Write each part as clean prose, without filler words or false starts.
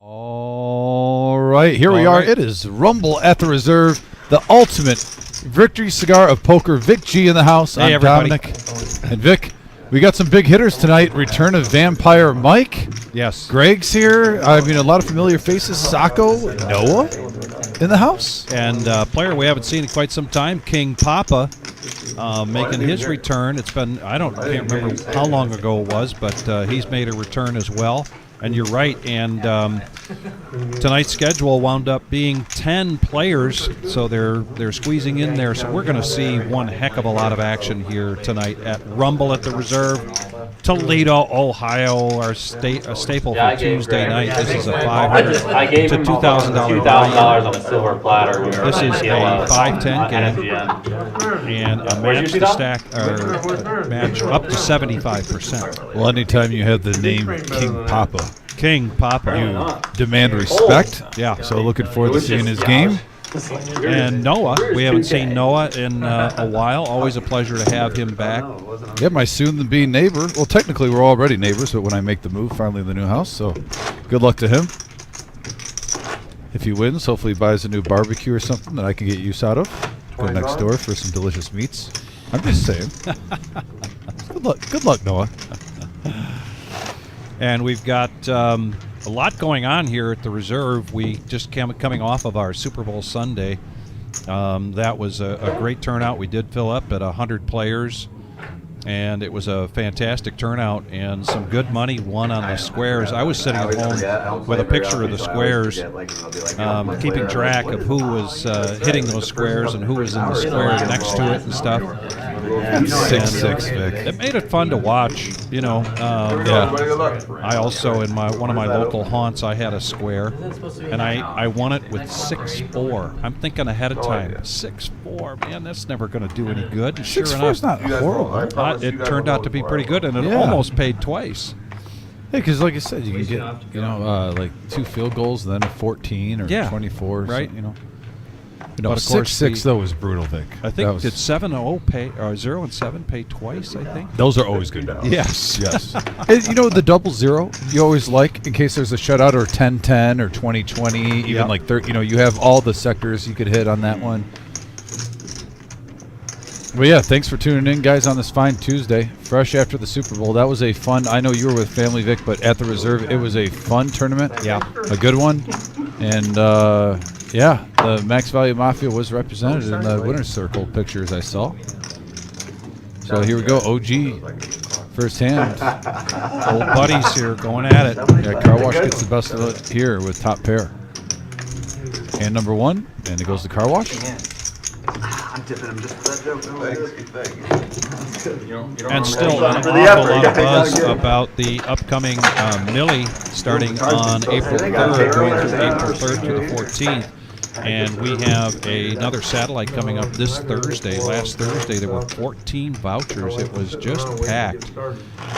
All right, here we are. It is Rumble at the Reserve, the ultimate victory cigar of poker. Vic G in the house. Hey, I'm everybody. Dominic. And Vic, we got some big hitters tonight. Return of Vampire Mike. Yes. Greg's here. I mean, a lot of familiar faces. Sacco, Noah in the house. And player we haven't seen in quite some time, King Papa, making his return. It's been, can't remember how long ago it was, but he's made a return as well. And you're right. And tonight's schedule wound up being 10 players, so they're squeezing in there. So we're going to see one heck of a lot of action here tonight at Rumble at the Reserve, Toledo, Ohio, our staple for Tuesday night. This is a $500 to $2,000 on a silver platter. This is a 5-10 game and a match to stack or match up to 75%. Well, anytime you have the name King Papa, you demand respect. Yeah. So looking forward to seeing his game. And Noah, we haven't seen Noah in a while. Always a pleasure to have him back. Yeah, my soon-to-be neighbor. Well, technically we're already neighbors, but when I make the move finally in the new house, so good luck to him. If he wins, hopefully he buys a new barbecue or something that I can get use out of. Go next door for some delicious meats. I'm just saying. Good luck, Noah. And we've got a lot going on here at the Reserve. We just coming off of our Super Bowl Sunday. That was a great turnout. We did fill up at 100 players, and it was a fantastic turnout and some good money won on the squares. I was sitting at home with a picture of the squares, keeping track of who was hitting those squares and who was in the square next to it and stuff. 6-6, Vic. It made it fun to watch, you know. I also, in one of my local haunts, I had a square, and I won it with 6-4. I'm thinking ahead of time. 6-4, man, that's never going to do any good. And sure 6-4 is not horrible. It turned out to be pretty good, and it almost paid twice. Yeah, because like I said, you can get like 2 field goals, and then a 14 or 24, right? So, you know, but of course, 6-6 though was brutal, Vic. I think did 7-0 pay or 0 and 7 pay twice? I think those are always good. Yes. And, you know, the 0-0 you always like in case there's a shutout, or 10-10 or 20-20, even like 30. You know, you have all the sectors you could hit on that one. Well, yeah, thanks for tuning in, guys, on this fine Tuesday, fresh after the Super Bowl. That was a fun, I know you were with family, Vic, but at the Reserve, it was a fun tournament. Yeah. A good one. And, yeah, the Max Value Mafia was represented in the winner's circle pictures I saw. So here we go, OG, firsthand. Old buddies here going at it. Yeah, Car Wash gets the best of it here with top pair. Hand number 1, and it goes to Car Wash. I'm tipping him just for that joke. And still an awful lot of buzz about the upcoming Millie starting on April 3rd, going through April 3rd to the 14th. And we have another satellite coming up this Thursday. Last Thursday, there were 14 vouchers. It was just packed.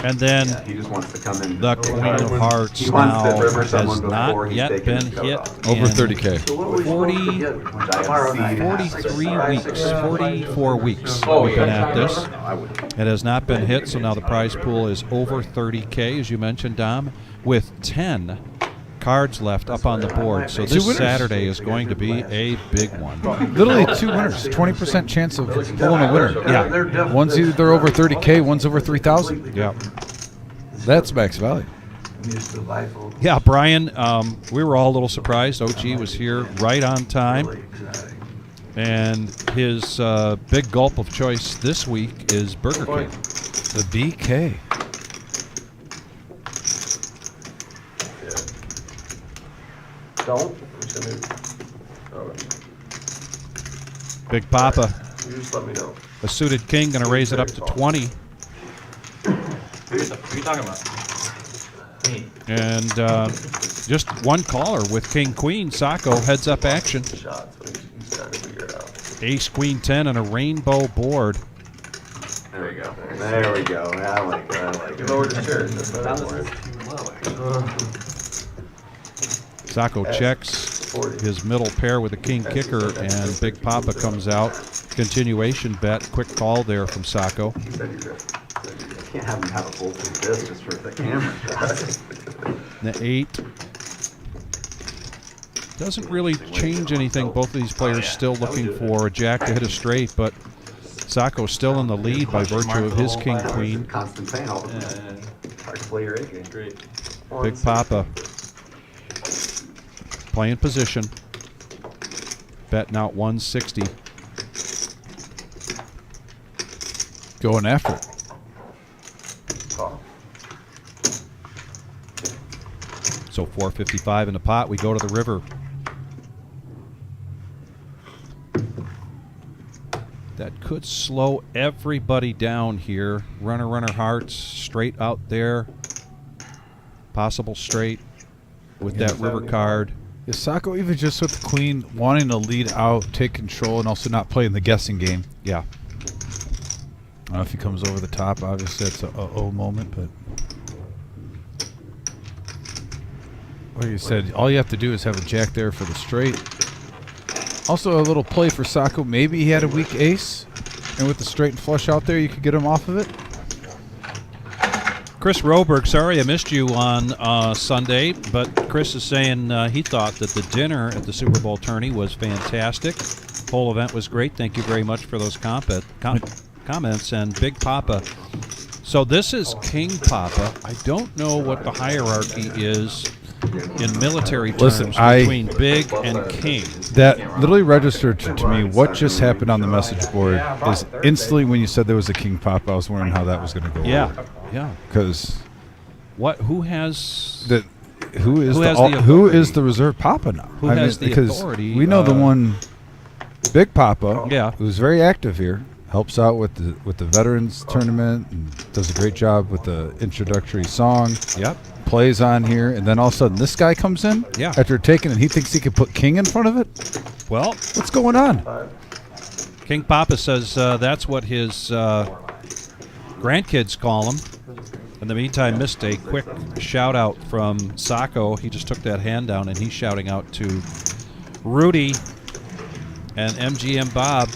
And then the Queen of Hearts now has not yet been hit. Over 30K. 44 weeks we've been at this. It has not been hit, so now the prize pool is over 30K, as you mentioned, Dom, with 10 cards left up on the board. So this Saturday is going to be a big one. Literally 2 winners, 20% chance of pulling a winner. Yeah. One's either over 30K, one's over 3,000. Yeah. That's max value. Yeah, Brian, we were all a little surprised. OG was here right on time. And his big gulp of choice this week is Burger King. The BK. Big Papa. You just let me know. A suited king going to raise it up to 20. What are you talking about? Me. And just one caller with King Queen. Sacco heads up action. Ace Queen 10 and a rainbow board. There we go. There we go. I like it. I like it. Lower the chair. Sacco checks his middle pair with a king kicker, and Big Papa comes out. Continuation bet. Quick call there from Sacco. Can't have him have a full thing this just for the camera. The 8. Doesn't really change anything. Both of these players still looking for a jack to hit a straight, but Sacco's still in the lead by virtue of his king queen. Constant pain all the Yeah, time. yeah. Hard to play your A game. Great. Big Papa playing position. Betting out 160. Going after it. Call. So 455 in the pot. We go to the river. That could slow everybody down here. Runner, runner, hearts, straight out there. Possible straight with that river card. Is Sacco even just with the queen wanting to lead out, take control, and also not playing the guessing game? Yeah. I don't know if he comes over the top. Obviously, that's a uh-oh moment, but like you said, all you have to do is have a jack there for the straight. Also, a little play for Sacco. Maybe he had a weak ace, and with the straight and flush out there, you could get him off of it. Chris Roberg, sorry I missed you on Sunday, but Chris is saying he thought that the dinner at the Super Bowl tourney was fantastic. Whole event was great. Thank you very much for those comments. And Big Papa. So this is King Papa. I don't know what the hierarchy is in military terms between Big and King. That literally registered to me what just happened on the message board is instantly when you said there was a King Papa, I was wondering how that was going to go. Yeah, yeah. Because Who has who is the reserve Papa now? Who has the because authority? We know the one, Big Papa, Yeah. who's very active here, helps out with the veterans tournament, and does a great job with the introductory song. Yep. Plays on here, and then all of a sudden this guy comes in. Yeah. After taking it, he thinks he could put King in front of it. Well, What's going on? King Papa says that's what his grandkids call him. In the meantime, missed a quick shout out from Sacco. He just took that hand down and he's shouting out to Rudy and MGM Bob.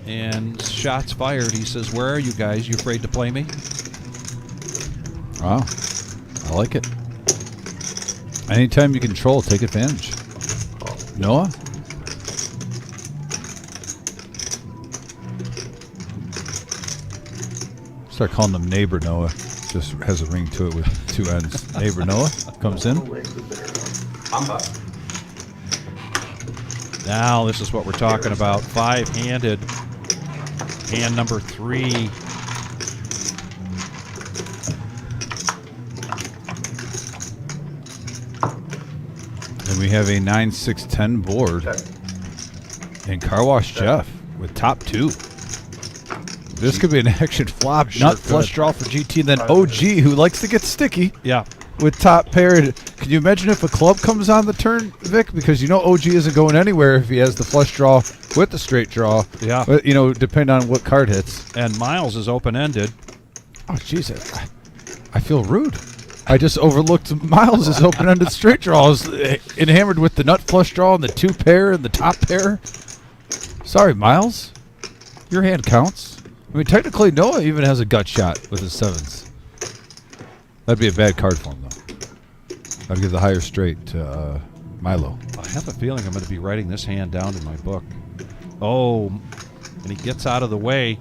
And shots fired. He says, "Where are you guys? You afraid to play me?" Wow. I like it. Anytime you control, take advantage. Noah? Start calling him Neighbor Noah. Just has a ring to it with two ends. Neighbor Noah comes in. Now this is what we're talking about. Five-handed. Hand number 3. And we have a 9-6-10 board. And Car Wash Jeff with top 2. This could be an action flop. Sure Nut flush could. draw for GT. And then OG, who likes to get sticky Yeah. with top pair. Can you imagine if a club comes on the turn, Vic? Because you know OG isn't going anywhere if he has the flush draw with the straight draw. Yeah. But, you know, depending on what card hits. And Miles is open-ended. Oh, jeez. I feel rude. I just overlooked Miles' open-ended straight draws and hammered with the nut flush draw and the 2 pair and the top pair. Sorry, Miles. Your hand counts. I mean, technically, Noah even has a gut shot with his 7s. That'd be a bad card for him, though. I'd give the higher straight to Milo. I have a feeling I'm going to be writing this hand down in my book. Oh, and he gets out of the way.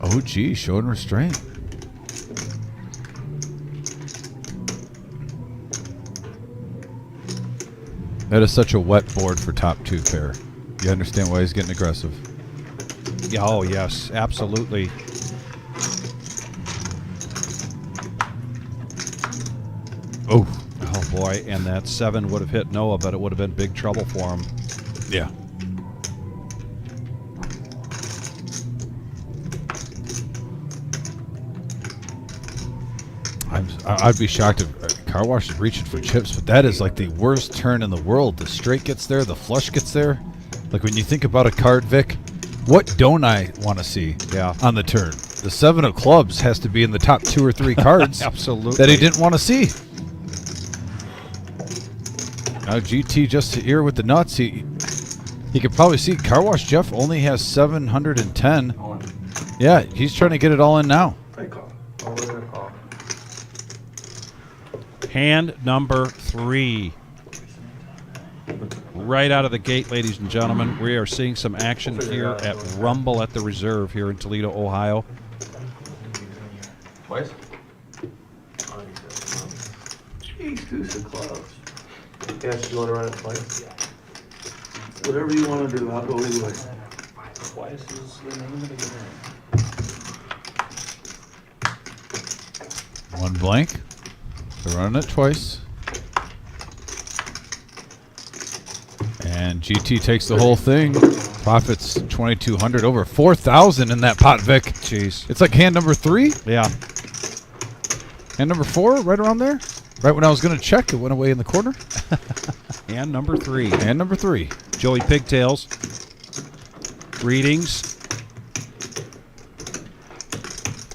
Oh, gee, showing restraint. That is such a wet board for top 2 pair. You understand why he's getting aggressive. Yeah, oh, yes, absolutely. Oh. Oh, boy, and that 7 would have hit Noah, but it would have been big trouble for him. Yeah. I'd be shocked if Car Wash is reaching for chips, but that is like the worst turn in the world. The straight gets there, the flush gets there. Like when you think about a card, Vic, what don't I want to see on the turn? The 7 of clubs has to be in the top 2 or 3 cards Absolutely. that he didn't want to see. Now GT just here with the nuts. He could probably see Car Wash Jeff only has 710. Yeah, he's trying to get it all in now. Hand number 3. Right out of the gate, ladies and gentlemen, we are seeing some action here at Rumble at the Reserve here in Toledo, Ohio. Twice? Jeez, deuce of clubs. Yes, you want to run it twice? Whatever you want to do, I'll go either way. Twice is the name of the game. One blank. They're running it twice. And GT takes the whole thing. Profits 2,200, over 4,000 in that pot, Vic. Jeez. It's like hand number 3, Yeah. hand number 4, right around there. Right when I was going to check, it went away in the corner. Hand number 3. Hand number 3. Joey Pigtails. Greetings.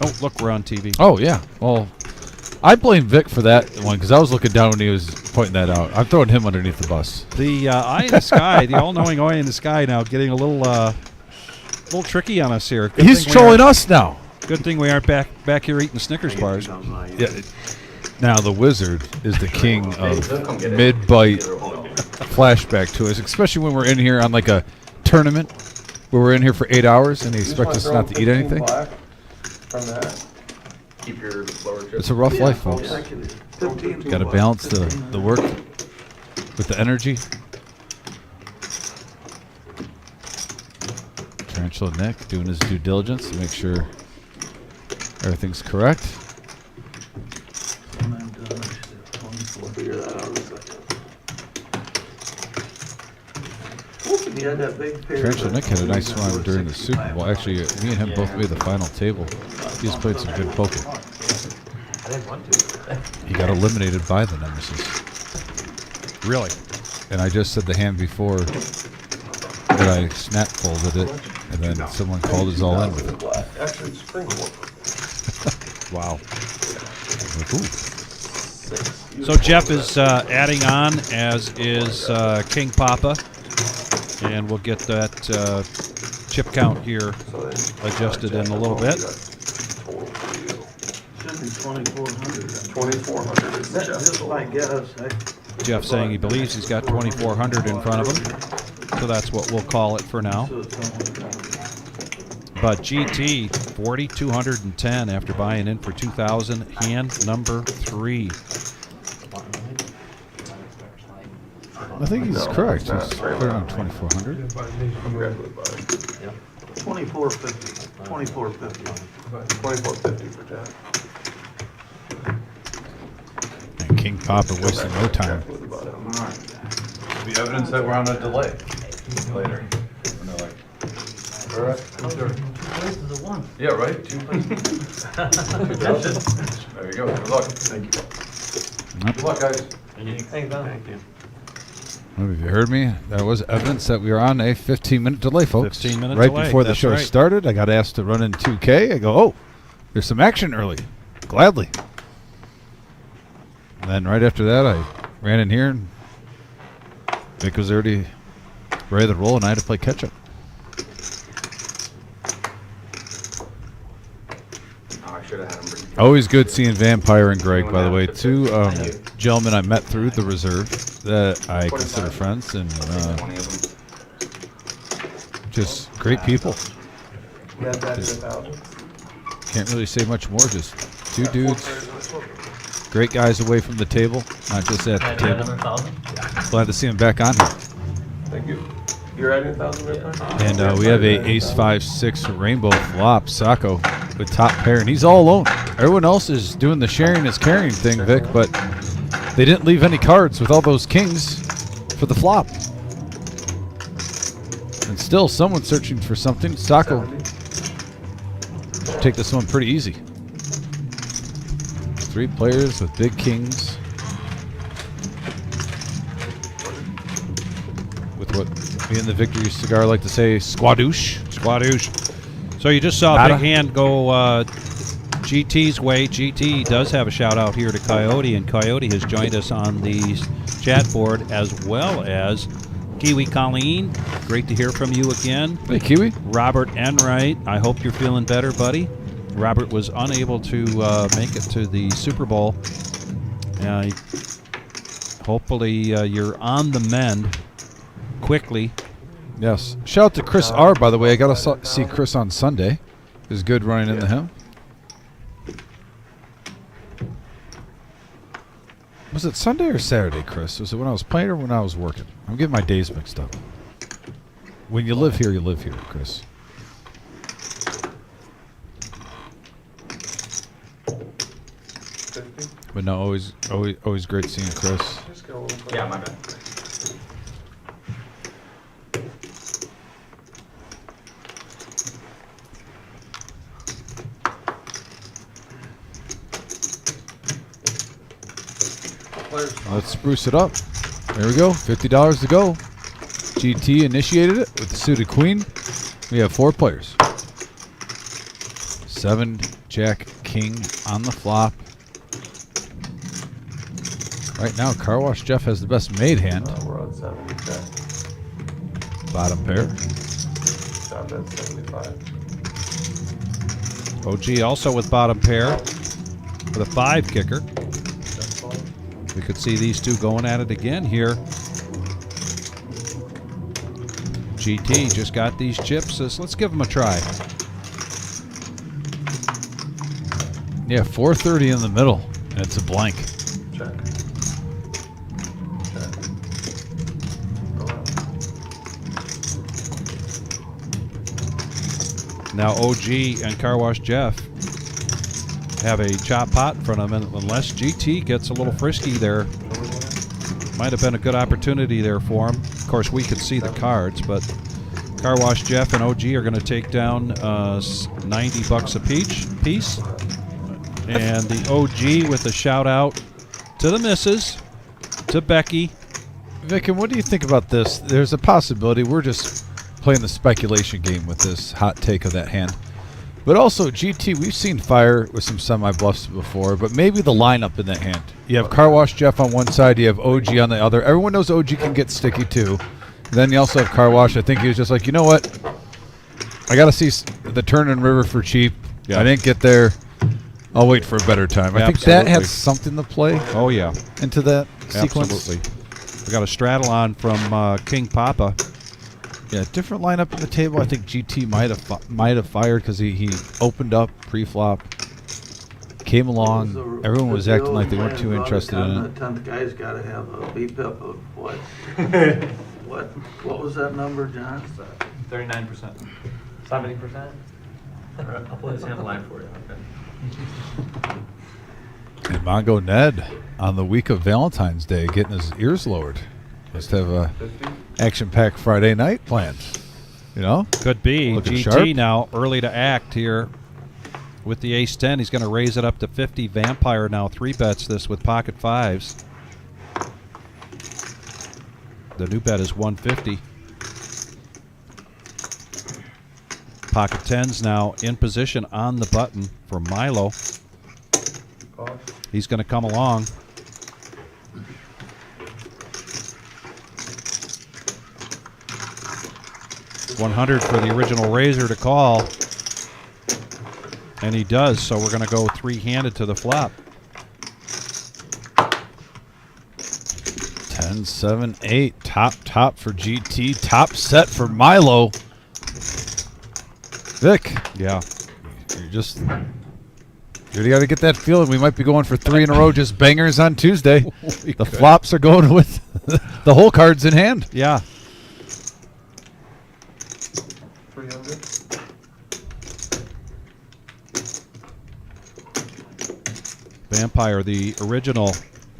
Oh, look, we're on TV. Oh, yeah. Well, I blame Vic for that one because I was looking down when he was pointing that out. I'm throwing him underneath the bus. The eye in the sky, the all-knowing eye in the sky now getting a little tricky on us here. He's trolling us now. Good thing we aren't back here eating Snickers bars. Yeah. Now, the Wizard is the king of mid-bite flashback to us, especially when we're in here on like a tournament where we're in here for 8 hours and he expects us not to eat anything. Keep your lower chip. It's a rough life, folks. Got to balance the work with the energy. Tarantula Nick doing his due diligence to make sure everything's correct. Figure that out in a second. You had that big pair. Tarantula Nick had a nice run during the Super Bowl. Actually, me and him both made the final table. He's played some good poker. I didn't want to. He got eliminated by the Nemesis. Really? And I just said the hand before that I snap folded it, and then someone called us all in with it. Actually, it's spring. Wow. Like, ooh. So Jeff is adding on, as is King Papa, and we'll get that chip count here adjusted in a little bit. Should be 2,400. 2,400 is just my guess. Jeff saying he believes he's got 2,400 in front of him, so that's what we'll call it for now. But GT 4,210 after buying in for 2,000. Hand number 3. I think he's correct. He's right around 2,400. 2,450. 2,450. 2,450 for Jack. And King Papa wasting no time. The evidence that we're on a delay later. All right. Yeah, right? 2 places. There you go. Good luck. Thank you. Good luck, guys. Thank you. Have you heard me? That was evidence that we were on a 15-minute delay, folks. 15-minute right delay, before the that's show right. started, I got asked to run in 2K. I go, oh, there's some action early. Gladly. And then right after that, I ran in here, and Vic was already ready to roll, and I had to play catch-up. I should have had him. Always good seeing Vampire and Greg, by the way. 2 gentlemen I met through the reserve that I consider friends, and 20 of them. just great people. Yeah, that's about. Can't really say much more. Just 2 dudes, great guys away from the table, not just at the table. Glad to see them back on here. Thank you. You're adding 1,000 right now? And we have a ace 5-6 rainbow flop, Sacco, with top pair, and he's all alone. Everyone else is doing the sharing is caring thing, Vic, but they didn't leave any cards with all those kings for the flop. And still, someone's searching for something. Sacco should take this one pretty easy. 3 players with big kings. With what me and the Victory Cigar like to say, squadoosh. Squadoosh. So you just saw a Nada. big hand go GT's way. GT does have a shout out here to Coyote, and Coyote has joined us on the chat board, as well as Kiwi Colleen. Great to hear from you again. Hey, Kiwi. Robert Enright, I hope you're feeling better, buddy. Robert was unable to make it to the Super Bowl Hopefully you're on the mend quickly. Yes. Shout out to Chris R, by the way. I got to see Chris on Sunday. It was good running into him. Was it Sunday or Saturday, Chris? Was it when I was playing or when I was working? I'm getting my days mixed up. When you live here, Chris. But no, always great seeing Chris. Yeah, my bad. Let's spruce it up. There we go. $50 to go. GT initiated it with the suited queen. We have 4 players. 7, Jack, King on the flop. Right now, Car Wash Jeff has the best made hand. We're on 70. Check. Bottom pair. Shot at 75. OG also with bottom pair with a 5 kicker. That's fine. We could see these two going at it again here. GT just got these chips. Says, let's give them a try. Yeah, 430 in the middle, and it's a blank. Check. Check. Go out. Now OG and Car Wash Jeff have a chop pot in front of them, and unless GT gets a little frisky there, might have been a good opportunity there for him. Of course, we could see the cards, but Car Wash Jeff and OG are going to take down $90 a piece. And the OG with a shout out to the missus, to Becky. Vic, and what do you think about this? There's a possibility. We're just playing the speculation game with this hot take of that hand. But also, GT, we've seen fire with some semi-bluffs before, but maybe the lineup in that hand. You have Car Wash Jeff on one side, you have OG on the other. Everyone knows OG can get sticky too. Then you also have Car Wash. I think he was just like, you know what? I got to see the turn and river for cheap. Yeah. I didn't get there. I'll wait for a better time. I think that had something to play Oh, yeah. into that sequence. Absolutely. We got a straddle on from King Papa. Yeah, different lineup at the table. I think GT might have fired because he opened up pre-flop, came along. Everyone was acting like they weren't too interested in it. The 10th guy's got to have a BPIP of what? What was that number, John? 39%. 70%? I'll play this hand live for you. Okay. And Mongo Ned on the week of Valentine's Day getting his ears lowered. Must have a action-packed Friday night planned. You know? Could be. Looking GT sharp. now early to act here with the ace-10. He's going to raise it up to 50. Vampire now 3-bets this with pocket 5s. The new bet is 150. Pocket 10s now in position on the button for Milo. He's going to come along. $100 for the original raiser to call. And he does, so we're going to go 3-handed to the flop. 10, 7, 8. Top for GT. Top set for Milo. Vic, Yeah. you got to get that feeling. We might be going for 3 in a row, just bangers on Tuesday. We The could. flops are going with the whole cards in hand. Yeah. 300. Vampire, the original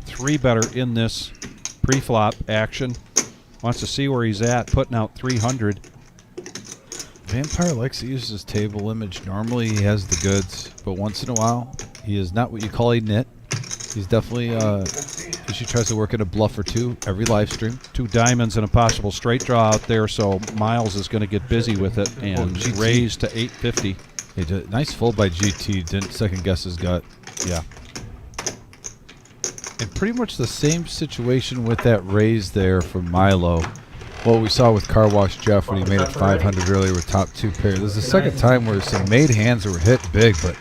3-better in this pre-flop action. Wants to see where he's at, putting out 300. Vampire likes to use his table image. Normally he has the goods, but once in a while he is not what you call a nit. He's definitely she tries to work in a bluff or two every live stream. 2 diamonds and a possible straight draw out there, so Miles is going to get busy with it and GT. raise to 850. Nice fold by GT. Didn't second guess his gut. Yeah. And pretty much the same situation with that raise there from Milo. What we saw with Car Wash Jeff when he made it 500 earlier with top 2 pair. This is the second time where some made hands were hit big, but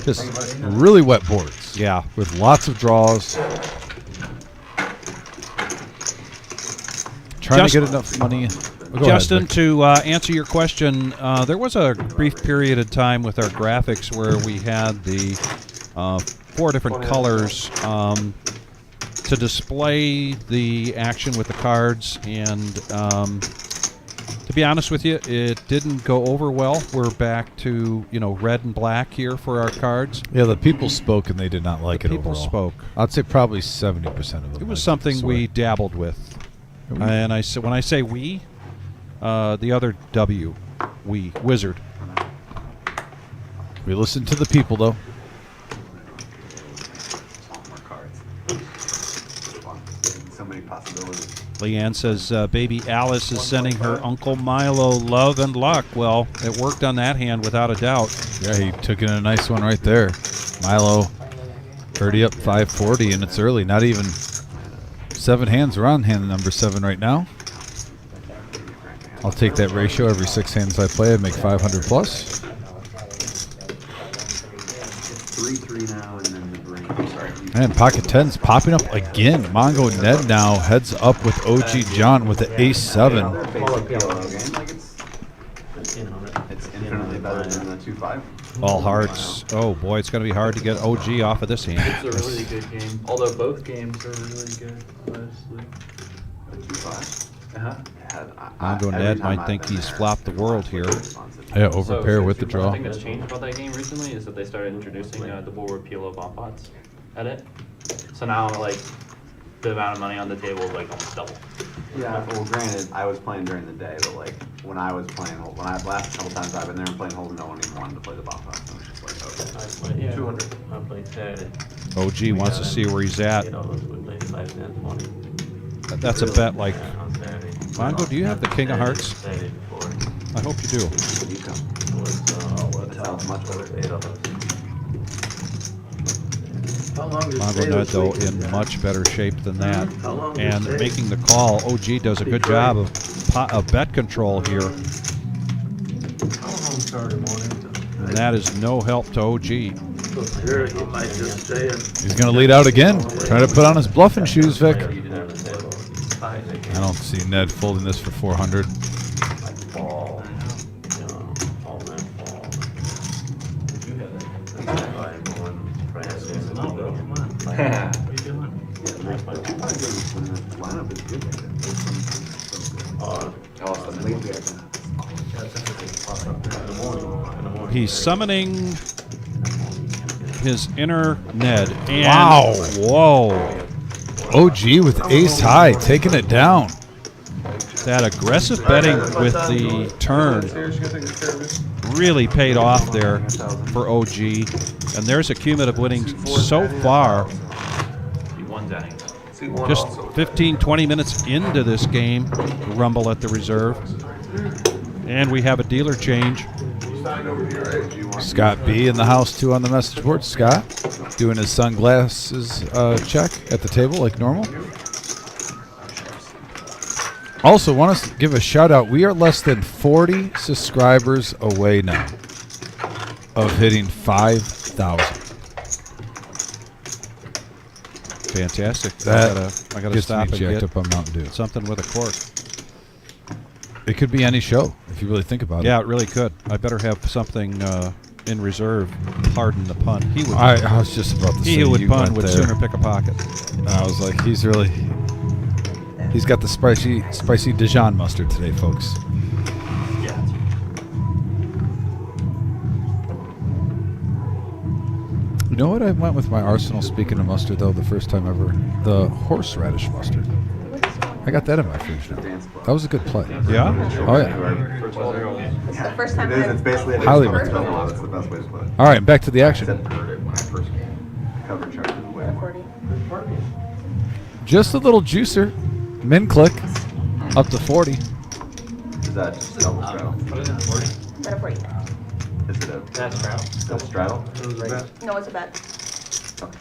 just really wet boards. Yeah. With lots of draws. trying to get enough money. Oh, go Justin, ahead, Vic. to answer your question, there was a brief period of time with our graphics where we had the 4 different colors to display the action with the cards, and to be honest with you, it didn't go over well. We're back to red and black here for our cards. Yeah, the people spoke and they did not like it People overall. spoke. I'd say probably 70% of them. It was I something swear. we dabbled with, and when I say we, the other W, we, Wizard. We listened to the people, though. More cards. So many possibilities. Leanne says, baby Alice is sending her Uncle Milo love and luck. Well, it worked on that hand without a doubt. Yeah, he took in a nice one right there. Milo already up 540, and it's early. Not even 7 hands. We're on hand number 7 right now. I'll take that ratio. Every 6 hands I play, I make 500 plus. 3-3 now, and then the green. I'm sorry. And pocket 10's popping up again. Mongo Ned now heads up with OG John with the ace-7. It's infinitely better than the 2-5. All hearts. Oh, boy, it's going to be hard to get OG off of this hand. It's a really good game. Although both games are really good, honestly. The 2-5. Uh-huh. Mongo Ned might think he's flopped the world here. Yeah, over pair with the One draw. thing that's changed about that game recently is that they started introducing the Bulwark Pilo bomb pots at it. So now, like, the amount of money on the table is like almost double. Yeah, well, granted, I was playing during the day, but like when I was playing, when I last couple times I've been there and playing Hold, no one even wanted to play the bomb pop. So it's just like, okay. 200. I played Saturday. OG wants to see where he's at. That's a bet like, Mongo, do you have the King of Hearts? I hope you do. You come. That sounds much better. How long does Mongo Ned, though, in much better shape than that. How long And does it making the call, OG does a good job of bet control here. How long Saturday morning? And that is no help to OG. Here, he might just stay in. He's going to lead out again. Trying to put on his bluffing shoes, Vic. I don't see Ned folding this for 400. He's summoning his inner Ned. And Wow. Whoa. OG with ace high, taking it down. That aggressive betting with the turn really paid off there for OG. And there's a cumulative winning so far. He won that. Just 15, 20 minutes into this game, rumble at the reserve. And we have a dealer change. Scott B in the house too on the message board. Scott doing his sunglasses check at the table like normal. Also want to give a shout out. We are less than 40 subscribers away now of hitting 5,000. Fantastic. That I gotta gets stop me and jacked get up on Mountain Dew. something with a cork. It could be any show if you really think about Yeah, it. it really could. I better have something in reserve. Pardon the pun. He would. I was just about to say He who would you pun went would there. sooner pick a pocket. I was like, he's got the spicy Dijon mustard today, folks. Yeah. You know what? I went with my arsenal, speaking of mustard, though, the first time ever. The horseradish mustard. I got that in my fridge now. That was a good play. Yeah? Oh, yeah. It's the first time It is. I've It's basically a Highly dance recommend. floor. That's the best way to put it. All right, back to the action. Except heard it when I first covered chart in the way. Just a little juicer. Min click. Up to 40. Is that just double straddle? Put it in 40. Better for you. Is it a That's straddle. double straddle? No, it's a bet. Okay.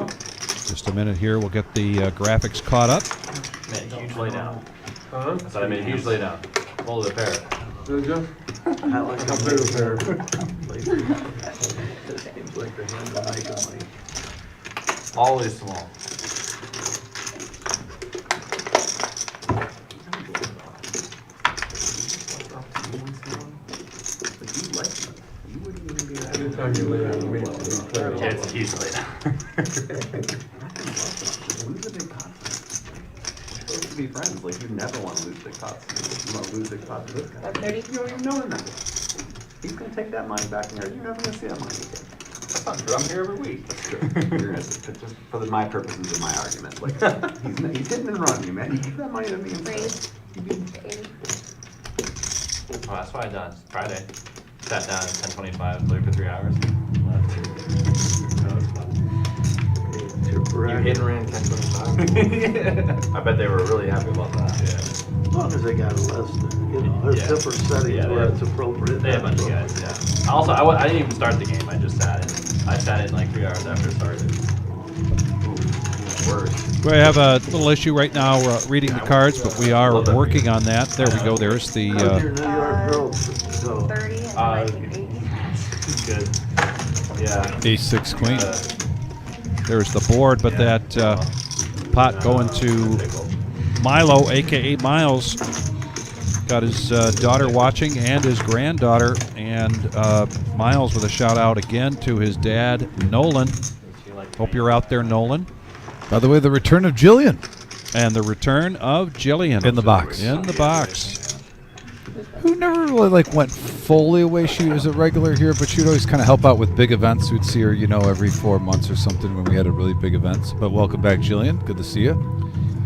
Oh. Just a minute here. We'll get the graphics caught up. Made a huge laydown. I said I made a huge laydown. Folded a pair. Did you? I like How big was there? Always small. time you lay on the meat, you play with It's usually Lose the big pots. We're supposed to be friends. Like, you never want to lose big pots. You want to lose big pots to this guy. 5:30? You don't even know him that good. He's going to take that money back in there. You're never going to see that money again. That's not true. I'm here every week. That's true. You're gonna, just for my purposes of my argument, like, he's hitting and running you, man. You give that money to me instead. Oh, that's why I done. It's Friday. Sat down at 10:25, played for 3 hours. You hit and ran 10:25. I bet they were really happy about that. Yeah. As long as they got a list, you know, there's Yeah. different settings Yeah, where they- it's appropriate. They had a bunch of guys, yeah. Also, I didn't even start the game. I just sat in. I sat in like 3 hours after it started. Worse. We have a little issue right now reading the cards, but we are working on that. There we go. There's the. How's your New York girls go? 30 and Uh, I think 80. Good. Yeah. Ace six queen. There's the board, but that pot going to Milo, aka Miles. Got his daughter watching and his granddaughter, and Miles with a shout out again to his dad, Nolan. Hope you're out there, Nolan. By the way, the return of Jillian And the return of Jillian. in the box. In the box. Who never really like went fully away. She was a regular here, but she'd always kind of help out with big events. We'd see her, you know, every 4 months or something when we had a really big events. But welcome back, Jillian. Good to see you.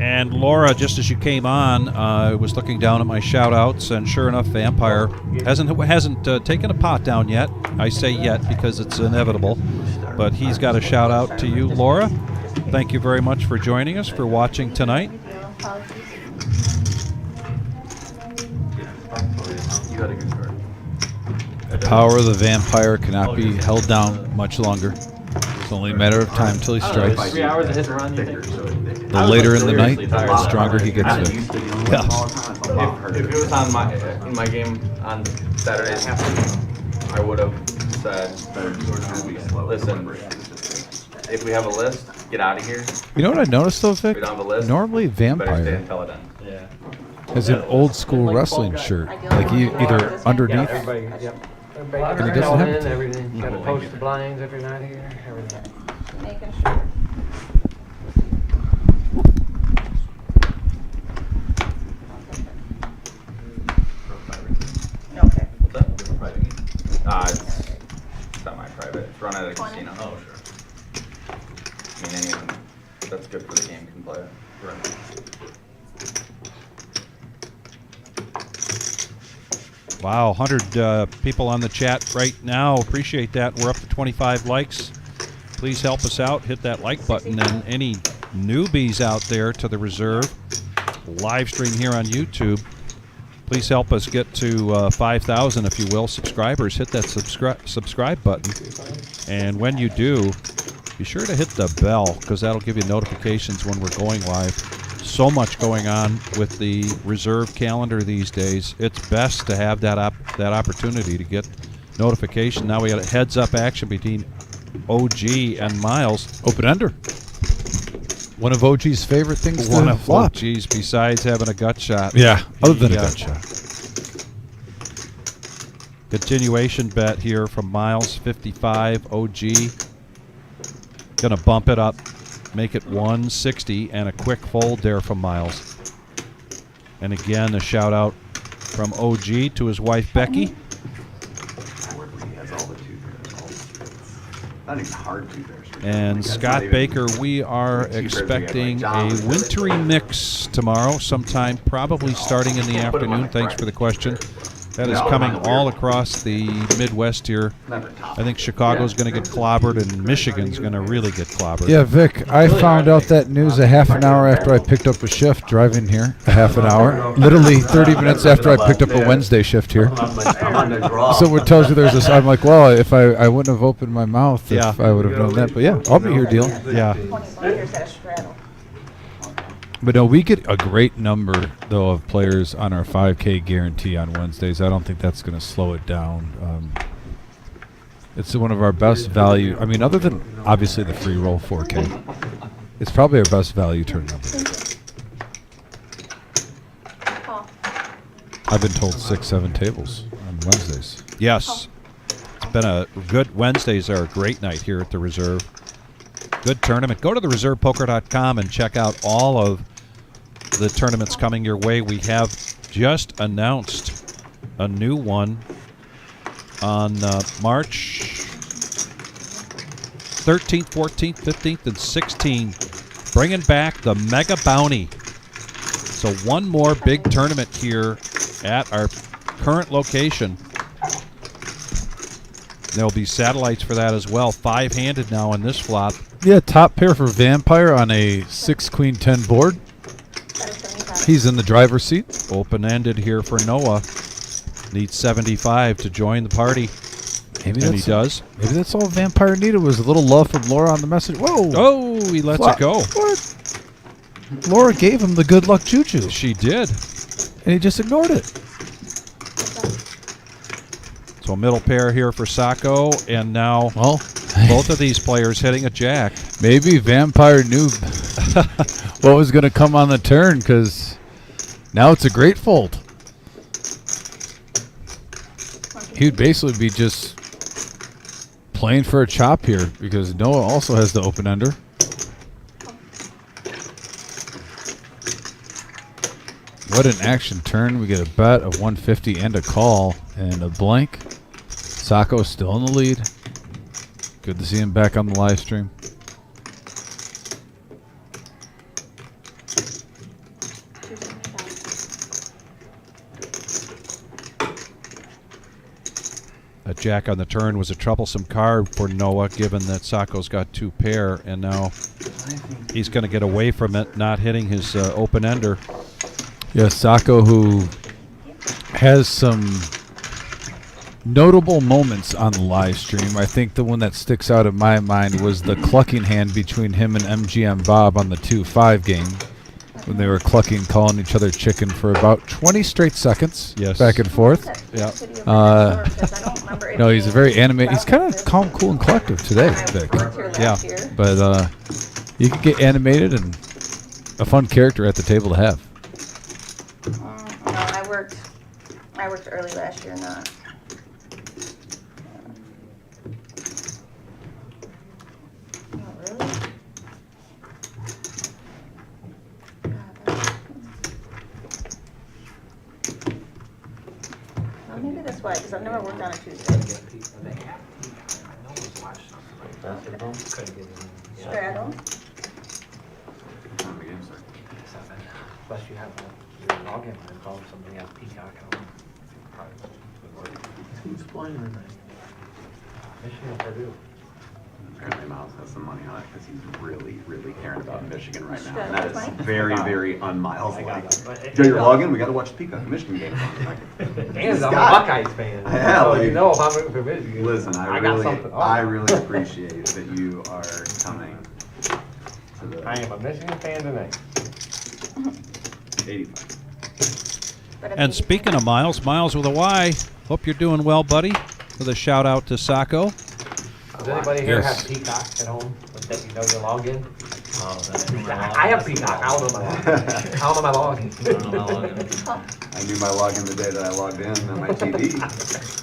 And Laura, just as you came on, was looking down at my shout-outs, and sure enough, Vampire hasn't taken a pot down yet. I say yet because it's inevitable, but he's got a shout-out to you, Laura. Thank you very much for joining us, for watching tonight. You had a good card. The power of the vampire cannot be held down much longer. It's only a matter of time till he strikes. 3 hours of hit and run, you think? The later in the night, seriously tired. the stronger he gets I'm it. used to dealing with Yeah. him all the time. It's a lot harder. If it was on in my game on Saturday, I would have said, listen, if we have a list, get out of here. You know what I noticed though, Vic? We don't have a list. Normally Better stay Vampire until it ends. Yeah. has an old school wrestling shirt, like either underneath. Everybody, yep. Everybody And he got doesn't have in, it. everything. Got to post the blinds every night here, everything. Making sure. Okay. What's that? Different private game? It's not my private. It's run at a 20. casino. Oh, sure. I mean, anyone that's good for the game can play it. Right. Wow, 100 people on the chat right now. Appreciate that. We're up to 25 likes. Please help us out. Hit that like button. And any newbies out there to the reserve live stream here on YouTube, please help us get to 5,000, if you will, subscribers. Hit that subscribe button. And when you do, be sure to hit the bell, because that'll give you notifications when we're going live. So much going on with the reserve calendar these days. It's best to have that opportunity to get notification. Now we got a heads-up action between OG and Miles. Open ender. One of OG's favorite things One to of flop. OG's, besides having a gut shot. Yeah, other than a He, gut shot. Continuation bet here from Miles, 55. OG gonna bump it up, make it 160, and a quick fold there from Miles. And again, a shout out from OG to his wife Becky. He has all the two pairs, all the straights. Not even hard two pairs. And Like, that's Scott not even- Baker, we are two pairs we have, expecting like, John, a really wintry cool. mix tomorrow, sometime probably starting in the afternoon. Thanks for the question. That is coming all across the Midwest here. Never top. I think Chicago's going to get clobbered, and Michigan's going to really get clobbered. Yeah, Vic, I found out that news a half an hour after I picked up a shift driving here. A half an hour. Literally 30 minutes after I picked up a Wednesday shift here. I'm on the draw. So it tells you there's this. I'm like, well, if I wouldn't have opened my mouth if Yeah. I would have known that. But yeah, I'll be here dealing. Yeah. 20 players at a straddle. But no, we get a great number, though, of players on our 5K guarantee on Wednesdays. I don't think that's going to slow it down. It's one of our best value. I mean, other than obviously the free roll 4K, it's probably our best value turn number. Call. I've been told 6, 7 tables on Wednesdays. Yes. It's been a good Wednesdays are a great night here at the Reserve. Good tournament. Go to thereservepoker.com and check out all of the tournaments coming your way. We have just announced a new one on March 13th, 14th, 15th, and 16th, bringing back the Mega Bounty. So one more big tournament here at our current location. There'll be satellites for that as well. 5-handed now on this flop. Yeah, top pair for Vampire on a 6 Queen 10 board. He's in the driver's seat. Open-ended here for Noah. Needs 75 to join the party. Maybe And he does. Maybe that's all Vampire needed was a little love from Laura on the message. Whoa! Oh, he lets Flop. it go. What? Laura gave him the good luck juju, She did. and he just ignored it. So middle pair here for Sacco, and now Well, both of these players hitting a jack. maybe Vampire knew what was going to come on the turn, because now it's a great fold. He would basically be just playing for a chop here, because Noah also has the open ender. What an action turn. We get a bet of 150 and a call and a blank. Sacco's still in the lead. Good to see him back on the live stream. A jack on the turn was a troublesome card for Noah, given that Sacco's got 2 pair, and now he's going to get away from it, not hitting his open ender. Yeah, Sacco, who has some notable moments on the live stream. I think the one that sticks out in my mind was the clucking hand between him and MGM Bob on the 2-5 game, when they were clucking, calling each other chicken for about 20 straight seconds. Yes. Back and forth. Yeah. No, he's a very animated. He's kind of calm, cool, and collective today, Vic. Yeah. But you can get animated and a fun character at the table to have. No, I worked early last year, not. Oh, really? Well, maybe that's why, because I've never worked on a Tuesday. Straddle. Plus you have your login and call somebody else Peacock. Who's playing tonight? Michigan or Purdue. Apparently Miles has some money on it because he's really, really caring about Michigan right now. Got And that it, Mike? is very, very un-Miles I got like. that. But Joe, you're logging? We got to watch the Peacock Michigan game. Like, And this I'm a guy. Buckeyes fan. Yeah, So like- you know if I'm rooting for Michigan. Listen, I got something. I really appreciate that you are coming to the I am a Michigan fan tonight. 85. And speaking of Miles, Miles with a Y, hope you're doing well, buddy. With a shout out to Sacco. Does anybody here Yes. have Peacock at home that you know your login? I have Peacock. I don't know my login. I don't know my login. I knew my login the day that I logged in on my TV.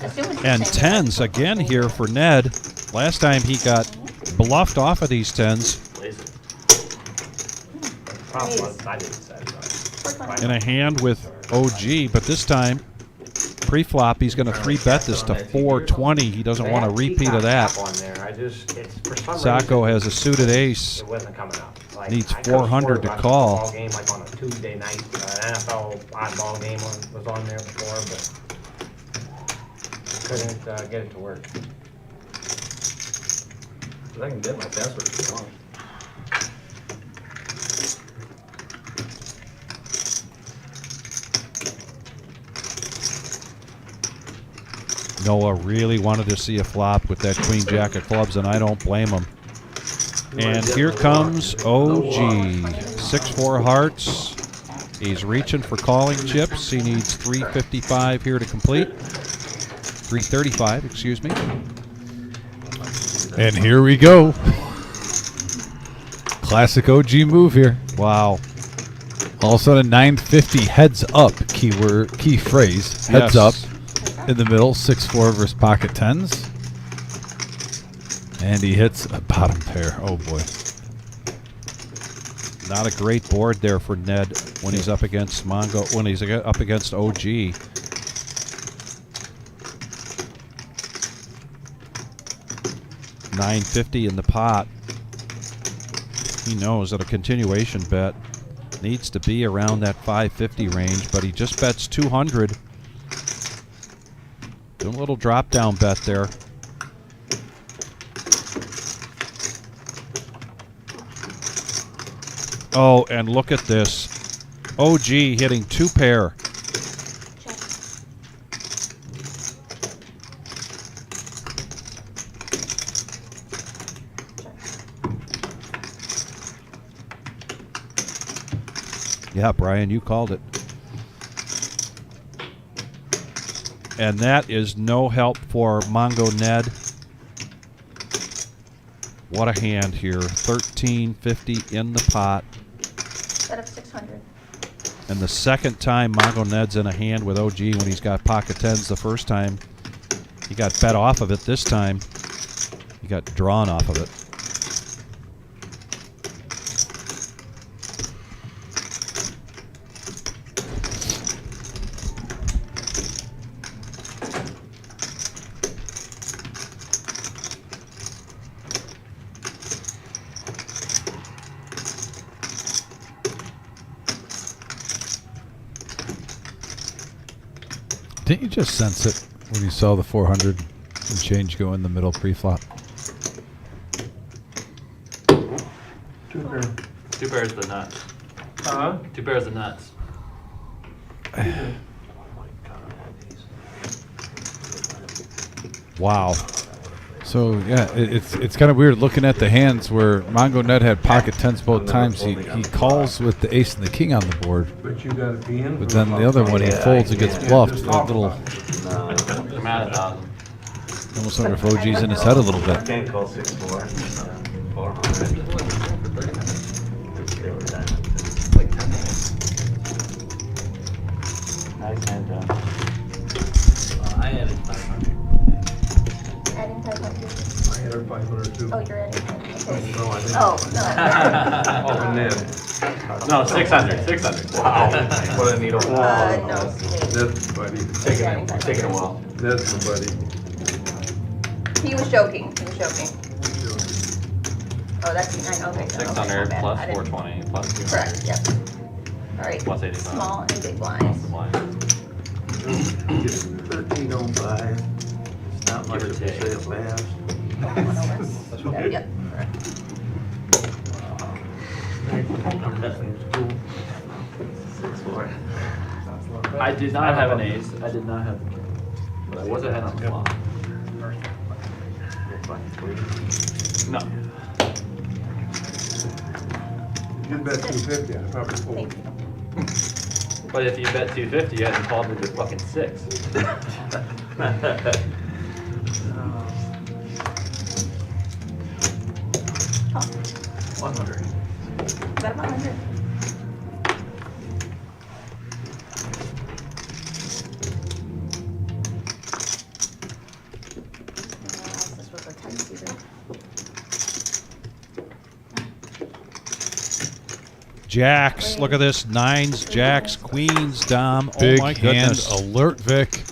Assume it's the And same. tens again here for Ned. Last time he got bluffed off of these tens Problem was, I didn't say so. in a hand with OG, but this time pre-flop he's going to 3-bet this to 420. He doesn't want a repeat of that. On there. I just, it's for some Sacco reason, has a suited ace. it wasn't coming up. Like, Needs I could've 400 sworn to about a call. Ball game like on a Tuesday night, an NFL oddball game was on there before, but couldn't get it to work. I can get my password if you want. Noah really wanted to see a flop with that queen jack of clubs, and I don't blame him. And here comes OG. 6-4 hearts. He's reaching for calling chips. He needs 355 here to complete. 335, excuse me. And here we go. Classic OG move here. Wow. All of a sudden, 950 heads up. Key phrase. Heads Yes. up in the middle. 6-4 versus pocket tens. And he hits a bottom pair. Oh boy. Not a great board there for Ned when he's up against Mongo. When he's up against OG. $9.50 in the pot. He knows that a continuation bet needs to be around that $5.50 range, but he just bets 200. Doing a little drop down bet there. Oh, and look at this. OG hitting 2 pair. Yeah, Brian, you called it. And that is no help for Mongo Ned. What a hand here. $13.50 in the pot. Bet of 600. And the second time Mongo Ned's in a hand with OG when he's got pocket tens. The first time he got bet off of it. This time he got drawn off of it. Didn't you just sense it when you saw the 400 and change go in the middle pre-flop? 2 pair. 2 pairs of the nuts. 2 pairs of nuts. Wow. So yeah, it's kind of weird looking at the hands where Mongo Ned had pocket tens both times. He calls with the ace and the king on the board, But you gotta be in. but then the other one he folds and gets bluffed. That little, They're mad at them. almost wonder if OG's in his head a little bit. Can't call 6-4. 400. They were done. Like 10 minutes. Nice hand down. I added 500. Adding 500. I hit her 500 too. Oh, you're adding 500. No, I didn't. Oh, no. Oh, and then, No, 600. 600. Wow. what a needle. No, That's buddy. Taking a while. That's the buddy. he was joking. He was joking. Oh, that's 9. Okay. so 600 okay, plus I didn't- 420 plus 200. Correct, yep. All right. Plus 85. Small and big Plus blinds. the blind. 13.05. It's not much Give or if you take. say it fast. Oh, 1 over. Yep. Correct. I did not have an ace. I did not have. But I was ahead on the flop. No. You bet 250, I probably fold. Thank you. But if you bet 250, you hadn't called me to fucking 6. Oh, 100. bet 100. This was a tight season. Jacks. Look at this. 9s, jacks, queens, dom. Oh Big my hand goodness. alert, Vic.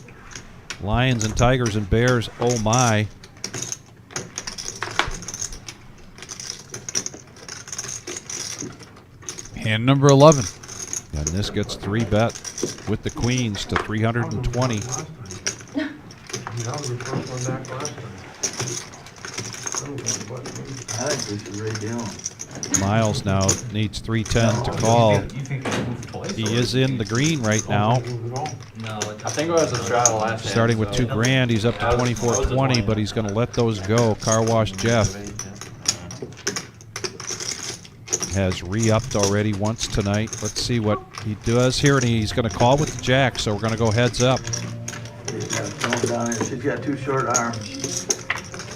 Lions and tigers and bears. Oh my. Hand number 11. And this gets 3 bet with the queens to 320. That was the first one back last time. I think we should redeal him. Miles now needs 310 to call. You think it moved twice? He is in the green right now. No, I think it was a straddle last hand. Starting with so- 2 grand, he's up to 2420, but he's going to let those go. Car Wash Jeff has re-upped already once tonight. Let's see what he does here, and he's going to call with the jack, so we're going to go heads up. She's got a phone down here. She's got 2 short arms.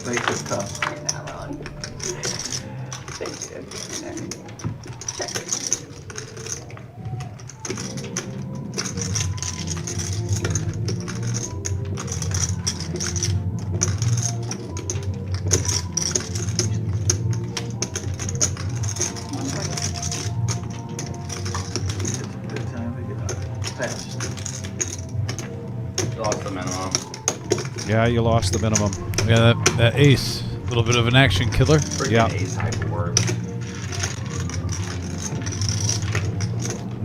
Makes it tough. You're not wrong. Thank you. Check. Yeah, you lost the minimum. Yeah, that ace, a little bit of an action killer. Yeah. Ace high board.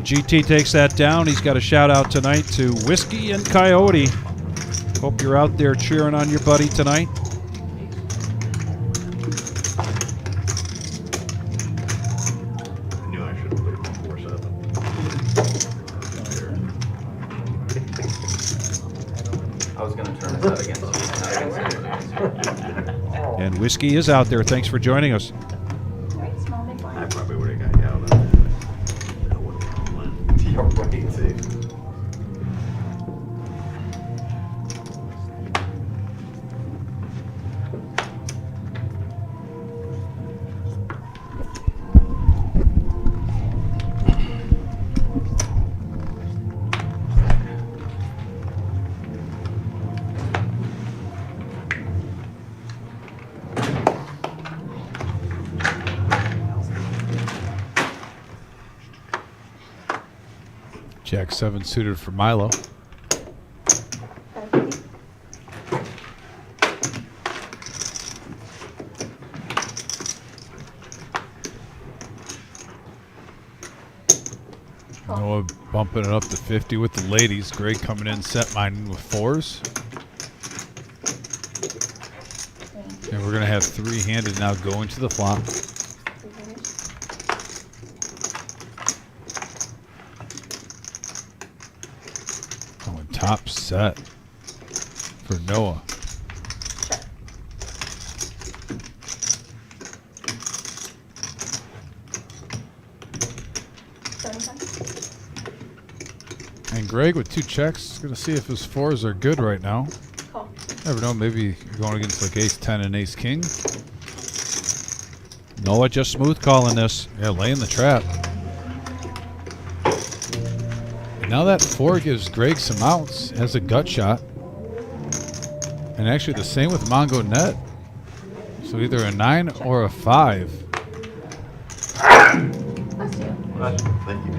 GT takes that down. He's got a shout out tonight to Whiskey and Coyote. Hope you're out there cheering on your buddy tonight. I knew I should have played 4-7. I was gonna turn this out against you. And Whiskey is out there. Thanks for joining us. Right, small, big I blind. probably would have got yelled at. That wouldn't have won. You're right, see. Jack 7 suited for Milo. Noah bumping it up to 50 with the ladies. Greg coming in, set mine with 4s. And we're going to have 3-handed now going to the flop. Oh, and top set for Noah. And Greg with 2 checks, going to see if his 4s are good right now. Call. Never know, maybe you're going against like ace 10 and ace king. Noah just smooth calling this. Yeah, laying the trap. And now that 4 gives Greg some outs, has a gut shot. And actually the same with Mongo Net. So either a 9 or a 5. Bless you. Thank you.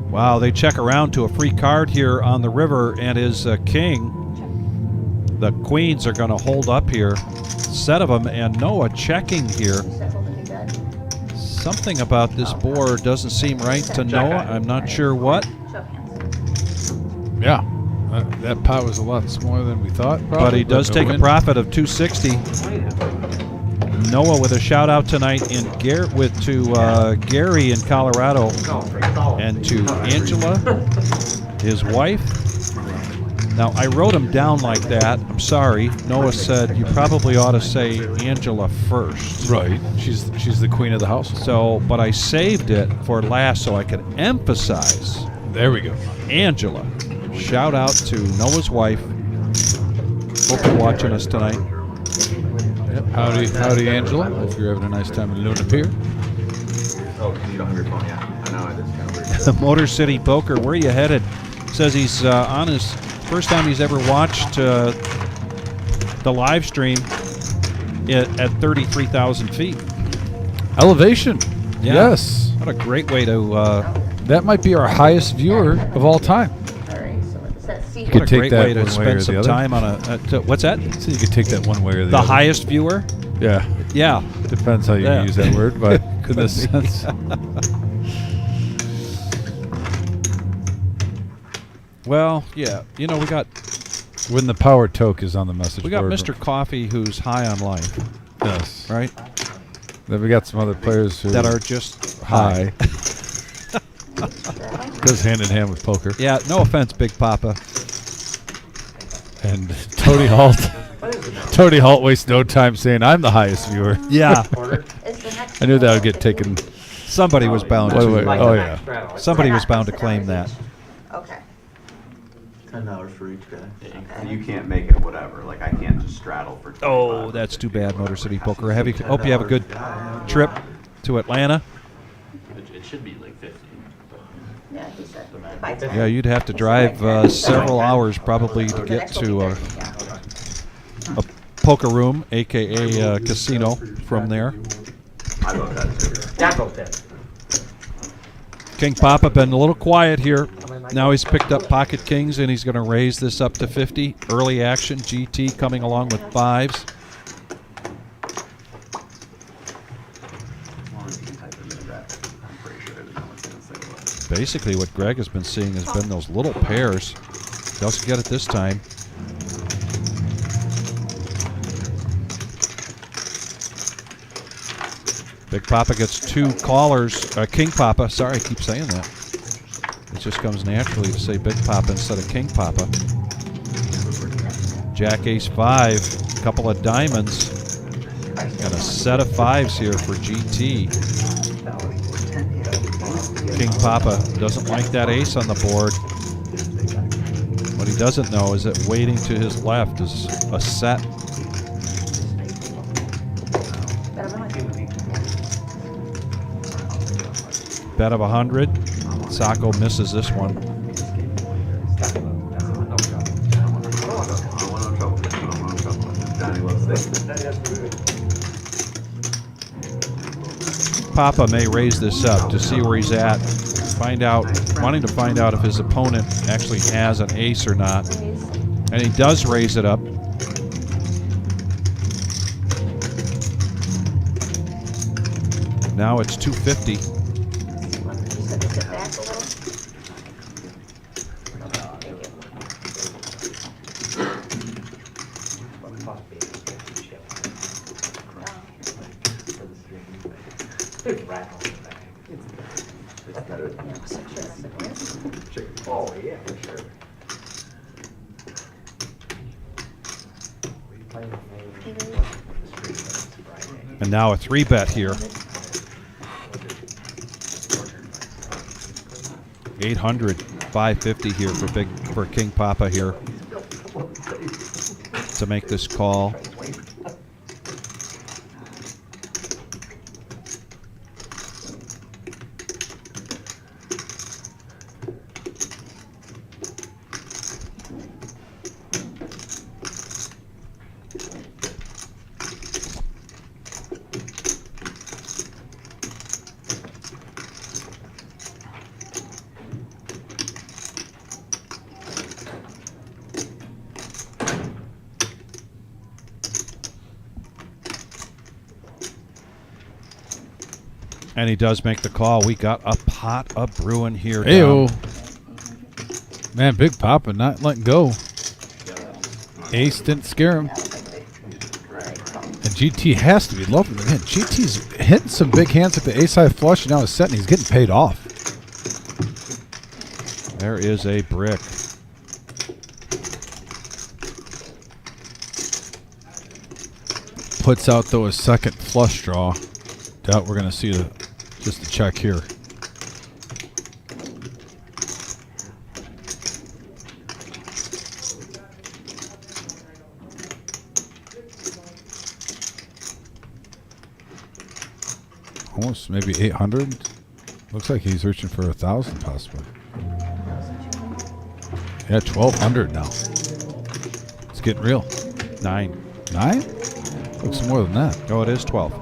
Wow, they check around to a free card here on the river, and his king. The queens are going to hold up here. Set of them, and Noah checking here. Something about this board doesn't seem right to Noah. I'm not sure what. Show hands. Yeah, that pot was a lot smaller than we thought. Probably, But he does no take a win. profit of 260. Noah with a shout out tonight to Gary in Colorado, and to Angela, his wife. Now I wrote him down like that. I'm sorry. Noah said you probably ought to say Angela first. Right, she's the queen of the house. So, but I saved it for last so I could emphasize There we go. Angela. Shout out to Noah's wife. Hope you're watching us tonight. Yep. Howdy, Angela. Hope you're having a nice time in Luna Pier. Oh, you don't have your phone yet. I know, it's kind of weird. Motor City Poker, where are you headed? Says he's on his first time he's ever watched the live stream at 33,000 feet. Elevation. Yeah. Yes. What a great way to. That might be our highest viewer of all time. Alright, so it says see. You could What a take great that way to one way or spend the some other. time on a. What's that? So you could take that one way or the The other. highest viewer? Yeah. Yeah. Depends how you Yeah. use that word, but in this sense. Well, yeah. You know, we got When the power toke is on the message we got board. Mr. Coffee who's high on life, Yes. right? Then we got some other players who That are just high. Goes hand in hand with poker. Yeah. No offense, Big Papa. And Tony Halt. Tony Halt wastes no time saying I'm the highest viewer. Yeah. Is the next I knew that would get taken. Somebody was bound Wait, to. wait. Oh yeah. Somebody was bound to claim that. Okay. $10 for each guy. And you can't make it whatever. Like, I can't just straddle for 25 Oh, or that's too 50 bad, or Motor whatever. City It has to Poker. be Hope you have a good trip to Atlanta. It should be like 50. But Yeah, he said. Yeah, you'd have to drive several hours probably to get to a poker room, aka casino, from there. I vote that too. Yeah, I vote that. King Papa been a little quiet here. Now he's picked up pocket kings, and he's going to raise this up to 50. Early action, GT coming along with 5s. As long as you can type in the graphic, I'm pretty sure they know what's going to say what. Basically, what Greg has been seeing has been those little pairs. Doesn't get it this time. Big Papa gets 2 callers. King Papa, sorry, I keep saying that. It just comes naturally to say Big Papa instead of King Papa. Jack Ace 5, a couple of diamonds, and a set of 5s here for GT. King Papa doesn't like that ace on the board. What he doesn't know is that waiting to his left is a set. Bet of 100. Sacco misses this one. Papa may raise this up to see where he's at. Wanting to find out if his opponent actually has an ace or not. And he does raise it up. Now it's 250. Oh, yeah, for sure. And now a 3-bet here. 800, 550 here for King Papa here to make this call. And he does make the call. We got a pot of brewing here. Ayo. Man, Big Papa not letting go. Ace didn't scare him. And GT has to be loving it. Man, GT's hitting some big hands at the ace-high flush, and now he's set, and he's getting paid off. There is a brick. Puts out, though, a second flush draw. Doubt we're going to see just a check here. Almost maybe 800. Looks like he's reaching for 1,000 possibly. Yeah, 1,200 now. It's getting real. 9. 9? Looks more than that. Oh, it is 12.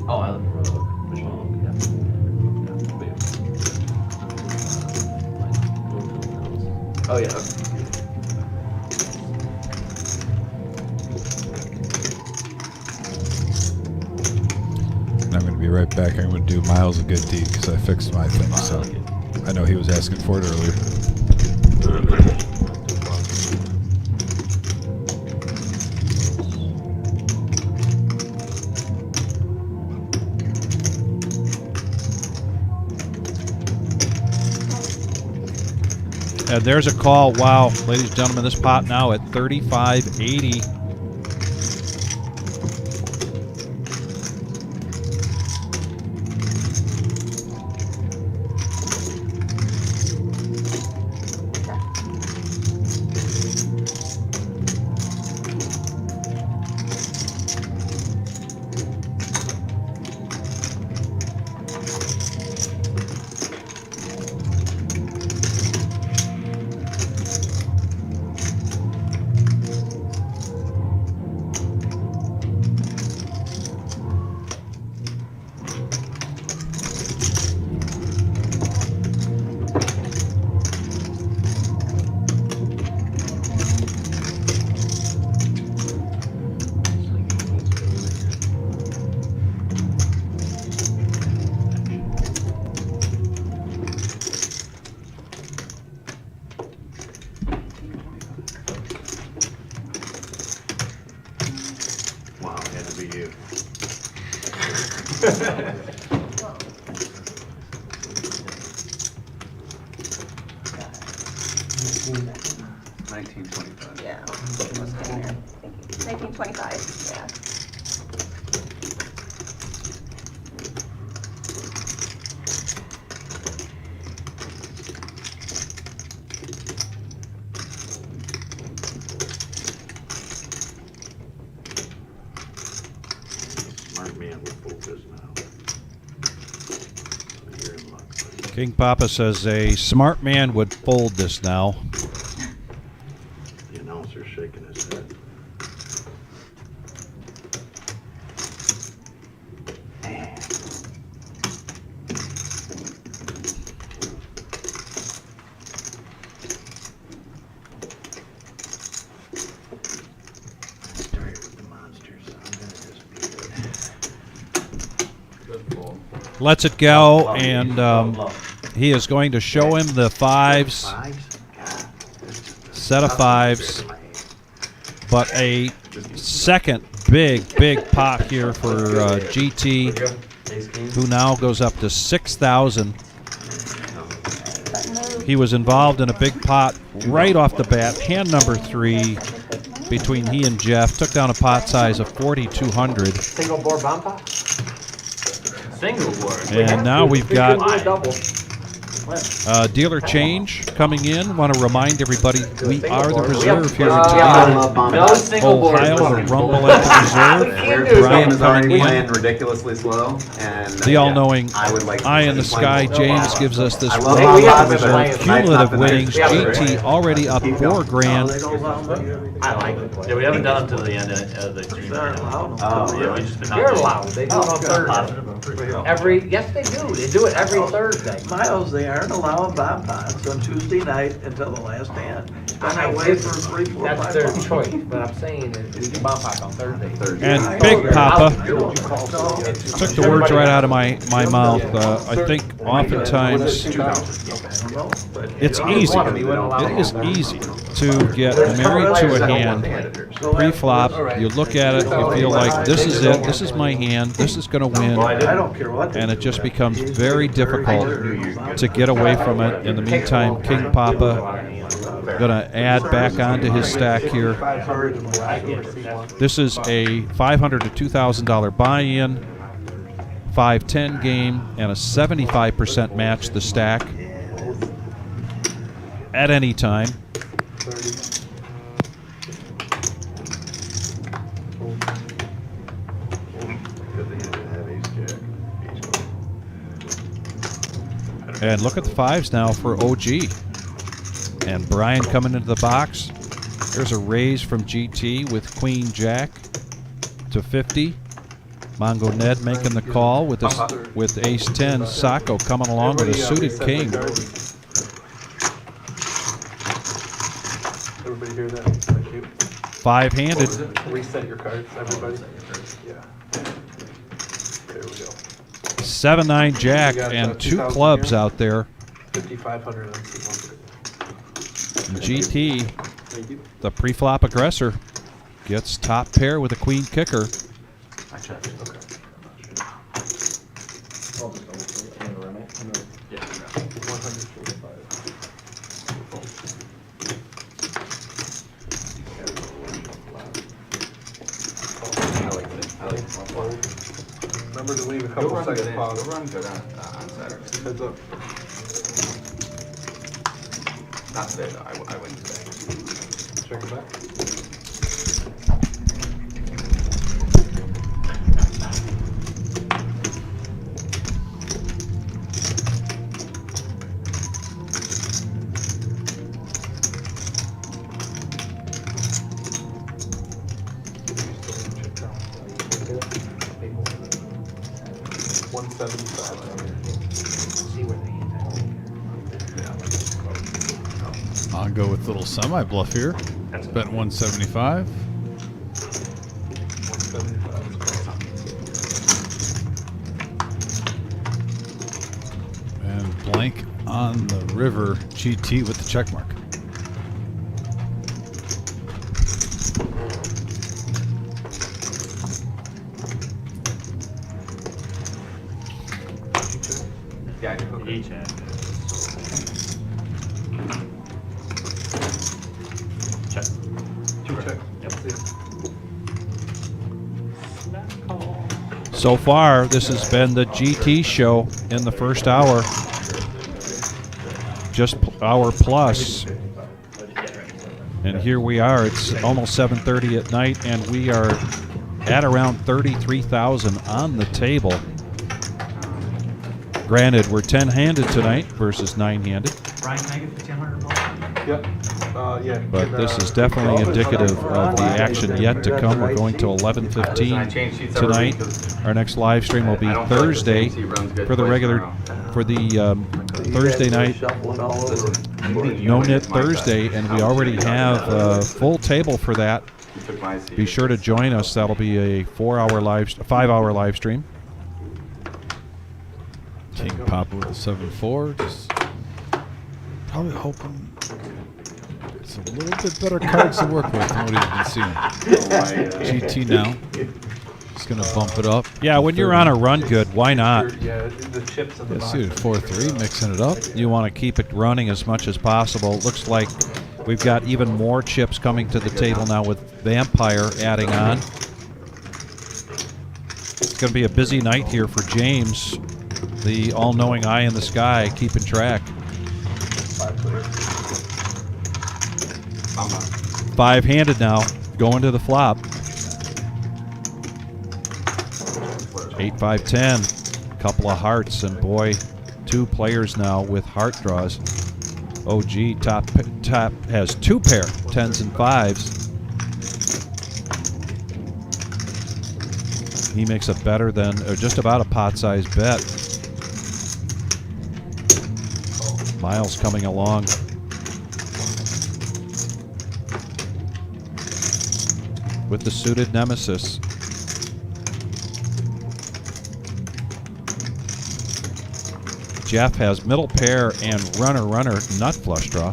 Oh, I live for Michelle. Oh yeah. I'm going to be right back. I'm going to do Miles a good deed because I fixed my thing. So I know he was asking for it earlier. And there's a call. Wow, ladies and gentlemen, this pot now at 35.80. $19.25. Yeah. What's in there? 1925. Yeah. Smart man would fold this now. You're in luck. King Papa says a smart man would fold this now. The announcer's shaking his head. Lets it go, and he is going to show him the fives, set of fives, but a second big pot here for GT, who now goes up to 6,000. He was involved in a big pot right off the bat, hand number 3 between he and Jeff. Took down a pot size of 4,200. Single board bumper? Single board. And now we've got double. dealer change coming in. Want to remind everybody we are the reserve here in love Toledo, Bombas. No single board. Ohio. The Rumble at the Their reserve. Brian game is already coming playing in. ridiculously slow, and The all-knowing I would like to eye in the play sky. more. James gives us this I love Rumble Bombas. at the We reserve. haven't been Cumulative playing winnings. tonight. GT already up $4,000. I like it. Yeah, we haven't done them till the end of the stream. They're right now. allowed. Oh, Yeah, we just been not They're doing it. allowed. They do it on Thursday. Yes, they do. They do it every Thursday. Miles, they aren't allowing bomb pots on Tuesday night until the last hand. Spend I away did- for 3, 4, 5 That's their bucks. choice, but I'm saying that we do bomb packs on Thursday. And Big Papa No, took the words right out of my mouth. I think oftentimes it's easy. It is easy to get married to a hand pre-flop. You look at it, you feel like this is it. This is my hand. This is going to win. I don't care what they And it do. just becomes very difficult to get away from it. In the meantime, King Papa going to add back onto his stack here. This is a $500 to $2,000 buy-in, 5-10 game, and a 75% match the stack at any time. And look at the fives now for OG. And Brian coming into the box. There's a raise from GT with Queen Jack to 50. Mongo Ned making the call with Ace 10. Sacco coming along with a suited king. Everybody hear that? Thank you. Five-handed. Reset your cards, everybody. Yeah. There we go. 7-9 Jack and 2 clubs out there. 5,500 and 200. GT, Thank you. the pre-flop aggressor, gets top pair with a queen kicker. I checked. Yeah. 145. Remember to leave a couple seconds pause. Run good on Saturday. Heads up. Not today though. I win today. Check it back. I'll go with little semi-bluff here. Bet 175. And blank on the river GT with the check mark. Yeah, I do. Each end. Check. Two check. Yep. See ya. Snap call. So far, this has been the GT show in the first hour. Just hour plus. And here we are. It's almost 7:30 at night, and we are at around 33,000 on the table. Granted, we're 10-handed tonight versus 9-handed, Brian, can I get the 1000 Yep. Yeah. but this is definitely indicative of the action yet to come. We're going to 11:15 tonight. Our next live stream will be Thursday for the regular, for the Thursday night Shuffling all over. No Knit Thursday, and we already have a full table for that. Be sure to join us. That'll be a 5-hour live stream. King Papa with a 7-4. Just probably hoping it's a little bit better cards to work with than what he's been seeing. GT now. Just going to bump it up. Yeah, when you're on a run good, why not? Yeah, the chips in the Yeah, box. suited 4-3, mixing it up. You want to keep it running as much as possible. It looks like we've got even more chips coming to the table now with Vampire adding on. It's going to be a busy night here for James, the all-knowing eye in the sky, keeping track. 5-handed now, going to the flop. 8, 5, 10. Couple of hearts, and boy, 2 players now with heart draws. OG top has 2 pair, 10s and 5s. He makes a better than, or just about a pot-sized bet. Miles coming along. With the suited Nemesis. Jeff has middle pair and runner nut flush draw.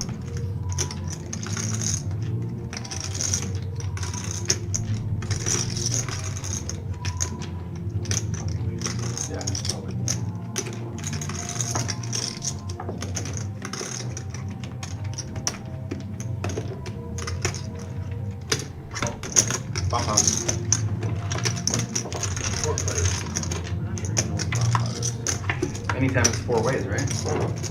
Anytime it's 4 ways, right?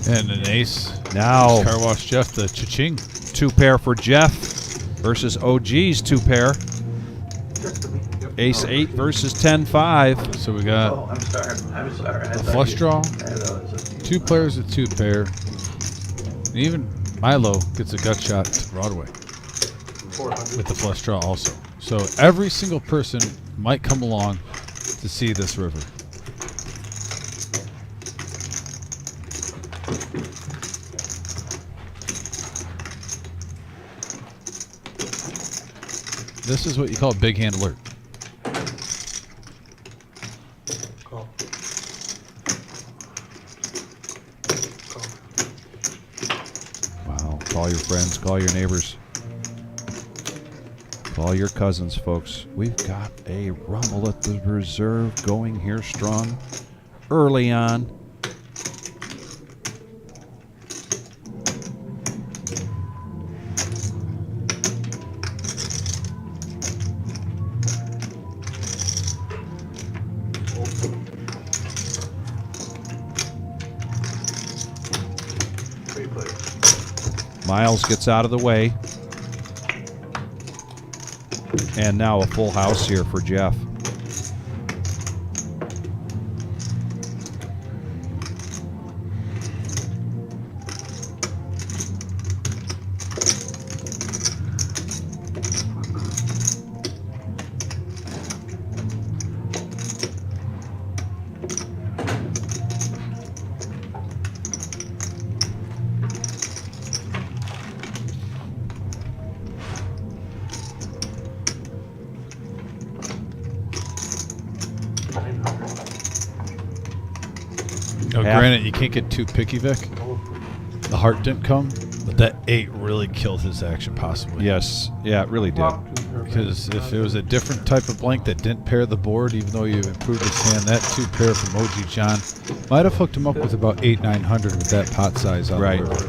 And an ace. Now, Car Wash Jeff, the cha-ching. 2 pair for Jeff versus OG's 2 pair. Ace 8 versus 10-5. So we got Oh, I'm sorry. I'm sorry. a flush draw, 2 players with 2 pair. And even Milo gets a gut shot to Broadway with the flush draw also. So every single person might come along to see this river. This is what you call a big hand alert. Call. Wow. Call your friends, call your neighbors. Call your cousins, folks. We've got a rumble at the reserve going here strong early on. Miles gets out of the way. And now a full house here for Jeff. Oh, granted, you can't get too picky, Vic. The heart didn't come. The But that 8 really killed his action, possibly. Yes. Yeah, it really did. Because if it was a different type of blank that didn't pair the board, even though you improved his hand, that 2 pair from OG John might have hooked him up with about 800-900 with that pot size on Right. the river.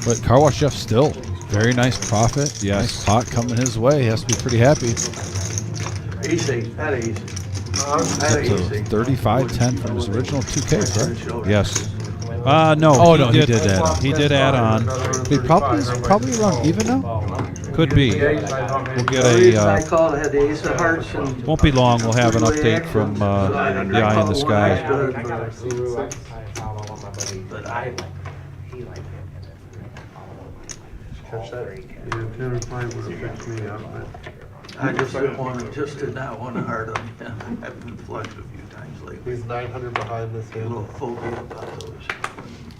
But Car Wash Jeff still very nice profit. Yes. Nice pot coming his way. He has to be pretty happy. Ace, that ace. Up to 35-10 from his original 2K, correct? Yes. No. Oh, no, he did add on. He did add on. He probably around even now. Could be. We'll get I a. called, had the ace of hearts and. Won't be long. We'll have an update from the Eye in the Sky. But I, He liked him. Catch that? Yeah, 10 or 5 would have fixed me up, but. I just did not want to hard on him. I've been flushed a few times lately. He's 900 behind this A little hand. phobia about those.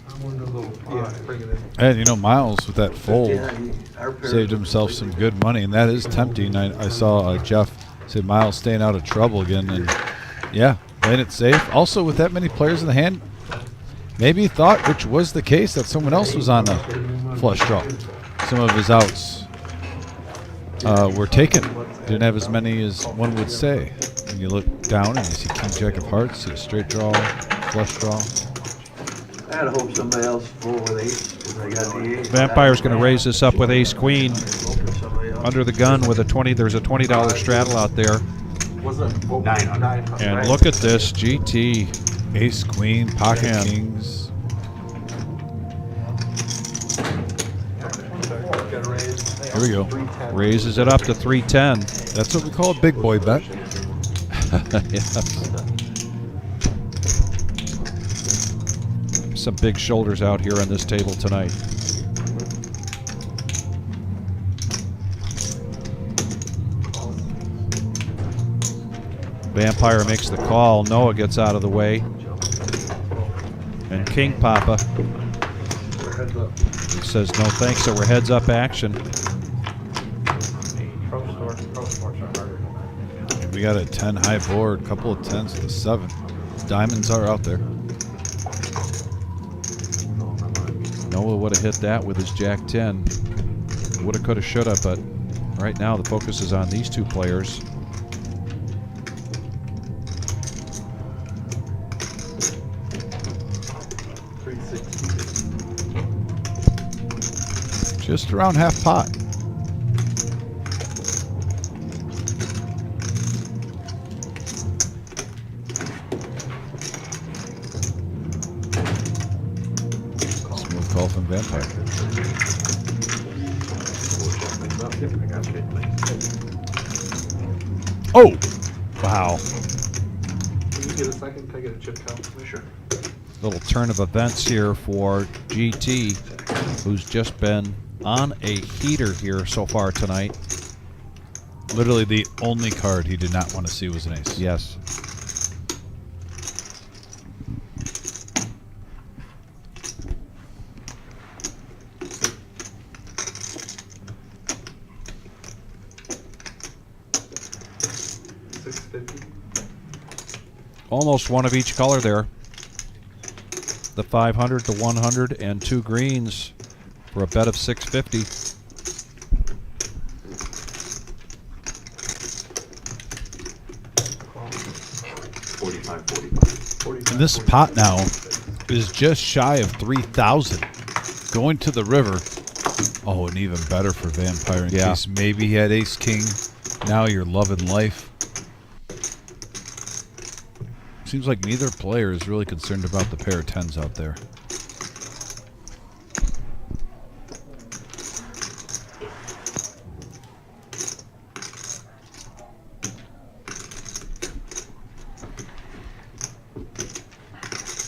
I wonder a little, yeah, bring it in. And you know, Miles with that fold Yeah, our pair saved was himself some completely- good money, and that is tempting. I saw Jeff say Miles staying out of trouble again, and yeah, playing it safe. Also, with that many players in the hand, maybe he thought, which was the case, that someone else was on a flush draw. Some of his outs were taken. Didn't have as many as one would say. When you look down and you see King Jack of Hearts, see a straight draw, flush draw. I had to hope somebody else full with ace, because I got the ace. Vampire's going to raise this up with Ace Queen Somebody else. under the gun with a 20. There's a $20 straddle out there. Was it 900. And look at this GT. Ace, Queen, Pocket Man. Kings. Got raised. Here we go. 310. Raises it up to 310. That's what we call a big boy bet. Some big shoulders out here on this table tonight. Vampire makes the call. Noah gets out of the way. And King Papa We're heads up. says no thanks, so we're heads up action. Pro sports are harder. We got a 10 high board, couple of 10s to 7. Diamonds are out there. Noah would have hit that with his Jack 10. Woulda, coulda, shoulda, but right now the focus is on these two players. Just around half pot. Smooth call from Vampire. Oh! Wow. Can you get a second? Can I get a chip count? Sure. Little turn of events here for GT, who's just been on a heater here so far tonight. Literally the only card he did not want to see was an ace. Yes. Almost one of each color there. The 500, the 100, and 2 greens for a bet of 650. And this pot now is just shy of 3,000. Going to the river. Oh, and even better for Vampire in case maybe he had ace king. Now you're loving life. Seems like neither player is really concerned about the pair of 10s out there.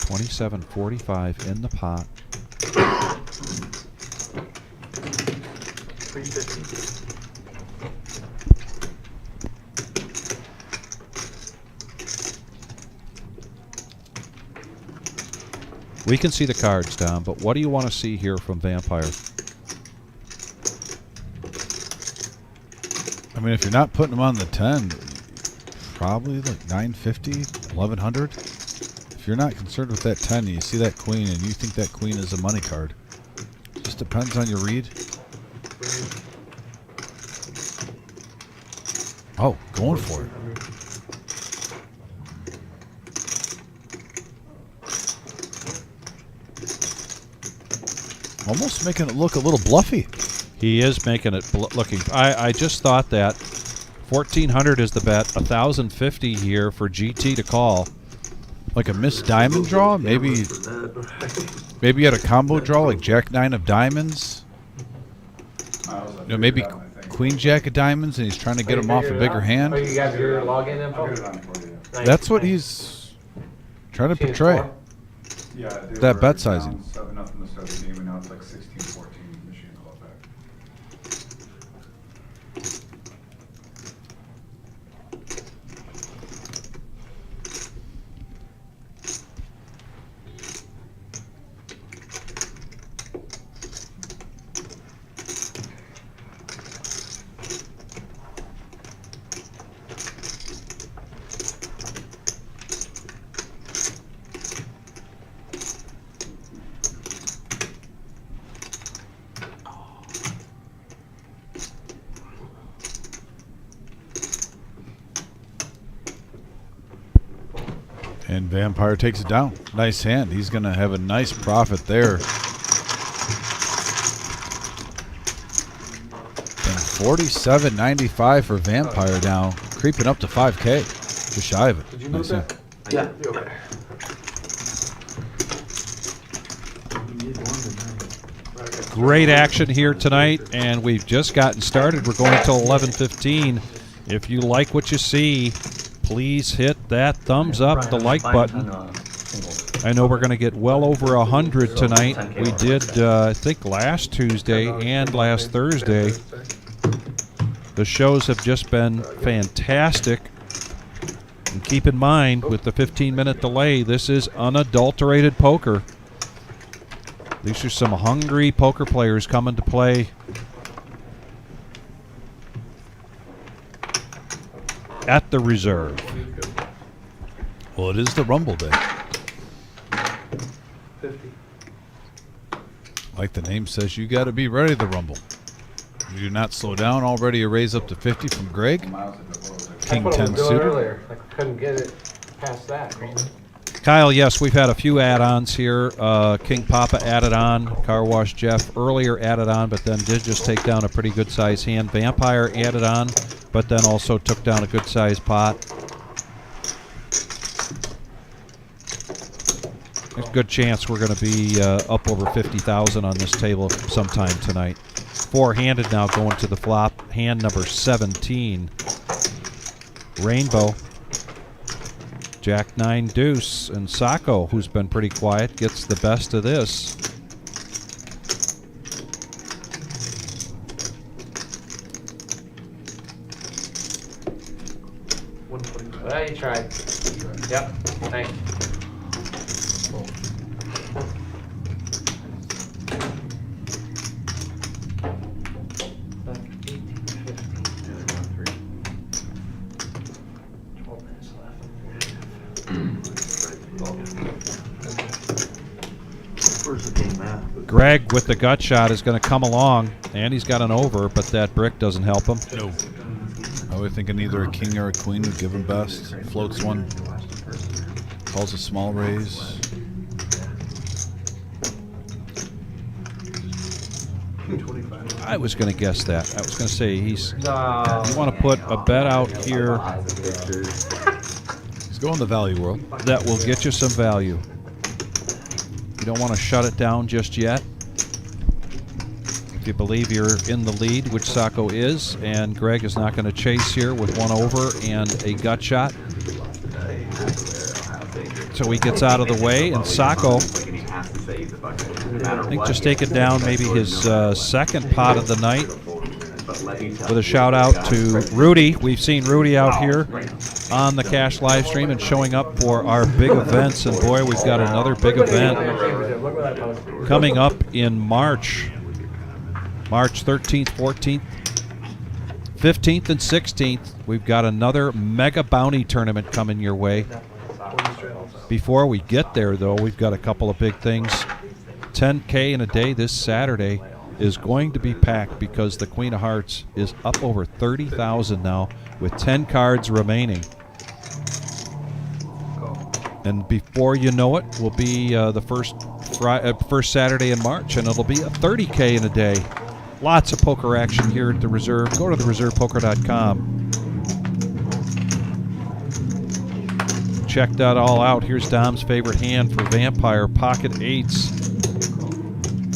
$27.45 in the pot. 350. We can see the cards, Dom, but what do you want to see here from Vampire? I mean, if you're not putting him on the 10, probably like 950, 1100. If if you're not concerned with that 10 and you see that queen and you think that queen is a money card, just depends on your read. Oh, going for it. Almost making it look a little bluffy. He is making it looking. I just thought that 1,400 is the bet. 1,050 here for GT to call. Like a missed diamond draw, maybe you had a combo draw like Jack 9 of diamonds. You know, maybe Queen Jack of diamonds, and he's trying to get him off a bigger hand. Oh, you got your login info? That's what he's trying to portray. Yeah, they That were bet down sizing. 7-0 to start the game, and now it's like 16-14 Michigan Club back. And Vampire takes it down. Nice hand. He's going to have a nice profit there. And 47.95 for Vampire now, creeping up to 5K. Just shy of it. Did you move Nice that? hand. Yeah. Okay. Great action here tonight, and we've just gotten started. We're going till 11:15. If you like what you see, please hit that thumbs up, the like button. I know we're going to get well over 100 tonight. We did, I think, last Tuesday and last Thursday. The shows have just been fantastic. And keep in mind, with the 15-minute delay, this is unadulterated poker. These are some hungry poker players coming to play. At the reserve. Well, it is the Rumble Day. 50. Like the name says, you got to be ready to rumble. You do not slow down. Already a raise up to 50 from Greg. King 10 suited. Earlier. I couldn't get it past that. Kyle, yes, we've had a few add-ons here. King Papa added on. Car Wash Jeff earlier added on, but then did just take down a pretty good-sized hand. Vampire added on, but then also took down a good-sized pot. There's a good chance we're going to be up over 50,000 on this table sometime tonight. Four-handed now going to the flop. Hand number 17. Rainbow. Jack 9 deuce, and Sacco, who's been pretty quiet, gets the best of this. Well, you tried. Yep, thanks. Greg with the gut shot is going to come along, and he's got an over, but that brick doesn't help him. No. I was thinking either a king or a queen would give him best. Floats one. Calls a small raise. I was going to guess that. I was going to say he's. You want to put a bet out here. He's going the value world. That will get you some value. You don't want to shut it down just yet. If you believe you're in the lead, which Sacco is, and Greg is not going to chase here with one over and a gut shot. So he gets out of the way, and Sacco, I think, just taking down maybe his second pot of the night with a shout out to Rudy. We've seen Rudy out here on the Cash live stream and showing up for our big events, and boy, we've got another big event coming up in March 13th, 14th, 15th, and 16th. We've got another mega bounty tournament coming your way. Before we get there, though, we've got a couple of big things. 10K in a day this Saturday is going to be packed because the Queen of Hearts is up over 30,000 now with 10 cards remaining. And before you know it, will be the first Saturday in March, and it'll be a 30K in a day. Lots of poker action here at the Reserve. Go to therereservepoker.com. Check that all out. Here's Dom's favorite hand for Vampire, pocket eights.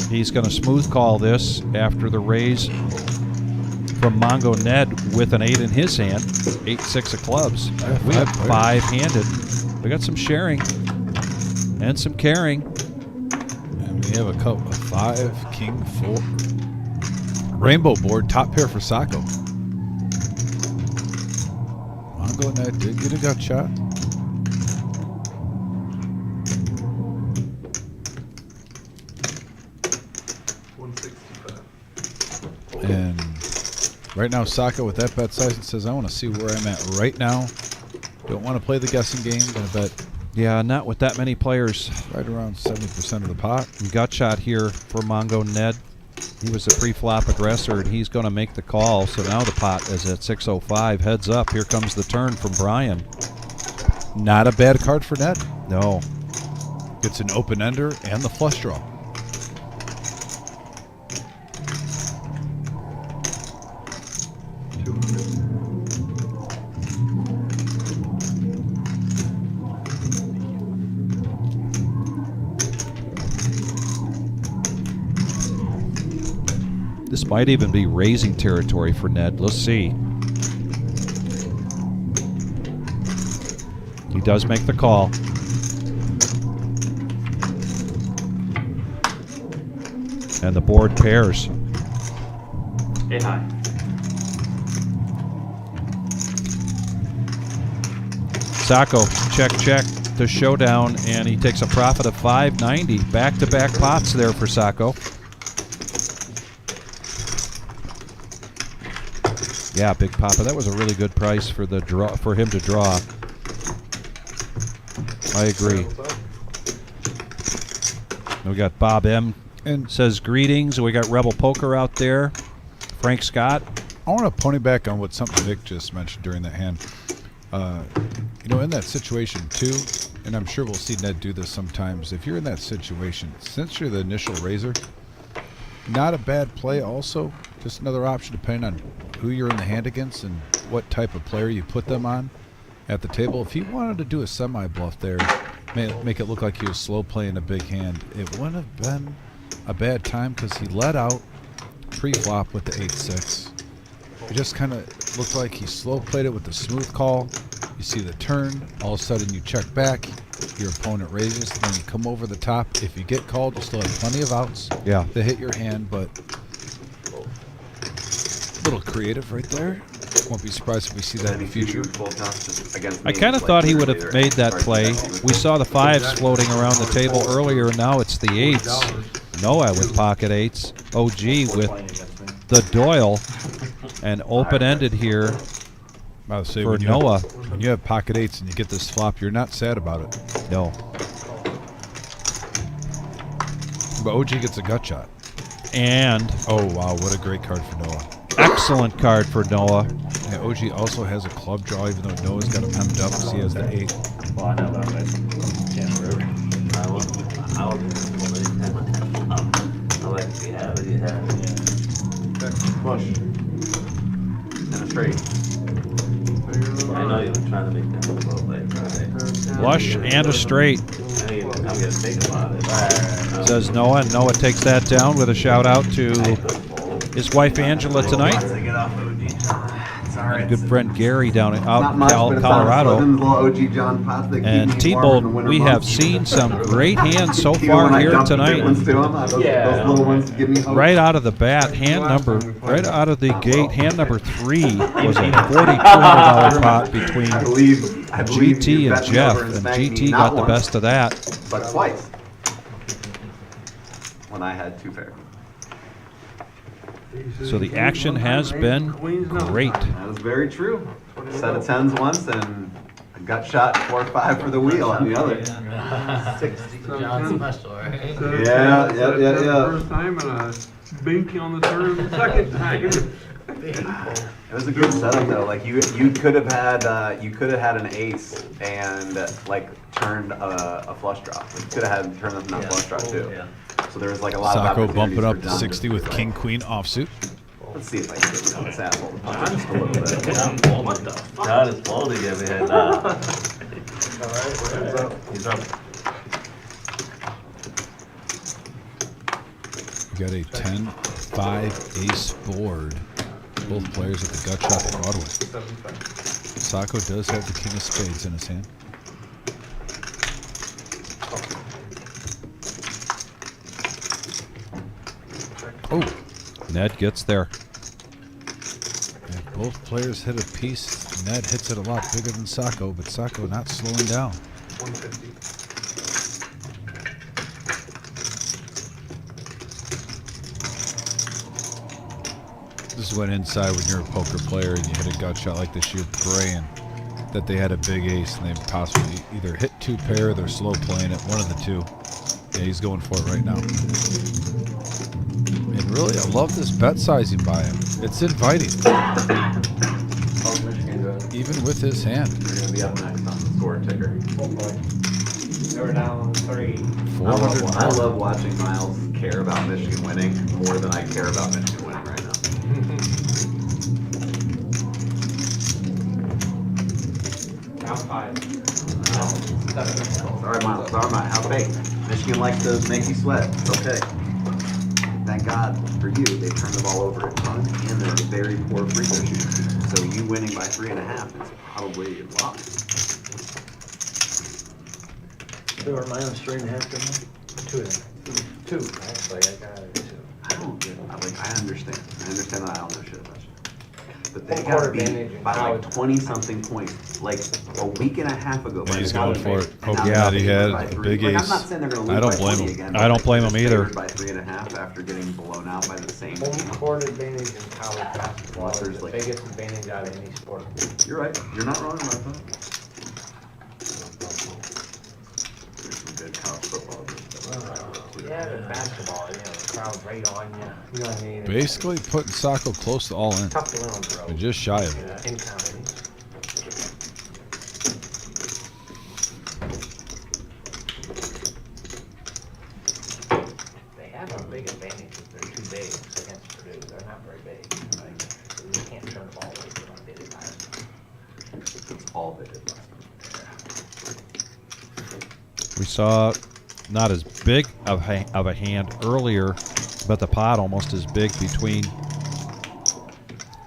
He's going to smooth call this after the raise from Mongo Ned with an 8 in his hand. 8-6 of clubs. We have 5-handed. We got some sharing and some caring. And we have a couple of 5, King 4. Rainbow board, top pair for Sacco. Mongo Ned did get a gut shot. And right now, Sacco with that bet size says, I want to see where I'm at right now. Don't want to play the guessing game. Going to bet. Yeah, not with that many players. Right around 70% of the pot. Gut shot here for Mongo Ned. He was the pre-flop aggressor, and he's going to make the call. So now the pot is at 605. Heads up. Here comes the turn from Brian. Not a bad card for Ned. No. Gets an open ender and the flush draw. This might even be raising territory for Ned. Let's see. He does make the call. And the board pairs. Hey, hi. Sacco, check to showdown, and he takes a profit of 590. Back-to-back pots there for Sacco. Yeah, Big Papa. That was a really good price for the draw for him to draw. I agree. We got Bob M. And says greetings. We got Rebel Poker out there. Frank Scott. I want to pony back on what something Nick just mentioned during that hand. You know, in that situation too, and I'm sure we'll see Ned do this sometimes. If you're in that situation, since you're the initial raiser, not a bad play. Also, just another option depending on who you're in the hand against and what type of player you put them on at the table. If he wanted to do a semi-bluff there, make it look like he was slow playing a big hand, it wouldn't have been a bad time because he let out pre-flop with the 8-6. It just kind of looked like he slow played it with the smooth call. You see the turn, all of a sudden you check back, your opponent raises, then you come over the top. If you get called, you still have plenty of outs to hit your hand, but a little creative right there. Won't be surprised if we see that in the future. I kind of thought he would have made that play. We saw the 5s floating around the table earlier, and now it's the 8s. Noah with pocket 8s. OG with the Doyle. And open-ended here for Noah. When you have pocket 8s and you get this flop, you're not sad about it. No. But OG gets a gut shot. And oh wow, what a great card for Noah. Excellent card for Noah. Yeah, OG also has a club draw, even though Noah's got him hemmed up because he has the 8. Well, I know that, but can't forever. I like to see how it happens. Push. And a straight. I know you're trying to make that look like Friday. Flush and a straight. I'm gonna think about it. Says Noah, and Noah takes that down with a shout out to his wife Angela tonight. And good friend Gary down out in Colorado. And T-Bold, we have seen some great hands so far here tonight. Right out of the bat, right out of the gate, hand number 3 was a $4,200 pot between GT and Jeff, and GT got the best of that. But twice. When I had 2 pairs. So the action has been great. That was very true. Set of 10s once and a A gut shot, 4-5 for the wheel on the other. 60 John special, right? Yeah. First time and a binky on the third the second time. It was a good setup though. Like you could have had an ace and like turned a flush draw. Like, you could have had turned up a flush draw too. Yeah. So there was like a lot of Sacco opportunities bumping for up to John 60 just with to, king like, queen offsuit. Let's see if I can get this asshole to punch just a little bit. What the fuck? John is folding everything. He's up. We got a 10-5 ace board. Both players at the gut shot Broadway. Sacco does have the king of spades in his hand. Oh, Ned gets there. Yeah, both players hit a piece. Ned hits it a lot bigger than Sacco, but Sacco not slowing down. 150. This is when inside when you're a poker player and you hit a gut shot like this, you're praying that they had a big ace and they possibly either hit two pair or they're slow playing it, one of the two. Yeah, he's going for it right now. And really, I love this bet sizing by him. It's inviting. Even with his hand. You're gonna be up next on the score ticker. They were down 3. 400. I love watching Miles care about Michigan winning more than I care about Michigan winning right now. Down 5. Sorry, Miles. Sorry, Miles. How fake? Michigan likes to make you sweat. It's okay. Thank God for you, they turned the ball over a ton, and they're a very poor free throw shooting. So you winning by 3.5 is probably a lot. They were minus 3.5 to 2 of them. 2, actually. I got it 2. I don't get it. I understand. I understand that I don't know shit about you. But they Home got court beat advantage by in like 20-something points, like a week and a half ago. Yeah, by he's the going Southern for Bay. it. And Hope now yeah, they're he favored had by a 3. big Like, I'm ace. not saying they're going to I lose don't by blame 20 him. again. I but don't they're blame just him either. favored by 3.5 after getting blown out by the same Home team. court advantage in college basketball Unless is there's the like- biggest advantage out of any sport. You're right. You're not wrong about that. There's some good college football. Yeah, but basketball, the crowd's right on you. You know what I mean? Basically putting Sacco close to all in. Tough to win on the road. But just shy of it. In counties. They have a big advantage if they're too big against Purdue. They're not very big. Right? So you can't turn the ball over like they did last time. That's all they did last time. We saw not as big of a hand earlier, but the pot almost as big between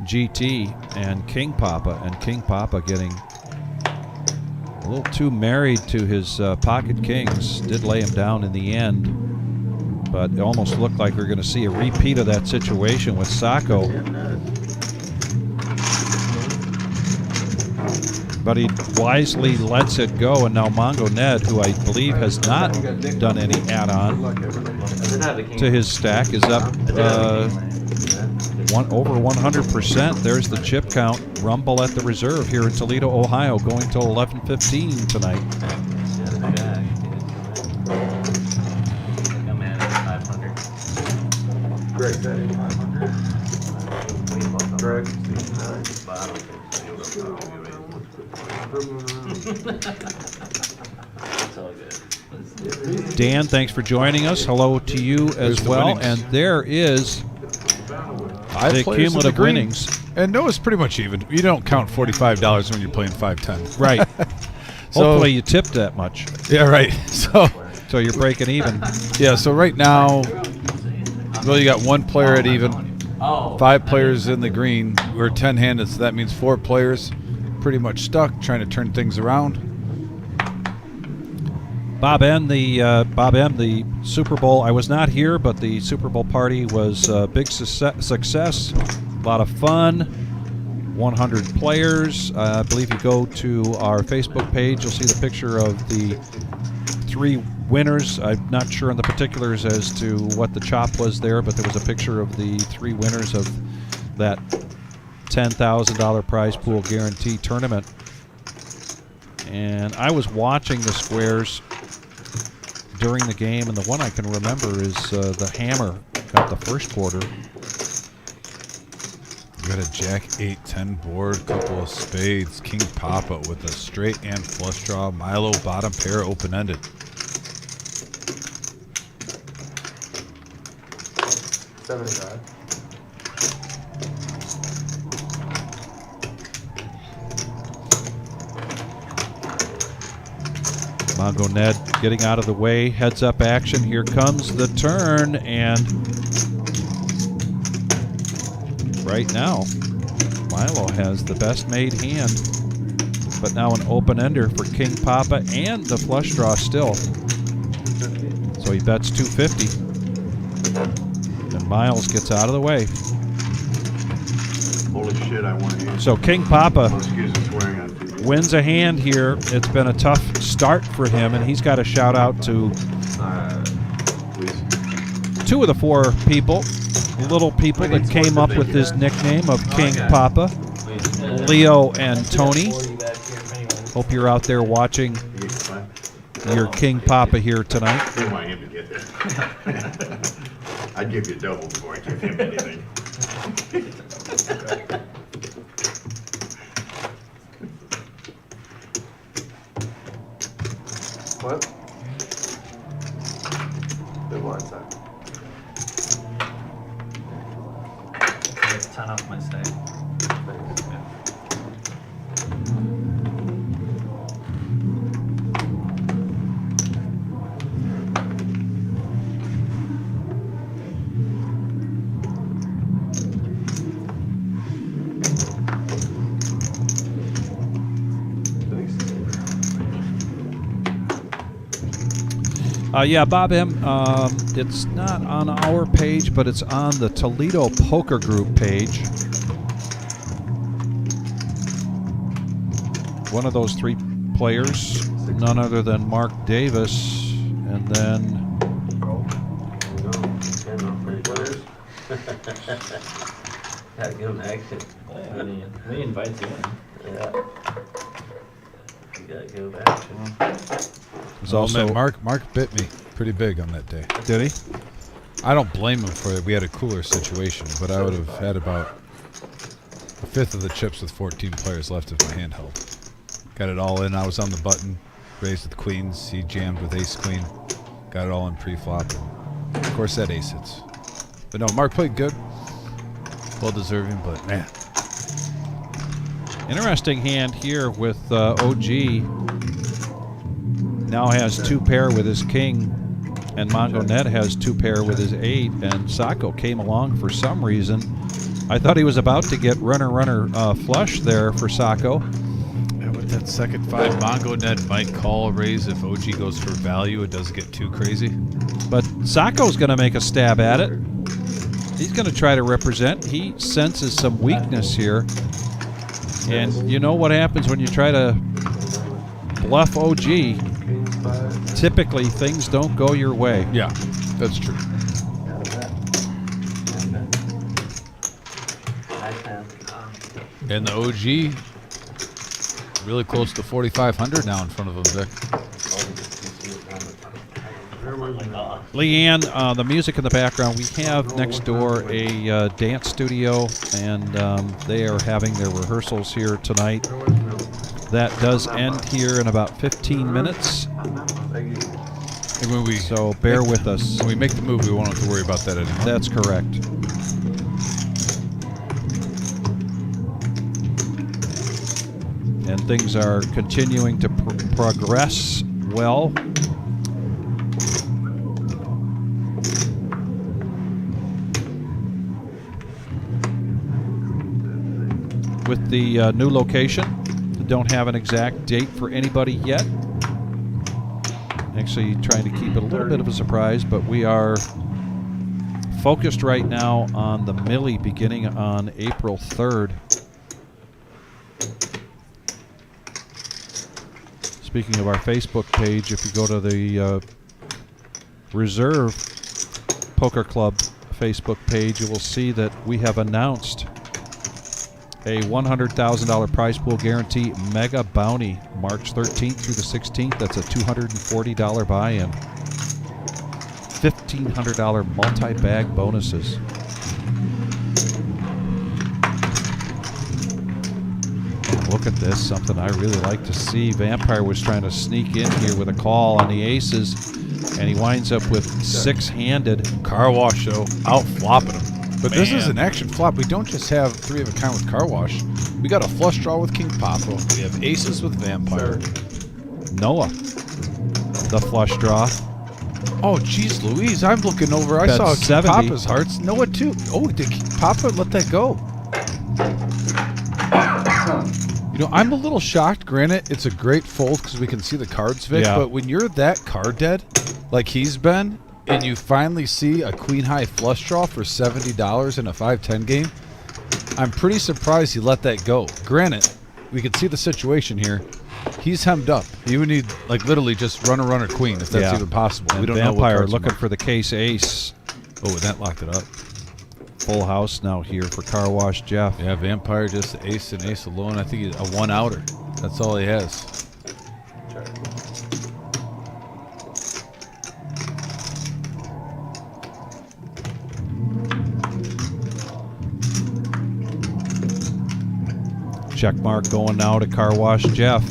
GT and King Papa, and King Papa getting a little too married to his pocket kings. Did lay him down in the end, but it almost looked like we're going to see a repeat of that situation with Sacco. But he wisely lets it go, and now Mongo Ned, who I believe has not done any add-on to his stack, is up over 100%. There's the chip count. Rumble at the reserve here in Toledo, Ohio, going till 11:15 tonight. I'm at 500. Greg said it. 500. Greg. It's all good. Dan, thanks for joining us. Hello to you as There's the well. winnings. And there is 5 the players in the cumulative green. winnings. And no, it's pretty much even. You don't count $45 when you're playing 5-10. Right. So- Hopefully you tipped that much, Yeah, right. So you're breaking even. yeah, so right now, well, you got one player at even, 5 players in the green. We're 10-handed, so that means 4 players pretty much stuck, trying to turn things around. Bob M, the Super Bowl. I was not here, but the Super Bowl party was a big success. A lot of fun. 100 players. I believe you go to our Facebook page, you'll see the picture of the 3 winners. I'm not sure on the particulars as to what the chop was there, but there was a picture of the 3 winners of that $10,000 prize pool guarantee tournament. And I was watching the squares during the game, and the one I can remember is the hammer got the first quarter. We got a Jack 8-10 board, couple of spades, King Papa with a straight and flush draw, Milo bottom pair open-ended. $75. Mongo Ned getting out of the way, heads up action. Here comes the turn, and right now, Milo has the best made hand, but now an open ender for King Papa and the flush draw still. So he bets 250, and Miles gets out of the way. Holy shit, I won again. So King Papa Excuse the swearing on TV. wins a hand here. It's been a tough start for him, and he's got a shout out to Please. 2 of the 4 people, little people that came up with his nickname of King Papa, Leo and Tony. Hope you're out there watching You get fine? your King Papa here tonight. Didn't want him to get there. I'd give you double before I give him anything. What? The blind side. It's 10 off my stay. Yeah, Bob M. It's not on our page, but it's on the Toledo Poker Group page. One of those 3 players, none other than Mark Davis, and then Gotta give him action. We invite you in. Yeah. You gotta give him action. there's Also, also Mark bit me pretty big on that day. did he? I don't blame him for it. We had a cooler situation, but I would have had about a fifth of the chips with 14 players left if my hand held. Got it all in. I was on the button, raised with queens. He jammed with ace queen. Got it all in pre-flop. Of course, that ace hits. But no, Mark played good. Well deserving, but man. Interesting hand here with OG. Now has 2 pair with his king, and Mongo Ned has 2 pair with his 8, and Sacco came along for some reason. I thought he was about to get runner flush there for Sacco. Yeah, with that second 5, Mongo Ned might call a raise if OG goes for value. It doesn't get too crazy. But Sacco's going to make a stab at it. He's going to try to represent. He senses some weakness here. And you know what happens when you try to bluff OG. Typically, things don't go your way. Yeah, that's true. And the OG really close to 4,500 now in front of him, Vic. Leanne, the music in the background, we have next door a dance studio, and they are having their rehearsals here tonight. That does end here in about 15 minutes, And when we so bear with us. when we make the move, we won't have to worry about that anymore. That's correct. And things are continuing to progress well. With the new location, don't have an exact date for anybody yet. Actually trying to keep it a little bit of a surprise, but we are focused right now on the Millie beginning on April 3rd. Speaking of our Facebook page, if you go to the Reserve Poker Club Facebook page, you will see that we have announced a $100,000 prize pool guarantee mega bounty, March 13th through the 16th. That's a $240 buy-in. $1,500 multi-bag bonuses. And look at this, something I really like to see. Vampire was trying to sneak in here with a call on the aces, and he winds up with six-handed. Car wash, though, out flopping him. But this is Man. an action flop. We don't just have 3 of a kind with car wash. We got a flush draw with King Papa. We have aces with Vampire. Noah, the flush draw. Oh, geez, Louise, I'm looking over. I Bet saw King 70. Papa's hearts. Noah, too. Oh, did King Papa let that go? You know, I'm a little shocked. Granted, it's a great fold because we can see the cards, Vic. Yeah. But when you're that card dead, like he's been, and you finally see a queen high flush draw for $70 in a 5-10 game, I'm pretty surprised he let that go. Granted, we can see the situation here. He's hemmed up. He would need, like, literally just runner, queen, if that's even possible. And we don't know what Vampire cards looking marked. for the case ace. Oh, and that locked it up. Full house now here for Car Wash Jeff. Yeah, Vampire just ace and ace alone. I think he's a one-outer. That's all he has. Check mark going now to Car Wash Jeff.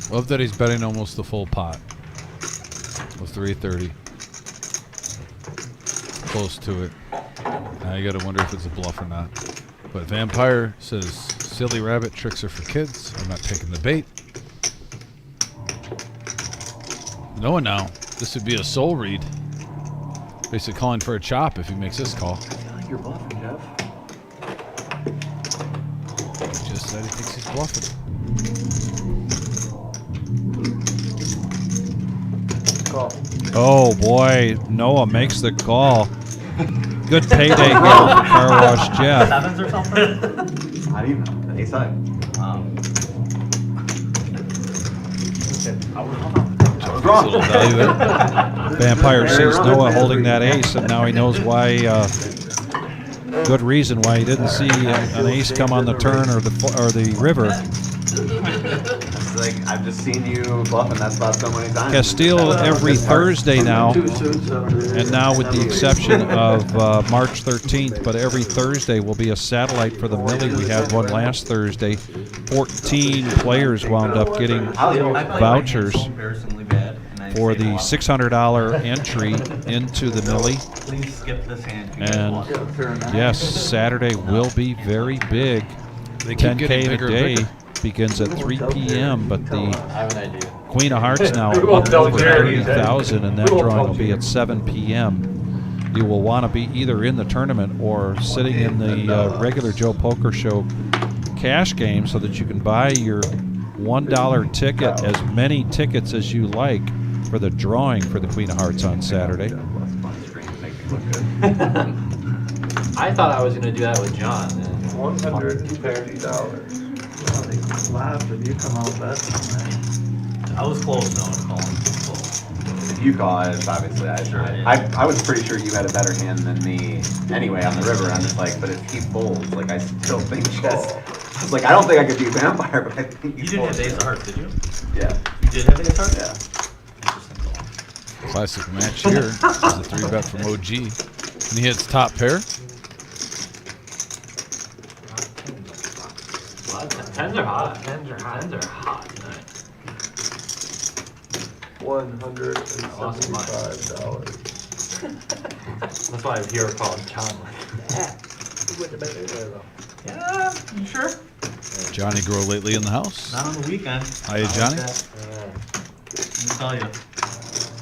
Love that he's betting almost the full pot with 330. Close to it. Now you got to wonder if it's a bluff or not. But Vampire says, silly rabbit, tricks are for kids. I'm not taking the bait. Noah now, this would be a soul read. Basically calling for a chop if he makes this call. I feel like you're bluffing, Jeff. He just said he thinks he's bluffing. Call. Oh boy, Noah makes the call. Good payday here for Car Wash Jeff. Sevens or something? How do you know? Ace high. I was A little value there. Vampire sees Noah holding that ace, and now he knows why. Good reason why he didn't see an ace come on the turn or the river. It's like, I've just seen you bluffing that spot so many times. Castile every Thursday now, Two suits, and now with the exception of March 13th, but every Thursday will be a satellite for the Millie. We had one last Thursday. 14 players wound up getting vouchers for the $600 entry into the Millie. Please skip this hand. And yes, Saturday will be very big. They keep getting 10K a bigger and day bigger. begins at 3 p.m., but the I have an idea. Queen of Hearts now We won't up tell over Jerry, 30,000, and that We won't drawing tell will be at 7 p.m. You will want to be either in the tournament or sitting in the regular Joe Poker Show cash game so that you can buy your $1 ticket, as many tickets as you like, for the drawing for the Queen of Hearts on Saturday. I thought I was going to do that with John. And $150. Laughed if you come out best on that. I was close, no one calling. Close. If you call it, obviously I was pretty sure you had a better hand than me anyway on the river. I'm just like, but if he folds, like I still think just. I was like, I don't think I could beat Vampire, but I think You didn't have ace of hearts, did you? Yeah. You did have ace of hearts? Yeah. Classic match here. This is a 3-bet from OG. And he hits top pair. Tens are hot. Tens are hot tonight. $175. That's why I'm here called John. Yeah, you sure? Johnny Grow lately in the house. Not on the weekend. Hiya, Johnny. Let me tell you.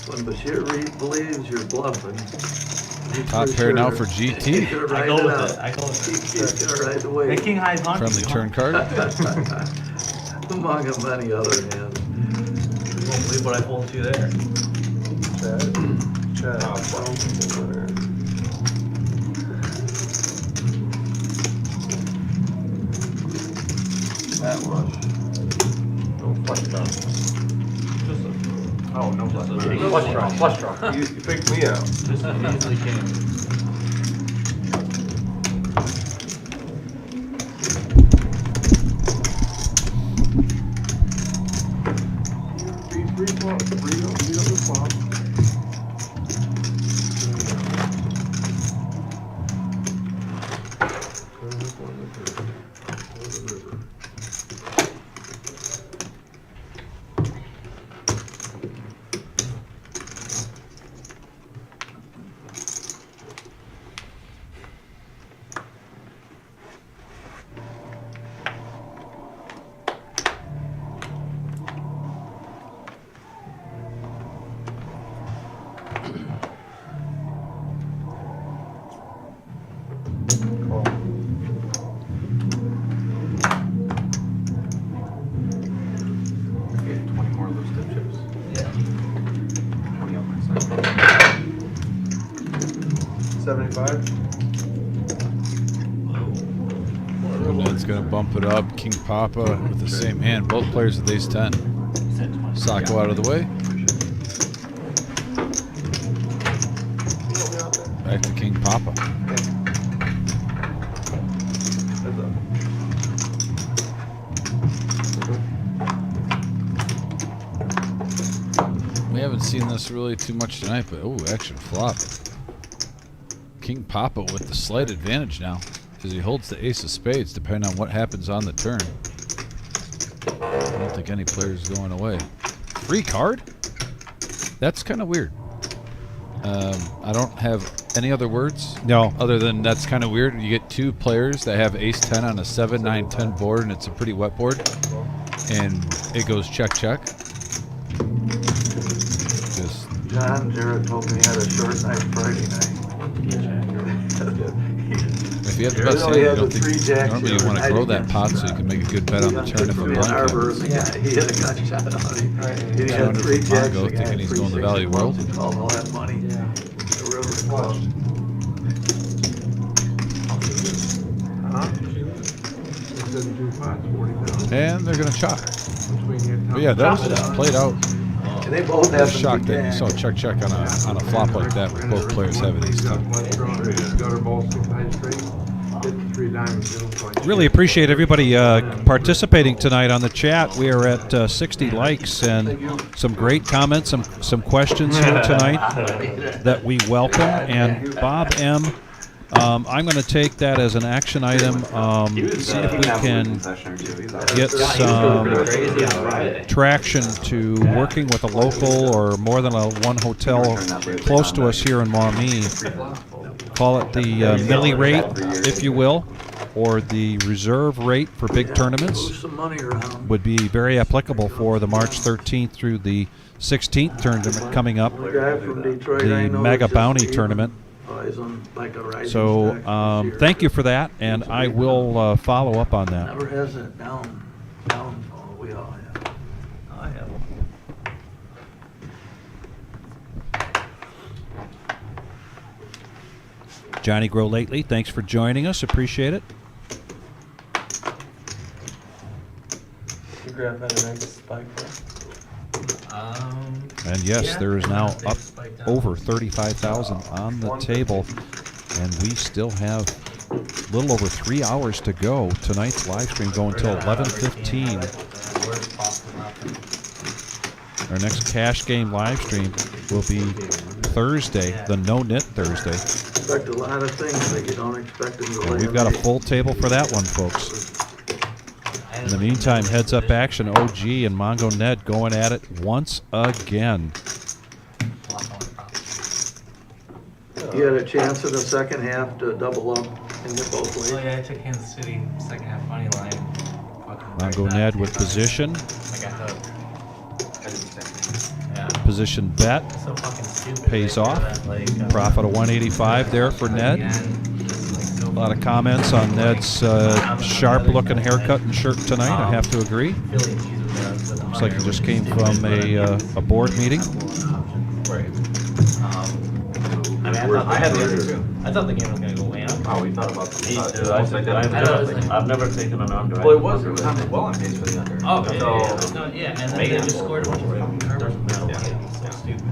When Bashir believes you're bluffing. he's Top for pair now sure. for GT. He's gonna I ride go it with out. it. I go with it. He's gonna ride the wave. Hey, King High's haunting Friendly you, turn huh? card. Among many other hands. You won't believe what I pulled to there. Chad, winner. That rush. No flush draw. Oh, no flush draw. Flush draw, flush draw. You picked me out. Just easily king. Three flop, three up the flop. Get 20 more loose tip chips. Yeah. 20 on my side. 75. Ned's gonna bump it up. King Papa with the same hand. Both players with ace 10. Sacco out of the way. Back to King Papa. We haven't seen this really too much tonight, but oh, action flop. King Papa with the slight advantage now, because he holds the ace of spades depending on what happens on the turn. I don't think any player is going away. Free card? That's kind of weird. I don't have any other words. No. Other than that's kind of weird. You get two players that have ace 10 on a 7, 9, 10 board, and it's a pretty wet board. And it goes check, check. Just John Jarrett told me he had a short night Friday night. if you have the Jarrett best only hand, I had don't the three think jacks normally you the want other to grow night that pot so you can make a good bet on the turn if a He blank Arbor, happens. the guy, he had a cut shot on him. He had 200 three for jacks. Mongo, the guy thinking had he's three going to sixes, Valley World. and called all that money. The river club. He said 2 pots, 40,000. And they're going to chop. Between you and But yeah, that was Chop it played out. And they both I was happened shocked to be that you saw jacked. check check on a flop like that with both players having ace 10. Gutter ball, 6 high straight, 53 diamonds. Really appreciate everybody participating tonight on the chat. We are at 60 likes and some great comments, some questions here tonight that we welcome. And Bob M., I'm going to take that as an action item. See if we can get some traction to working with a local or more than one hotel close to us here in Maumee. Call it the milli rate, if you will, or the reserve rate for big tournaments. Move some money around. Would be very applicable for the March 13th through the 16th tournament coming up, The guy from Detroit, I the know, Mega just Bounty even- tournament. He's on like a rising So stack this year. thank you for that, and I will follow up on that. Never has that downfall we all have. I have. Johnny Grow Lately, thanks for joining us. Appreciate it. You grab that and nice spike there. And yes, Yeah, there is now big up spike down. over 35,000 on the table, and we still have a little over 3 hours to go. Tonight's live stream going until 11:15. Our next cash game live stream will be Thursday, the No Knit Thursday. Expect a lot of things that you don't expect in the And we've got a full table for that one, folks. In the meantime, heads up action, OG and Mongo Ned going at it once again. You had a chance in the second half to double up And they're both Oh late. yeah, I took Kansas City second half money line. Mongo Ned with position. I got hooked. I did the same thing. Yeah. Position bet. So fucking stupid. Pays They do off. that, like, Profit of 185 there for Ned. A lot of comments on Ned's sharp-looking haircut and shirt tonight. I have to agree. Looks like he just came from a board meeting. Right. I mean, I had the other two. I thought the game was gonna go way up. Oh, we thought about the. Me I too. took I've never taken an under. Well, it was on well on pace for the under. Oh, So- no, yeah, and then they just scored a bunch of fucking covers. So stupid.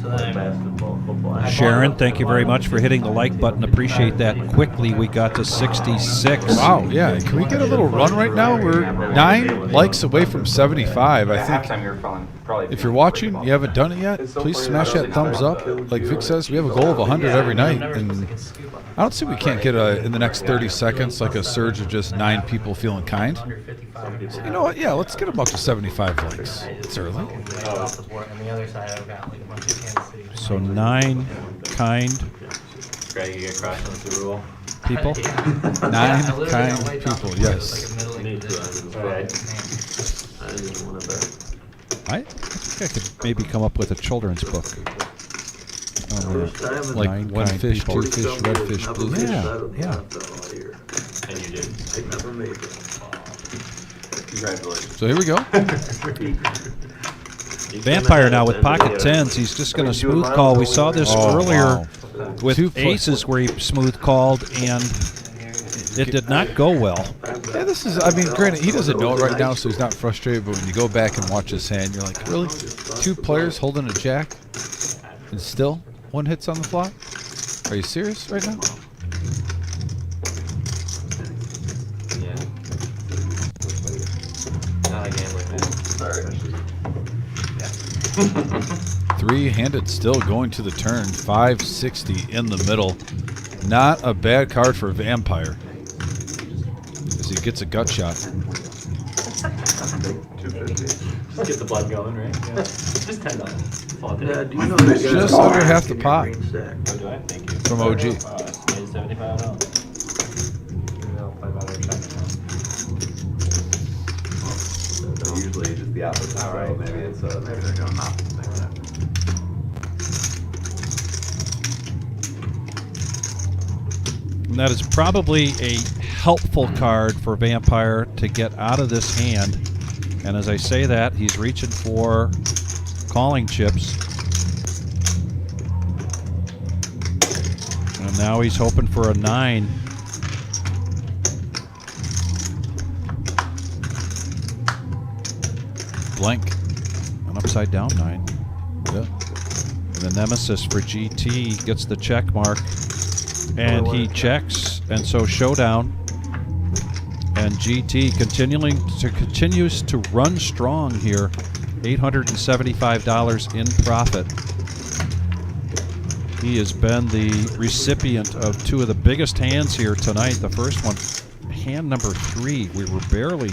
So then Basketball, football. Sharon, thank you very much for hitting the like button. Appreciate that. Quickly, we got to 66. Wow, yeah. Can we get a little run right now? We're 9 likes away from 75. I think Halftime, you're probably. if you're watching, you haven't done it yet, please smash that thumbs up. Like Vic says, we have a goal of 100 every night, and I don't see we can't get in the next 30 seconds like a surge of just 9 people feeling kind. So you know what? Yeah, let's get them up to 75 likes. It's early. off the board, and the other side I've got like a bunch of Kansas City. So 9 kind Greg, you get crushed in the Super Bowl. people. 9 kind people, yes. Me too. I didn't want to bet. I think I could maybe come up with a children's book. First time in Like 9 one kind fish, people. 2 fish, red fish, blue fish. Yeah. And you did. I never made it. Congratulations. So here we go. Vampire now with pocket tens. He's just going to smooth call. We saw this Oh, earlier wow. with 2 plus- aces where he smooth called, and it did not go well. Yeah, this is, I mean, granted, he doesn't know it right now, so he's not frustrated, but when you go back and watch his hand, you're like, really? 2 players holding a jack and still 1 hits on the flop? Are you serious right now? Yeah. Not a gambling, man. Sorry. 3-handed still going to the turn. 560 in the middle. Not a bad card for Vampire, as he gets a gut shot. 250. Just get the blood going, right? Yeah. Just $10. Yeah, do you know that Just under half the pot. Oh, do I? Thank you. From OG. Made $75. Usually it's just the opposite. So maybe it's maybe they're doing opposite thing. And that is probably a helpful card for Vampire to get out of this hand. And as I say that, he's reaching for calling chips. And now he's hoping for a 9. Blank. An upside down 9. Yeah. And the nemesis for GT gets the check mark. And he checks, and so showdown. And GT continues to run strong here. $875 in profit. He has been the recipient of 2 of the biggest hands here tonight. The first one, hand number 3. We were barely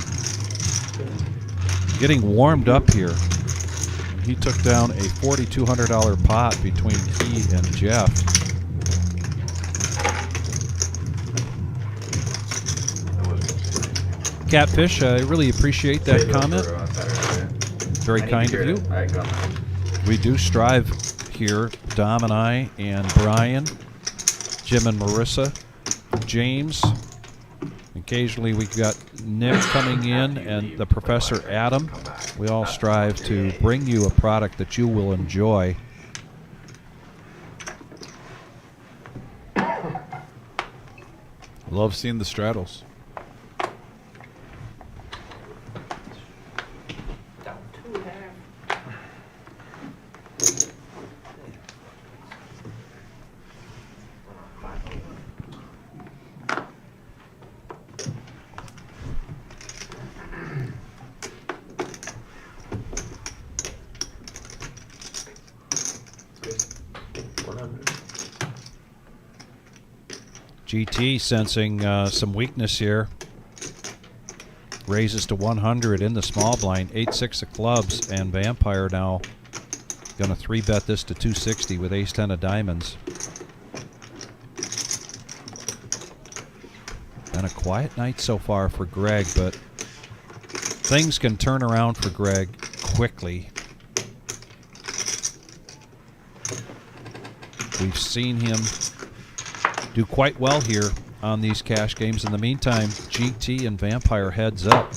getting warmed up here. He took down a $4,200 pot between he and Jeff. Catfish, I really appreciate that comment. Very kind of you. We do strive here, Dom and I, and Brian, Jim and Marissa, James. Occasionally we've got Nick coming in and the Professor Adam. We all strive to bring you a product that you will enjoy. Love seeing the straddles. GT sensing some weakness here. Raises to 100 in the small blind. 8-6 of clubs, and Vampire now going to 3-bet this to 260 with ace-10 of diamonds. Been a quiet night so far for Greg, but things can turn around for Greg quickly. We've seen him do quite well here on these cash games. In the meantime, GT and Vampire heads up.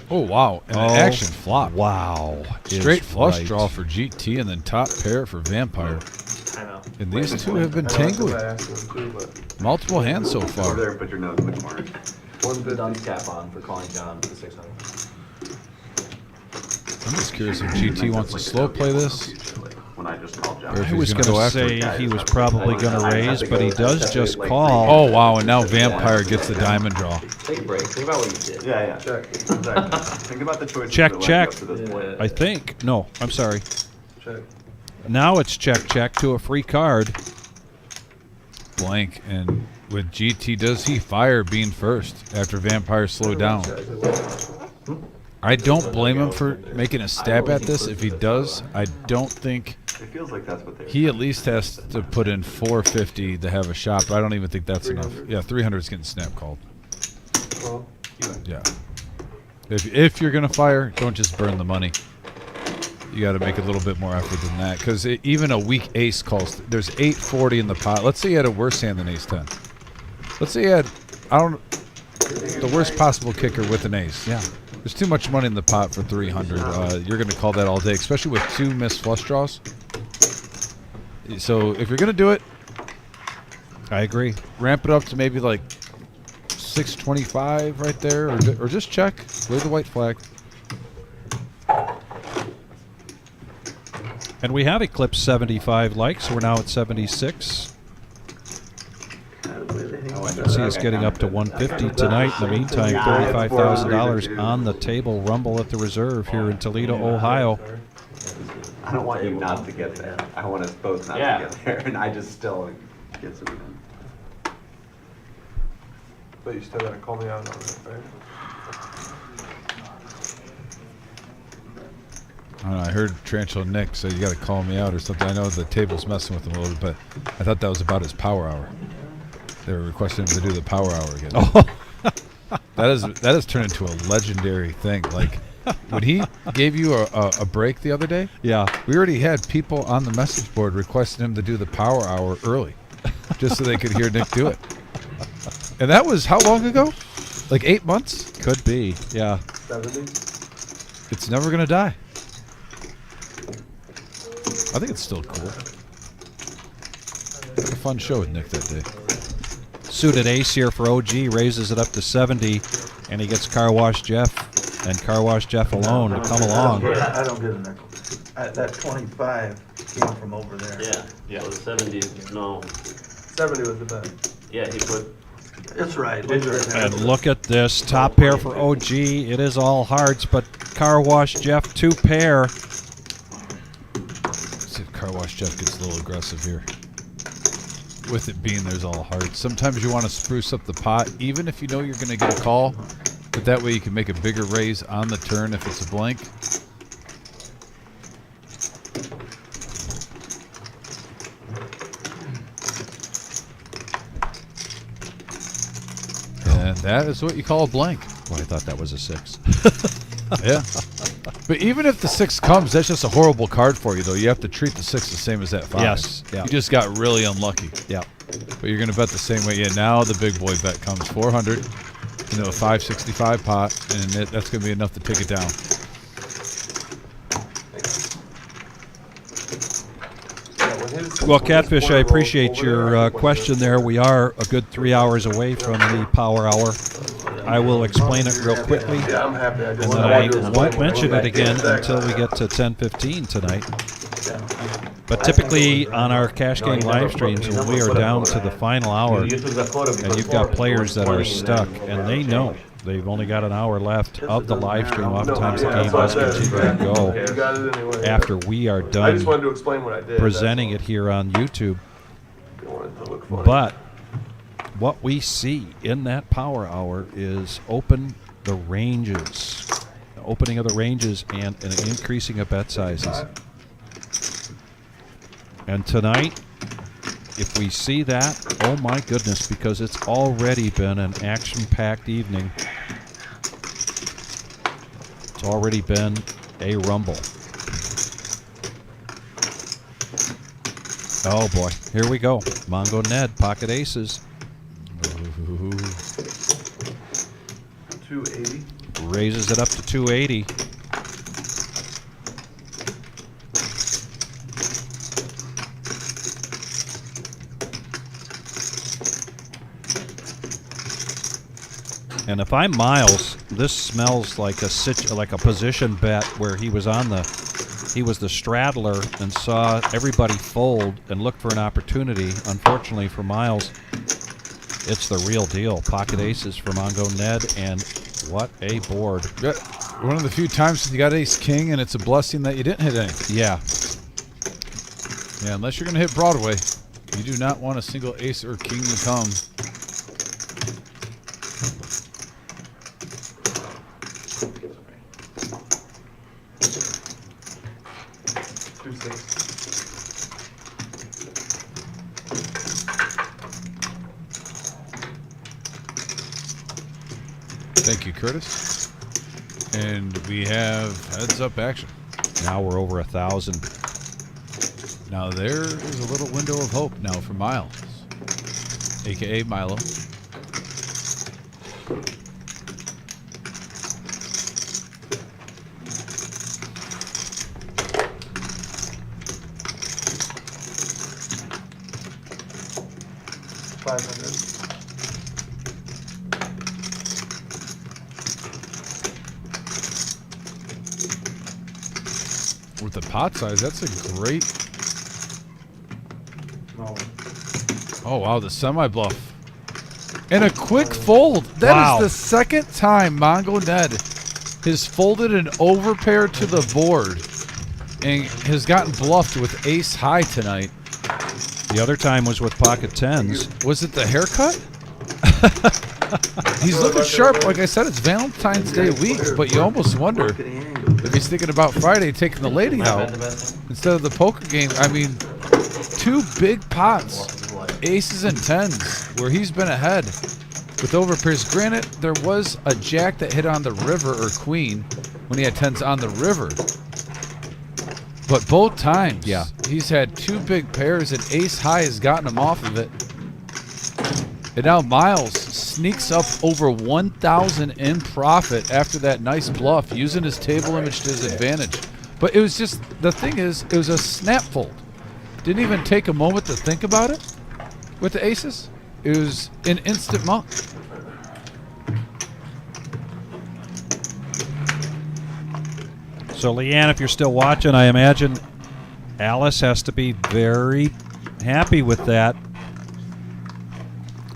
Oh, wow. And an action flop. Wow. Straight is flush right. draw for GT and then top pair for Vampire. I know. And these two have been tangling. Multiple hands so Over far. there and put your nose in the corner. The dunce cap on for calling John for 600. I'm just curious if GT wants to slow play this. When I just called John. Or if I he's was gonna going go to after say it. he was probably going to raise, but he does just call. Oh, wow. And now Vampire gets the diamond draw. Take a break. Think about what you did. Yeah, yeah. Check. Exactly. Think about the choices Check, that led you check. up to this point. I think. No, I'm sorry. Check. Now it's check to a free card. Blank. And with GT, does he fire being first after Vampire slowed down? I don't blame him for making a stab at this. If he does, I don't think It feels like that's what they. he at least has to put in 450 to have a shot, but I don't even think that's enough. Yeah, 300 is getting snap called. Well, Yeah. If you're going to fire, don't just burn the money. You got to make a little bit more effort than that, because even a weak ace calls. There's 840 in the pot. Let's say you had a worse hand than ace 10. Let's say you had, the worst possible kicker with an ace. Yeah. There's too much money in the pot for 300. You're going to call that all day, especially with 2 missed flush draws. So if you're going to do it, I agree. ramp it up to maybe like 625 right there, or just check. Wave the white flag. And we have eclipsed 75 likes. We're now at 76. See us getting up to 150 tonight. In the meantime, $35,000 on the table. Rumble at the Reserve here in Toledo, Ohio. I don't want you not to get there. I want us both not to get there, and I just still get some. but you still gotta call me out on it, right? I don't know, I heard Tarantula Nick say you got to call me out or something. I know the table's messing with him a little bit, but I thought that was about his power hour. They were requesting him to do the power hour again. Oh. that has turned into a legendary thing. Like when he gave you a break the other day, Yeah. we already had people on the message board requesting him to do the power hour early, just so they could hear Nick do it. And that was how long ago? Like 8 months? Could be. Yeah. 70? It's never gonna die. I think it's still cool. Had a fun show with Nick that day. Suited ace here for OG, raises it up to 70, and he gets Car Wash Jeff and Car Wash Jeff alone to come along. I don't get a nickel. That 25 came from over there. Yeah, the 70, no. 70 was the bet. Yeah, he put, It's right. And look at this, top pair for OG. It is all hearts, but Car Wash Jeff 2 pair. Let's see if Car Wash Jeff gets a little aggressive here. With it being there's all hearts. Sometimes you want to spruce up the pot, even if you know you're going to get a call. But that way you can make a bigger raise on the turn if it's a blank. And that is what you call a blank. Well, I thought that was a 6. Yeah. But even if the 6 comes, that's just a horrible card for you, though. You have to treat the 6 the same as that 5. Yes, yeah. You just got really unlucky. Yeah. But you're going to bet the same way. Yeah, now the big boy bet comes 400 into a 565 pot, and that's going to be enough to take it down. Well, Catfish, I appreciate your question there. We are a good 3 hours away from the power hour. I will explain it real quickly, Yeah, I'm happy. I and just then I won't mention it again until we get to 10:15 tonight. But typically on our cash game live streams, when we are down to the final hour, you took the photo because and you've got it's players that are 20 stuck, and they know they've only got an hour left of the live stream. Oftentimes the game does continue to go You got it anyway. after we are I just done wanted to explain what I did. presenting it here on YouTube. I wanted to look funny. But what we see in that power hour is opening the ranges and an increasing of bet sizes. And tonight, if we see that, oh my goodness, because it's already been an action-packed evening. It's already been a rumble. Oh boy, here we go. Mongo Ned, pocket aces. Ooh. 280. Raises it up to 280. And if I'm Miles, this smells like a position bet where he was the straddler and saw everybody fold and looked for an opportunity. Unfortunately for Miles, it's the real deal. Pocket aces for Mongo Ned, and what a board. Yeah, one of the few times you got ace king, and it's a blessing that you didn't hit anything. Yeah. Yeah, unless you're going to hit Broadway, you do not want a single ace or king to come. Thank you, Curtis. And we have heads up action. Now we're over 1,000. Now there is a little window of hope now for Miles, aka Milo. With the pot size, that's a great. Oh wow, the semi bluff and a quick fold. That is the second time Mongo Ned has folded an overpair to the board and has gotten bluffed with ace high tonight. The other time was with pocket tens. Was it the haircut? He's looking sharp. Like I said, it's Valentine's Day week, but you almost wonder if he's thinking about Friday taking the lady out instead of the poker game. I mean, two big pots, aces and tens, where he's been ahead with overpairs. Granted, there was a jack that hit on the river, or queen, when he had tens on the river. But both times, he's had two big pairs, and ace high has gotten him off of it. And now Miles sneaks up over 1,000 in profit after that nice bluff, using his table image to his advantage. But it was just, the thing is, it was a snap fold. Didn't even take a moment to think about it with the aces. It was an instant monk. So, Leanne, if you're still watching, I imagine Alice has to be very happy with that.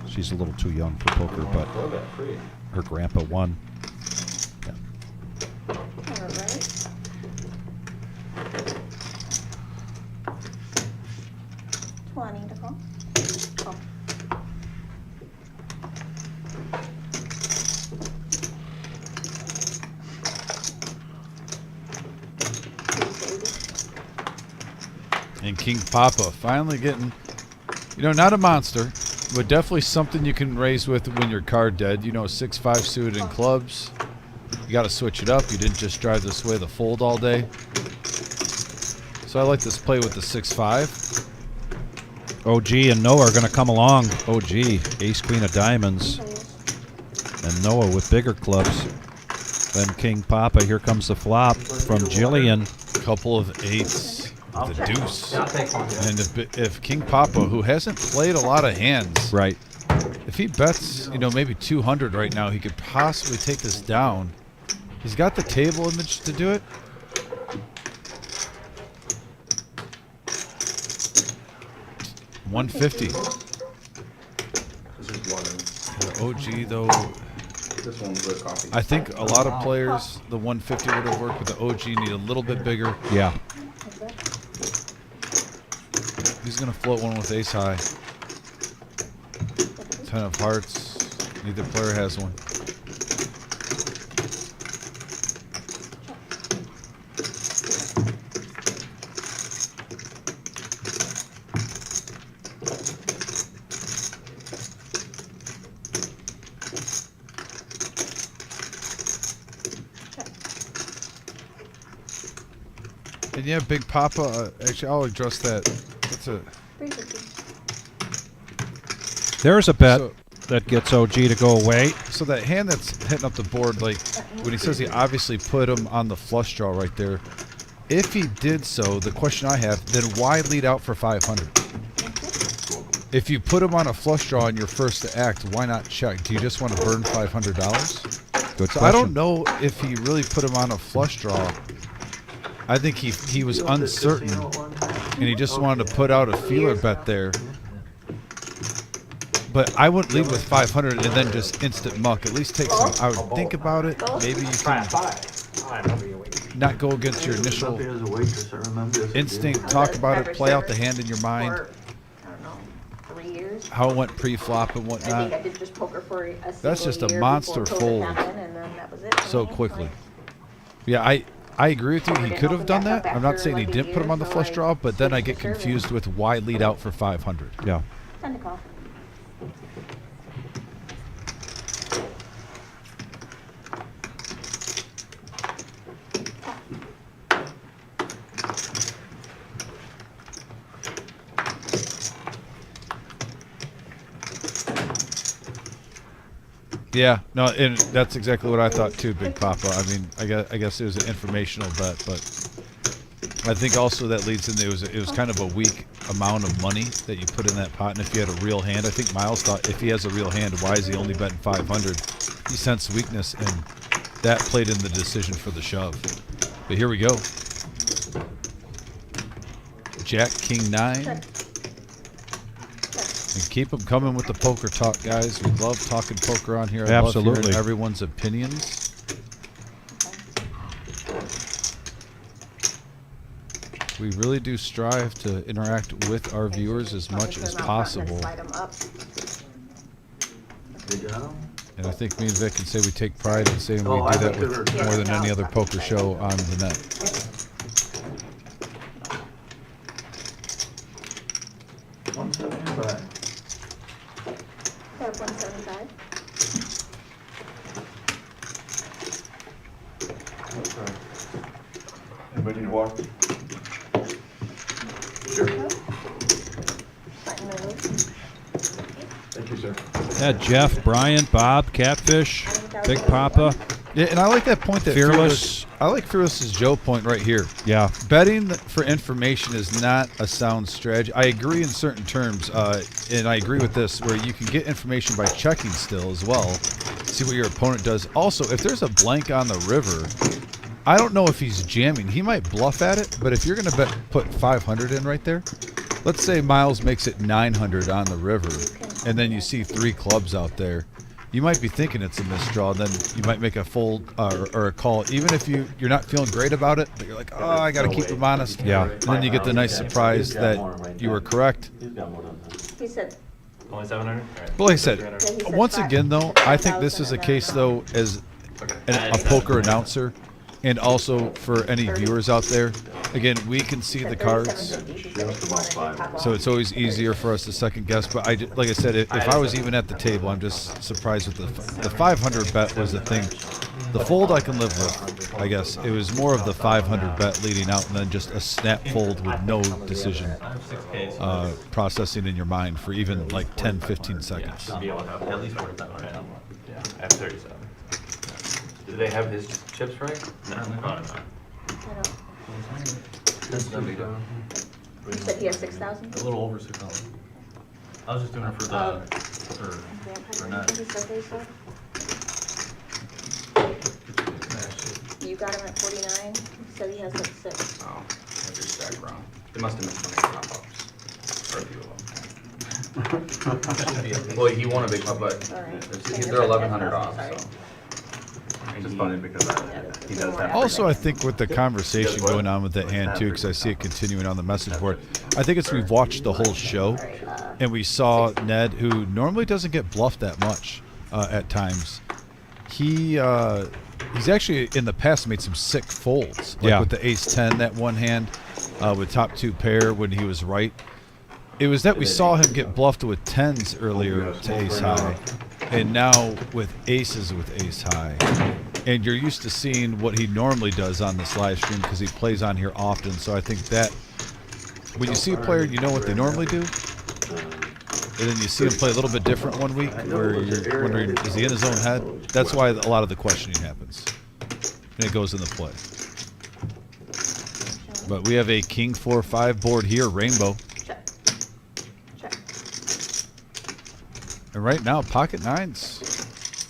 She's a little too young for poker, but her grandpa won. Yeah. All right. $20 to call. Call. And King Papa finally getting, you know, not a monster, but definitely something you can raise with when you're card dead. You know, 6-5 suited in clubs. You got to switch it up. You didn't just drive this way the fold all day. So I like this play with the 6-5. OG and Noah are going to come along. OG, ace, queen of diamonds. And Noah with bigger clubs than King Papa. Here comes the flop from Jillian. Couple of eights with a deuce. And if King Papa, who hasn't played a lot of hands, right, if he bets, you know, maybe 200 right now, he could possibly take this down. He's got the table image to do it. $150. The OG though. This one's the coffee. I think a lot of players, the 150 would have worked, but the OG need a little bit bigger. Yeah. He's gonna float one with ace high. 10 of hearts. Neither player has one. And yeah, Big Papa. Actually, I'll address that. That's a. 350. There's a bet So- that gets OG to go away. So that hand that's hitting up the board, like when he says he obviously put him on the flush draw right there. If he did so, the question I have, then why lead out for 500? If you put him on a flush draw in your first act, why not check? Do you just want to burn $500? Good So I don't question. know if he really put him on a flush draw. I think he was uncertain, and he just wanted to put out a feeler bet there. But I wouldn't lead with 500 and then just instant muck. At least take some. I would think about it. Maybe you can not go against your initial As a waitress, I remember this. instinct. Talk about it. Play out the hand in your mind. For, I don't know, 3 years. How it went pre-flop and I think whatnot. I did just poker for a single That's just a year monster before COVID fold. happened, and then that was it for So me. quickly. Like, Yeah, I agree with you. He didn't could have open done back that. up I'm not after, saying he like, a didn't put him year, on the so, flush like, draw, but then I switched get to serving. confused with why lead out for 500. Yeah. Time to call. Yeah, no, and that's exactly what I thought too, Big Papa. I mean, I guess it was an informational bet, but I think also that leads into it was kind of a weak amount of money that you put in that pot. And if you had a real hand, I think Miles thought if he has a real hand, why is he only betting 500? He sensed weakness, and that played in the decision for the shove. But here we go. Jack, King 9. And keep them coming with the poker talk, guys. We love talking poker on here. I love Absolutely. hearing everyone's opinions. We really do strive to interact with our viewers as much as possible. Slide 'em up. Good job. And I think me and Vic can say we take pride in saying Oh, we I do that think with they were- more than any other poker show on the net. 175. Have 175. Anybody need to walk? Button move. Thank you, sir. Yeah, Jeff, Brian, Bob, Catfish, Big Papa. Yeah, and I like that point that Fearless. I like Fearless's Joe point right here. Yeah. Betting for information is not a sound strategy. I agree in certain terms, and I agree with this, where you can get information by checking still as well, see what your opponent does. Also, if there's a blank on the river, I don't know if he's jamming. He might bluff at it, but if you're going to put 500 in right there, let's say Miles makes it 900 on the river, and then you see 3 clubs out there. You might be thinking it's a misdraw, then you might make a fold or a call, even if you're not feeling great about it, but you're like, oh, I got to keep him honest. Yeah. And then you get the nice surprise that you were correct. He's got more than that. He said, Only 700? Alright. But like I said, 300. Yeah, he said once five- again, though, I think this is a case, though, as a poker announcer and also for any viewers out there. Again, we can see the cards, so it's always easier for us to second guess. But like I said, if I was even at the table, I'm just surprised with the 500 bet was the thing. The fold I can live with, I guess. It was more of the 500 bet leading out and then just a snap fold with no decision processing in your mind for even like 10, 15 seconds. Should be able to have at least 47. Yeah, I have 37. Did they have his chips right? No, probably not. That's the big one. you said he has 6,000? A little over 6,000. I was just doing it for the, for net. You got him at 49, he said he has like 6. Oh, that's your stack wrong. They must have missed one of the pop-ups. Or a few of them. Well, he won a big pop, but Alright. they're 1,100 off, Sorry. so. Just funny because he does have. Also, I think with the conversation going on with that hand too, because I see it continuing on the message board, I think it's we've watched the whole show, and we saw Ned, who normally doesn't get bluffed that much at times. He's actually in the past made some sick folds, like Yeah. with the Ace-10 that one hand, with top 2 pair when he was right. It was that we saw him get bluffed with 10s earlier to Ace High, and now with aces with Ace High. And you're used to seeing what he normally does on this live stream because he plays on here often. So I think that when you see a player, you know what they normally do. And then you see him play a little bit different one week where you're wondering, is he in his own head? That's why a lot of the questioning happens. And it goes into play. But we have a King 4-5 board here, Rainbow. Check. Check. And right now, pocket nines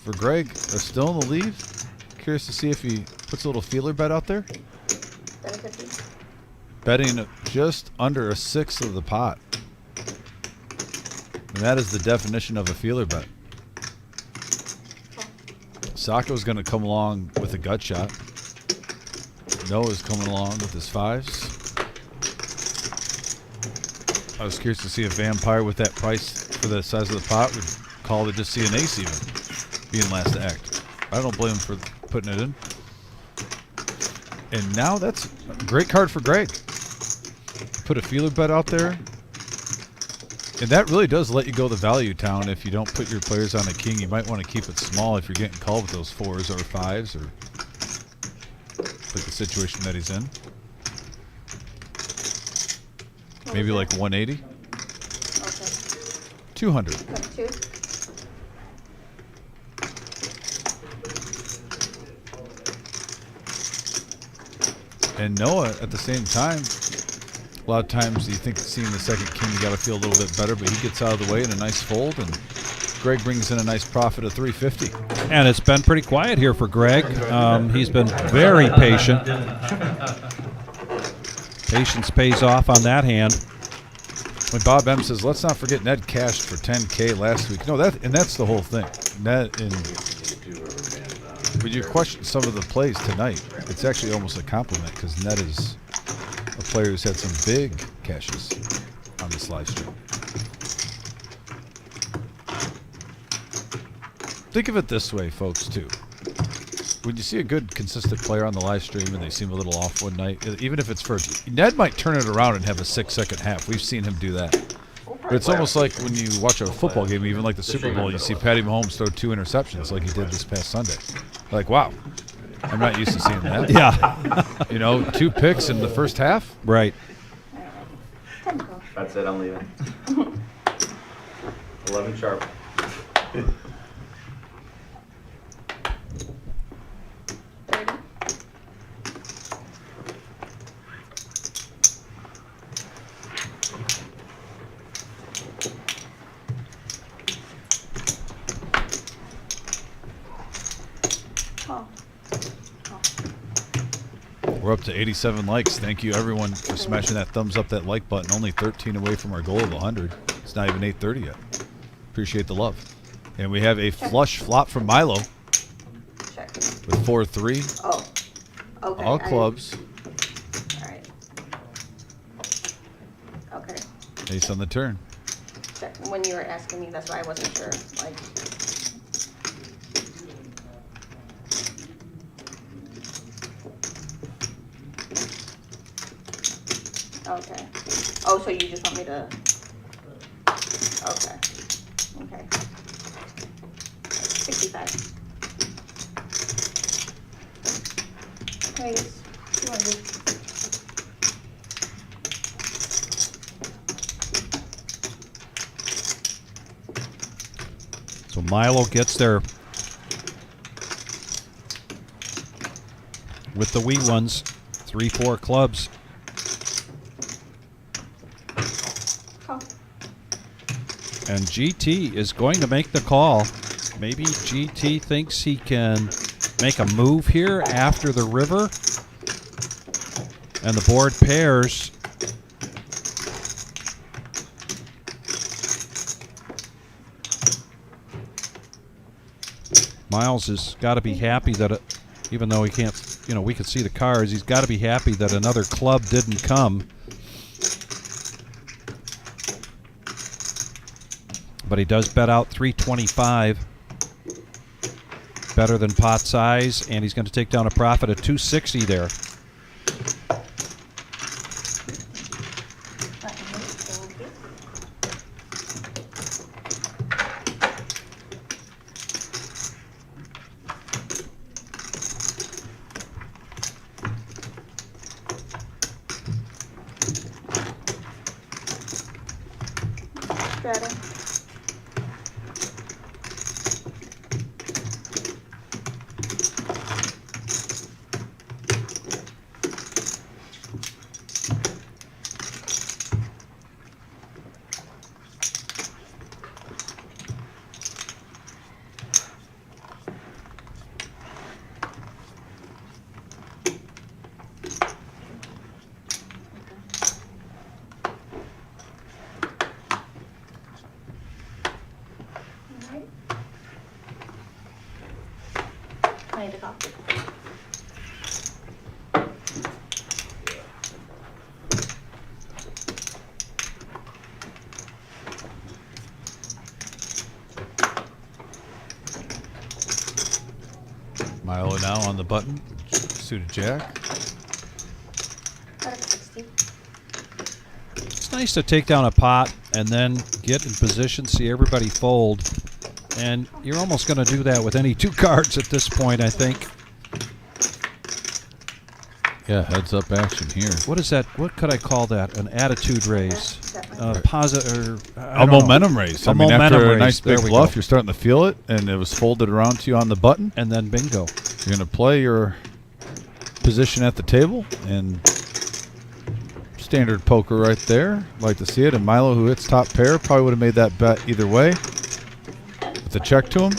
for Greg are still in the lead. Curious to see if he puts a little feeler bet out there. 750. Betting just under a sixth of the pot. And that is the definition of a feeler bet. Sacco's going to come along with a gut shot. Noah's coming along with his fives. I was curious to see if Vampire with that price for the size of the pot would call to just see an ace even being last to act. I don't blame him for putting it in. And now that's a great card for Greg. Put a feeler bet out there. And that really does let you go the value town if you don't put your players on a king. You might want to keep it small if you're getting called with those 4s or 5s or like the situation that he's in. Maybe like 180. Okay. 200. Cut 2. And Noah at the same time, a lot of times you think seeing the second king you got to feel a little bit better, but he gets out of the way in a nice fold, and Greg brings in a nice profit of 350. And it's been pretty quiet here for Greg. He's been very patient. Patience pays off on that hand. When Bob M says, let's not forget Ned cashed for 10K last week. No, that's the whole thing. Ned, and when you question some of the plays tonight, it's actually almost a compliment because Ned is a player who's had some big cashes on this live stream. Think of it this way, folks, too. When you see a good, consistent player on the live stream and they seem a little off one night, even if it's first, Ned might turn it around and have a 6-second half. We've seen him do that. But it's almost like when you watch a football game, even like the Super Bowl, you see Patty Mahomes throw 2 interceptions like he did this past Sunday. Like, wow. I'm not used to seeing that. Yeah. You know, 2 picks in the first half. Right. That's it, I'm leaving. 11 sharp. We're up to 87 likes. Thank you, everyone, for smashing that thumbs up, that like button. Only 13 away from our goal of 100. It's not even 8:30 yet. Appreciate the love. And we have a flush flop from Milo Check. with 4-3. Oh. Okay. All clubs. All right. Okay. Ace on the turn. Check. When you were asking me, that's why I wasn't sure. Like. Okay. Oh, so you just want me to. Okay. Okay. 65. Okay, it's 200. So Milo gets there with the wee ones. 3-4 clubs. Call. And GT is going to make the call. Maybe GT thinks he can make a move here after the river. And the board pairs. Miles has got to be happy that, even though he can't, we could see the cards, he's got to be happy that another club didn't come. But he does bet out 325. Better than pot size, and he's going to take down a profit of 260 there. Strata. Alright. I need to call. Milo now on the button. Suited jack. Out of 60. It's nice to take down a pot and then get in position, see everybody fold. And you're almost going to do that with any two cards at this point, I think. Yeah, heads up action here. What is that? What could I call that? An attitude raise. Positive. A momentum raise. A I mean, momentum after a raise. nice There big we bluff, go. you're starting to feel it, and it was folded around to you on the button. And then bingo. You're going to play your position at the table, and standard poker right there. Like to see it. And Milo, who hits top pair, probably would have made that bet either way. With the check to him,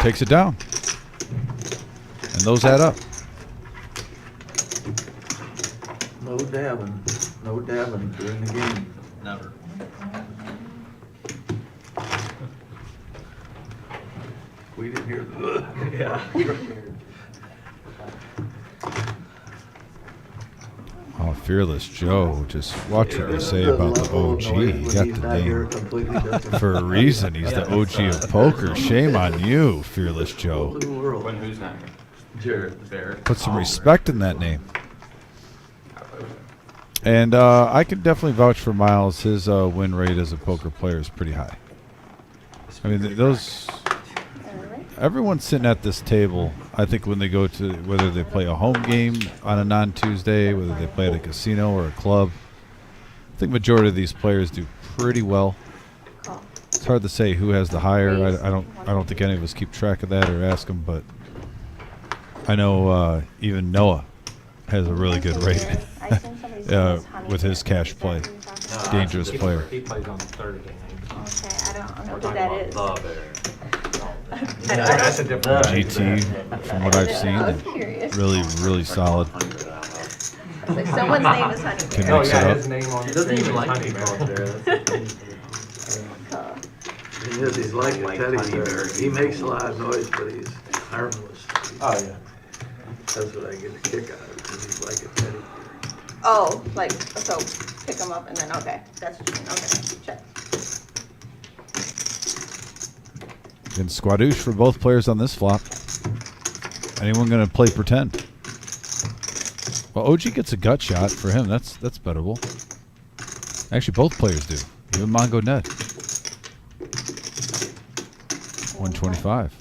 takes it down. And those add up. No dabbing. No dabbing during the game. Never. We didn't hear the. Yeah. Oh, Fearless Joe. Just watch what we say about the OG. He got the name for a reason. He's the OG of poker. Shame on you, Fearless Joe. When who's not here? Jared, Barrett. Put some respect in that name. And I can definitely vouch for Miles. His win rate as a poker player is pretty high. I mean, those. Everyone's sitting at this table, I think, when they go to, whether they play a home game on a non-Tuesday, whether they play at a casino or a club. I think majority of these players do pretty well. It's hard to say who has the higher. I don't think any of us keep track of that or ask them, but I know even Noah has a really good rate with his cash play. Dangerous player. He plays on Thursday night. Okay, I don't know who that is. That's a different. GT, from what I've seen, I was curious. really solid. Like someone's name is Honey Can Bear. mix it up. His name on He doesn't even like Honey me. Bear. He is, he's like a teddy bear. He makes a lot of noise, but he's harmless. Oh, yeah. That's what I get a kick out of, because he's like a teddy bear. Oh, like, so pick them up and then, okay. That's what you mean, okay. Check. And squadouche for both players on this flop. Anyone going to play pretend? Well, OG gets a gut shot for him. That's bettable. Actually, both players do. Even Mongo Ned. 125.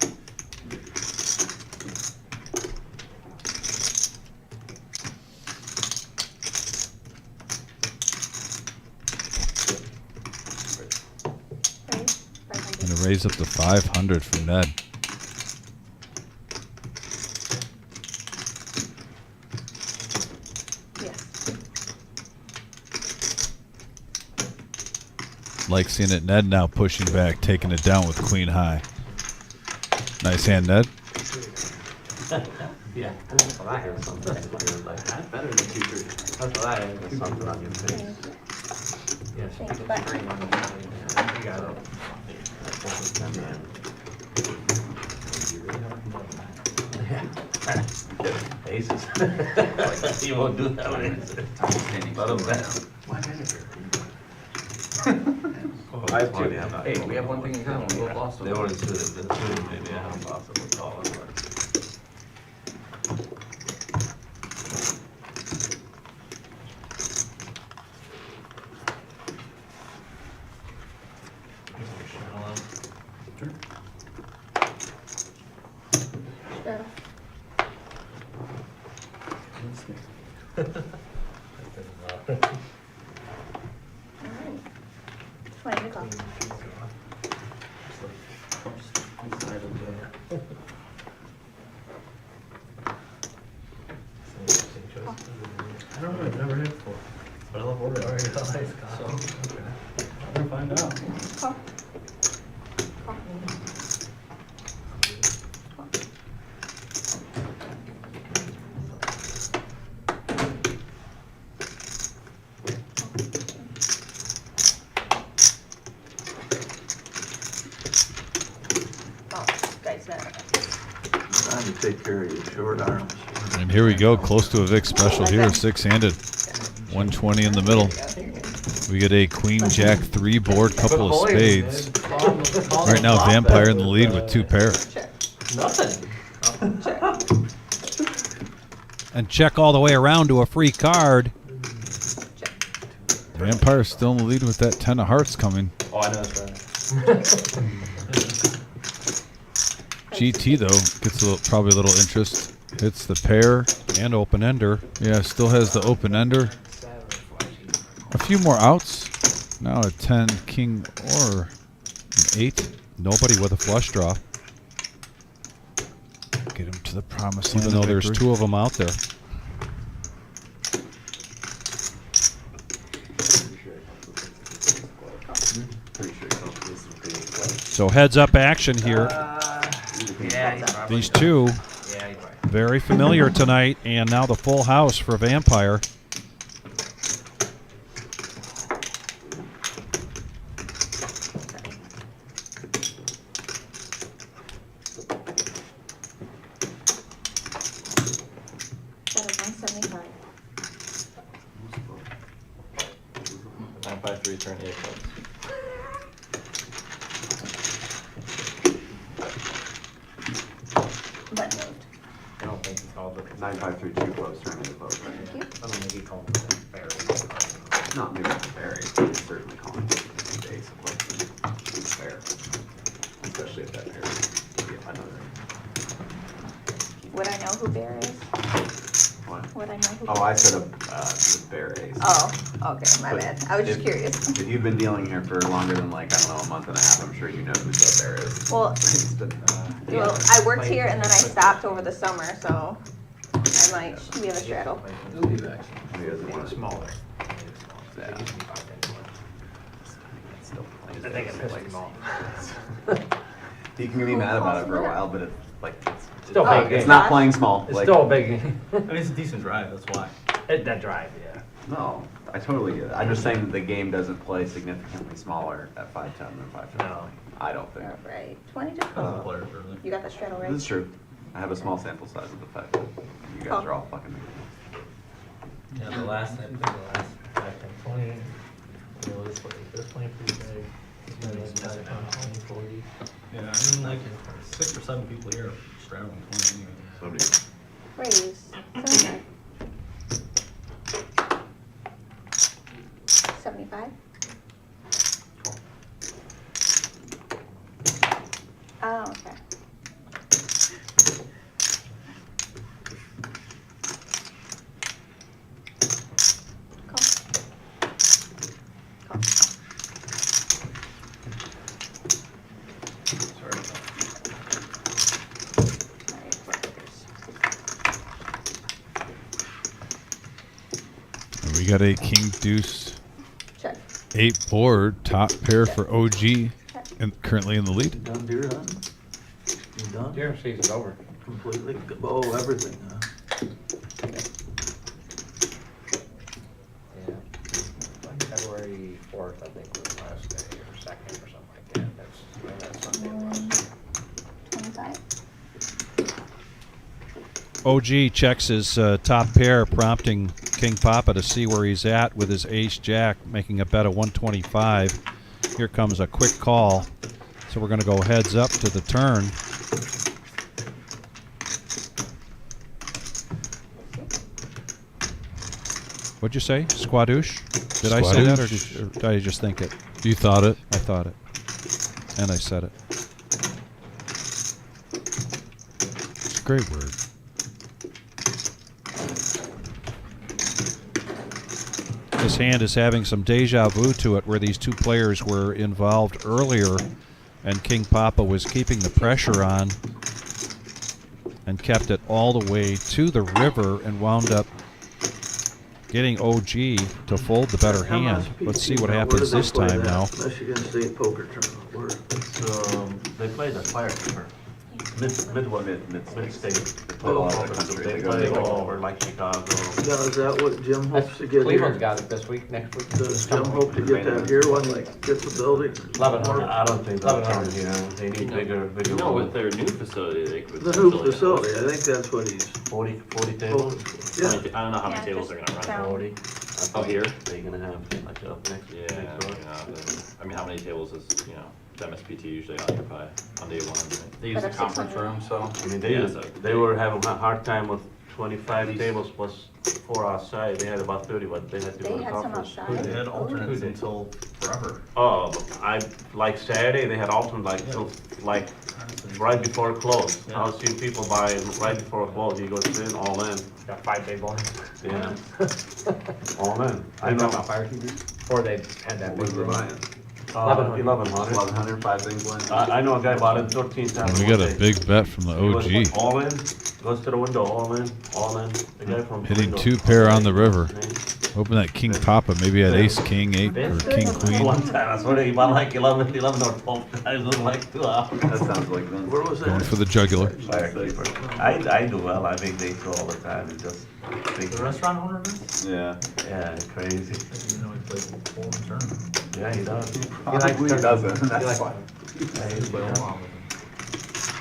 Going to raise up to 500 from Ned. Yes. Like seeing it. Ned now pushing back, taking it down with queen high. Nice hand, Ned. Yeah, that's what I heard. Something like that's better than 2-3. That's what I heard. Something on your face. Yes, you Thanks, put bye. the screen on the you got it. Aces. He won't do that one. Let him down. Hey, we have one thing in common. We both lost They them. would have suited, maybe I haven't lost them at all. Sure. Alright. 20 to call. I don't know, I've never hit before. But I love order. Already realized, so, okay. I'm gonna find out. Call. Call. Oh, guys, no. Time to take care of your short arms. And here we go, close to a Vic special here, six-handed. 120 in the middle. We get a queen jack 3 board, couple of spades. Right now, Vampire in the lead with 2 pair. Nothing. And check all the way around to a free card. Vampire still in the lead with that 10 of hearts coming. Oh, I know that's right. GT though gets probably a little interest. Hits the pair. And open ender. Yeah, still has the open ender. A few more outs. Now a 10, king, or an 8. Nobody with a flush draw, Get him to the promised land. even though of there's victory. 2 of them out there. So heads up action here. Yeah, he's probably These two Yeah, he's right. very familiar tonight, and now the full house for Vampire. That is 175. 953 turn 8 clubs. Button moved. I don't think he called it. 9532 close, turn into close. Thank you. I don't think he called it very. Not maybe not very, but it's certainly calling it the ace of clubs. It's fair. Especially if that pair is another. Would I know who Bear is? What? Would I know who? Oh, I said the bear ace. Oh, okay, my But bad. I was just if- curious. If you've been dealing here for longer than like, I don't know, a month and a half, I'm sure you know who the bear is. Well, It's been, well, I worked here and then I stopped over the summer, so I might, we have a straddle. he doesn't want to. Smaller. Yeah. It used to be 5'10". Still, I think it pissed him off. He can be mad about it for a while, but it's like, Still Oh, big it's game. not playing small. It's like, still a big game. I mean, it's a decent drive, that's why. That drive, yeah. No, I totally get it. I'm just saying that the game doesn't play significantly smaller at 5'10" than 5'10". No. I don't think. All right, 20 to As a call. player, really. You got the straddle right? This is true. I have a small sample size of the fact that you guys Oh. are all fucking. Yeah, the last time, the last 20, you know, this playing pretty big. And then another time, 20, 40. Yeah, I mean, like, 6 or 7 people here are straddling 20 anyway. Raise, 75. 75? Oh, okay. Call. Call. Sorry about that. Alright, four fingers. And we got a king deuce Check. 8 board, top pair for OG, and currently in the lead. Done deer hunting? You done? Deer season's over. Completely? Oh, everything, huh? Yeah. Like February 4th, I think, was the last day, or 2nd, or something like that. That's when that Sunday was. 25. OG checks his top pair, prompting King Papa to see where he's at with his ace jack, making a bet of 125. Here comes a quick call. So we're going to go heads up to the turn. What'd you say? Squadouche? Did I say that, or did I just think it? You thought it. I thought it. And I said it. It's a great word. This hand is having some deja vu to it, where these two players were involved earlier, and King Papa was keeping the pressure on and kept it all the way to the river and wound up getting OG to fold the better hand. Let's see what happens this time now. Michigan State poker tournament. Where? They play the fire tour. Mid-state. They play Oh, all the over. country. They play all over, like Chicago. Now, is that what Jim hopes to get Cleveland's here? got it this week, next week. Does Jim hope to get that here when they get the building? 1100. I don't think they'll 1100. turn here. They need bigger. You know, with their new facility, they could The new potentially- facility, I think that's what he's. 40 tables. Yeah. I don't know how many tables they're gonna run. 40. Oh, here? They're gonna have like up next. Yeah, next door. I mean, how many tables does, the MSPT usually occupy on day one? They use the conference room, so. I mean, Yeah, so they were having a hard time with 25 tables plus 4 outside. They had about 30, but they had to go to conference. They had alternates until forever. Oh, like Saturday, they had alternate till right before close. Yeah. I've seen people buy right before close. You go in, all in. Got 5-day bonus. Yeah. All in. I You know. talking about fire keepers? Or they had that What big are we room. buying? 1100. 1,100, 5 things went. I know a guy bought it 13,000. We got a big bet from the He was OG. all in, goes to the window, all in, all in. The guy from Hitting window. 2 pair on the river. Hoping that King Papa maybe had ace, king, 8, or king, queen. One time, I swear he bought like 11 or 12 times in like 2 hours. That sounds like Vince. Where was Going that? for the jugular. Firekeeper. I do well. I think they throw all the time. It's just The restaurant owner does? Yeah. yeah, it's crazy. You know, he plays full tournament. Yeah, he does. Probably doesn't. He That's likes- why. Yeah, he's Play good. along with him.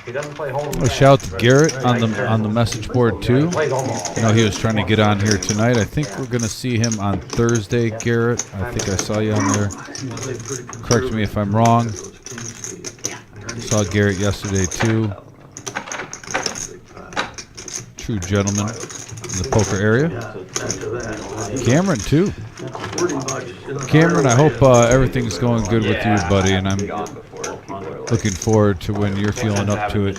He doesn't play home. A shout to Garrett on the message board too. Plays home. I know he was trying to get on here tonight. I think we're gonna see him on Thursday, Garrett. I think I saw you on there. Correct me if I'm wrong. Saw Garrett yesterday too. True gentleman in the poker area. After that. Cameron too. $40. Cameron, I hope everything's going good with you, buddy, and I'm looking forward to when you're feeling up to it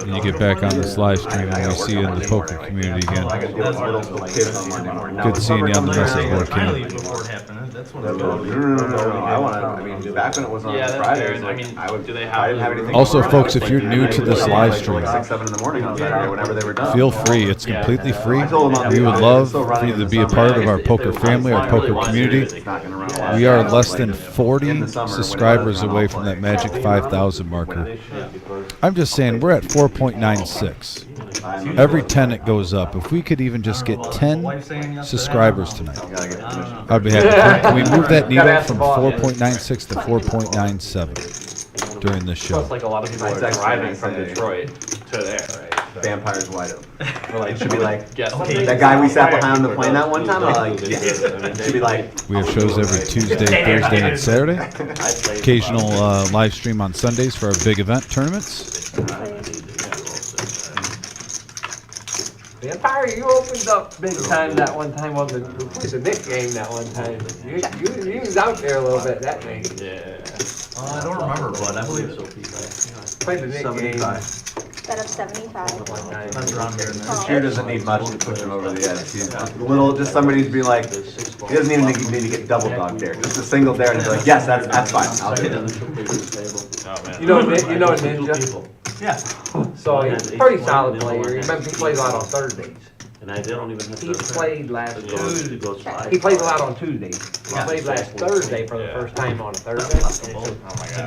and you get back on this live stream and we see you in the poker community again. I got to deal with little kids on Monday morning. Good seeing you on the message board, Finally, Cam. before it happened, that's when No, it no, was. no, I want to. I mean, back when it was on Yeah, that's Fridays, fair. I mean, I would. do they have I didn't have the anything. Also, going on. folks, I was if you're like, new I to would this come live like till, like stream, 6, 7 in the morning on Saturday whenever they were done. feel free. It's completely free. I told them I'll We be would honest, love it's still for running you in to the be a summer. part of our poker family, our poker community. It's not going to run a lot. We are Yeah, less like than in 40 the summer when it subscribers does run, away I'll from play. that magic 5,000 marker. I'm just saying, we're at 4.96. Every 10 it goes up. If we could even just get 10 subscribers tonight, Gotta get permission. I'd be happy. Can we move that needle from 4.96 to 4.97 during this So show? it's like a lot of people are That's driving what I from say. Detroit to there, right? Vampires wide open. Like, It should be like, get that guy we sat behind on the plane that one time, I'm like, yes. It should be like, We have shows every Tuesday, Thursday, and Saturday. Occasional live stream on Sundays for our big event tournaments. Vampire, you opened up big time that one time on the Nick game that one time. You was out there a little bit that night. Yeah. I don't remember, but I believe it. Played the Nick game. 75. Bet of 75. That's around here. this year doesn't need much to push him over the edge. He's a little, just somebody to be like, he doesn't even need to get double dog dare. Just a single dare and be like, yes, that's fine. I'll hit him. Oh, man. You know Ninja? Yeah. So he's a pretty solid player. Remember, he plays a lot on Thursdays. And they don't even have He played last He goes five. He plays a lot on Tuesdays. He played last Thursday for the first time on a Thursday.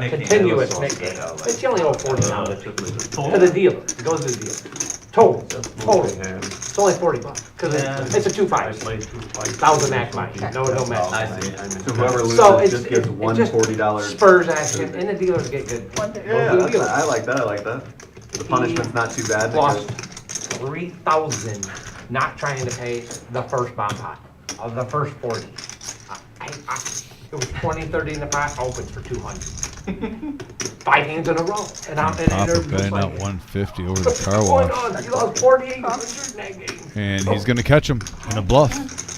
Continuous Nick game. It's only over $40 to the dealer. It goes to the dealer. Total. It's only $40 because it's a 2-5. 1,000 max line. No match. So whoever So loses it's just gets one just $40. Spurs action, and the dealers get good. Yeah, I like that. I like that. The punishment's not too bad. Lost because- 3,000 not trying to pay the first bomb pot of the first 40. It was 20, 30 in the pot, opens for 200. 5 hands in a row. And Papa betting out 150 over the car What's going wash. on? You lost 4,800 in that game. And he's going to catch him in a bluff.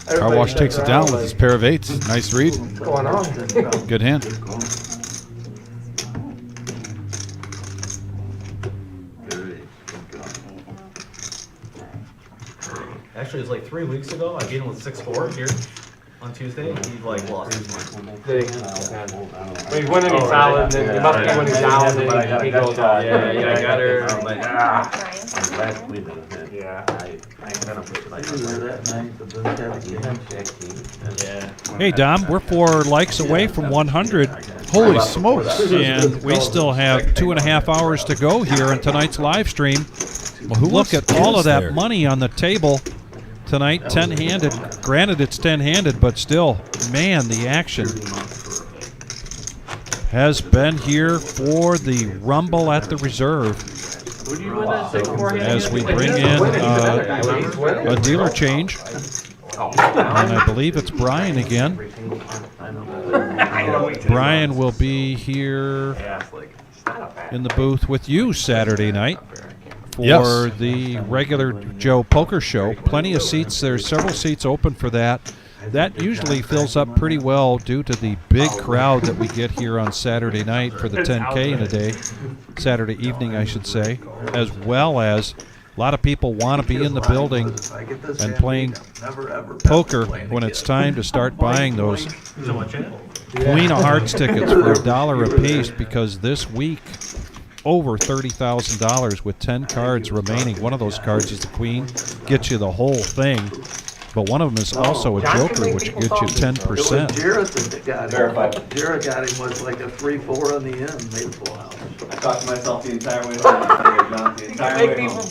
Car wash takes it down with his pair of 8s. Nice read. What's going on? Good hand. Actually, it was like 3 weeks ago. I beat him with 6-4 here. on Tuesday, he like lost his mind. When he's winning, he's solid, and then it must be when he's down, and then he goes off. Yeah, yeah, I got her. Ryan. Last week, yeah. I'm gonna put it like yeah. Hey, Dom, we're 4 likes away from 100. Holy smokes! And we still have 2.5 hours to go here on tonight's live stream. Well, who Look wants at to all get of that there? money on the table tonight, 10-handed. Granted, it's 10-handed, but still, man, the action has been here for the Rumble at the Reserve Who do you win that 6-4 hand? as we bring in a dealer change. And I believe it's Brian again. Brian will be here in the booth with you Saturday night for Yes. the regular Joe Poker Show. Plenty of seats. There's several seats open for that. That usually fills up pretty well due to the big crowd that we get here on Saturday night for the 10K in a day. Saturday evening, I should say. As well as a lot of people want to be in the building and playing poker when it's time to start buying those Queen of Hearts tickets for $1 a piece, because this week over $30,000 with 10 cards remaining. One of those cards is the Queen, gets you the whole thing, but one of them is also a Joker, which gets you 10%. Jarrett got him with like a 3-4 on the end, made a full house. I talked to myself the entire way home. The entire way home.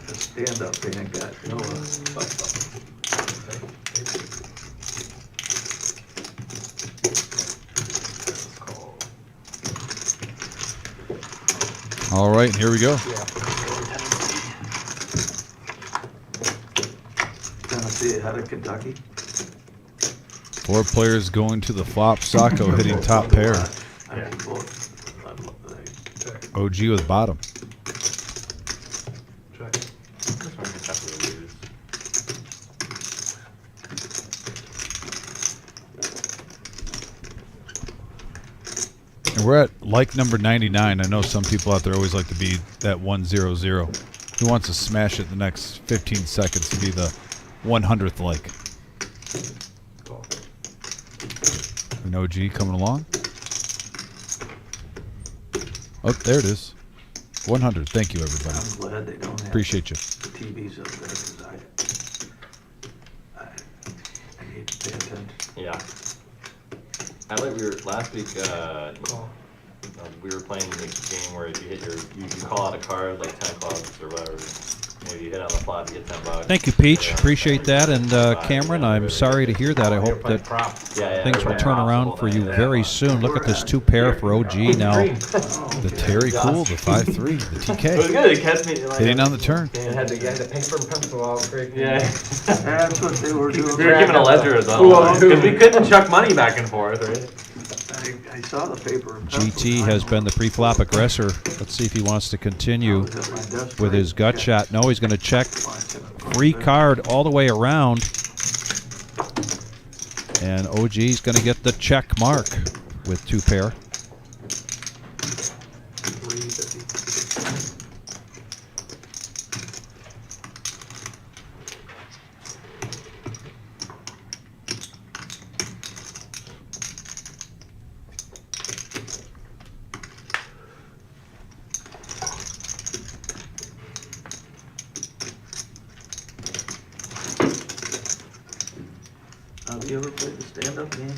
Stand up, man, got no. All right, here we go. Tennessee ahead of Kentucky. 4 players going to the flop. Sacco hitting top pair. OG with bottom. And we're at like number 99. I know some people out there always like to be that 100. Who wants to smash it in the next 15 seconds to be the 100th like? An OG coming along. Oh, there it is. 100. Thank you, everybody. I'm glad they don't have Appreciate you. the TVs up there, because I need to pay attention. Yeah. I like last week, we were playing the game where if you hit you call out a card like 10 clubs or whatever. Maybe you hit on the flop, you get $10. Thank you, Peach. Appreciate that. And Cameron, I'm sorry to hear that. I hope that things will turn around for you very soon. Look at this 2-pair for OG now. The Terry Cool, the 5-3, the It was TK. good. It kept me like. Hitting on the turn. And had the paper and pencil all crazy. Yeah. That's what they were doing. We were given a ledger as well. Because we couldn't chuck money back and forth, right? I saw the paper. and pencil. GT has been the pre-flop aggressor. Let's see if he wants to continue with his gut shot. No, he's going to check. Free card all the way around. And OG's going to get the check mark with 2-pair. Have you ever played the stand-up game?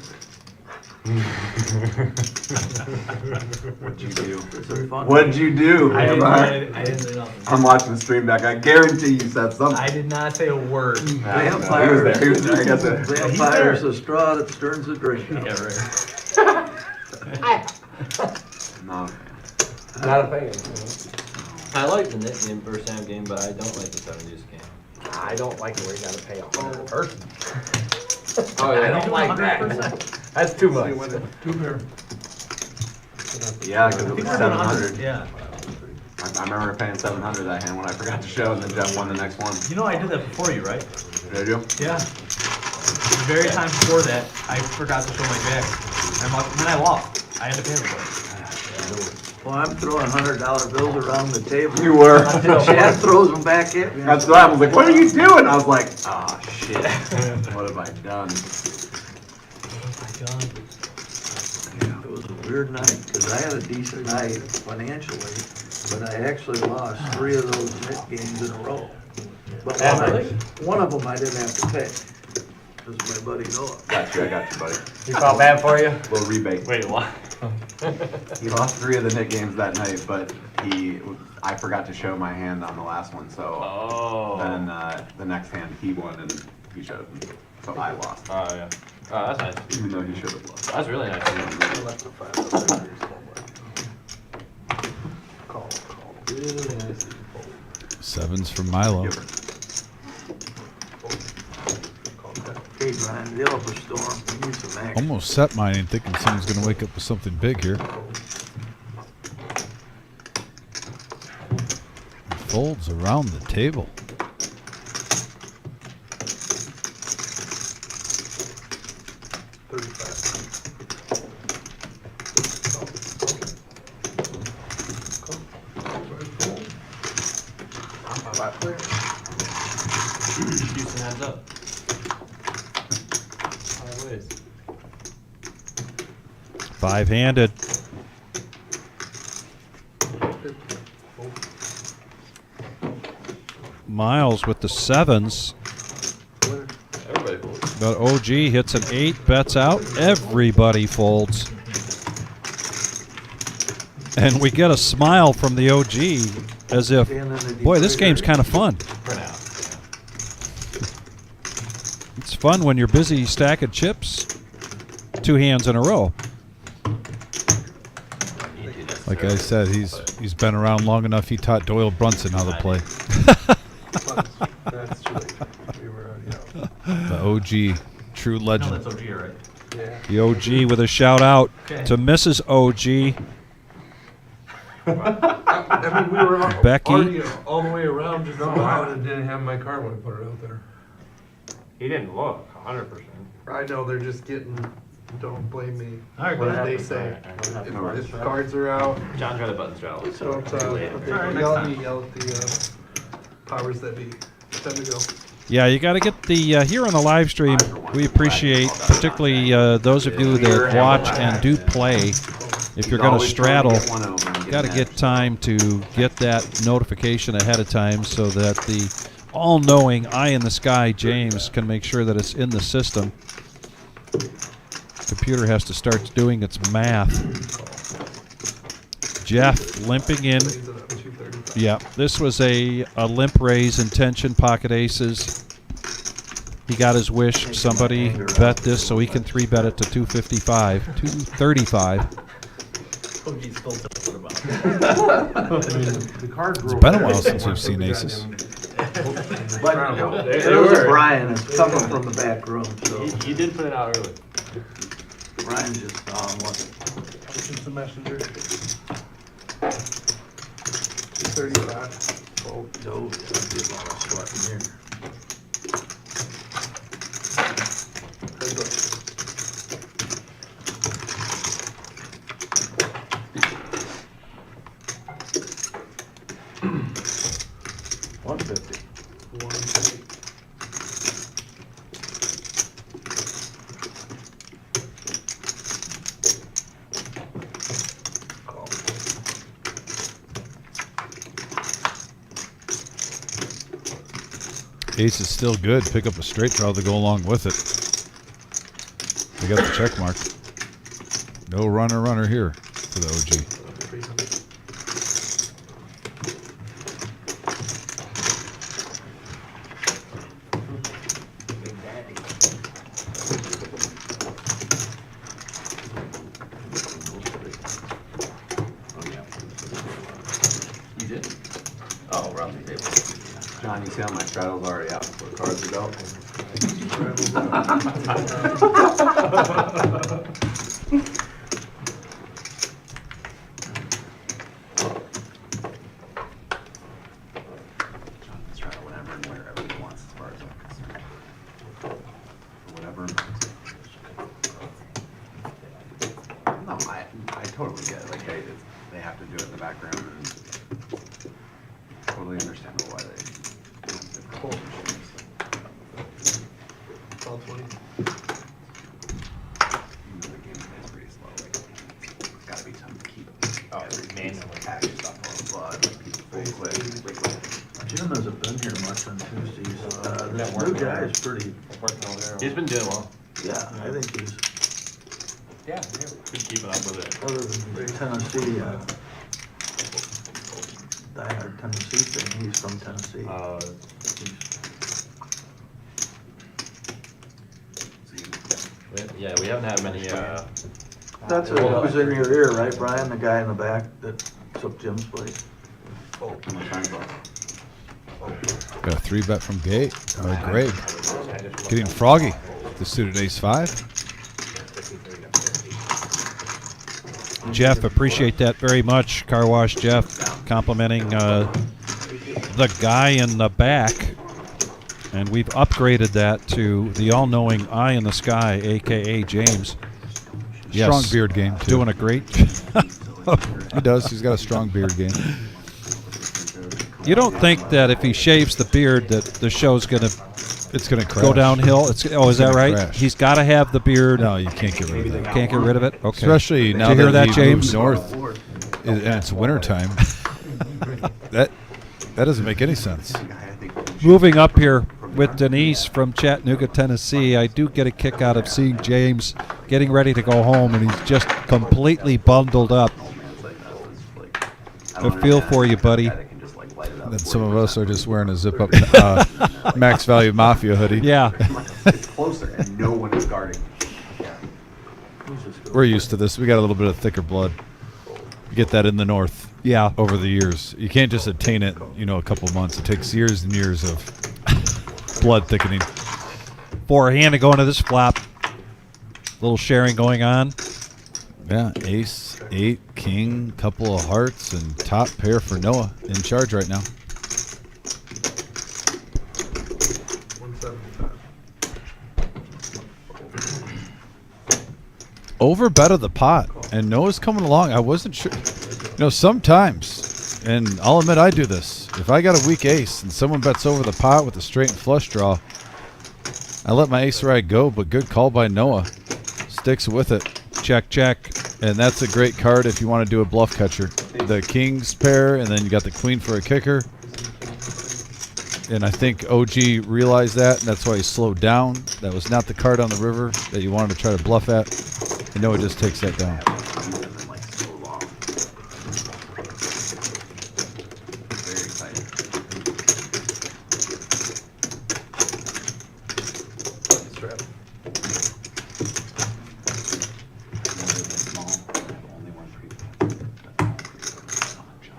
What'd you do? Is it fun? What'd you do? I didn't say nothing. I'm watching the stream back. I guarantee you said something. I did not say a word. Vampire. He was there. I guess it. Vampire is a straw that stirs the drink. Yeah, right. No. Not a fan. I like the Nick game versus Sam game, but I don't like the 7 deuce game. I don't like where you gotta pay off another person. Oh, yeah. I don't like that. That's too much. Yeah, because it was 700. Yeah. I remember paying 700 that hand when I forgot to show, and then Jeff won the next one. You know I did that before you, right? Did you? Yeah. The very time before that, I forgot to show my jack. And then I lost. I had to pay everybody. Well, I'm throwing $100 bills around the table. You were. Chad throws them back at me. That's what I was like, what are you doing? I was like, ah, shit. What have I done? Yeah, it was a weird night, because I had a decent night financially, but I actually lost 3 of those net games in a row. But one of them I didn't have to pay, because my buddy Noah. Got you, I got you, buddy. He felt bad for you? Little rebate. Wait, what? He lost 3 of the Nick games that night, but I forgot to show my hand on the last one, so then the next hand he won and he showed me, so I lost. Oh, yeah. Oh, that's nice. Even though he should have lost. That's really nice. Really nice. 7s for Milo. Giver. Hey Brian, deal up a storm, we need some action. Almost set mine and thinking someone's going to wake up with something big here. Folds around the table. Houston heads up. 5 ways. 5-handed. Miles with the 7s. Everybody folds. But OG hits an 8, bets out. Everybody folds. And we get a smile from the OG as if, boy, this game's kind of fun. For now. It's fun when you're busy stacking chips 2 hands in a row. Like I said, he's been around long enough. He taught Doyle Brunson how to play. That's true. We were already out. The OG, true legend. No, that's OG, right? Yeah. The OG with a shout out to Mrs. OG. I mean, we were Becky. already all the way around. Just I didn't have my car when I put it out there. He didn't look 100%. I know they're just getting. Don't blame me. All right, what what they happens? say? All right. If cards are out, John tried the buttons out. don't yell at me. Yell at the powers that be. Time to go. Yeah, you got to get the here on the live stream. We appreciate particularly those of you that watch and do play. If you're going to straddle, got to get time to get that notification ahead of time so that the all-knowing eye in the sky James can make sure that it's in the system. Computer has to start doing its math. Jeff limping in. Yeah, this was a limp raise intention, pocket aces. He got his wish. Somebody bet this so he can 3-bet it to 255, 235. OG's still talking about it. The cards It's been a while since we've seen aces. But there was a Brian, it's coming from the back room, so You did put it out early. Brian just what? It's the messenger. 35. Oh, no, I did a lot of sweating here. Heads up. Ace is still good. Pick up a straight draw to go along with it. They got the check mark. No runner here for the OG. You did? Oh, we're on the table. John, you see how my straddle's already out before the cards are dealt? John can straddle whenever and wherever he wants as far as I'm concerned. Whatever. No, I totally get it. Like they have have to do it in the background. And totally understandable why they. It's all 20. The game is pretty slow. Like, it's got to be something to keep. Manually. Patch stuff on the blood. Like people full click. Jim hasn't been here much on Tuesdays. Yeah, This new working guy on is pretty, He's been doing well. yeah, I think he's, Yeah, been keeping up with it. other than the Tennessee, diehard Tennessee thing, he's from Tennessee. Yeah, we haven't had many. That's who was in your ear, right, Brian, the guy in the back that took Jim's place? Got a 3-bet from Gate. Greg. Getting froggy. The suited ace-5. Jeff, appreciate that very much. Car Wash Jeff complimenting the guy in the back. And we've upgraded that to the all-knowing eye in the sky, a.k.a. James. Yes, Strong beard game, too. doing a great He does. He's got a strong beard game. You don't think that if he shaves the beard that the show's going to It's going to crash. go downhill? Is that gonna right? crash. He's got to have the beard. No, you can't get rid of that. Can't get rid of it? Okay. Especially now Did you hear that that, he moved James? north and it's wintertime. that doesn't make any sense. Moving up here with Denise from Chattanooga, Tennessee, I do get a kick out of seeing James getting ready to go home, and he's just completely bundled up. I feel for you, buddy. And then some of us are just wearing a zip-up Max Value Mafia hoodie. Yeah. It's closer and no one is guarding. We're used to this. We got a little bit of thicker blood. You get that in the north. Yeah. Over the years. You can't just attain it, a couple months. It takes years and years of blood thickening. Forehand to go into this flop. Little sharing going on. Yeah, ace, 8, king, couple of hearts, and top pair for Noah. In charge right now. 175. Over bet of the pot. And Noah's coming along. I wasn't sure. Sometimes, and I'll admit I do this. If I got a weak ace and someone bets over the pot with a straight and flush draw, I let my ace ride go, but good call by Noah. Sticks with it. Check, check. And that's a great card if you want to do a bluff catcher. The kings pair, and then you got the queen for a kicker. And I think OG realized that, and that's why he slowed down. That was not the card on the river that you wanted to try to bluff at. And Noah just takes that down.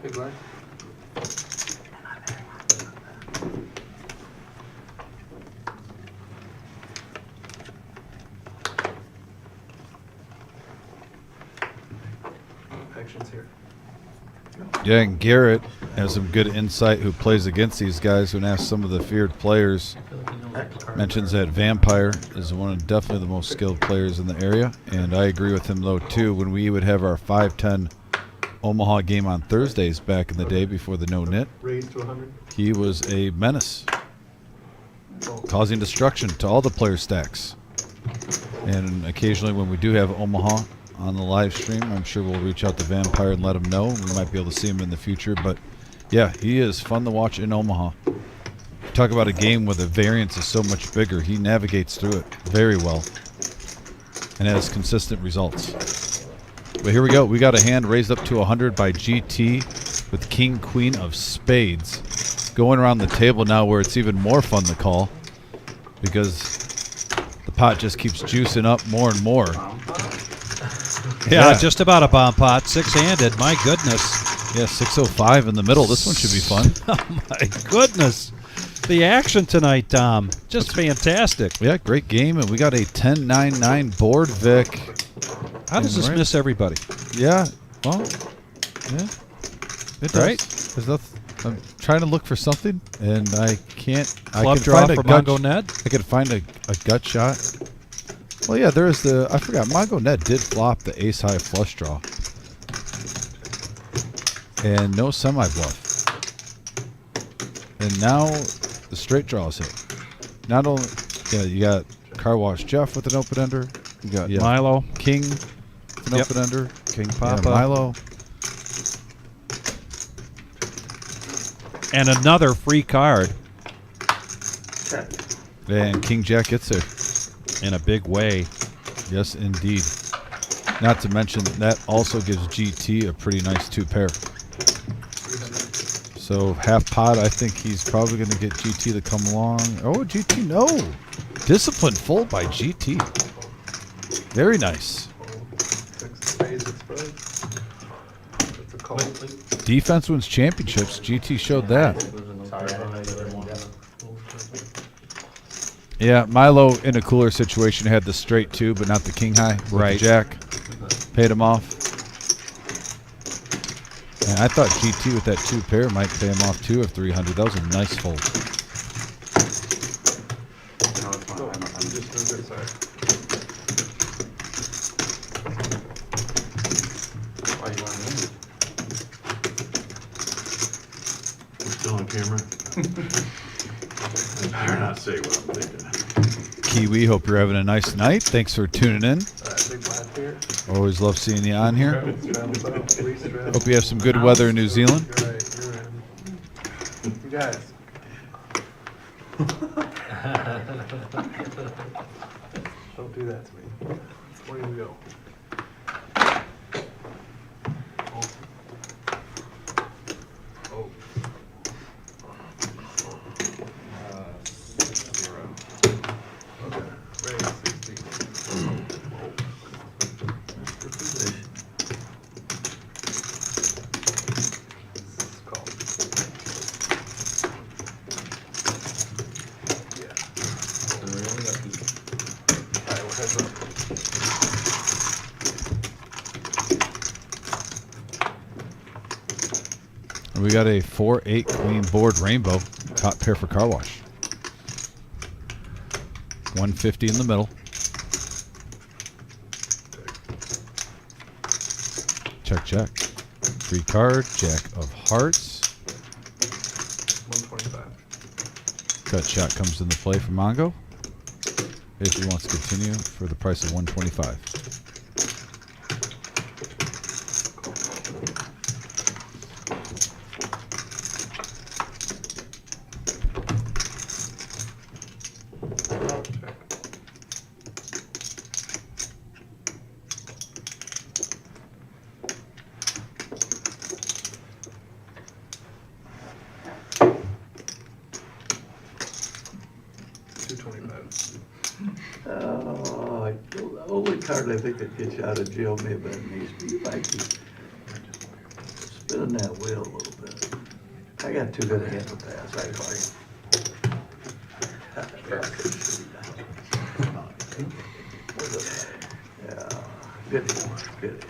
Big line. Actions here. Yeah, and Garrett has some good insight who plays against these guys when asked some of the feared players. Mentions that Vampire is definitely the most skilled players in the area, and I agree with him though too. When we would have our 5-10 Omaha game on Thursdays back in the day before the no nit, Raised to 100. he was a menace, causing destruction to all the player stacks. And occasionally when we do have Omaha on the live stream, I'm sure we'll reach out to Vampire and let him know. We might be able to see him in the future, but yeah, he is fun to watch in Omaha. Talk about a game where the variance is so much bigger. He navigates through it very well and has consistent results. But here we go. We got a hand raised up to 100 by GT with King, Queen of Spades. Going around the table now where it's even more fun to call because the pot just keeps juicing up more and more. Yeah, just about a bomb pot. 6-handed. My goodness. Yeah, 605 in the middle. This one should be fun. Oh, my goodness. The action tonight, Dom. Just fantastic. Yeah, great game. And we got a 10-9-9 board, Vic. How does this miss everybody? Yeah. Well, yeah. It does. Right? There's nothing. I'm trying to look for something, and I can't. Club I can draw find for a gut, Mongo Ned? I could find a gut shot. Well, yeah, there is the. I forgot. Mongo Ned did flop the ace high flush draw. And no semi-bluff. And now the straight draw is hit. Not only, yeah, you got Car Wash Jeff with an open ender. You got Milo. King with an open ender. King Yeah, Papa. Milo. And another free card And King Jack gets there. in a big way. Yes, indeed. Not to mention that also gives GT a pretty nice 2-pair. So half pot, I think he's probably going to get GT to come along. Oh, GT, no. Disciplined fold by GT. Very nice. That's a call. Defense wins championships. GT showed that. Yeah, Milo in a cooler situation had the straight 2, but not the king high. With the Jack. Paid him off. And I thought GT with that 2-pair might pay him off too of 300. That was a nice fold. We're still on camera. I better not say what I'm thinking. Kiwi, hope you're having a nice night. Thanks for tuning in. Big black here. Always love seeing you on here. Thumbs up, please, Trev. Hope you have some good weather in New Zealand. You're right, you're in. You guys. Don't do that to me. Where do you go? Oh. Okay, raise 60. Call. Yeah. Alright, well, heads up. And we got a 4-8 queen board rainbow. Top pair for Car Wash. 150 in the middle. Check, check. Free card. Jack of hearts. 125. Cut shot comes into play for Mongo. If he wants to continue for the price of 125. Oh, the only card I think that gets you out of jail may have been these. You might be spinning that wheel a little bit. I got too good a hand to pass, I think. Yeah, good, good.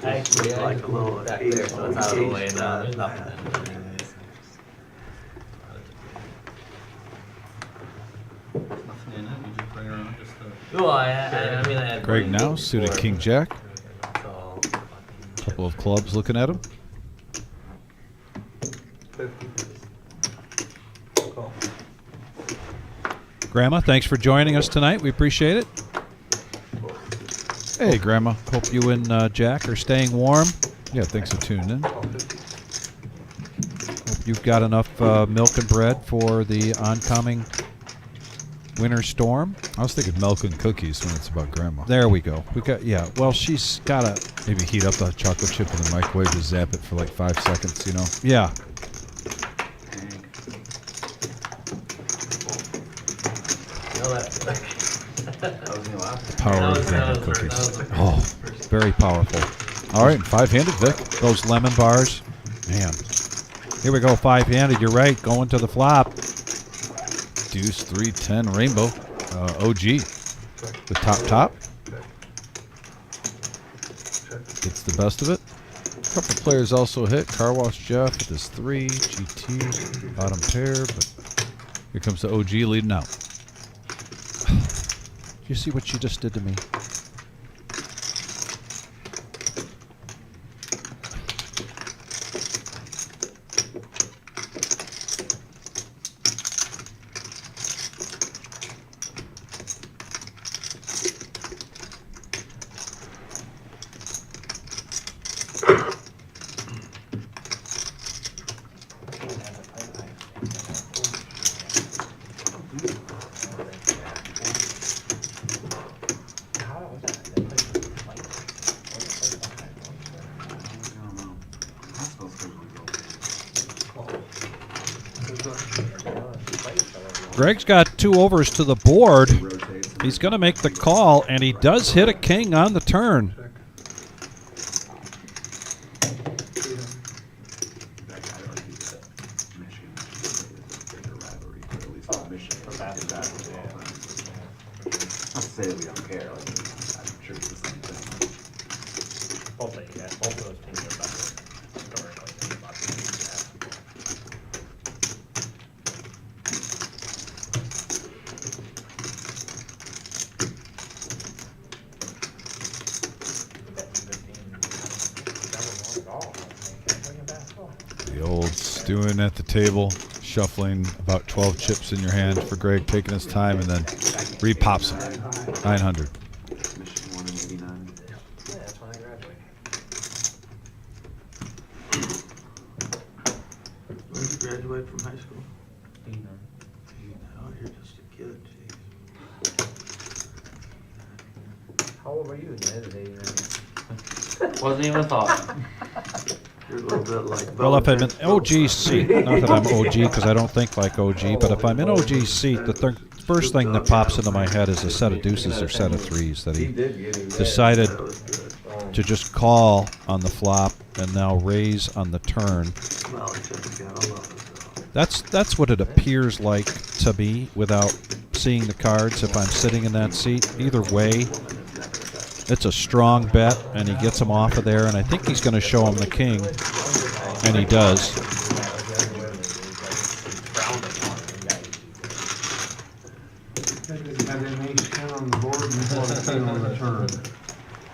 Actually, Like a little back ace there, so on it's out of the ace way now. dot. There's nothing. Well, I mean, I had Greg one now before, suited King Jack. so- Couple of clubs looking at him. 50. Call. Grandma, thanks for joining us tonight. We appreciate it. Hey, Grandma. Hope you and Jack are staying warm. Yeah, thanks for tuning in. Call 50. Hope you've got enough milk and bread for the oncoming winter storm. I was thinking milk and cookies when it's about Grandma. There we go. We got, yeah. Well, she's got a, Maybe heat up the chocolate chip in the microwave to zap it for like 5 seconds, you know? yeah. That was me laughing. Power That of was- Grandma that was- cookies. that was- Oh, very powerful. All right, 5-handed, Vic. Those lemon bars. Man. Here we go, 5-handed. You're right. Going to the flop. Deuce, 3-10, rainbow. OG. The top. Gets the best of it. A couple players also hit. Car Wash Jeff with his 3. GT, bottom pair. But here comes the OG leading out. You see what she just did to me? Greg's got 2 overs to the board. He's going to make the call, and he does hit a king on the turn. Not to say that we don't care. Like, I'm sure it's the same thing. Both of those teams are better historically than basketball. The old stewing at the table, shuffling about 12 chips in your hand for Greg, taking his time, and then re-pops him. 900. Michigan won in '89. Yeah, that's when I graduated. When did you graduate from high school? Oh, you're just a kid, jeez. How old were you in the day? Wasn't even a thought. You're a little bit like. Well, if I'm in OG's seat, not that I'm OG because I don't think like OG, but if I'm in OG's seat, the first thing that pops into my head is a set of deuces or set of threes that he decided to just call on the flop and now raise on the turn. That's what it appears like to me without seeing the cards if I'm sitting in that seat. Either way, it's a strong bet, and he gets him off of there, and I think he's going to show him the king, and he does. I have an ace-10 on the board before the king on the turn.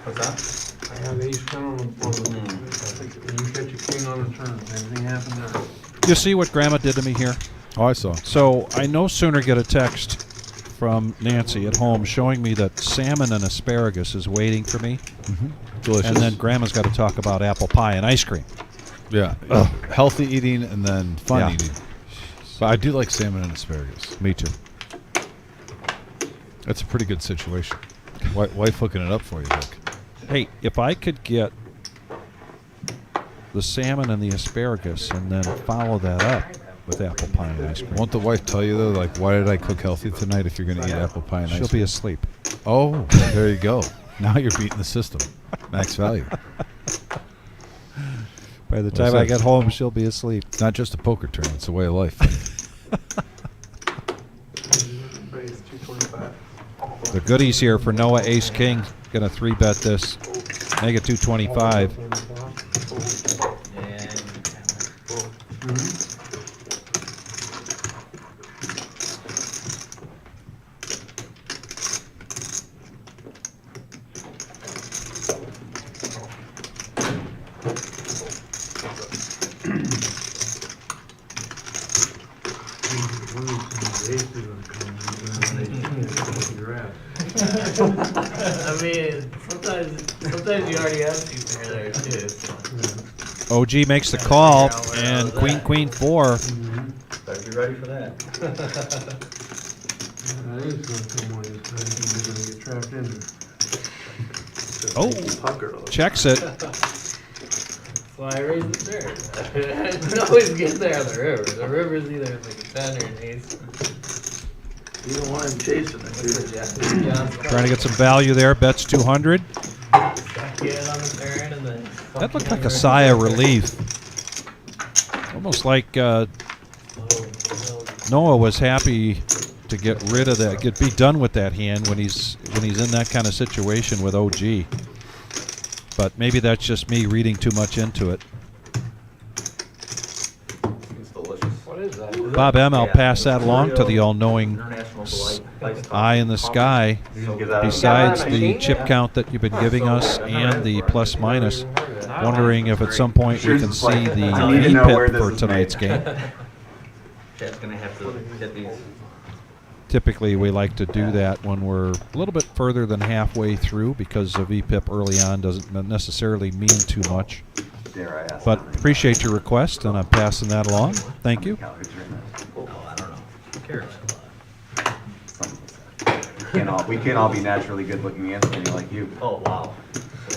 What's that? I have ace-10 on the board. When you catch a king on the turn, anything happen there? You see what Grandma did to me here? Oh, I saw. So I no sooner get a text from Nancy at home showing me that salmon and asparagus is waiting for me. Delicious. And then Grandma's got to talk about apple pie and ice cream. Yeah. Healthy eating and then fun Yeah. eating. But I do like salmon and asparagus. Me too. That's a pretty good situation. Wife hooking it up for you, Vic. Hey, if I could get the salmon and the asparagus and then follow that up with apple pie and ice cream. Won't the wife tell you, though, like, why did I cook healthy tonight if you're going to eat apple pie and ice She'll cream? be asleep. Oh, there you go. Now you're beating the system. Max value. By the time I get home, she'll be asleep. It's not just a poker turn. It's a way of life. Raise 225. The goodies here for Noah Ace King. Gonna 3-bet this. Make it 225. I mean, sometimes you already have two pair there too. So. OG makes the call, and Queen 4. Better be ready for that. That is going to come away this time. You're going to get trapped in there. Oh, checks it. That's why I raised the third. I can always get there on the river. The river's either like a 10 or an ace. You don't want him chasing it, do you? Yeah. Trying to get some value there. Bets 200. Get it on the turn and then That looked like a sigh of relief. Almost like Noah was happy to get rid of that, be done with that hand when he's in that kind of situation with OG. But maybe that's just me reading too much into it. It's delicious. What is that? Bob M, I'll pass that along to the all-knowing eye in the sky. Besides the chip count that you've been giving us and the plus minus, wondering if at some point we can see the V-pip for tonight's game. Chad's gonna have to get these. Typically, we like to do that when we're a little bit further than halfway through because a V-pip early on doesn't necessarily mean too much. Dare I ask? But appreciate your request, and I'm passing that along. Thank you. Oh, I don't know. Who cares? We can't all be naturally good-looking Anthony like you. Oh, wow. All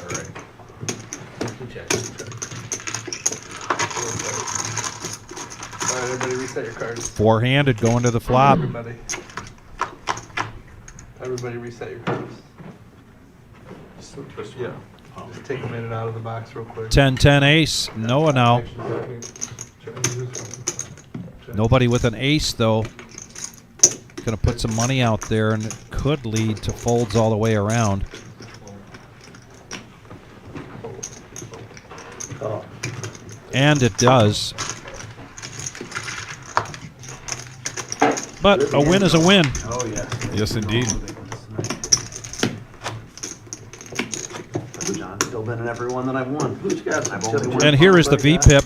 right. Good check. All right, everybody reset your cards. Four-handed going to the flop. Everybody reset your cards. Yeah. Just take them in and out of the box real quick. 10-10 ace. Noah now. Nobody with an ace, though. Going to put some money out there, and it could lead to folds all the way around. And it does. But a win is a win. Oh, yeah. Yes, indeed. John's still been in every one that I've won. Who's got? I've only won. And here is the Anybody V-pip.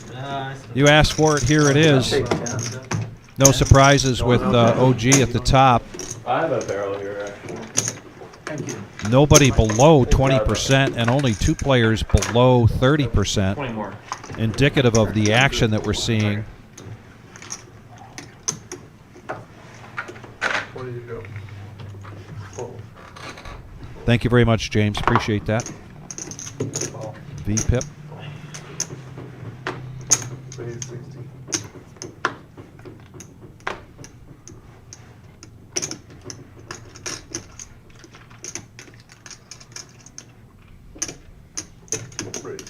You asked for it, here it is. No surprises with OG at the top. I have a barrel here, actually. Thank you. Nobody below 20% and only 2 players below 30%. 20 more. Indicative of the action that we're seeing. Where do you go? Oh, Thank you very much, James. Appreciate that. ball. V-pip. Raise 60. Raise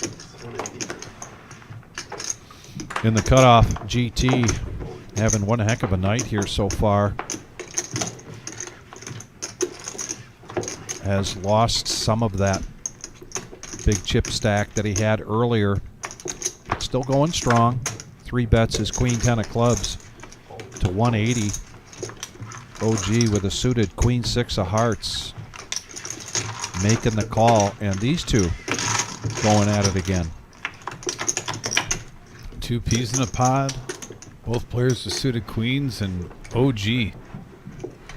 180. In the cutoff, GT having one heck of a night here so far. Has lost some of that big chip stack that he had earlier. But still going strong. 3 bets his queen 10 of clubs to 180. OG with a suited queen 6 of hearts making the call, and these two going at it again. 2 peas in a pod. Both players with suited queens, and OG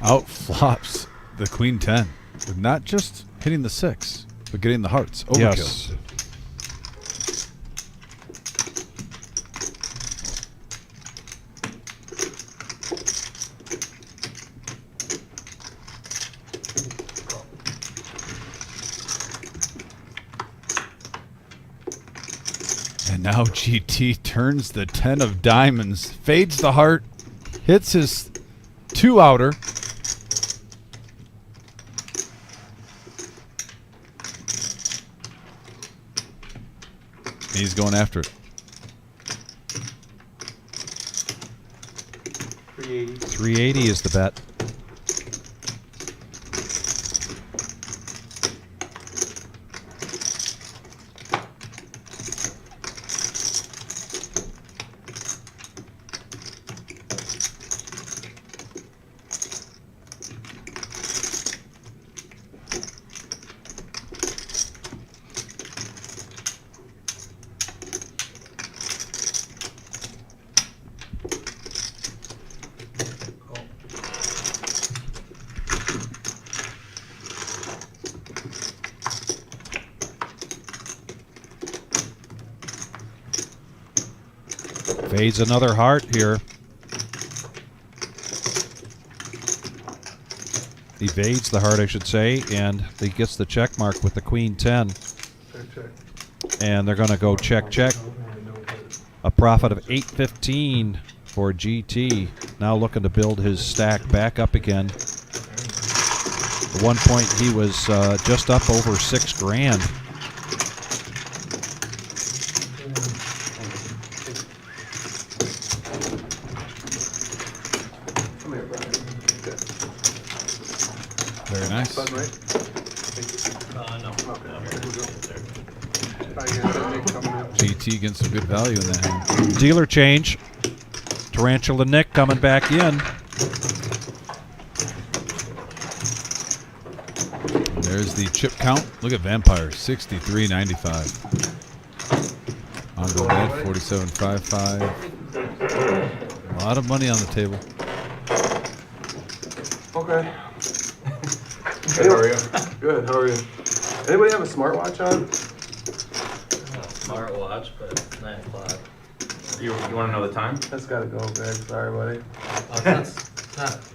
out flops the queen 10 with not just hitting the 6, but getting the hearts. Overkill. Yes. And now GT turns the 10 of diamonds, fades the heart, hits his 2-outer. He's going after it. 380. 380 is the bet. Fades another heart here. Evades the heart, I should say, and he gets the check mark with the queen 10. Check, check. And they're going to go check, check. A profit of 815 for GT. Now looking to build his stack back up again. At one point he was just up over $6 grand. Very nice. Button, right? No. I get that Nick coming in. GT getting some good value in that hand. Dealer change. Tarantula Nick coming back in. There's the chip count. Look at Vampire, 63.95. On the net, 47.55. A lot of money on the table. Okay. Hey, how are you? Good, how are you? Anybody have a smartwatch on? Smartwatch, but it's 9 o'clock. You want to know the time? That's gotta go, Greg. Sorry, buddy.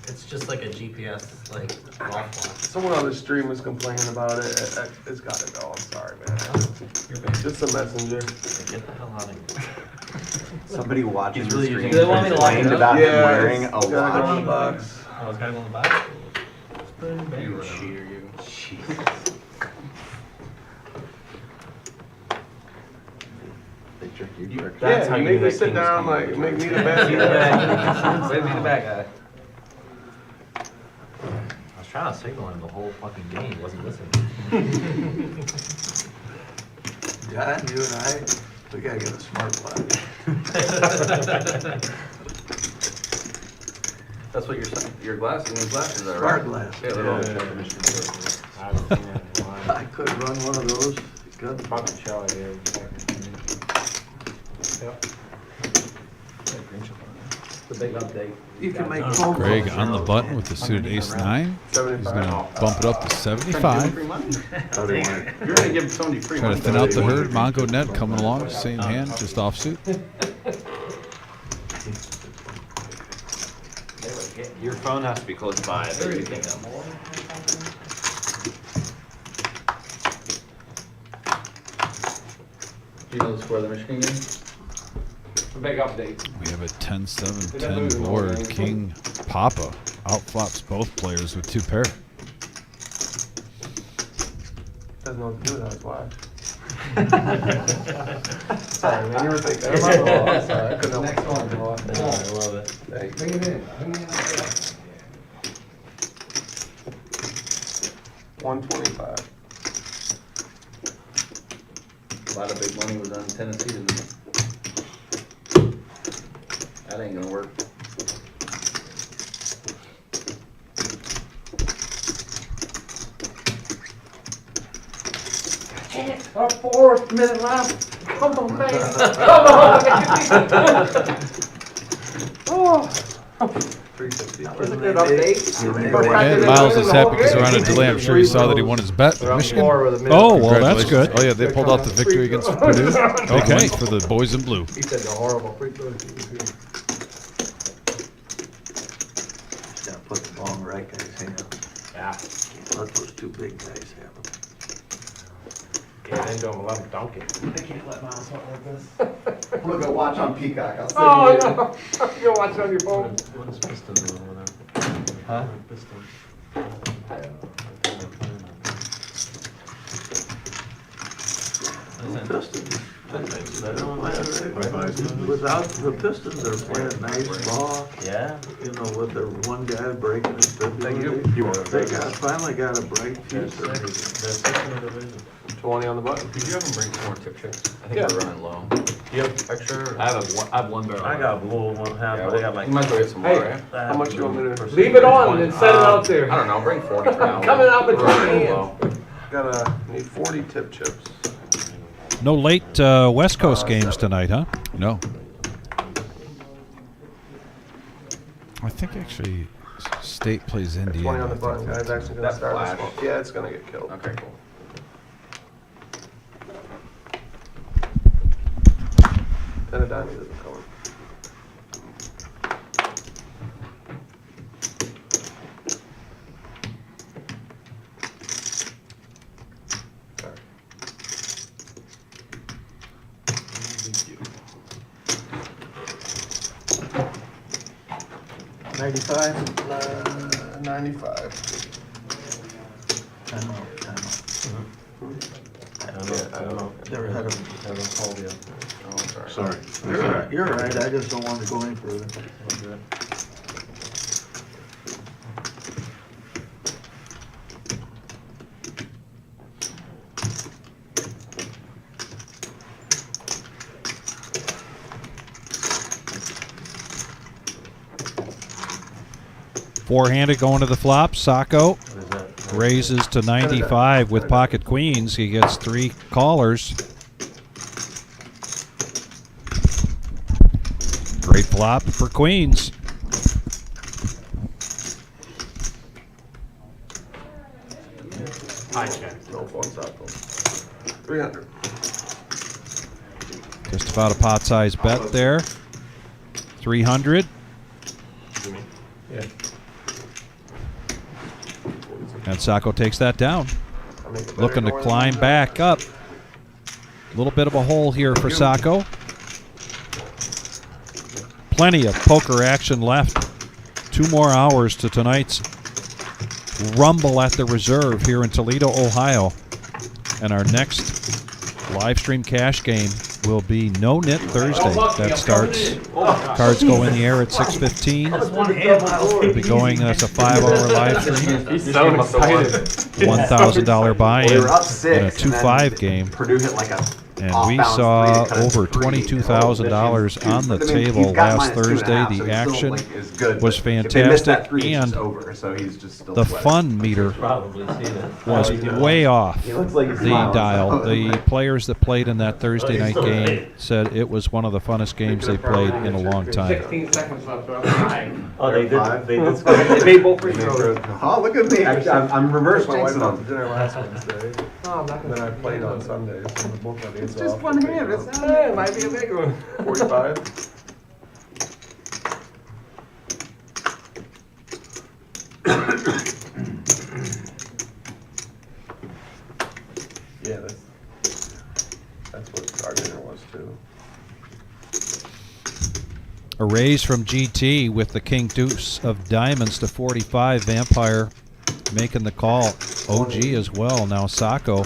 It's just like a GPS, like golf watch. Someone on the stream was complaining about it. It's gotta go. I'm sorry, man. Just a messenger. Get the hell out of here. Somebody watching He's the really stream using- Do they want me to lock it complained up? about him Yeah, wearing it's a gotta go in the watch. box. Oh, it's gotta go in the box? You cheater, you. Yeah, you make me sit down, like, make me the bad guy. Wait, be the bad guy. I was trying to signal him the whole fucking game, he wasn't listening. John, you and I, we gotta get a smartwatch. That's what your glasses are, Smart right? glass. Yeah, they're all. I haven't seen it in a while. I could run one of those. Good. Fucking show you. The big update. You can make phone Greg calls. on the button with the suited ace-9. He's going to bump it up to 75. You're gonna give somebody free Try to money. thin out the herd. Mongo Ned coming along, same hand, just offsuit. Your phone has to be close by. There you go. Do you know the score of the Michigan game? The big update. We have a 10-7, 10 board. King Papa outflops both players with 2 pair. Doesn't know what to do with that watch. Sorry, man, you were thinking. I'm sorry, I couldn't help Next one. it. I love it. Thanks. Bring it in. 125. A lot of big money was on Tennessee tonight. That ain't gonna work. Our 4th minute left. Come on, man. Come on. Oh. 360. That was a good update. And Miles is happy because we're on a delay. I'm sure you saw that he won his bet with Michigan. Oh, well, that's good. Congratulations. Oh, yeah, they pulled out the victory against Purdue. Big Okay. win for the boys in blue. He said the horrible free throw. Gotta put the ball in the right guy's hand. Yeah. Can't let those two big guys have them. Get into him, let him dunk it. I can't let Miles talk like this. I'm gonna go watch on Peacock. I'll send Oh, you. no. You'll watch it on your phone. What is Piston doing over there? Huh? Piston. Pistons. Without the Pistons, they're playing nice ball. Yeah. You know, with their one guy breaking his stability. They finally got a bright future. They're second in the division. 20 on the button. Could you have them bring some more tip chips? I think Yeah. we're running low. Do you have extra? I have one barrel. I got blue one half, Yeah, but they got like. you might as well get some more, Hey. right? How much you want me to? Leave it on and set it out there. I don't know, bring 40 for now. Coming out between We're running hands. low. Need 40 tip chips. No late West Coast games tonight, huh? No. I think actually State plays 20 Indiana. on the I button, think. guys. Actually gonna That start this flash. one. Yeah, it's gonna get killed. Okay, cool. Ten of diamonds isn't coming. Sorry. 95? 95. Time out. I don't know. They're ahead of me. Haven't called yet. Oh, sorry. You're right, I just don't want to go any further. Four-handed going to the flop. Sacco raises to 95 with pocket queens. He gets 3 callers. Great flop for queens. High check. No phones up. 300. Just about a pot-sized bet there. 300. Yeah. And Sacco takes that down. Looking to climb back up. A little bit of a hole here for Sacco. Plenty of poker action left. 2 more hours to tonight's Rumble at the Reserve here in Toledo, Ohio. And our next live stream cash game will be No Knit Thursday. That starts, cards go in the air at 6:15. We'll be going, that's a 5-hour live stream. He's so excited. $1,000 buy-in We were up in a 6, and then 2-5 game. Purdue hit like a And we off-balance saw three to cut it over to 3. $22,000 on the I mean, table he's got last -2.5, Thursday. so The he's action still, like, is good, was but if they miss that fantastic, 3, it's and over, so he's just still the sweating. fun meter Probably seen it. was way off He looks like he's the smiling. dial. The players that played in that Thursday night still game late. said it was one of the funnest games they played in a long time. 16 seconds left. So I'm Oh, they did, Five. they did. they made both free throws. Oh, look at me. I'm reverse My wife jinxing went to them. dinner last Wednesday, Oh, I'm not and then I played on Sundays, and both my days It's just off. one hand. It's not It might be a big one. 45. Yeah, that's what our dinner was too. A raise from GT with the King Deuce of Diamonds to 45. Vampire making the call. OG as well. Now Sacco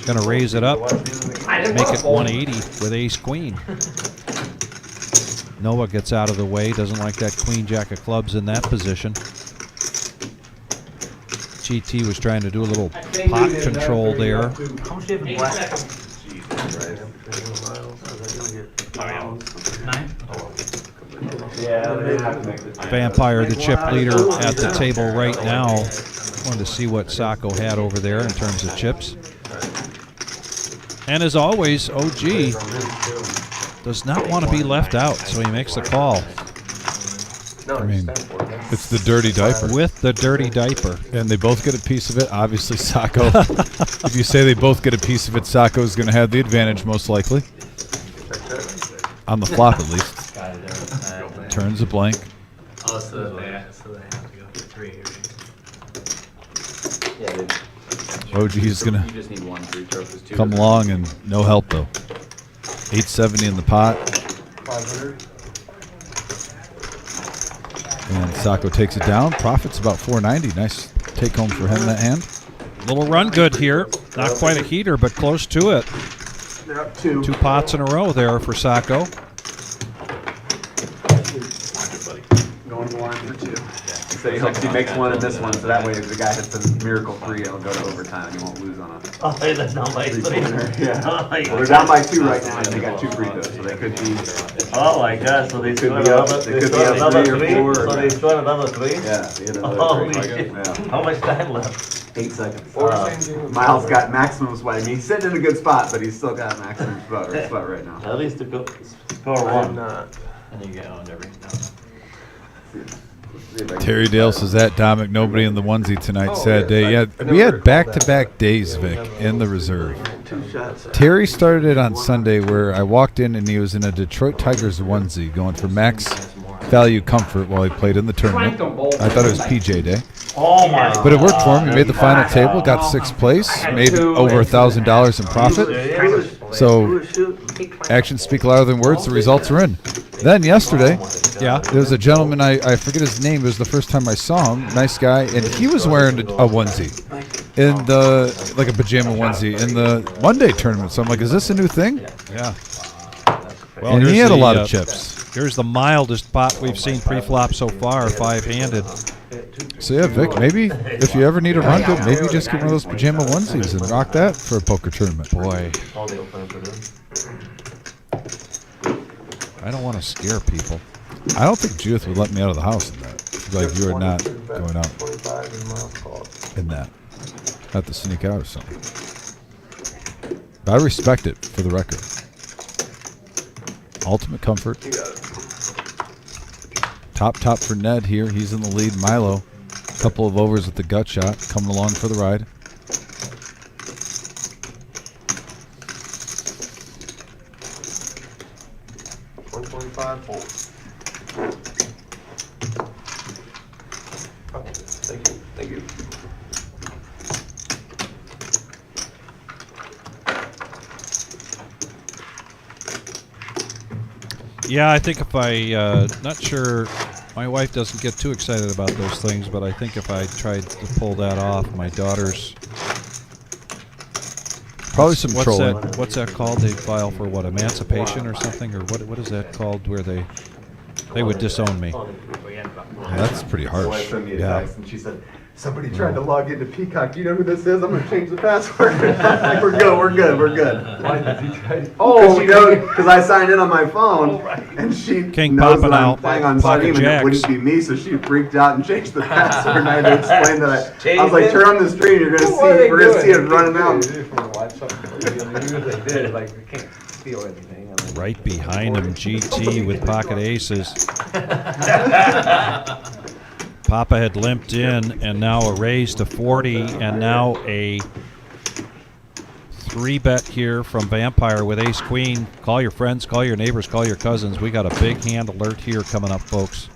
going to raise it up. Make it 180 with ace queen. Noah gets out of the way. Doesn't like that queen jack of clubs in that position. GT was trying to do a little pot control there. How much do you have in black? Vampire, the chip leader at the table right now. Wanted to see what Sacco had over there in terms of chips. And as always, OG does not want to be left out, so he makes the call I mean, it's the dirty diaper. with the dirty diaper. And they both get a piece of it. Obviously, Sacco. If you say they both get a piece of it, Sacco is going to have the advantage, most likely. On the flop, at least. Turns a blank. Oh, so they have to go for 3. OG is going You to just need 1 free throw. 'Cause 2 come along and no help, though. 870 in the pot. 500. And Sacco takes it down. Profits about 490. Nice take home for him that hand. Little run good here. Not quite a heater, but close to it. They're up 2. 2 pots in a row there for Sacco. Going to the line for 2. So he hopes he makes one in this one, so that way if the guy hits a miracle 3, it'll go to overtime. He won't lose on a Oh, hey, that's not my three-pointer. Yeah. Oh, my Well, they're down by 2 right now, and they got 2 free throws, so they could be. Oh my God! So they Could scored be up- another. they They could be scored up another 3 or 3. 4 or- So they scored another 3. Yeah, they hit another Holy 3. shit! Yeah. How much time left? 8 seconds. Or Miles got maximum sweat. I mean, he's sitting in a good spot, but he's still got maximum sweat right now. At least to go score I'm 1. not. And you get owned every now and Terry Dale says that. Dominic, nobody in the onesie tonight. Oh, Sad yeah, day. I Yeah, never we had recalled back-to-back that. days, Vic, in the reserve. 2 shots. Terry started it on Sunday where I walked in and he was in a Detroit Tigers onesie going for max value comfort while he played in the tournament. I thought it was PJ day. Oh my! But it worked for him. He made the final table, got 6th place, made over $1,000 in profit. So actions speak louder than words. The results are in. Then yesterday, Yeah. there was a gentleman, I forget his name. It was the first time I saw him. Nice guy, and he was wearing a onesie, in the like a pajama onesie in the Monday tournament. So I'm like, is this a new thing? Yeah. And he here's had a the, lot of chips. Here's the mildest pot we've seen pre-flop so far, 5-handed. So yeah, Vic, maybe if you ever need a run good, maybe just get one of those pajama onesies and rock that for a poker tournament. Boy, All the open for them. I don't want to scare people. I don't think Judith would let me out of the house in that. Like you are not 20 bet going out 25 and miles called. in that. Have to sneak out or something. But I respect it for the record. Ultimate comfort. You got it. Top for Ned here. He's in the lead. Milo, couple of overs with the gut shot, coming along for the ride. Thank you. Yeah, I think if I, not sure, my wife doesn't get too excited about those things, but I think if I tried to pull that off, my daughter's... Probably some trolling. What's that called? They file for what, emancipation or something? Or what is that called where they would disown me? Yeah, that's pretty My wife harsh. sent me a Yeah. text and she said, somebody tried to log into Peacock. You know who this is? I'm going to change the password. Like, we're good. Why did he try? Oh, she knows, because I signed in on my phone, and she King knows popping that I'm out, playing on pocket Steam, and it jacks. wouldn't be me, so she freaked out and changed the password, and I had to explain that. I was like, turn on the screen, you're going to see, we're going to see it running out. They did, like, we can't steal anything. I mean, Right behind him, GT with pocket aces. Papa had limped in, and now a raise to 40, and now a 3-bet here from Vampire with ace-queen. Call your friends, call your neighbors, call your cousins. We got a big hand alert here coming up, folks.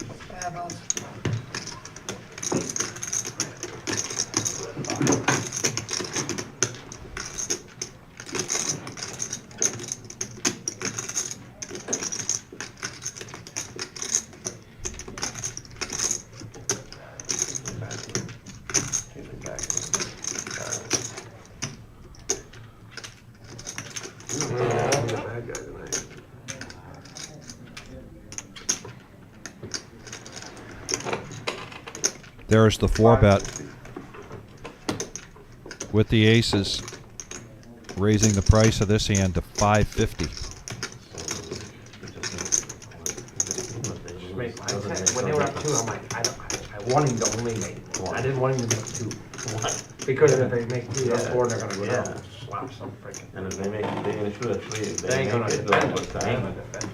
There's the 4-bet with the aces, raising the price of this hand to $550. when they were up 2, I'm like, I want him to only make 1. I didn't want him to make 2. Because if they make 2 or 4, they're gonna go down and slap some freaking. And if they make it, they're gonna shoot a 3. If They ain't gonna make it, defend they'll it. put They ain't time. gonna defend it.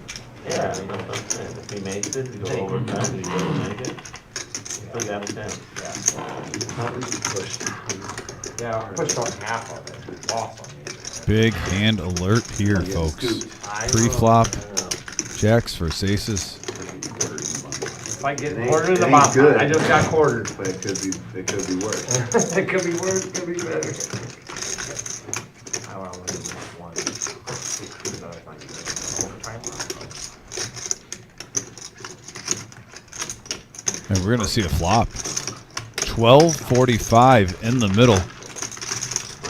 Yeah, that's what I'm saying. If he makes it, he go overtime, he doesn't make it. Still got a chance. Yeah, I pushed on half of it. Lost on me. Big hand alert here, folks. Pre-flop, jacks versus aces. If I get It quartered in the ain't bottom, good. I just got quartered. But it could be worse. It could be worse, it could be better. I want to make 1. And we're going to see a flop. 12.45 in the middle.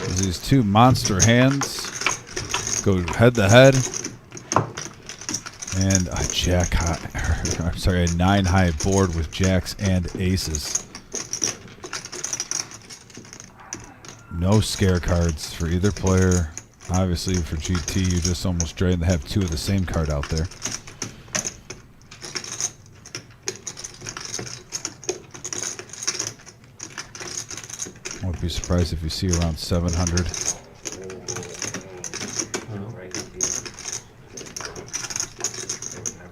As these two monster hands go head to head. And a jack high, I'm sorry, a 9 high board with jacks and aces. No scare cards for either player. Obviously for GT, you're just almost drained to have 2 of the same card out there. I won't be surprised if you see around 700.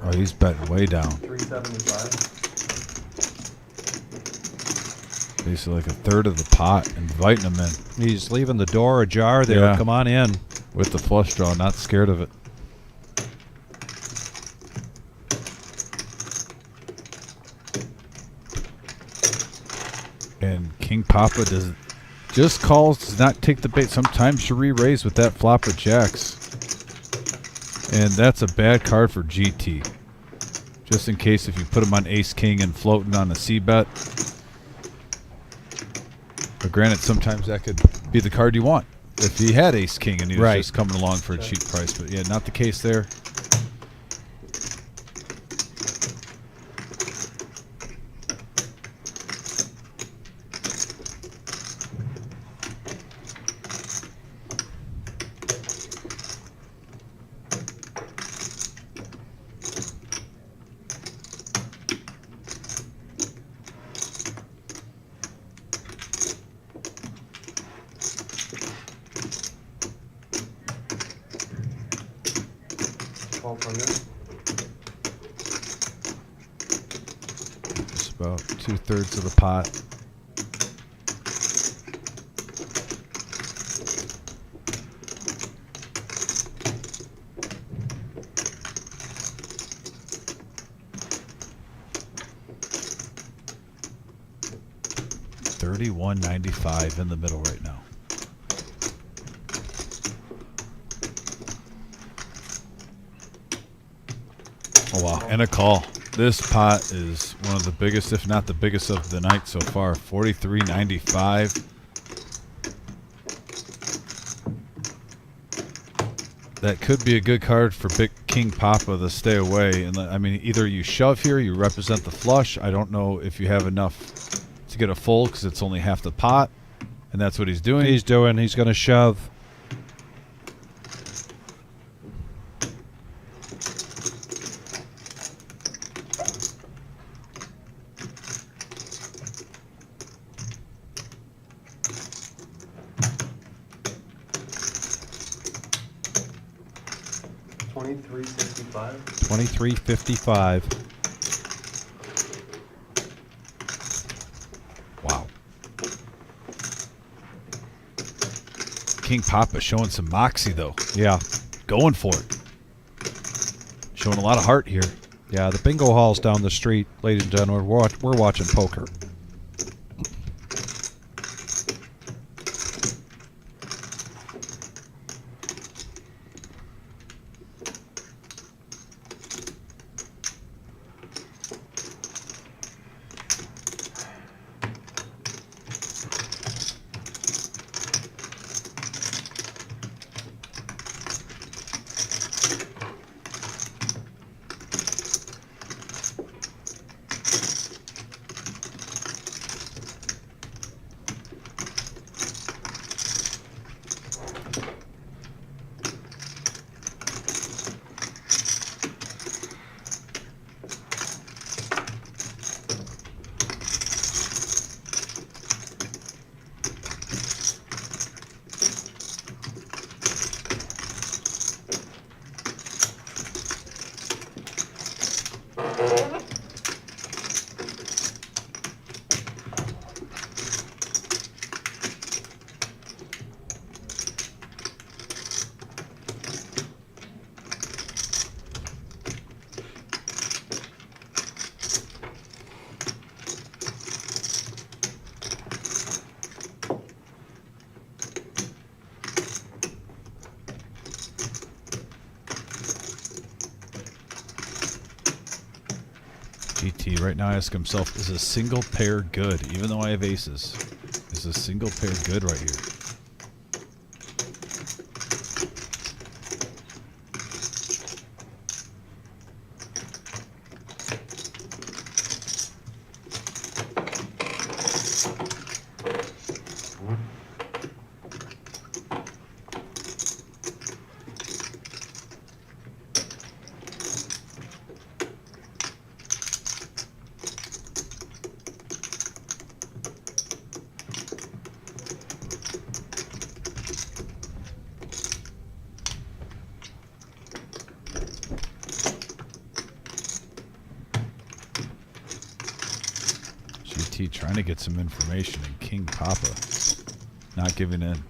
Oh, he's betting way down. 375. Basically like a third of the pot, inviting him in. He's leaving the door ajar there. Yeah. Come on in. With the flush draw, not scared of it. And King Papa just calls, does not take the bait. Sometimes you re-raise with that flop of jacks. And that's a bad card for GT. Just in case if you put him on ace-king and floating on a c-bet. But granted, sometimes that could be the card you want. If he had ace-king and he was just coming along for a cheap price. But yeah, not the case there. Just about 2/3 of the pot. $31.95 in the middle right now. Oh wow, and a call. This pot is one of the biggest, if not the biggest, of the night so far. $43.95. That could be a good card for Big King Papa to stay away. And I mean, either you shove here, you represent the flush. I don't know if you have enough to get a fold because it's only half the pot, and that's what he's doing. He's going to shove. $23.55. Wow. King Papa showing some moxie, though. Yeah. Going for it. Showing a lot of heart here. Yeah, the bingo hall's down the street, ladies and gentlemen. We're watching poker. GT right now asks himself, is a single pair good? Even though I have aces, is a single pair good right here? GT trying to get some information, and King Papa not giving in.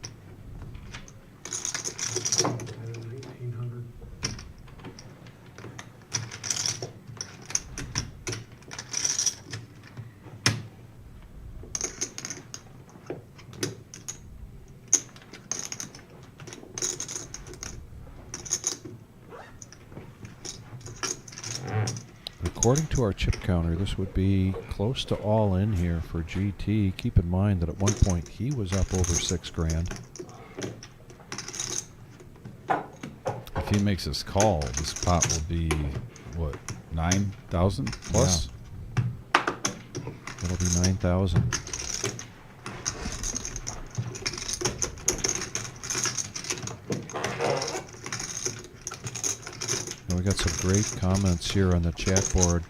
According to our chip counter, this would be close to all in here for GT. Keep in mind that at one point he was up over $6,000. If he makes his call, this pot will be, what, 9,000 plus? Yeah. It'll be 9,000. And we got some great comments here on the chat board.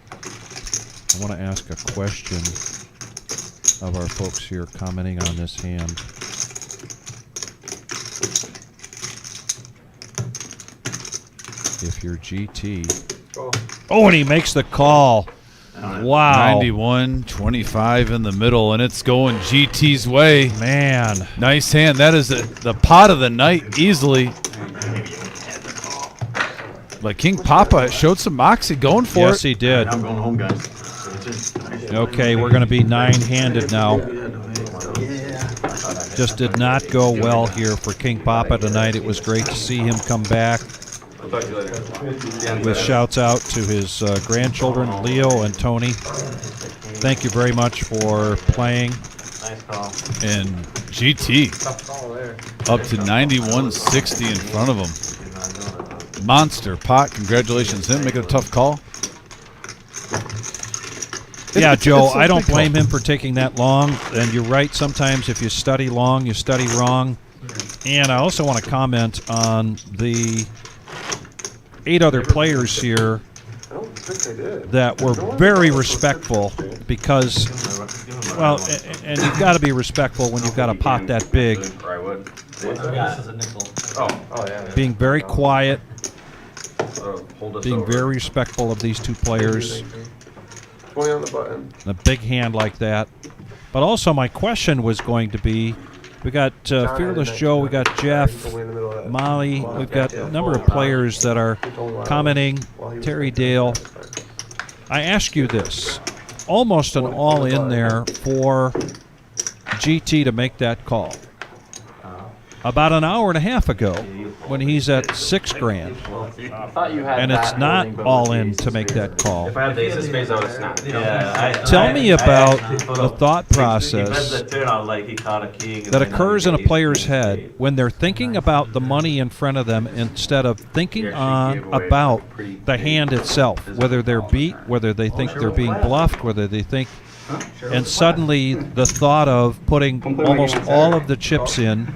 I want to ask a question of our folks here commenting on this hand. if you're GT. Oh, and he makes the call. Wow. 91-25 in the middle, and it's going GT's way. Man. Nice hand. That is the pot of the night easily. But King Papa showed some moxie going for it. Yes, he did. I'm going home, guys. Okay, we're going to be nine-handed now. Just did not go well here for King Papa tonight. It was great to see him come back with shouts out to his grandchildren, Leo and Tony. Thank you very much for playing. Nice call. And GT up to 91-60 in front of him. Monster pot. Congratulations him. Making a tough call. Yeah, Joe, it's a I don't big blame call. him for taking that long. And you're right, sometimes if you study long, you study wrong. And I also want to comment on the 8 other players here that were very respectful because, well, and you've got to be respectful when you've got a pot that big. This is a nickel. Being very quiet, being very respectful of these 2 players. 20 on the button. A big hand like that. But also my question was going to be, we got Fearless Joe, we got Jeff, Molly, we've got a number of players that are commenting, Terry Dale. I ask you this, almost an all-in there for GT to make that call. About an hour and a half ago, when he's at $6,000, and it's not all in to make that call. If I had the ace of spades, I would have snapped. Tell me about the thought process that occurs in a player's head when they're thinking about the money in front of them instead of thinking about the hand itself, whether they're beat, whether they think they're being bluffed, whether they think, and suddenly the thought of putting almost all of the chips in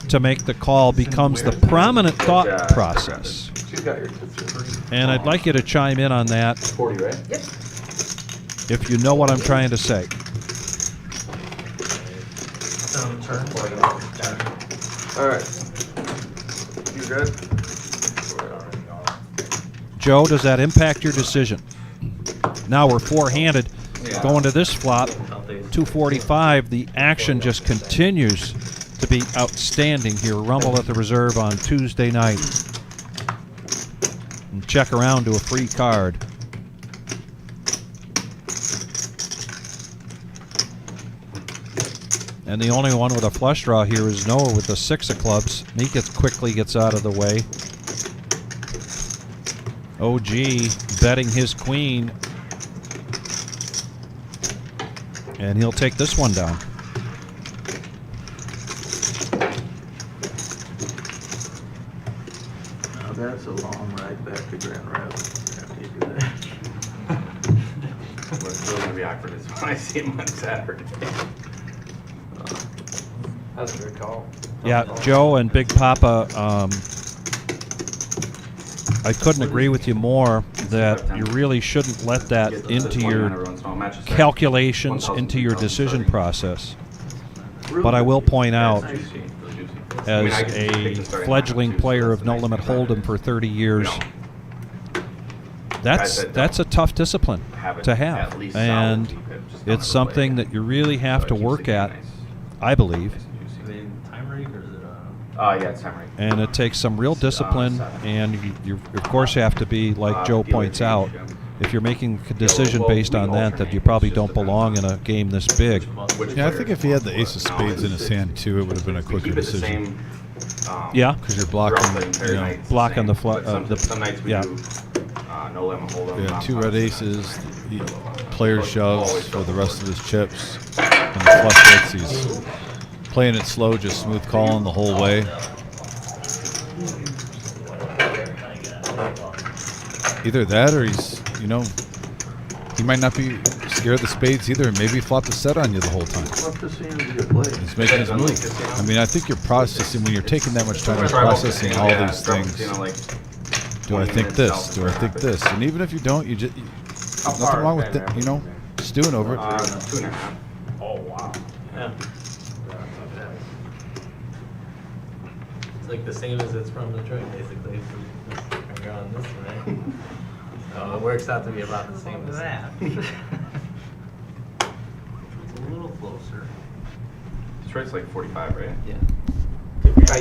to make the call becomes the prominent thought process. And I'd like you to chime in on that 40, right? Yep. if you know what I'm trying to say. All right. You good? Joe, does that impact your decision? Now we're 4-handed. Going to this flop, 245, the action just continues to be outstanding here. Rumble at the Reserve on Tuesday night. And check around to a free card. And the only one with a flush draw here is Noah with the 6 of clubs. He quickly gets out of the way. OG betting his queen. And he'll take this one down. Now that's a long ride back to Grand Rapids after you do that. What's really going to be awkward is when I see him on Saturday. That's a good call. Yeah, Joe and Big Papa, I couldn't agree with you more that you really shouldn't let that into your calculations, into your decision process. But I will point out, as a fledgling player of No Limit Hold'em for 30 years, that's a tough discipline to have. And it's something that you really have to work at, I believe. Yeah, it's time right. And it takes some real discipline, and you of course have to be, like Joe points out, if you're making a decision based on that you probably don't belong in a game this big. Yeah, I think if he had the ace of spades in his hand too, it would have been a quicker decision. Yeah, because you're blocking, blocking the Some nights we do no limit hold'em. Yeah, 2 red aces. The player shoves for the rest of his chips, and the flush hits. He's playing it slow, just smooth calling the whole way. Either that, or he's, he might not be scared of the spades either, and maybe flop the set on you the whole time. He's making his move. I mean, I think you're processing, when you're taking that much time, you're processing all these things. Do I think this? Do I think this? And even if you don't, there's nothing wrong with it, stewing over it. 2.5. Oh, wow. Yeah. It's like the same as it's from Detroit, basically. you're on this way. So it works out to be about the same as that. It's a little closer. Detroit's like 45, right? Yeah.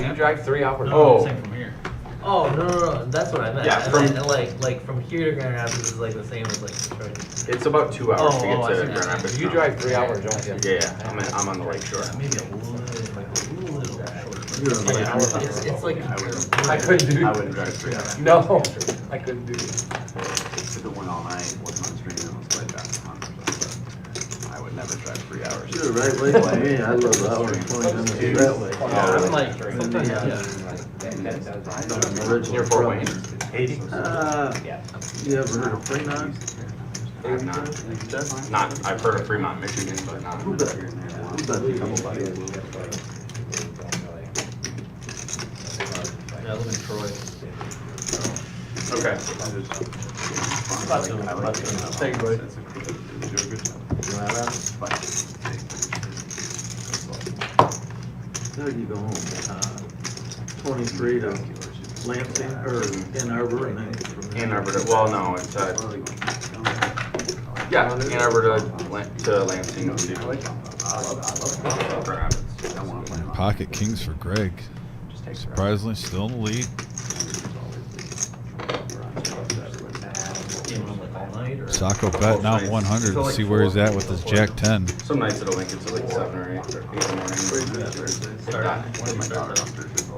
You drive 3 hours. Oh. Same from here. Oh, no, that's what I meant. Yeah, I from- meant, like from here to Grand Rapids is like the same as like Detroit. It's about 2 hours to I get see to what Grand you're Rapids. saying. You drive 3 hours, don't you? Yeah, I'm on the lake shore. Yeah, maybe a little shorter. You're Yeah, it's like I couldn't do I wouldn't drive 3 hours. No, I couldn't do it. If it went all night, wasn't on stream, it was like that. I would never drive 3 hours. You're the right way by me, I live an hour and 20 minutes that way. I'm like sometimes Near Fort Wayne. You ever heard of Fremont? I've not. I've heard of Fremont, Michigan, but not. Who bet? Who bet a couple buddies? I live in Troy. Okay. Thank you, buddy. There you go home. 23 to Lansing, or Ann Arbor, and then from Ann Arbor to, well, no, it's, yeah, Ann Arbor to Lansing to Grand Rapids. Pocket kings for Greg. Surprisingly, still in the lead. Sacco betting out 100 to see where he's at with his Jack 10. Some nights it'll link it to like 7 or 8 in the morning.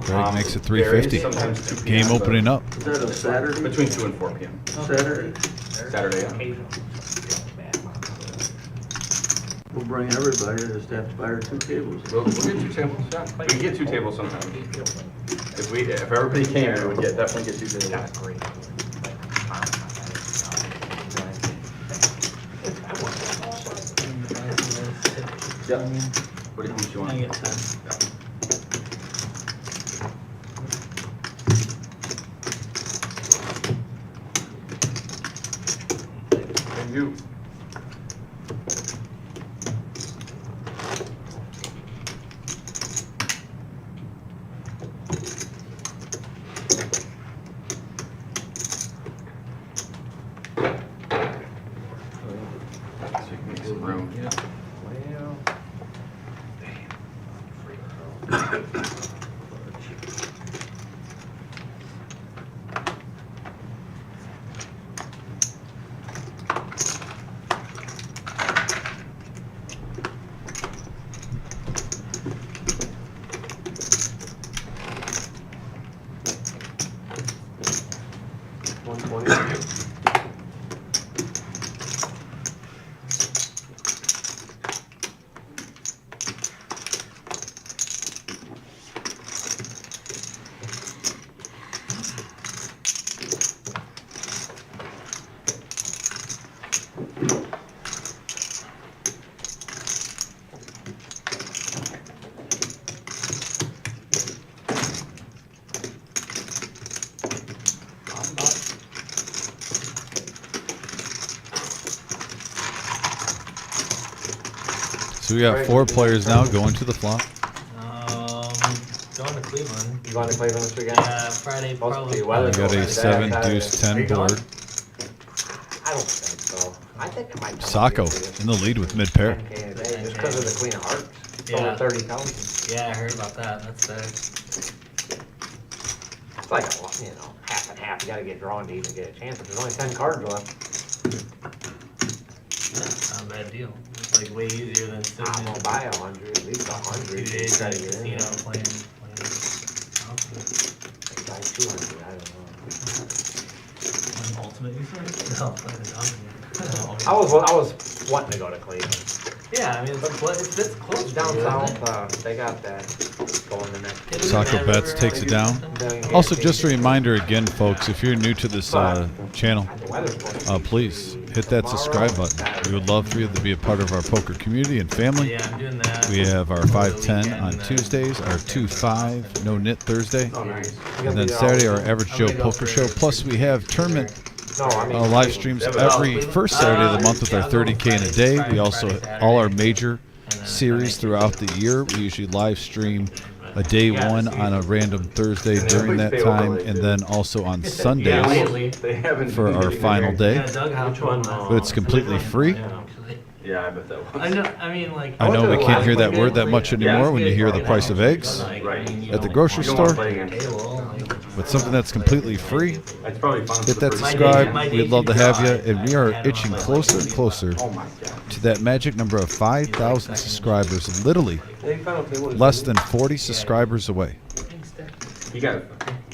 Greg makes it 350. Sometimes 2 Game p.m. opening up. Is that a Saturday? Between 2 and 4 p.m. Saturday? Saturday, yeah. We'll bring everybody, just have to buy her 2 tables. We'll get 2 tables, yeah. We can get 2 tables sometimes. If everybody came, we would definitely get 2 tables. Yeah. What do you want? I get 10. And you. So you can make some room. So we got 4 players now going to the flop. Going to Cleveland. You going to Cleveland this weekend? Yeah, Friday Supposed to probably. be weather. We got a Saturday. 7 deuce 10 Are you going? board. I don't think so. I think it might. Sacco in the lead with mid pair. 10K a day, just because of the Queen of Hearts. It's Yeah. over 30,000. Yeah, I heard about that. That's sick. It's like half and half. You got to get drawn to even get a chance. There's only 10 cards left. That's not a bad deal. It's like way easier than sitting I'm in gonna buy 100, at least 100. 2 days Try at to a get in. casino playing. Buy 200. I don't know. Ultimate, you said? No, playing the dominant. I was wanting to go to Cleveland. Yeah, I mean, it's close. It's down south. They got that going the next. Sacco bets takes it down. Also, just a reminder again, folks, if you're new to this channel, please hit that subscribe button. We would love for you to be a part of our poker community and family. Yeah, I'm doing that. We have our 5-10 on Tuesdays, our 2-5 no knit Thursday, Oh, nice. and then Saturday our Average Joe Poker Show. Plus we have tournament live streams every first Saturday of the month with our 30K in a day. We also all our major series throughout the year. We usually live stream a day one on a random Thursday during that time, and then also on Sundays lately. They haven't. for our final day. Yeah, Doug hopped on. But it's completely free. Yeah, I bet that was. I know. I mean, like. I know we can't hear that word that much anymore when you hear the price of eggs at the grocery store. But something that's completely free, It's probably fun. hit that subscribe. We'd love to have you. And we are itching closer and closer to that magic number of 5,000 subscribers. Literally less than 40 subscribers away. You got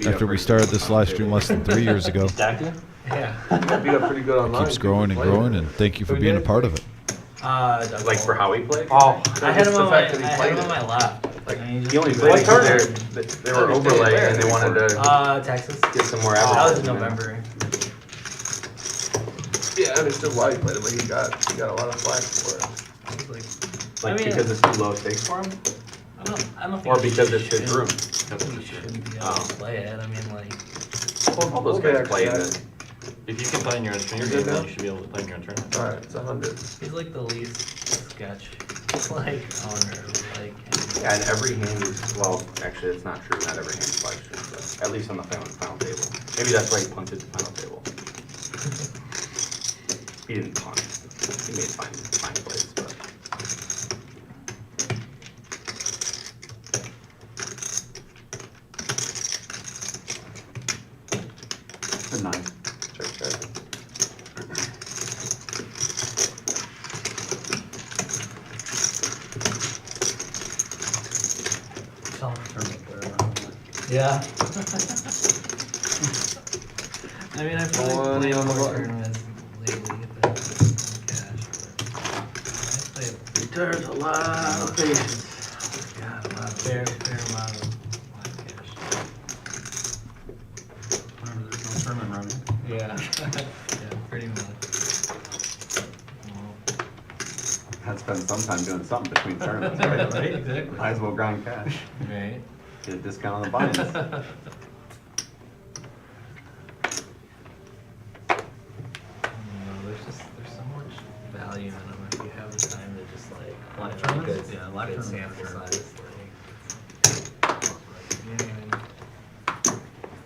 After we started this live stream less than 3 years ago. Yeah. Beat up pretty good online. Keeps growing and growing, and thank you for being a part of it. like for how he played. Oh, I had him the on my, fact that he I had played him it. on my lap. Like And he just- he only What played tournament? because they were overlay and they wanted to Texas. get some more That was in advertising. November. Yeah, I understood why he played it, but he got a lot of flack for it. I was like, Like I mean, because it's too low stakes for him, I don't think or he because it's his should- room. He shouldn't be able to play it. I mean, like. All those guys play in it. If you can play in your own stream game, then you should be able to play in your own tournament. Alright, it's 100. He's like the least sketch, like owner, like. Yeah, and every hand is, well, actually, it's not true. Not every hand is live streamed, but at least on the final table. Maybe that's why he punted the final table. He didn't punt. He made fine plays, but. Good night. Check. Yeah. I mean, I feel like Money playing on the more button. tournaments lately, get that some cash, but I play There's a lot of patience. a fair amount of live cash. Whenever there's no tournament running. Yeah. Yeah, pretty much. Well, Had to spend some time doing something between tournaments, right? Right, exactly. Might as well grind cash. Right. Get a discount on the buy-ins. I don't know, there's so much value in them if you have the time to just like. Live you know, tournaments? good- Yeah, live good tournaments are sample tournaments. size, like, you don't even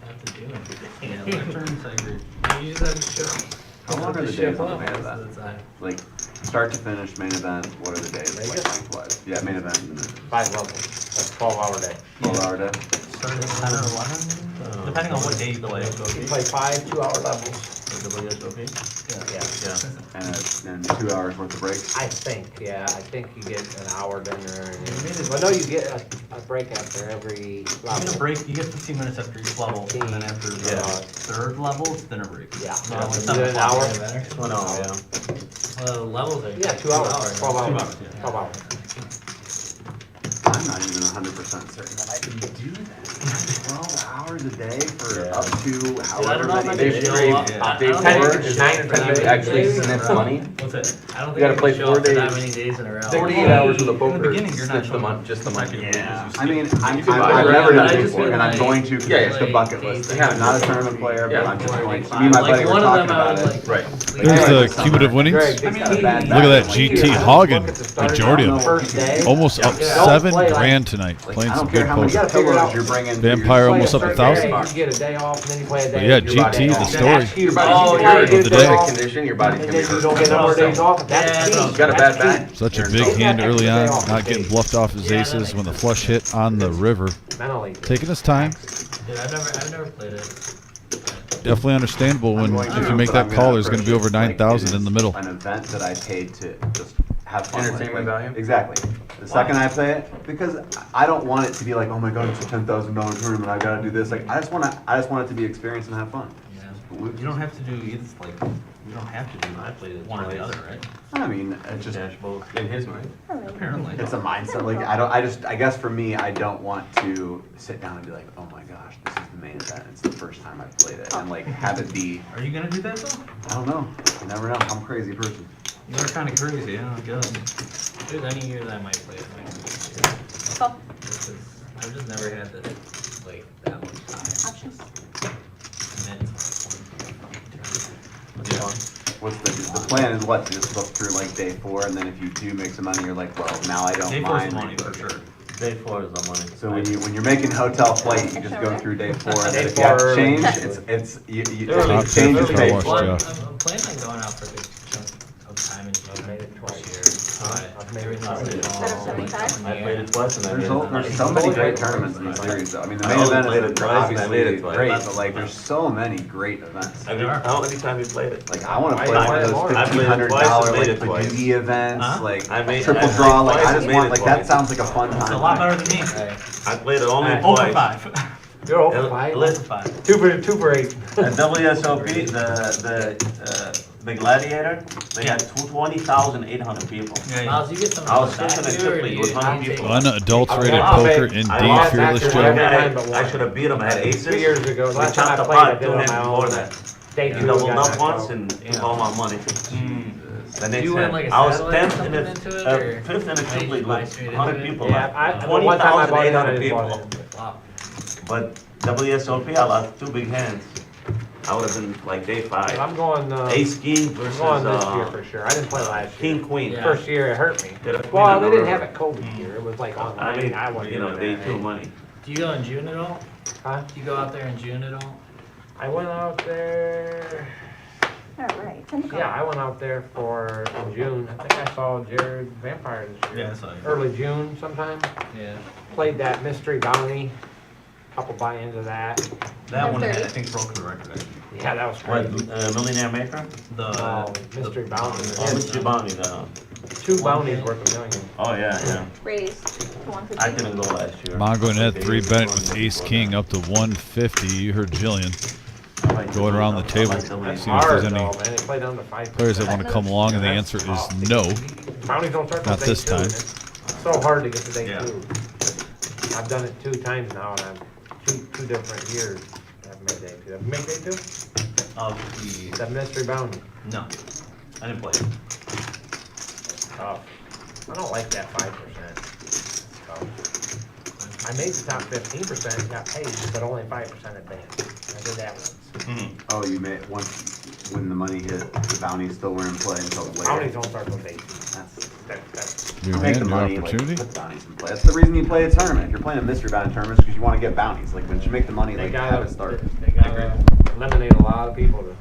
have to do anything. Yeah, live tournaments, I agree. You just have to show. How long are the show days on the up main most event? of the time. Like, start to finish, main event, what are the days, like, Vegas? lengthwise? Yeah, main event, and then 5 levels, that's 12-hour day. 12-hour day. Started at 10 or 11, depending on what day you play. You play 5 2-hour levels. And 2 hours worth of breaks. I think, yeah, I think you get an hour dinner and, well, no, you get a break after every You get a level. break, you get 15 minutes after each level, and then after the Yeah. third level, it's dinner break. Yeah. So Yeah, it's you 7 get an o'clock. hour? Better. Well, no, yeah. Well, the levels are. Yeah, 2 hours, 12 hours, 2 hours, yeah. 12 hours. I'm not even 100% certain that I can do that. 12 hours a day for up to however know if I many can days. do Dave, a lot. I Dave don't think Taylor I can is show up for that many actually days. sniffs money. What's it? I don't You think gotta I play can show 4 up for that days. many days in a row. 48 hours with a poker. In the beginning, you're not sniffs the showing money, just the money. Yeah. I mean, You can buy I've it. never But done I it just before, feel and I'm like- going to, because Yeah, it's the like, bucket they- list. they- I'm not a tournament player, Yeah. but I'm just Like, going to, me and my like buddy were one of talking them I about was it. like. Right. There's the cumulative winnings. Greg, He's got a bad Look at that back. GT hogging majority of them. First day. Almost up Yeah. 7 Don't play like- grand tonight. Like, Playing I some don't care good how many poker. pillows you're bringing. to your- Vampire Play almost a up certain 1,000. day, You get a day off, and then you play a day. But yeah, and your body GT, the off. story. That's Your huge. body's Oh, gonna yeah, be you Of the get a day. day hurt. off, Condition, your body's and gonna be then you hurt. don't get no more days off. That's Yeah, key. no. You got a That's bad key. back. Such a Aaron big Donald. hand early on, Yeah. not getting bluffed off his Yeah, that aces makes when the sense. flush hit on the river. Mentally. Taking his time. Dude, I've never played it. Definitely understandable when if you make that call, there's going to be over 9,000 in the middle. An event that I paid to just have fun with. Entertainment value? Exactly. The second I play it, because I don't want it to be like, oh my god, it's a $10,000 tournament, I gotta do this. Like, I just want it to be experience and have fun. You don't have to do either, like, you don't have to do one or the other, right? I mean, it's just, Dash both. In his mind. Apparently. it's a mindset. Like, I guess for me, I don't want to sit down and be like, oh my gosh, this is the main event. It's the first time I've played it. And like, have it be, Are you gonna do that though? I don't know. You never know. I'm a crazy person. You're kind of crazy, yeah, I guess. There's any year that I might play it. Oh, Because I've just never had the, like, that much time. options. Commit to one. What's the plan is what, to just look through like day 4, and then if you do make some money, you're like, well, now I don't Day four's mind. the money for sure. Day 4 is the money. So when you're making a hotel flight, you just go through day 4, and Day if you have four to change, early. it's you Early. change is Car paid wash, for. yeah. I'm planning on going out for a good chunk of time in June made it twice. this year. I've made it Everything's twice. all Instead of 75? I played it twice and I made There's it. so many great tournaments in the series, though. I mean, the I main only event played is it twice, and I obviously made it twice. great, but like, there's so many great events. How many times you played it? Like, I want to I play one of played those it more. I played it twice $1,500 and made like it twice. beauty events, Huh? like I made- triple I played draw. Like, twice I and just made want it like that twice. sounds like a fun time. It's a lot better than me. I played it only Over twice. 5. You're over 5. Let- 5. Two for 8. At WSOP, the Gladiator, they had 20,800 people. Miles, you get some I was of those fishing back a too, or trip do with you 100 take- people. Unadulterated I'll poker, say- indeed, I lost Fearless after Joe. that. I should have beat him. I had aces. 3 years ago. We Last time chopped I the played, I pot did 2 it on hands my before own. that. Day We 2 doubled got up knocked once out. and took all my money. The next you win hand, like a I was satellite or 10th in something into it, the or 5th in the how triple you league buy with straight into 100 it? people. Yeah, the one time I bought it, I 20,800 just bought people. it. Wow. But WSOP, I lost 2 big hands. I would have been like day 5. I'm going, Ace King I'm versus going this year for sure. I didn't play last year. King Queen. Yeah. First year, it hurt me. Did a queen Well, on they the didn't have river. it COVID year. It was like online. I mean, I wasn't you know, doing day that. 2 money. Do you go in June at all? Huh? Do you go out there in June at all? I went out there. All right. Yeah, I went out there in June. I think I saw Jared Vampire this year. Yeah, I saw you. Early June sometime. Yeah. Played that Mystery Bounty. Couple buy-ins of that. That one, I 30. think, broke the record, actually. Yeah, that was What, crazy. Millionaire Maker? Mystery Bounty. Oh, Mystery Bounty, the... 2 bounties worth $1 million. Oh, yeah. Raised to 150. I couldn't go last year. Mongo net 3 betting with Ace King up to 150. You heard Jillian going around the table. That's See if hard there's though, any man. They play down to 5%. players that want to come along, and the answer is no. Bounties don't start till Not day this 2. time. It's so hard to get to day Yeah. 2. I've done it 2 times now, and I'm two different years. I've made day 2. Have you made day 2? That Mystery Bounty. No, I didn't play it. Tough. I don't like that 5%. Tough. I made the top 15%, got paid, but only 5% advance. I did that once. Oh, you made once when the money hit, the bounties still were in play until later. Bounties don't start till day 2. That's New make hand, the new money, opportunity. like, put bounties in play. That's the reason you play a tournament. If you're playing a mystery bounty tournament, because you want to get bounties. Like, when you make the money, They like, gotta, have it start. they gotta eliminate a lot of people to.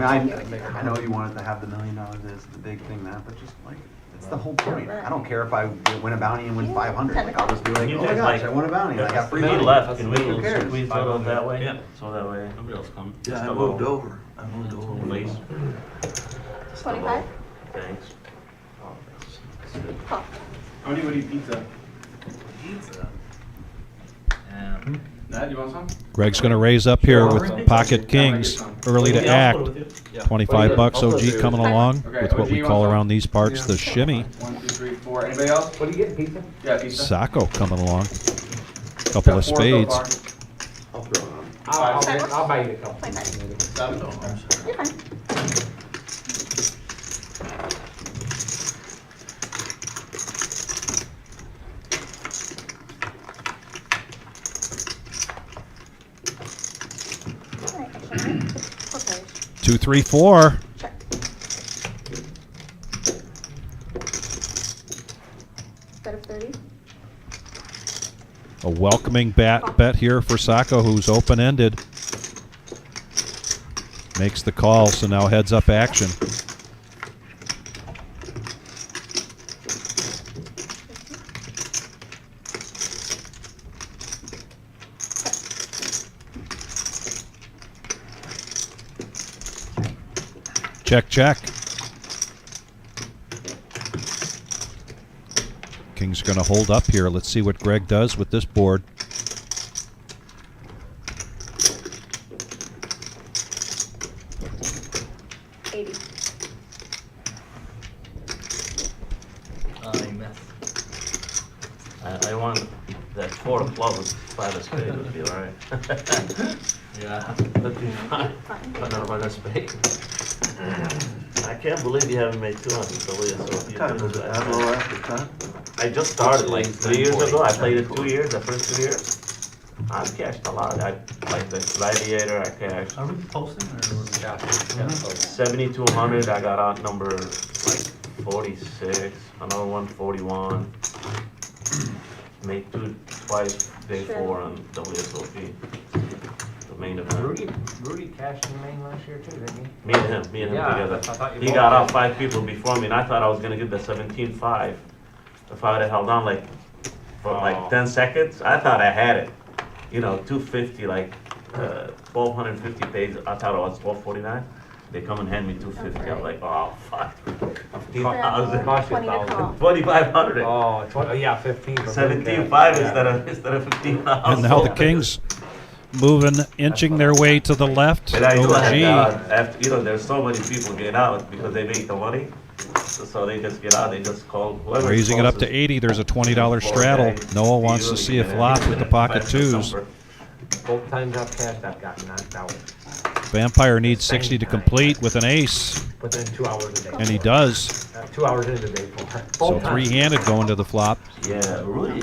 I mean, I know you wanted to have the $1 million, this, the big thing, that, but just like, it's the whole point. I don't care if I win a bounty and win 500. Like, I'll just be like, You oh my just, gosh, like, I won a bounty. I got free Three money. left. Can we Who cares? squeeze it that way? Yeah. So that way. Nobody else come. Yeah, I moved over. Please. 25? Thanks. Call. How many would eat pizza? Pizza. Dad, you want some? Greg's going to raise up here with pocket kings, early to act. $25 OG coming along with what we call around these parts the shimmy. 1, 2, 3, 4. Anybody else? What are you getting, pizza? Yeah, pizza. Sacco coming along. Couple of Got 4 so spades. far. I'll throw it on. I'll buy you a couple. 25. 7. You're fine. All right, actually, 4 players. 2, 3, 4. Check. Bet of 30. A welcoming bet here for Sacco, who's open-ended. Makes the call, so now heads up action. Check, check. King's going to hold up here. Let's see what Greg does with this board. You missed. I want that 4 of club with 5 of spade would be alright. Yeah. That'd be fine. But not about a spade. I can't believe you haven't made 2 on WSOP. I just started like 3 years ago. I played it 2 years, the first 2 years. I've cashed a lot. I like the Gladiator, I cashed. Are we posting or? Yeah. 7,200, I got out number like 46, another one 41. made twice day Sure. 4 on WSOP. The main event. Rudy cashed in main last year too, didn't he? Me and him Yeah, together. I thought you He both got out did. 5 people before me, and I thought I was gonna get the 17.5. If I would have held on like for Oh. like 10 seconds, I thought I had it. You know, 250, like 1,250 pays. I thought it was 1249. They come and hand me 250. I'm like, oh fuck. Cost you 20 to 1,000. call. 2,500. Oh, yeah, 15. for Rudy 17.5 cash. instead of 15,000. And now the Kings moving, inching their way to the left. And I do OG. that after, you know, there's so many people get out because they make the money. So they just get out, they just call whoever. Raising it up to 80. There's a $20 straddle. Noah wants to see a flop with the pocket twos. Both times I've cashed, I've gotten knocked out Vampire needs 60 to complete with an ace, within 2 hours a day. and he does. 2 hours into day 4. So Both times. three-handed going to the flop. Yeah, Rudy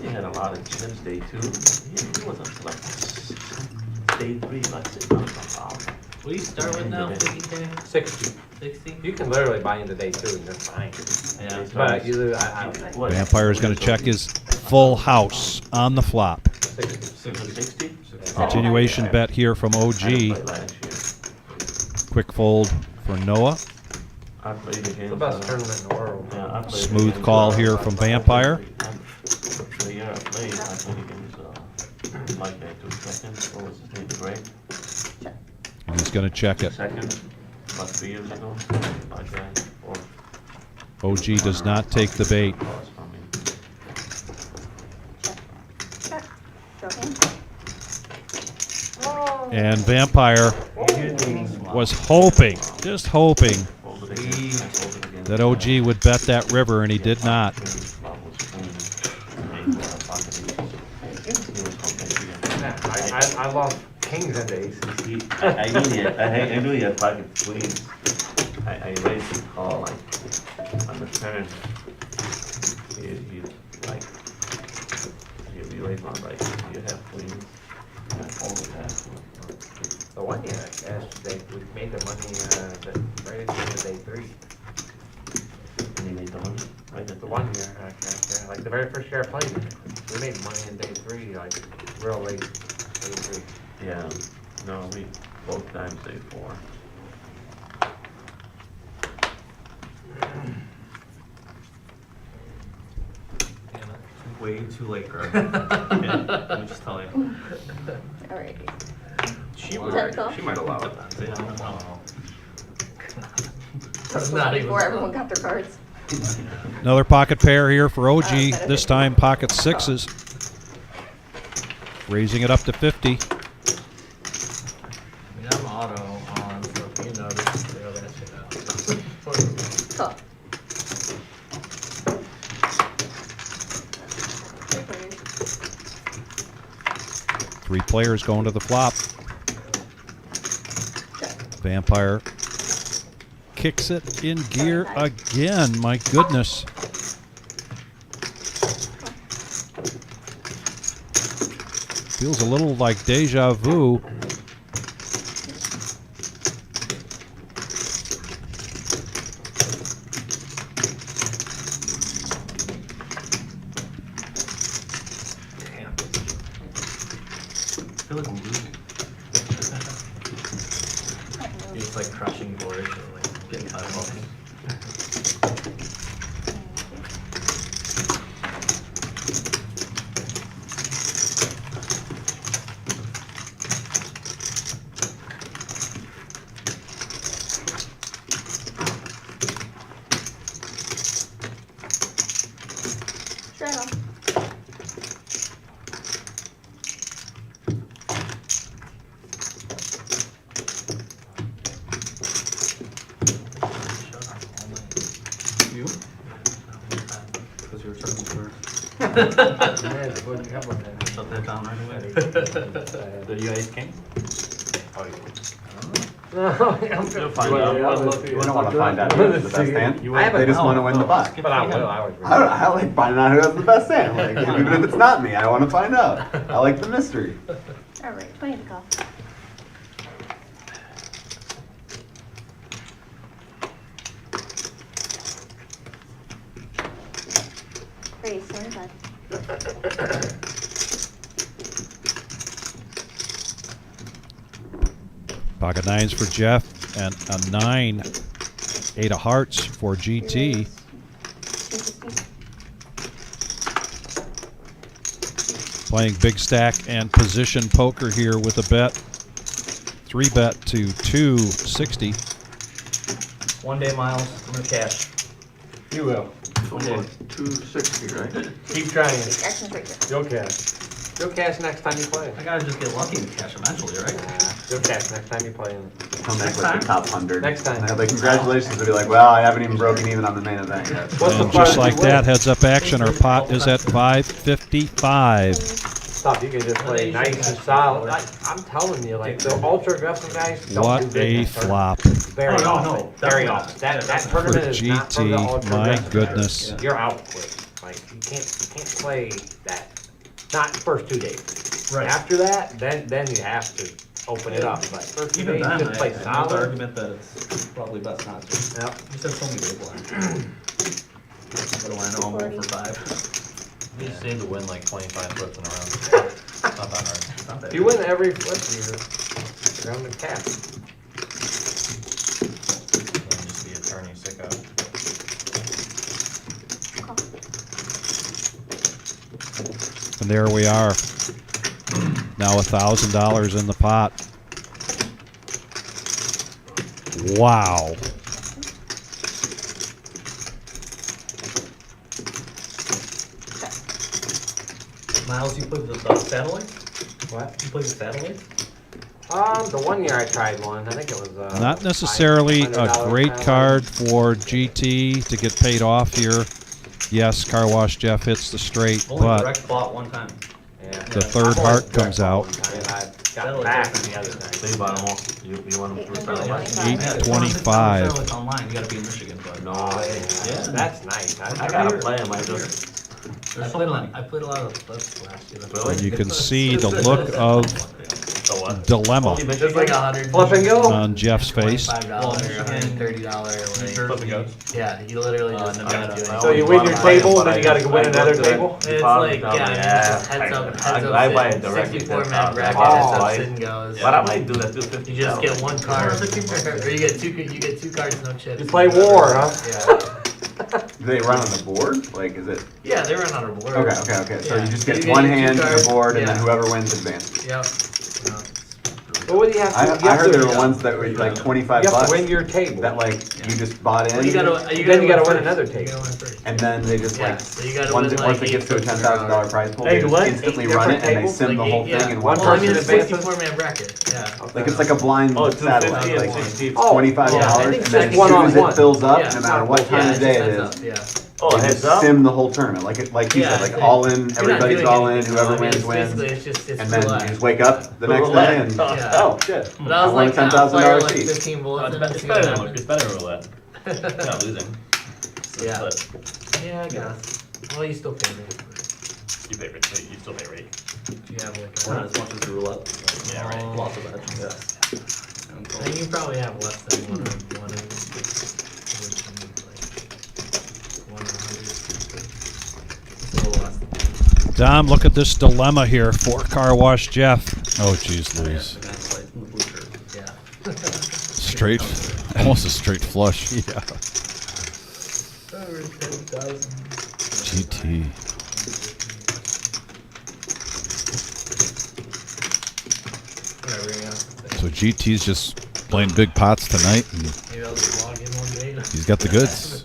had a lot of chips day 2. He was up to like day 3, like 6,000. What do you start with now, 50K? 60. 60? You can literally buy into day 2 and you're fine. Yeah. But you, Vampire is going to check his full house on the flop. 60? Continuation bet here from OG. Quick fold for Noah. I played It's against the best tournament in the world. yeah, I played Smooth against, call here from Vampire. The year I played against Mike at 2 seconds. What was his name? The Great? And he's going to check it. Second, about 3 years ago. Like that. Or OG does not take the bait. Check. Joking. And Vampire was hoping, just hoping, that OG would bet that river, and he did not. I lost kings and aces. I knew he had pocket queens. I raised his call like on the turn. He like he raised one like you have queens. I folded that. The one year I cashed, we made the money right at the end of day 3. And he made the money right at The 1 year I cashed, yeah. Like the very first year I played, we made money in day 3, like real late day 3. Yeah. No, we both times day 4. Way too late, Greg. Let me just tell you. Alright. She Ten call. might allow it. This was Not even before close. everyone got their cards. Another pocket pair here for OG, this time pocket sixes. Raising it up to 50. I mean, I'm auto on, so if you notice, throw that shit out. Call. Three players going to the flop. Check. Vampire kicks it in gear again. My goodness. Feels a little like deja vu. Damn. I feel like I'm losing. It's like crushing board, so like getting time off. Straddle. You? Because you were charging for. Yeah, it wouldn't come with that. Shut that down right away. The you ace king? Oh, yeah. No, I'm You'll good. find out. You don't want to find out who has the best hand. I haven't- They just want to win the pot. But I will, I always. I like finding out who has the best hand. Like, even if it's not me, I want to find out. I like the mystery. Alright, 20 to call. Raise, 25. Pocket nines for Jeff and a 9. 8 of hearts for GT. Playing big stack and position poker here with a bet. 3-bet to 260. One day, Miles, I'm gonna cash. You will. One day. 260, right? Keep trying. Action's right there. You'll cash. You'll cash next time you play. I gotta just get lucky and cash eventually, right? You'll cash next time you play. Come back Next with time? the top 100. Next time. And they'll be congratulations. They'll be like, well, I haven't even broken even on the main event yet. What's the And just farthest like you win? that, heads up action. Our pot is at 555. Stop, you can just play nice and solid. I'm telling you, like, the ultra aggressive guys don't What do a business. flop. Very Oh, no, often. no, Very definitely often. not. That For tournament is not for the GT, ultra my aggressive goodness. guys. You're out quick. Like, you can't play that. Not the first 2 days. Right. After that, then you have to open it up. But first 2 Even days, then, just play I know the solid. argument that it's probably best not to. Yep. You said so many big lines. What do I know, I'm 0 for 5. You just need to win like 25 flips in a row. It's not that hard. It's not that If you big. win every flip, you're on the cap. And just be a turning sicko. And there we are. Now $1,000 in the pot. Wow. Miles, you played the satellite? What? You played the satellite? The 1 year I tried one, I think it was Not necessarily a $500 great kind of card for GT to get paid off here. Yes, Car Wash Jeff hits the straight, Only but direct bought one time. Yeah. the third heart comes out. And I got Satellite back doesn't the other night. So you bought them all. You want them through satellite? 825. Satellite's online, you gotta be in Michigan, but. No, Yeah, that's nice. I gotta play them. I just. I played a lot of flips last year. Really? And you can see the look of So what? dilemma Only Just Michigan? like 100. Flip and go. on Jeff's face. Well, Flip and go. Yeah, you literally just no, gotta no, do no. it. So you win your table, and then you gotta win another table? It's like, yeah, I mean, it's just heads up, I buy it directly. 64 man bracket, Oh, heads up, right. sit and goes. But I might do that too. 50. You just get one card, or you get two cards, no chips. You play war, huh? Yeah. Do they run on the board? Like, is it? Yeah, they run on a board. Okay. So Yeah. you just get You one get two hand to the cards, board, and yeah. then whoever wins advances. Yep. But what do you have to do? I heard there were ones that were like 25 You have bucks. to win your table. That like you just bought in, Well, you gotta Then you gotta win first. another You table. gotta win first. and then they just Yeah, like so you gotta once win it, like once it gets to a $8 $10,000 prize pool, Hey, they what? just instantly 8 run it different and they tables? sim the whole yeah. thing in One one Well, I mean, person it's advances? 64 man bracket. Yeah. Like it's like a blind Oh, satellite. 250 Like and 60. Oh, $25, yeah, I and think then as it's one soon on as one. it fills up, Yeah. no matter what time Yeah, of day it heads is, up, yeah. Oh, they heads just up. sim the whole tournament. Like like you Yeah, said, like they- all in, You're not everybody's doing all in, anything, whoever I mean, wins it's wins. basically, it's And then roulette. you just wake up the next day Roulette. and Yeah. oh shit. But I was I won a like, I'll $10,000 fire like seat. 15 bullets. in It's to see better what than happens. it's better than roulette. You're not losing. Yeah. But Yeah, I guess. Well, you still pay me. you pay rate. You still pay rate. You have like Not as much as the roulette. Yeah, right. Lots of edge. I think you probably have less than one in like 1 in 100. It's a little less than Dom, look at this dilemma here for Car Wash Jeff. Oh, geez, Louise. That's like in the blue shirt. yeah. Straight, almost a straight flush. Yeah. Over 10,000. GT. Whatever, yeah. So GT's just playing big pots tonight, and Maybe I'll just log in one day. he's got the goods.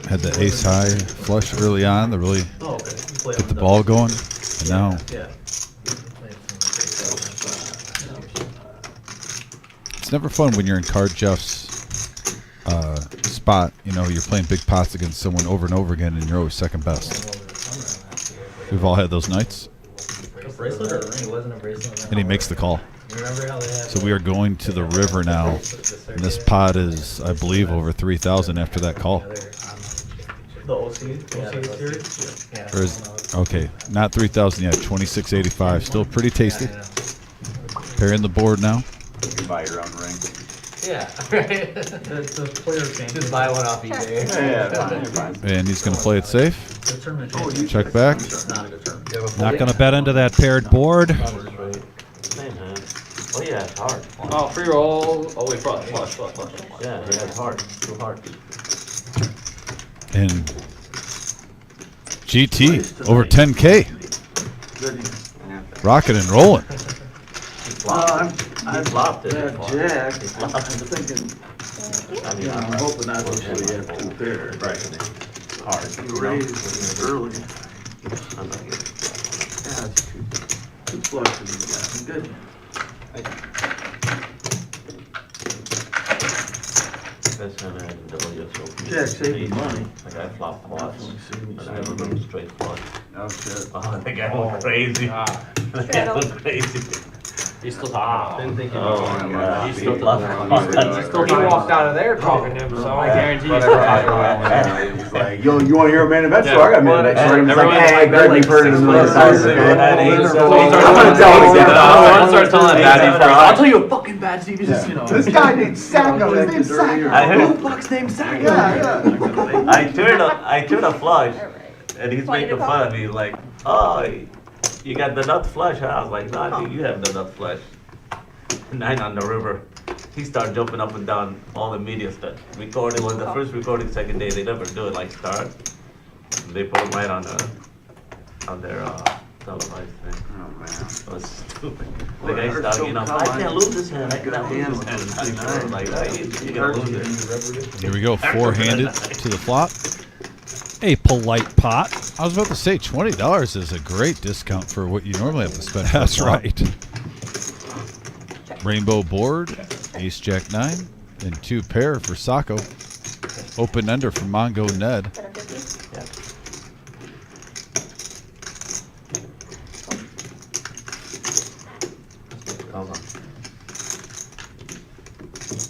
Had the ace high flush early on to really Oh, okay. You play get on the ball going, and now Yeah. it's never fun when you're in Card Jeff's spot. You know, you're playing big pots against someone over and over again, and you're always second best. We've all had those nights, A bracelet or a ring? It wasn't a bracelet. and he makes the call. Remember how they had So we are going to the river now, and this pot is, I believe, over 3,000 after that call. The OC series? Yeah. Or is, okay, not 3,000 yet, 2685. Still pretty tasty. Pairing the board now. You can buy your own ring. Yeah, right. The player change. Just buy one off eBay. And he's going to play it safe. The tournament Oh, change. Check back. Not a good turn. Not going to bet into that paired board. Same hand. Oh yeah, it's hard. Oh, free roll. Oh wait, flush. Yeah, he has hard. Too hard. And GT over 10K. Rocking and rolling. I flopped it. Jack, He I'm flopped it. thinking, I mean, I'm hoping not to have two pairs. Right. Hard. You raised early. I'm not good. Yeah, it's two flushes you got. Good. Best hand I had in W, so. Jack saving money. Like I flopped once, and I never Oh, went straight flush. shit. Oh, that guy went crazy. That guy went crazy. He's still talking. Didn't think Oh my God. He's still He walked out of there talking to him, so I guarantee you. He's like, yo, you wanna hear a man event story? I got a man event story. He's like, Everyone's hey, like, Greg, like we've heard it a million 6 times, months okay? ago. I'm I'm gonna tell him again. I start telling that bad first. I'll tell you a fucking bad secret. Yeah. You know. This guy named Sacco, his name's Sacco. I heard- Who the fuck's named Sacco? Yeah. I turned a flush, Alright. and he's Want you to making call? fun of me, like, oh, you got the nut flush, huh? I was like, nah, dude, you have the nut flush. 9 on the river. He started jumping up and down all the media stuff. Recording was the first recording, second day, they never do it like start. They put it right on their televised thing. Oh, man. It was stupid. The guy started, you know, I can't lose this hand, I can't lose this hand. I was like, hey, you're gonna lose it. Here we go, four-handed to the flop. A polite pot. I was about to say, $20 is a great discount for what you normally have to spend. That's right. Rainbow board, ace jack 9, and 2 pair for Sacco. Open ender for Mongo Ned. 750. Yeah.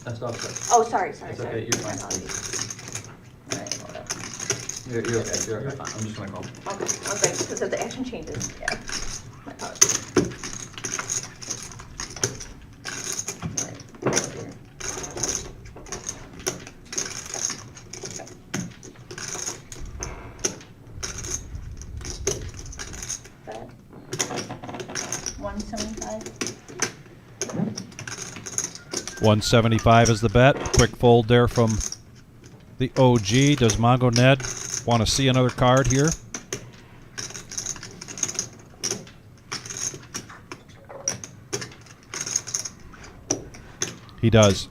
That's not good. Oh, sorry. It's okay, you're fine. Alright, hold up. You're okay, you're okay. I'm just gonna call. Okay, I was like, because of the action changes, yeah. My apologies. Alright. Bet. 175. 175 is the bet. Quick fold there from the OG. Does Mongo Ned want to see another card here? He does.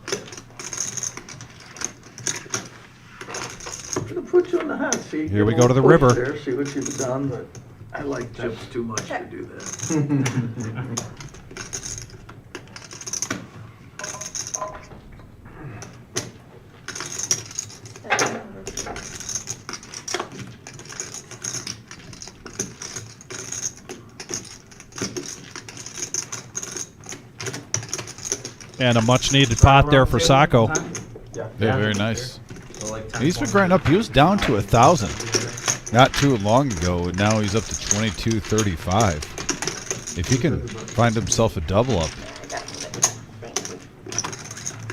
I'm gonna put you on the hot seat. Here we Get a go to the little push river. There, see what you've done, but I like chips too much to do that. And a much needed pot there for Sacco. Yeah, very nice. So like 10, He's been 20. grinding up. He was down to 1,000 not too long ago, and now he's up to 22.35. If he can find himself a double up,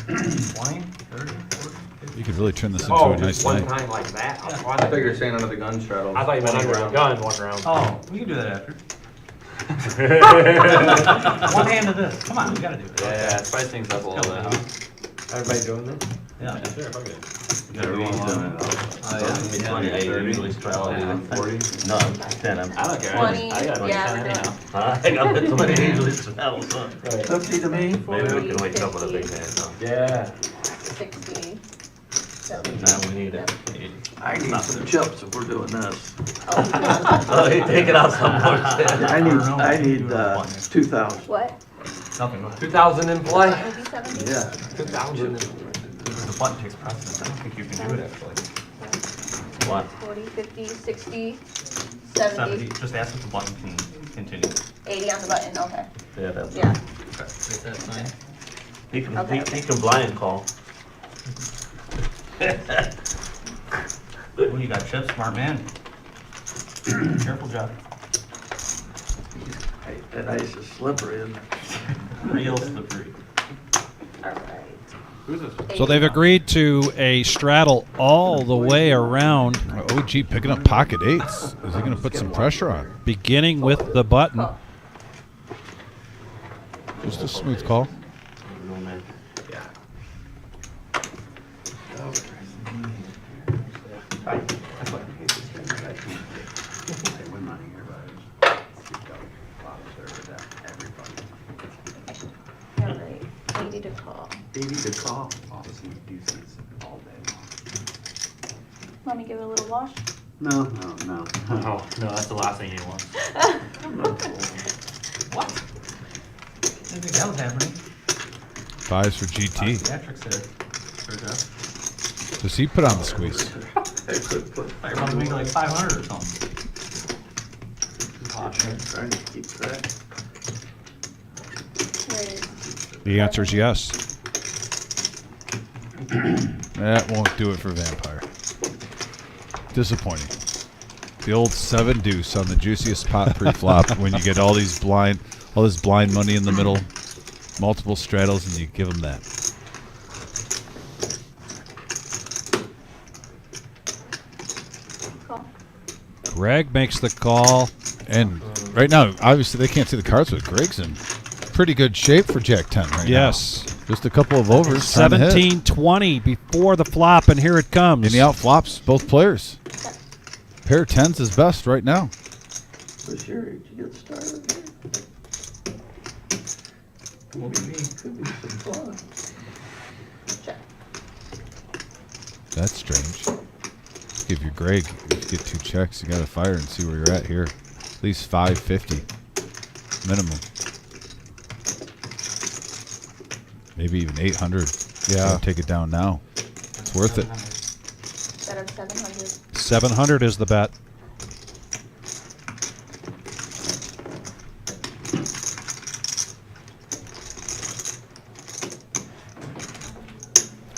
20, 30, 40, he could really turn this into Oh, a nice one night. time like that? I thought you were saying under the gun straddle. I thought you meant under a gun one round. Oh, we can do that after. One hand to this. Come on, we gotta do it. Yeah, spice things up a little bit, huh? Everybody doing this? Yeah. Sure, fuck it. You gotta read them. I usually straddle it in 40. No, I'm 10. I don't care. 20, I got 20 yeah, cents we're anyhow. I got the 20 usually straddle, so. Fifty to me. Maybe we can wake up with a big hand, huh? Yeah. 60. 70. Now we need it. I need some chips if we're doing this. Oh, he taking out some more shit. I need 2,000. What? Nothing. If 2,000 in play? Maybe 70? Yeah. 2,000. the button takes precedence, I don't think you can do it actually. What? 40, 50, 60, 70, 70, just ask if the button can continue. 80 on the button, okay. Yeah, that's. Yeah. Is that fine? He can, Okay. he can blind call. Oh, you got chips, smart man. Careful, Jeff. Hey, that ice is slippery, isn't it? Real slippery. Alright. So they've agreed to a straddle all the way around, OG picking up pocket eights. Is he going to put some pressure on? beginning with the button. Just a smooth call. Alright, 80 to call. 80 to call. Obviously, deuces all day long. Let me give it a little wash. No. Oh, no, that's the last thing you want. What? Didn't think that was happening. Buys for GT. Patrick said. Does he put on the squeeze? I want to make like 500 or something. Trying to keep track. The answer is yes. That won't do it for Vampire. Disappointing. The old 7 deuce on the juiciest pot pre-flop when you get all this blind money in the middle, multiple straddles, and you give them that. Greg makes the call. And right now, obviously, they can't see the cards, but Greg's in pretty good shape for Jack 10 right now. Yes. Just a couple of overs. 17-20 before the flop, and here it comes. And he outflops both players. Pair of 10s is best right now. For sure, did you get started here? Could be some fun. That's strange. Give you Greg, if you get 2 checks, you got to fire and see where you're at here. At least 550 minimum. Maybe even 800. Yeah. Take it down now. It's worth it. Bet of 700. 700 is the bet.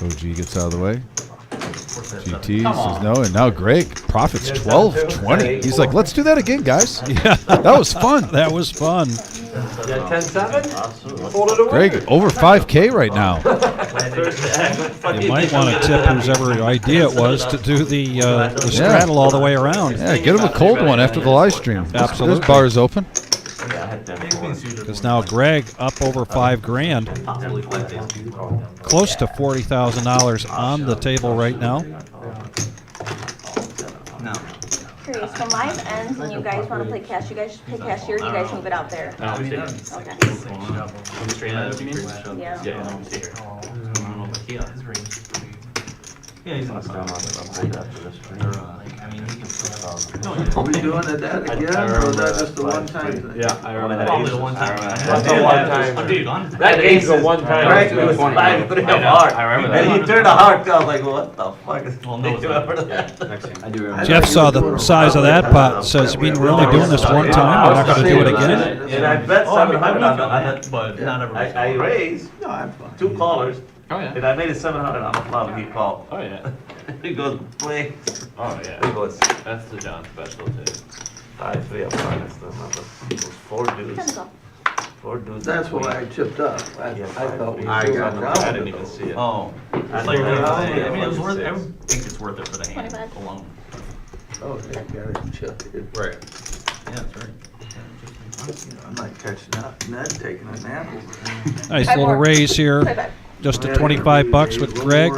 OG gets out of the way. GT says no, and now Greg profits 12-20. He's like, let's do that again, guys. Yeah, that was fun. That was fun. Yeah, 10-7? Folded away. Greg, over 5K right now. You might want to tip whosever idea it was to do the straddle all the way around. Yeah, get him a cold one after the live stream. Absolutely. There's bars open. Because now Greg up over $5,000, close to $40,000 on the table right now. No. Curious, when live ends and you guys want to play cash, you guys just play cash here, or you guys move it out there? No, we stay here. Okay. From the straight edge, you mean? Yeah. Yeah, we stay here. Yeah, he's on the Are we doing it that again, or is that just a one-time thing? Yeah, I remember. Probably the one time. That's a one-time. Dude, That game's a one-time. Right, it was 5-3 of heart. I remember that. And he turned a heart, I was like, what the fuck is Well, no, it's not. Next game. I do remember. Jeff saw the size of that pot, says, you mean we're only doing this one time? We're not going to do it again? And I bet 700 on it, but not everybody. I raised No, I'm fine. 2 callers, Oh, yeah. and I made it 700 on the flop, and he called. Oh, yeah. He goes, play. Oh, He yeah. goes, That's the John special, too. 5-3 of heart, that's the number. It was 4 dudes. 4 dudes. That's why I chipped up. I thought we were I doing got it. I didn't even see it. Oh. I It's like, didn't I see it. mean, it was worth, I Six. think it's worth it for the hand 25. alone. Oh, they got it chipped. Right. Yeah, that's right. I might catch Ned taking a nap over there. Nice Five little more. raise here. Play back. Just a $25 with Greg,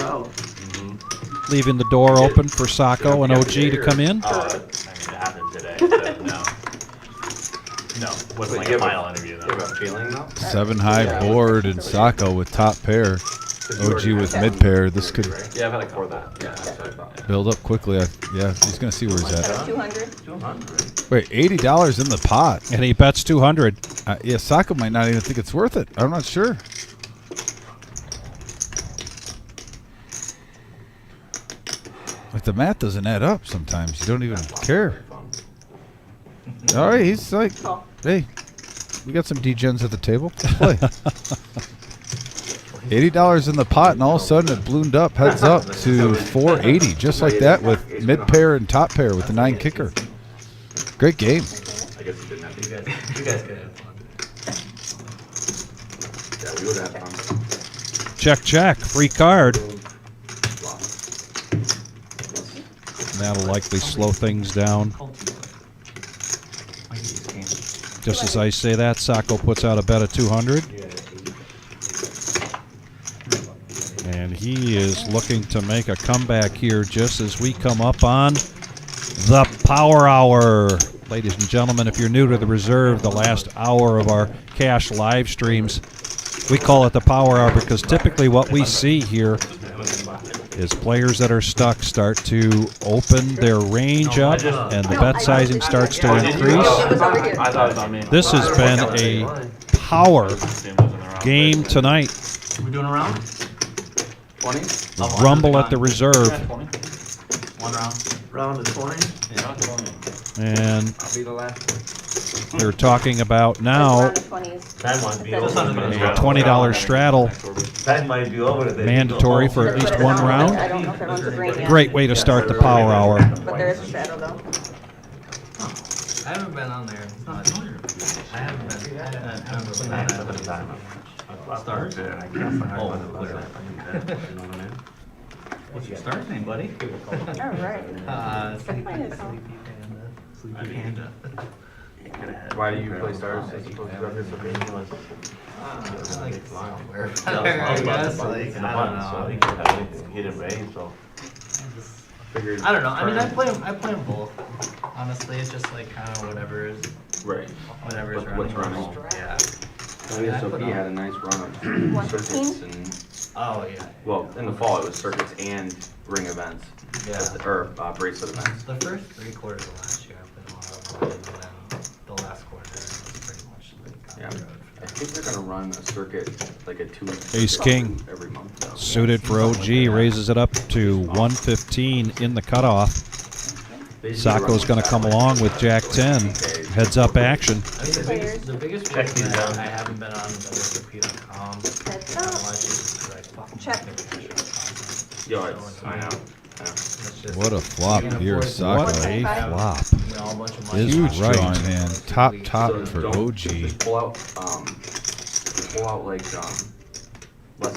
leaving the door open for Sacco and OG to come in. I mean, it happened today, so no. No, it wasn't like a final interview, though. You have a feeling though? 7 high board and Sacco with top pair. OG with mid pair. This could Yeah, I've had a couple of that. Yeah, that's what I thought. build up quickly. Yeah, he's going to see where he's Bet at. of 200. Wait, $80 in the pot. And he bets 200. Yeah, Sacco might not even think it's worth it. I'm not sure. Like, the math doesn't add up sometimes. You don't even care. All right, he's like, Call. hey, we got some degens at the table. Let's play. $80 in the pot, and all of a sudden it ballooned up, heads up to 480, just like that with mid pair and top pair with the 9 kicker. Great game. I guess you didn't have to. You guys could have fun. Yeah, we would have fun. Check. Free card. That'll likely slow things down. Just as I say that, Sacco puts out a bet of 200. And he is looking to make a comeback here just as we come up on the Power Hour. Ladies and gentlemen, if you're new to the reserve, the last hour of our cash live streams, we call it the Power Hour because typically what we see here is players that are stuck start to open their range up and the bet sizing starts to increase. This has been a power game tonight. We doing a round? 20? Rumble at the reserve. 20. One round. Round of 20? Yeah, 20. And I'll be the last one. they're talking about now That might be over. a $20 straddle That might be over. mandatory for at least one round. I don't know if everyone's agreeing yet. Great way to start the Power Hour. But there is a shadow though. I haven't been on there. I haven't been. I haven't been on there. Stars? Oh, clearly. What's your stars name, buddy? Alright. Sleepy Panda. Why do you play stars as opposed to others? Like software. I guess, like, I don't know. Hit and rain, so. I don't know. I mean, I play them both. Honestly, it's just like kind of whatever is Right. whatever is What's running. running. Yeah. SOP had a nice run of circuits and, Oh yeah. well, in the fall it was circuits and ring events. Yeah. Or bracelet events. The first 3 quarters of last year, I've been a lot of and then the last quarter was pretty much like on Yeah. the road. I think they're gonna run a circuit, like a 2 Ace King. every month though. Suited for OG, raises it up to 115 in the cutoff. Sacco's going to come along with Jack 10. Heads up action. I mean, the biggest reason that I haven't been on WSOP.com Heads that up. much is because I fucking Check. think it's Yo, it's, I know. What a flop here, Sacco. What a flop. you know, a bunch of money. Huge right. drawing hand. Top So for don't- OG. Just pull out like, less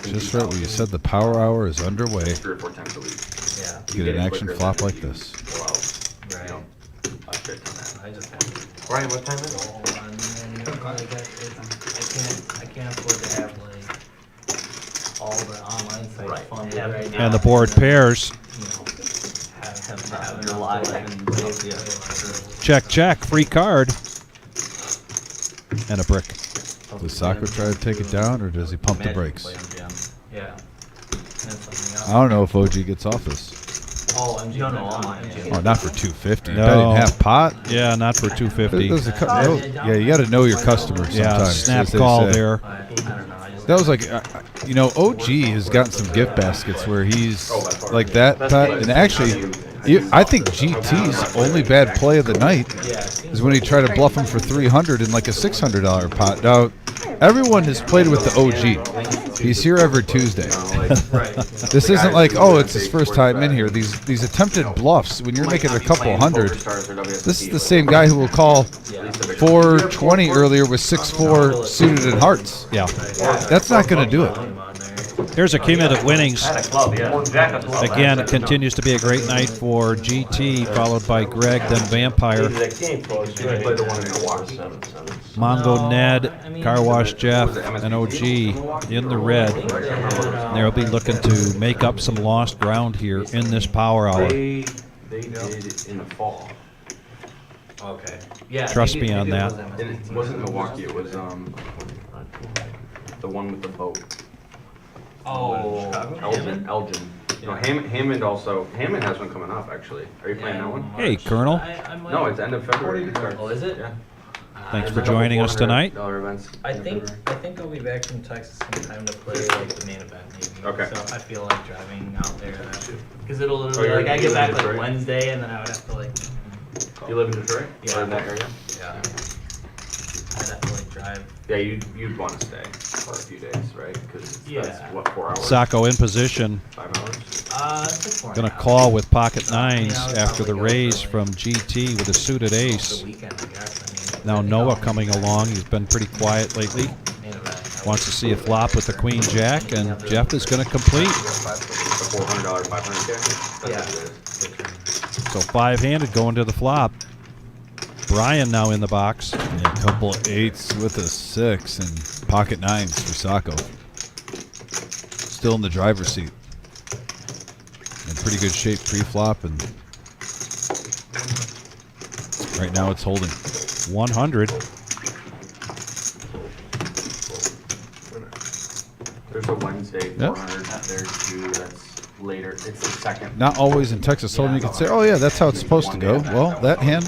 than Just right when you said the Power Hour is underway. 3 or 4 times a week. Yeah. You Get an it action quicker flop than like you this. Pull out, Right. you know, a shit ton of that. I just have to Ryan, what time is it? go on and like, I can't afford to have like all the online sites funded right now. And the board pairs. You know, have your live and Check. Free card. And a brick. Does Sacco try to take it down, or does he pump the brakes? Yeah. I don't know if OG gets off this. Oh, MG. No, online. Oh, not for 250. No. Bet in half pot. Yeah, not for 250. There's a yeah, you got to know your customers Yeah, sometimes. snap as they call say. there. I don't know. I just That was like, OG has gotten some gift baskets where he's like that, Pat, and actually, I think GT's only bad play of the night is when he tried to bluff him for 300 in like a $600 pot. Now, everyone has played with the OG. He's here every Tuesday. This isn't like, oh, it's his first time in here. These attempted bluffs, when you're making a couple hundred, this is the same guy who will call 420 earlier with 6-4 suited and hearts. Yeah. That's not going to do it. Here's a cumulative winnings. Club, yeah. Jack of club. Again, it continues to be a great night for GT, followed by Greg, then Vampire. Mongo Ned, Car Wash Jeff, and OG in the red. They'll be looking to make up some lost ground here in this Power Hour. They did it in the fall. Okay. Yeah. Trust me on that. And it wasn't Milwaukee, it was, the one with the boat. Oh. Elgin. No, Hammond also, Hammond has one coming up, actually. Are you playing that one? Hey, Colonel. No, it's end of February. Oh, is it? Yeah. Thanks for joining us tonight. $400 events. I think I'll be back from Texas sometime to play like the main event maybe. Okay. So I feel like driving out there because it'll Oh, literally you're- like I you get live back in like Detroit? Wednesday and then I would have to like. You live in Detroit? Yeah. Or in that area? Yeah. I'd have to like drive. Yeah, you'd want to stay for a few days, right? Because that's, what, 4 hours? Sacco in position. 5 hours? It's like 4 Going to hours. call with pocket nines I would after the probably go raise for, from GT with a suited ace. The weekend, I guess. I mean, Now Noah coming along. He's been pretty quiet lately. main event, I Wants to see a flop with the queen jack, and Jeff is going to complete. The $400, 500K? Yeah. So 5-handed going to the flop. Brian now in the box. And a couple of 8s with a 6 and pocket 9s for Sacco. Still in the driver's seat. In pretty good shape pre-flop, and right now it's holding. 100. There's a Wednesday Yep. 400 there too. That's later. It's the second. Not always in Texas Hold'em you can say, oh yeah, that's how it's supposed to go. Well, that hand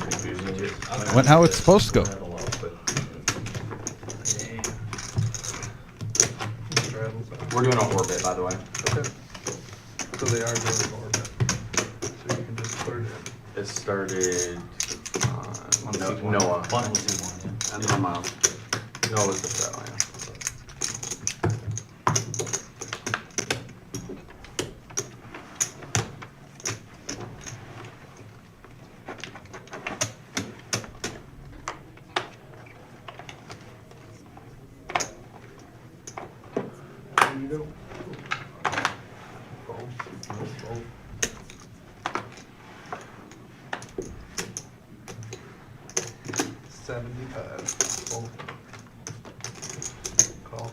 went how it's supposed to go. We're doing an orbit, by the way. Okay. So they are doing an orbit. So you can just put it in. It started Noah. And the amount. Noah was the set, yeah. There you go. Fold. Fold. $75. Call.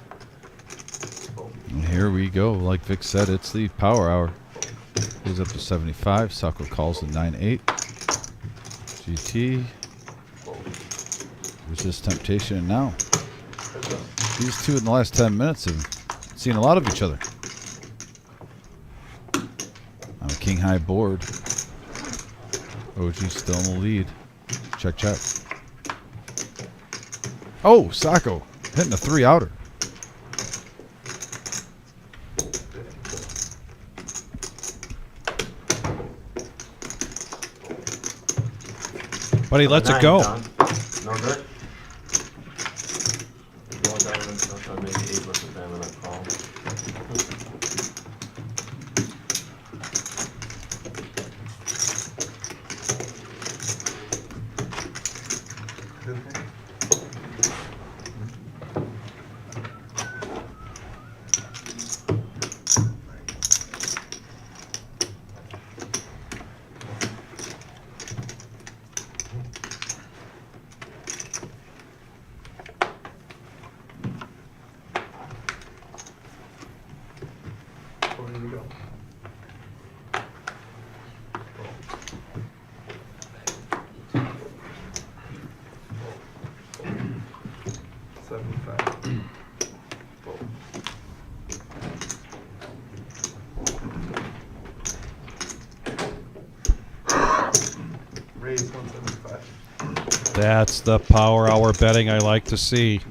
Fold. And here we go. Like Vic said, it's the power hour. Goes up to 75. Sacco calls at 9-8. GT. Resist temptation, and now these two in the last 10 minutes have seen a lot of each other. On a king high board. OG still in the lead. Check, check. Oh, Sacco hitting a 3-outer. But he lets it go. No good? You want that one, I'll make it 8 with the diamond and call. There you go. Raise 175. That's the power hour betting I like to see.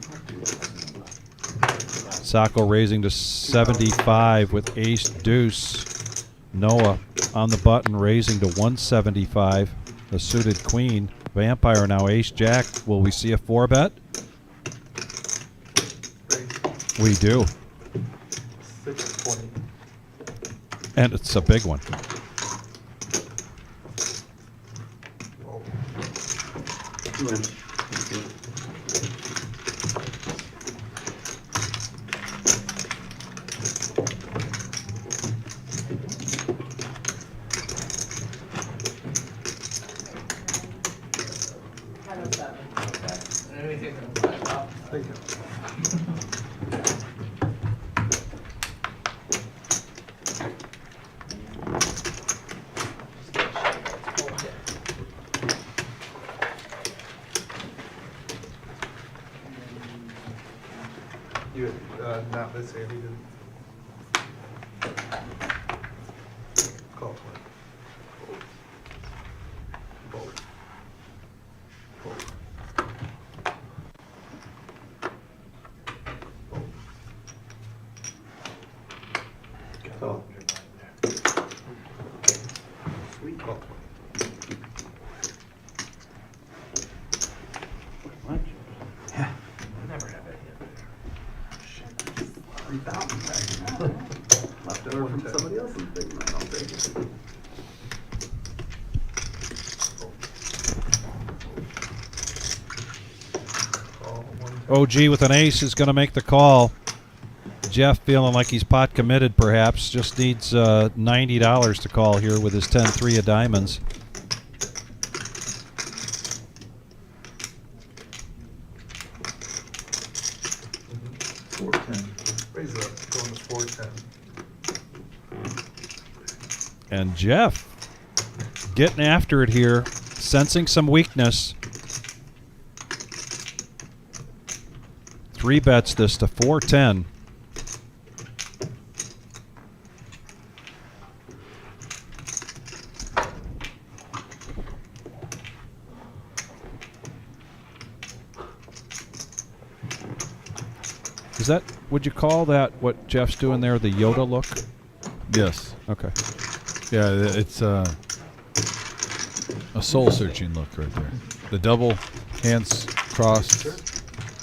Sacco raising to 75 with ace deuce. Noah on the button raising to 175. The suited queen. Vampire now ace jack. Will we see a 4-bet? We do. 620. And it's a big one. You win. Thank you. You, not this hand, he didn't. Call 20. Fold. Fold. Oh. Sweet. Call 20. What? Yeah. I never have any of 3,000. Left over from somebody else's big man. I'll take it. Call 110. OG with an ace is going to make the call. Jeff feeling like he's pot committed, perhaps. Just needs $90 to call here with his 10-3 of diamonds. Raise it up, going to 410. And Jeff getting after it here, sensing some weakness. 3 bets this to 410. Is that, would you call that what Jeff's doing there, the Yoda look? Yes. Okay. Yeah, it's a soul-searching look right there. The double, hands crossed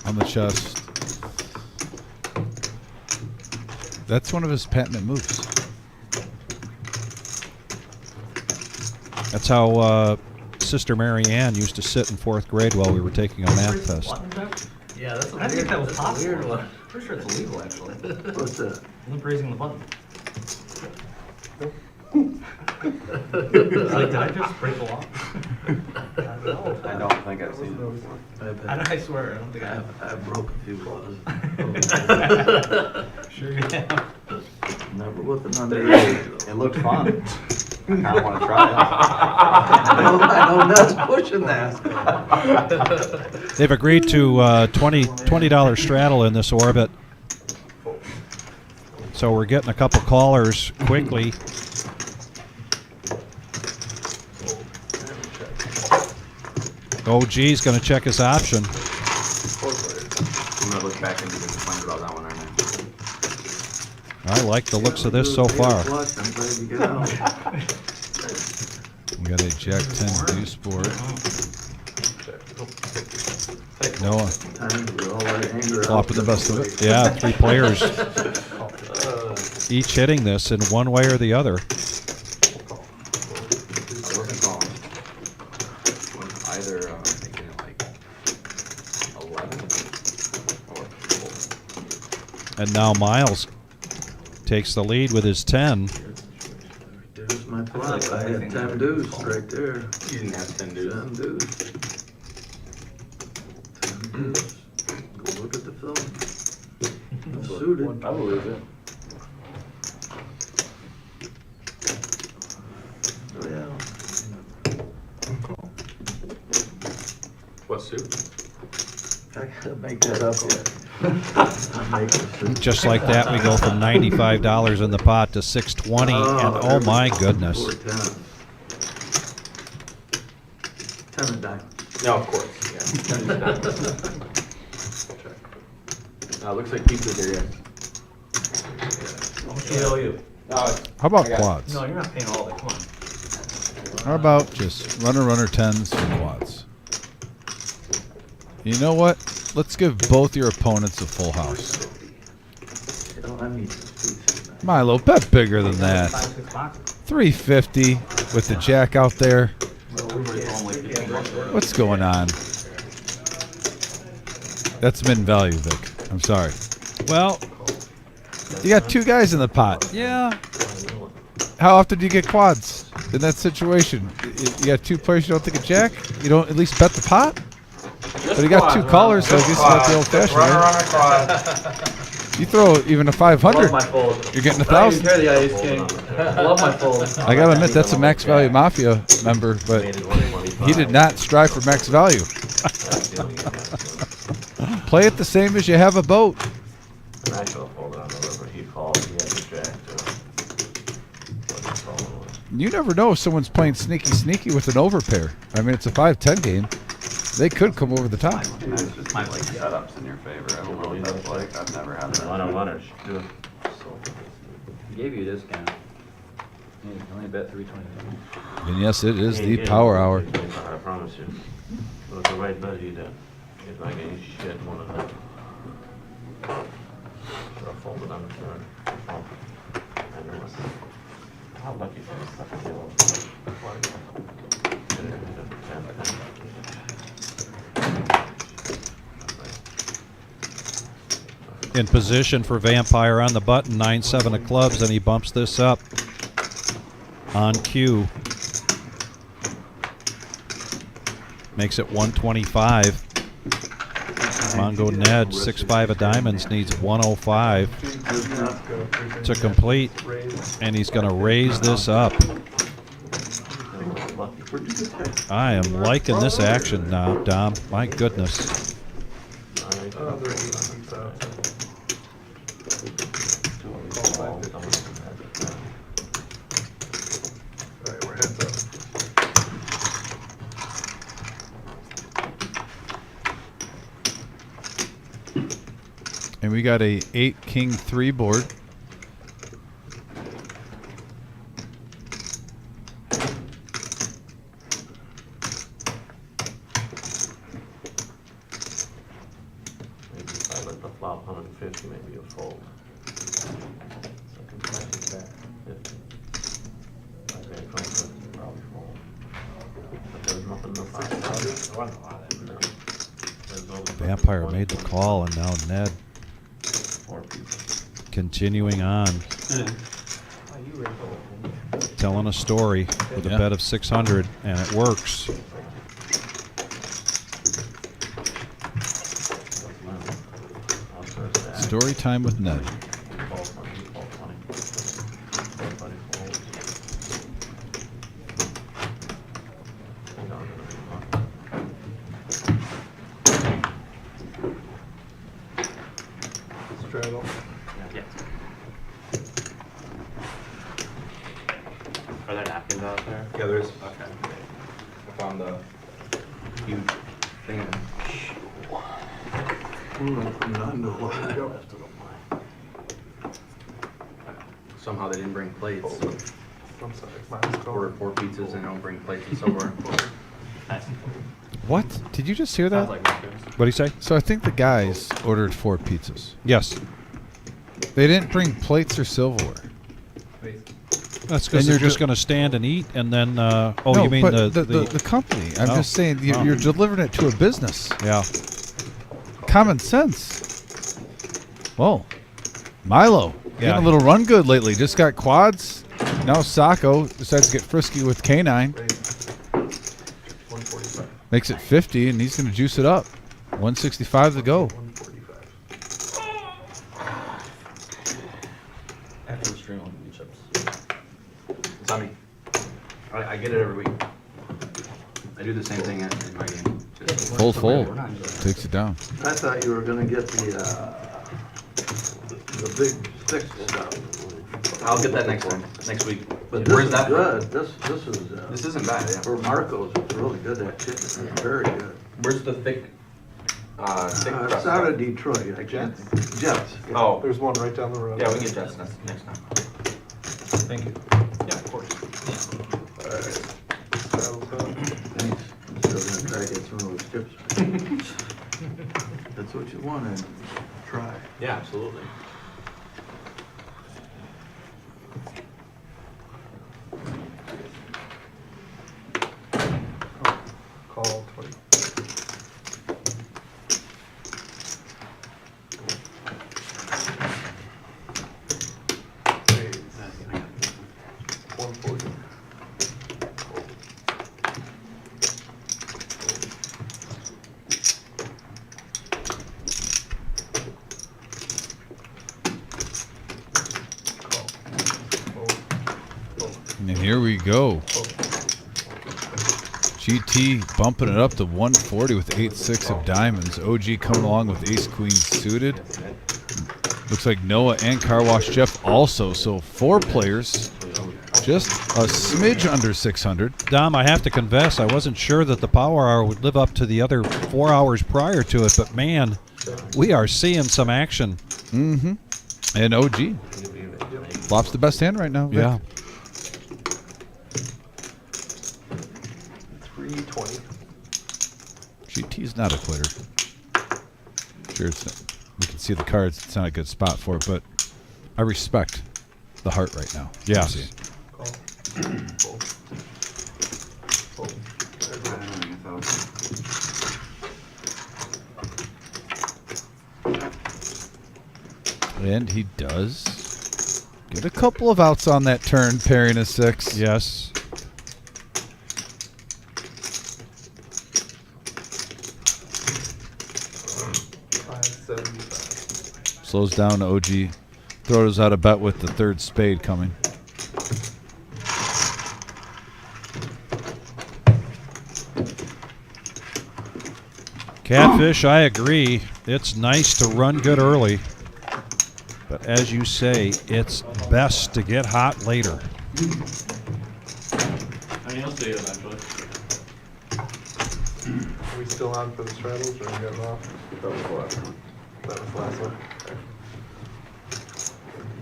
on the chest. That's one of his patented moves. That's how Sister Mary Ann used to sit in 4th grade while we were taking a math test. Yeah, that's a I weird, think that was that's a possible. weird one. Pretty sure it's illegal, actually. What's that? Limp raising the button. It's like, did I just break the law? I don't know. I don't think I've seen it before. I swear, I don't think I have. I've broke a few laws. Sure you have. Never with an underage. It looked fun. I kind of want to try it. I know Ned's pushing that. They've agreed to $20 straddle in this orbit. So we're getting a couple callers quickly. OG's going to check his option. I'm going to look back into the point about that one right now. I like the looks of this so far. Plus, I'm glad you get out. We got a Jack 10 deuce board. Noah Time to get all that anger out. flopping the best of it. Yeah, 3 players each hitting this in one way or the other. I wasn't calling. Was either making it like 11 or 12. And now Miles takes the lead with his 10. There's my flop. I had 10 deuce right there. You didn't have 10 dudes. 10 deuce. 10 deuce. Go look at the film. Suited. I believe it. Oh, yeah. What suit? I gotta make that up yet. I'm making it. Just like that, we go from $95 in the pot to $620, and oh my goodness. 410. 10 of diamonds. No, of course. Yeah. Looks like pizza's here, yes. How much do I owe you? How about I got it. quads? No, you're not paying all of it, come on. How about just runner 10s and quads? You know what? Let's give both your opponents a full house. You know, I need some pizza. Milo, bet bigger than that. 5-6 boxes. 350 with the jack out there. What's going on? That's min value, Vic. I'm sorry. Well, You got 2 guys in the pot. yeah. How often do you get quads in that situation? You got 2 players, you don't think a jack? You don't at least bet the pot? But you got 2 callers, so I guess you got the old fashioned way. You throw even a 500, Love my fold. you're getting I don't even 1,000. care the Ice King. I love my fold. I gotta admit, that's a Max Value Mafia member, but he did not strive for max value. Play it the same as you have a boat. I should have folded on the river. He called. He had the jack too. You never know if someone's playing sneaky with an overpair. I mean, it's a 5-10 game. They could come over the top. That's just my like setups in your favor. I don't know what that's like. I've never had that. One-on-oneers. He gave you a discount. You only bet 320. And yes, it is the power hour. I promise you. It was the right bet he did. He's not getting shit more than that. Should have folded on the turn. Oh. And it was. How lucky for this fucking deal. in position for Vampire on the button, 9-7 of clubs, and he bumps this up on cue. Makes it 125. Mongo Ned, 6-5 of diamonds, needs 105 to complete, and he's going to raise this up. I am liking this action now, Dom. My goodness. And we got a 8-king-3 board. Maybe if I let the flop 150, maybe a fold. Second back is back 50. My grand comes with probably fold. But there's nothing to find. Vampire made the call, and now Ned continuing on. Telling a story with a bet of 600, and it works. Story time with Ned. Straddle. Yeah. Are there napkins out there? Yeah, there's, okay. I found the huge thing. Somehow they didn't bring plates. I'm sorry, mine's Ordered 4 pizzas and don't bring plates and silverware. What? Did you just hear that? Sounds like napkins. What do you say? So I think the guys ordered 4 pizzas. Yes. They didn't bring plates or silverware. That's And because they're you're just ju- going to stand and eat, and then, oh, No, you mean but the company. I'm Oh. just saying you're delivering it to a business. yeah. Common sense. Whoa. Milo. Yeah. Getting a little run good lately. Just got quads. Now Sacco decides to get frisky with K9. 145. Makes it 50, and he's going to juice it up. 165 to go. 145. After the stream, I'll give you chips. It's on me. I get it every week. I do the same thing in my game. Full fold. Takes it down. I thought you were gonna get the big stick stuff. I'll get that next time, next week. But this Where's is that from? good. This is, This isn't bad, yeah. for Marcos, it's really good, that chicken, it's very good. Where's the thick, thick crust? It's out of Detroit, I can't think. Jets. yeah. Oh, There's one right down the road. yeah, we can get Jets next time. Thank you. Yeah, of course. Alright. Straddle's done. Thanks. I'm still gonna try to get some of those chips. That's what you want to try. Yeah, absolutely. Call 20. Raise. 140. Call. And here we go. GT bumping it up to 140 with 8-6 of diamonds. OG coming along with ace-queen suited. Looks like Noah and Car Wash Jeff also. So 4 players, just a smidge under 600. Dom, I have to confess, I wasn't sure that the power hour would live up to the other 4 hours prior to it, but man, we are seeing some action. Mm-hmm. And OG. Flop's the best hand right now. Vic. Yeah. 320. GT's not a quitter. Sure, we can see the cards. It's not a good spot for it, but I respect the heart right now. Yeah. Call. Fold. Fold. And he does get a couple of outs on that turn, pairing a 6. Yes. Slows down to OG. Throws out a bet with the 3rd spade coming. Catfish, I agree. It's nice to run good early. But as you say, it's best to get hot later. I mean, you'll see it eventually. Are we still on for the straddles or are we getting off? That was the last one. That was the last one.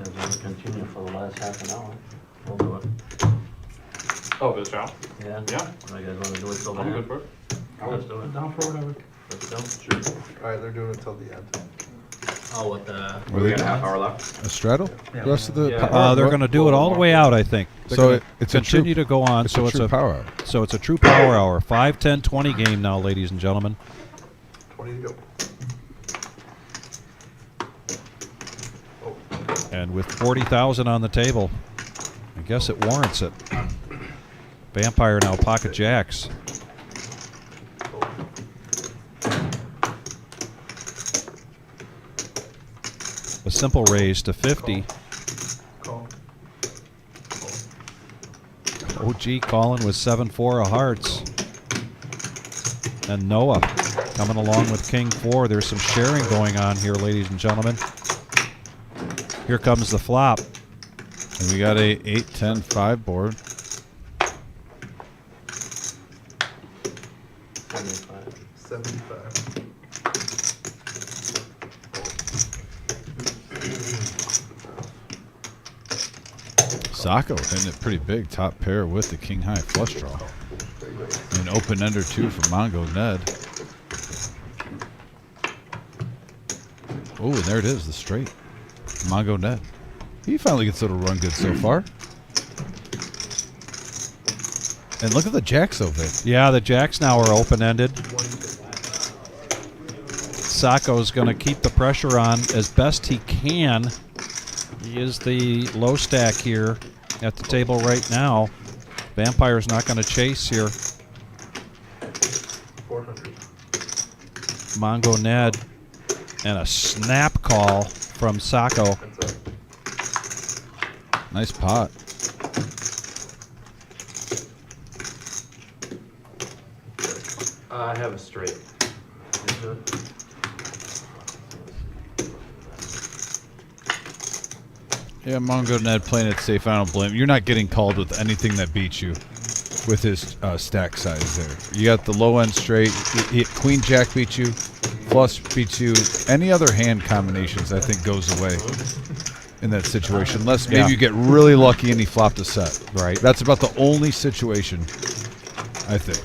They're going to continue for the last half an hour. We'll do it. Oh, for the trial? Yeah? Yeah. You guys want to do it till the I'm end? good for it. Let's do it. Down for whatever. Let's go. Sure. Alright, they're doing it till the end. Oh, with the. We got a half hour left. A straddle? Yeah. The rest of the Yeah. power? They're going to do it all the way out, I think. They're So gonna it's a continue true- to go on. It's So a it's true a power hour. So it's a true power hour. 5, 10, 20 game now, ladies and gentlemen. 20 to go. And with 40,000 on the table, I guess it warrants it. Vampire now pocket jacks. A simple raise to 50. Call. OG calling with 7-4 of hearts. And Noah coming along with King 4. There's some sharing going on here, ladies and gentlemen. Here comes the flop. And we got a 8-10-5 board. 75. Sacco hitting it pretty big. Top pair with the king high flush draw. And an open ender 2 for Mongo Ned. Oh, and there it is, the straight. Mongo Ned. He finally gets it to run good so far. And look at the jacks over there. Yeah, the jacks now are open-ended. Sacco's going to keep the pressure on as best he can. He is the low stack here at the table right now. Vampire's not going to chase here. 400. Mongo Ned and a snap call from Sacco. That's it. Nice pot. I have a straight. Yeah, Mongo Ned playing it safe. I don't blame him. You're not getting called with anything that beats you with his stack size there. You got the low end straight. Queen Jack beats you. Flush beats you. Any other hand combinations, I think, goes away in that situation. Unless maybe you get really lucky and he flopped a set. Right. That's about the only situation, I think.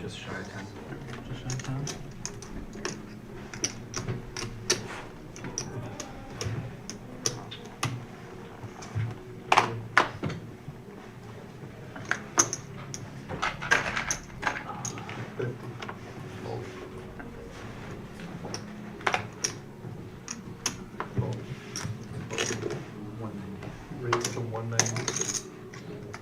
Just shy of 10. Raise to 190.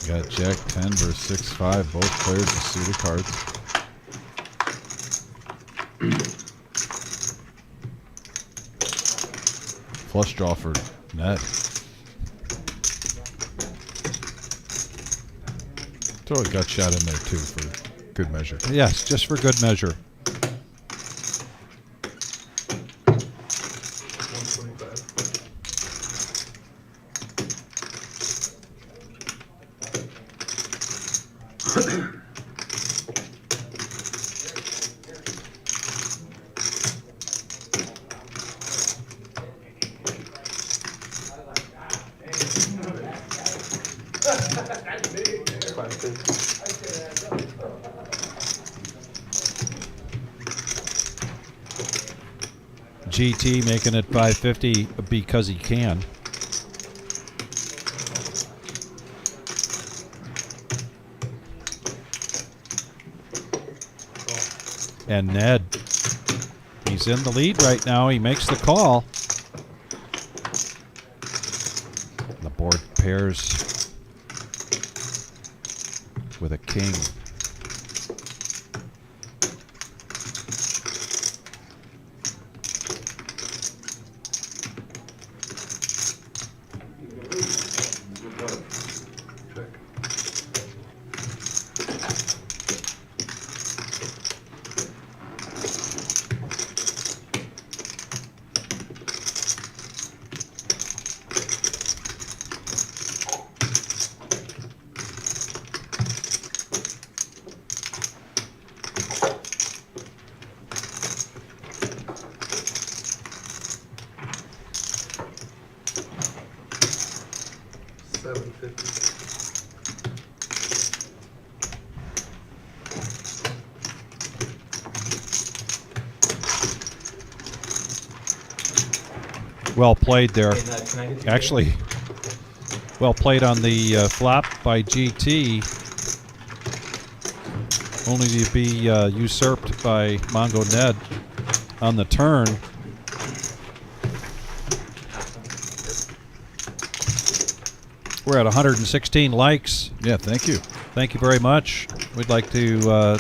Got Jack 10 versus 6-5. Both players with suited cards. Flush draw for Ned. Throw a gut shot in there too for good measure. Yes, just for good measure. 125. GT making it 550 because he can. And Ned, he's in the lead right now. He makes the call. The board pairs with a king. Well played there. Actually, well played on the flop by GT. Only to be usurped by Mongo Ned on the turn. We're at 116 likes. Yeah, thank you. Thank you very much. We'd like to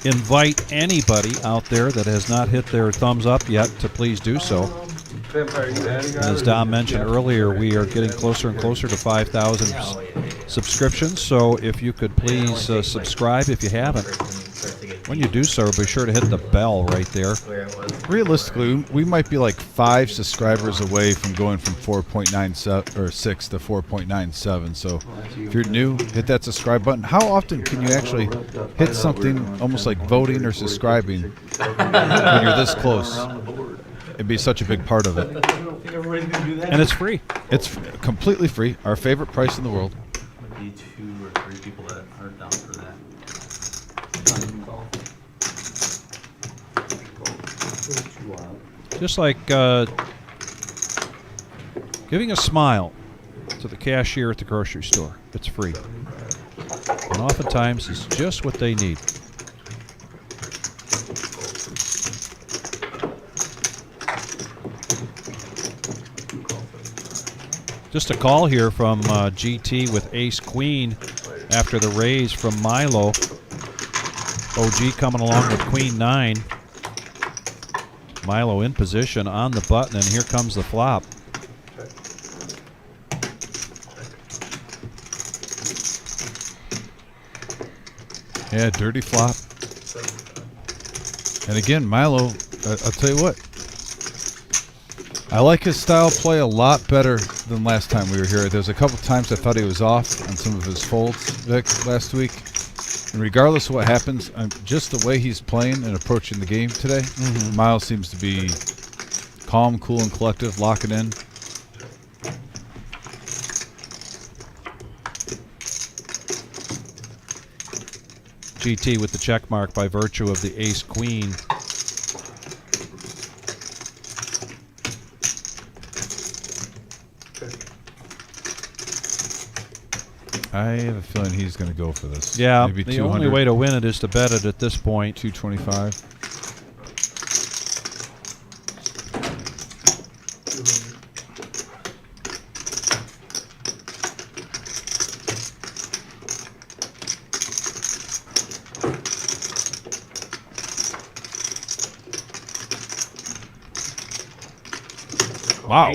invite anybody out there that has not hit their thumbs up yet to please do so. And as Dom mentioned earlier, we are getting closer and closer to 5,000 subscriptions. So if you could please subscribe if you haven't. When you do so, be sure to hit the bell right there. Realistically, we might be like 5 subscribers away from going from 4.97 or 6 to 4.97. So if you're new, hit that subscribe button. How often can you actually hit something almost like voting or subscribing when you're this close? It'd be such a big part of it. And it's free. It's completely free. Our favorite price in the world. Maybe 2 or 3 people that are down for that. Just like giving a smile to the cashier at the grocery store. It's free. And oftentimes it's just what they need. Just a call here from GT with ace queen after the raise from Milo. OG coming along with queen 9. Milo in position on the button, and here comes the flop. Yeah, dirty flop. And again, Milo, I'll tell you what. I like his style of play a lot better than last time we were here. There's a couple times I thought he was off on some of his folds, Vic, last week. And regardless of what happens, just the way he's playing and approaching the game today, Miles seems to be calm, cool, and collective, locking in. GT with the check mark by virtue of the ace queen. I have a feeling he's going to go for this. Yeah, maybe the 200. only way to win it is to bet it at this point. 225. Wow.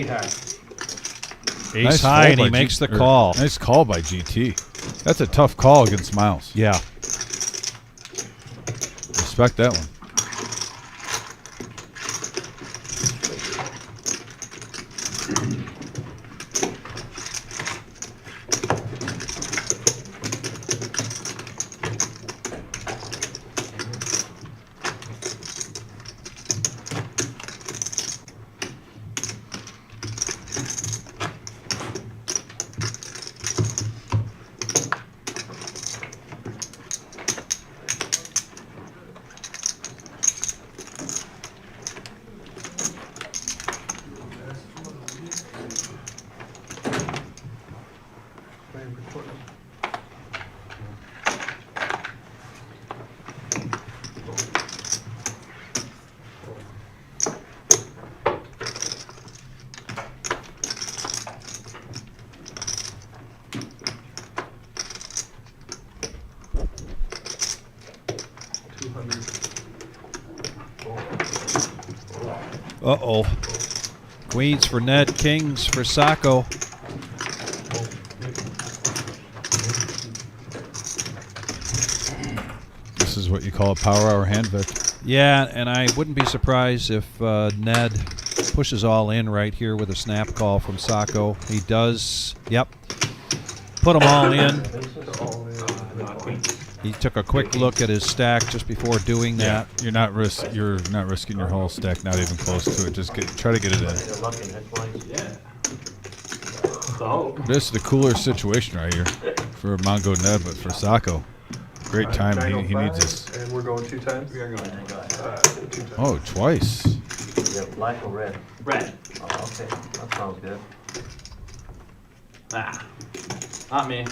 Ace Nice high, call and he by makes the or call. Nice call by GT. That's a tough call against Miles. Yeah. Respect that one. 200. Uh-oh. Queens for Ned, kings for Sacco. This is what you call a power hour hand, Vic. Yeah, and I wouldn't be surprised if Ned pushes all in right here with a snap call from Sacco. He does, yep. Put them all in. He took a quick look at his stack just before doing that. You're not risking your whole stack, not even close to it. Just try to get it in. This is the cooler situation right here for Mongo Ned, but for Sacco, great time. He needs this. And we're going 2 times? We are going 2 times. Oh, twice. Is it black or red? Red. Oh, okay. That sounds good. Nah. Not me.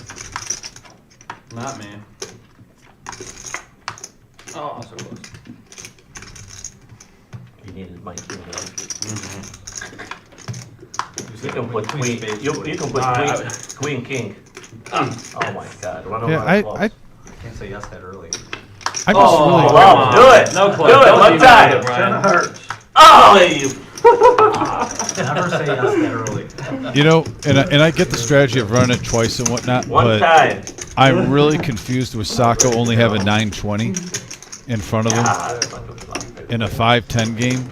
Not me. Oh, so close. You needed my king. You can put queen. You can put queen king. Oh my God! Run Yeah, over I Can't say yes that early. I just really. Well, do it. No clue. Do it one time. Kinda hurts. Oh, you. Never say yes that early. You know, and I get the strategy of running it twice and whatnot, One but time. I'm really confused with Sacco only having 920 in front of him in a 5-10 game,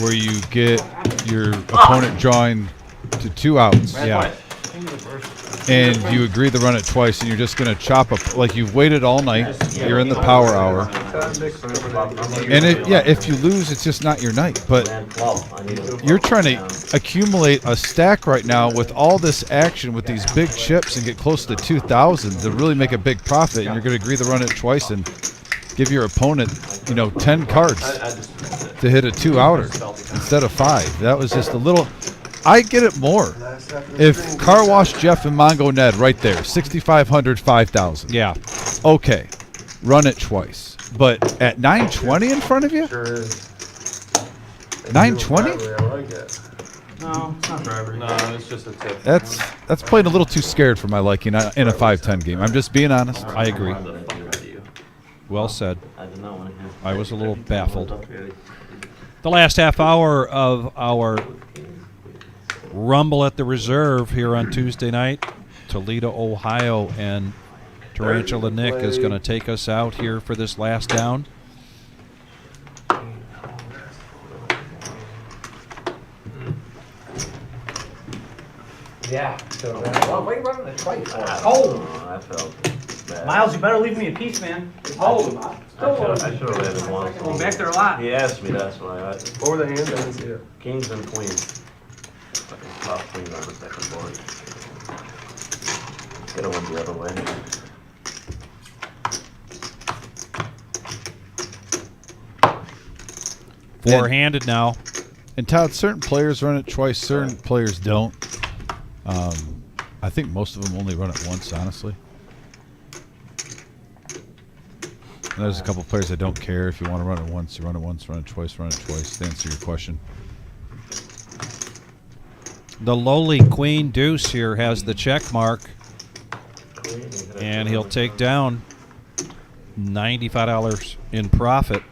where you get your opponent drawing to 2 outs. Yeah. And you agree to run it twice, and you're just going to chop up. Like, you've waited all night. You're in the power hour. And if you lose, it's just not your night. But you're trying to accumulate a stack right now with all this action with these big chips and get close to 2,000 to really make a big profit. And you're going to agree to run it twice and give your opponent, 10 cards to hit a 2-outer instead of 5. That was just a little. I get it more. If Car Wash Jeff and Mongo Ned right there, 6,500, 5,000. Yeah. Okay, run it twice. But at 920 in front of you? 920? No, it's not for every. No, it's just a tip. That's playing a little too scared for my liking in a 5-10 game. I'm just being honest. I agree. Well said. I was a little baffled. The last half hour of our Rumble at the Reserve here on Tuesday night. Toledo, Ohio, and Tarantula Nick is going to take us out here for this last down. Yeah. So, well, why are you running it twice for? Hold him. I felt bad. Miles, you better leave me in peace, man. Hold him. I should have read it once. I'm back there a lot. He asked me, that's why. Over the hand, I didn't see it. Kings and queens. Top queens on the second board. Get one the other way. Four-handed now. And Todd, certain players run it twice, certain players don't. I think most of them only run it once, honestly. And there's a couple players that don't care. If you want to run it once, you run it once, run it twice, to answer your question. The lowly Queen Deuce here has the check mark. And he'll take down $95 in profit.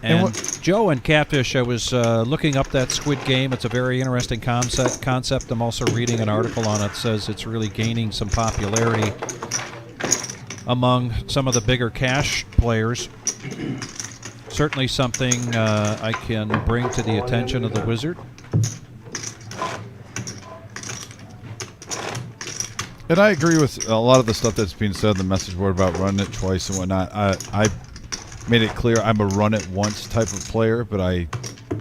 And Joe and Catfish, I was looking up that Squid Game. It's a very interesting concept. I'm also reading an article on it. It says it's really gaining some popularity among some of the bigger cash players. Certainly something I can bring to the attention of the Wizard. And I agree with a lot of the stuff that's being said on the message board about running it twice and whatnot. I made it clear I'm a run it once type of player, but I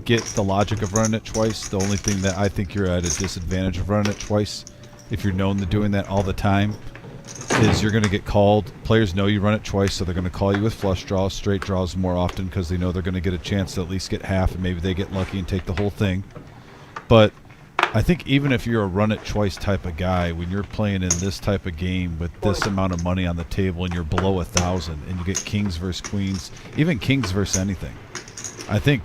get the logic of running it twice. The only thing that I think you're at a disadvantage of running it twice, if you're known to doing that all the time, is you're going to get called. Players know you run it twice, so they're going to call you with flush draws, straight draws more often because they know they're going to get a chance to at least get half, and maybe they get lucky and take the whole thing. But I think even if you're a run it twice type of guy, when you're playing in this type of game with this amount of money on the table and you're below 1,000 and you get kings versus queens, even kings versus anything, I think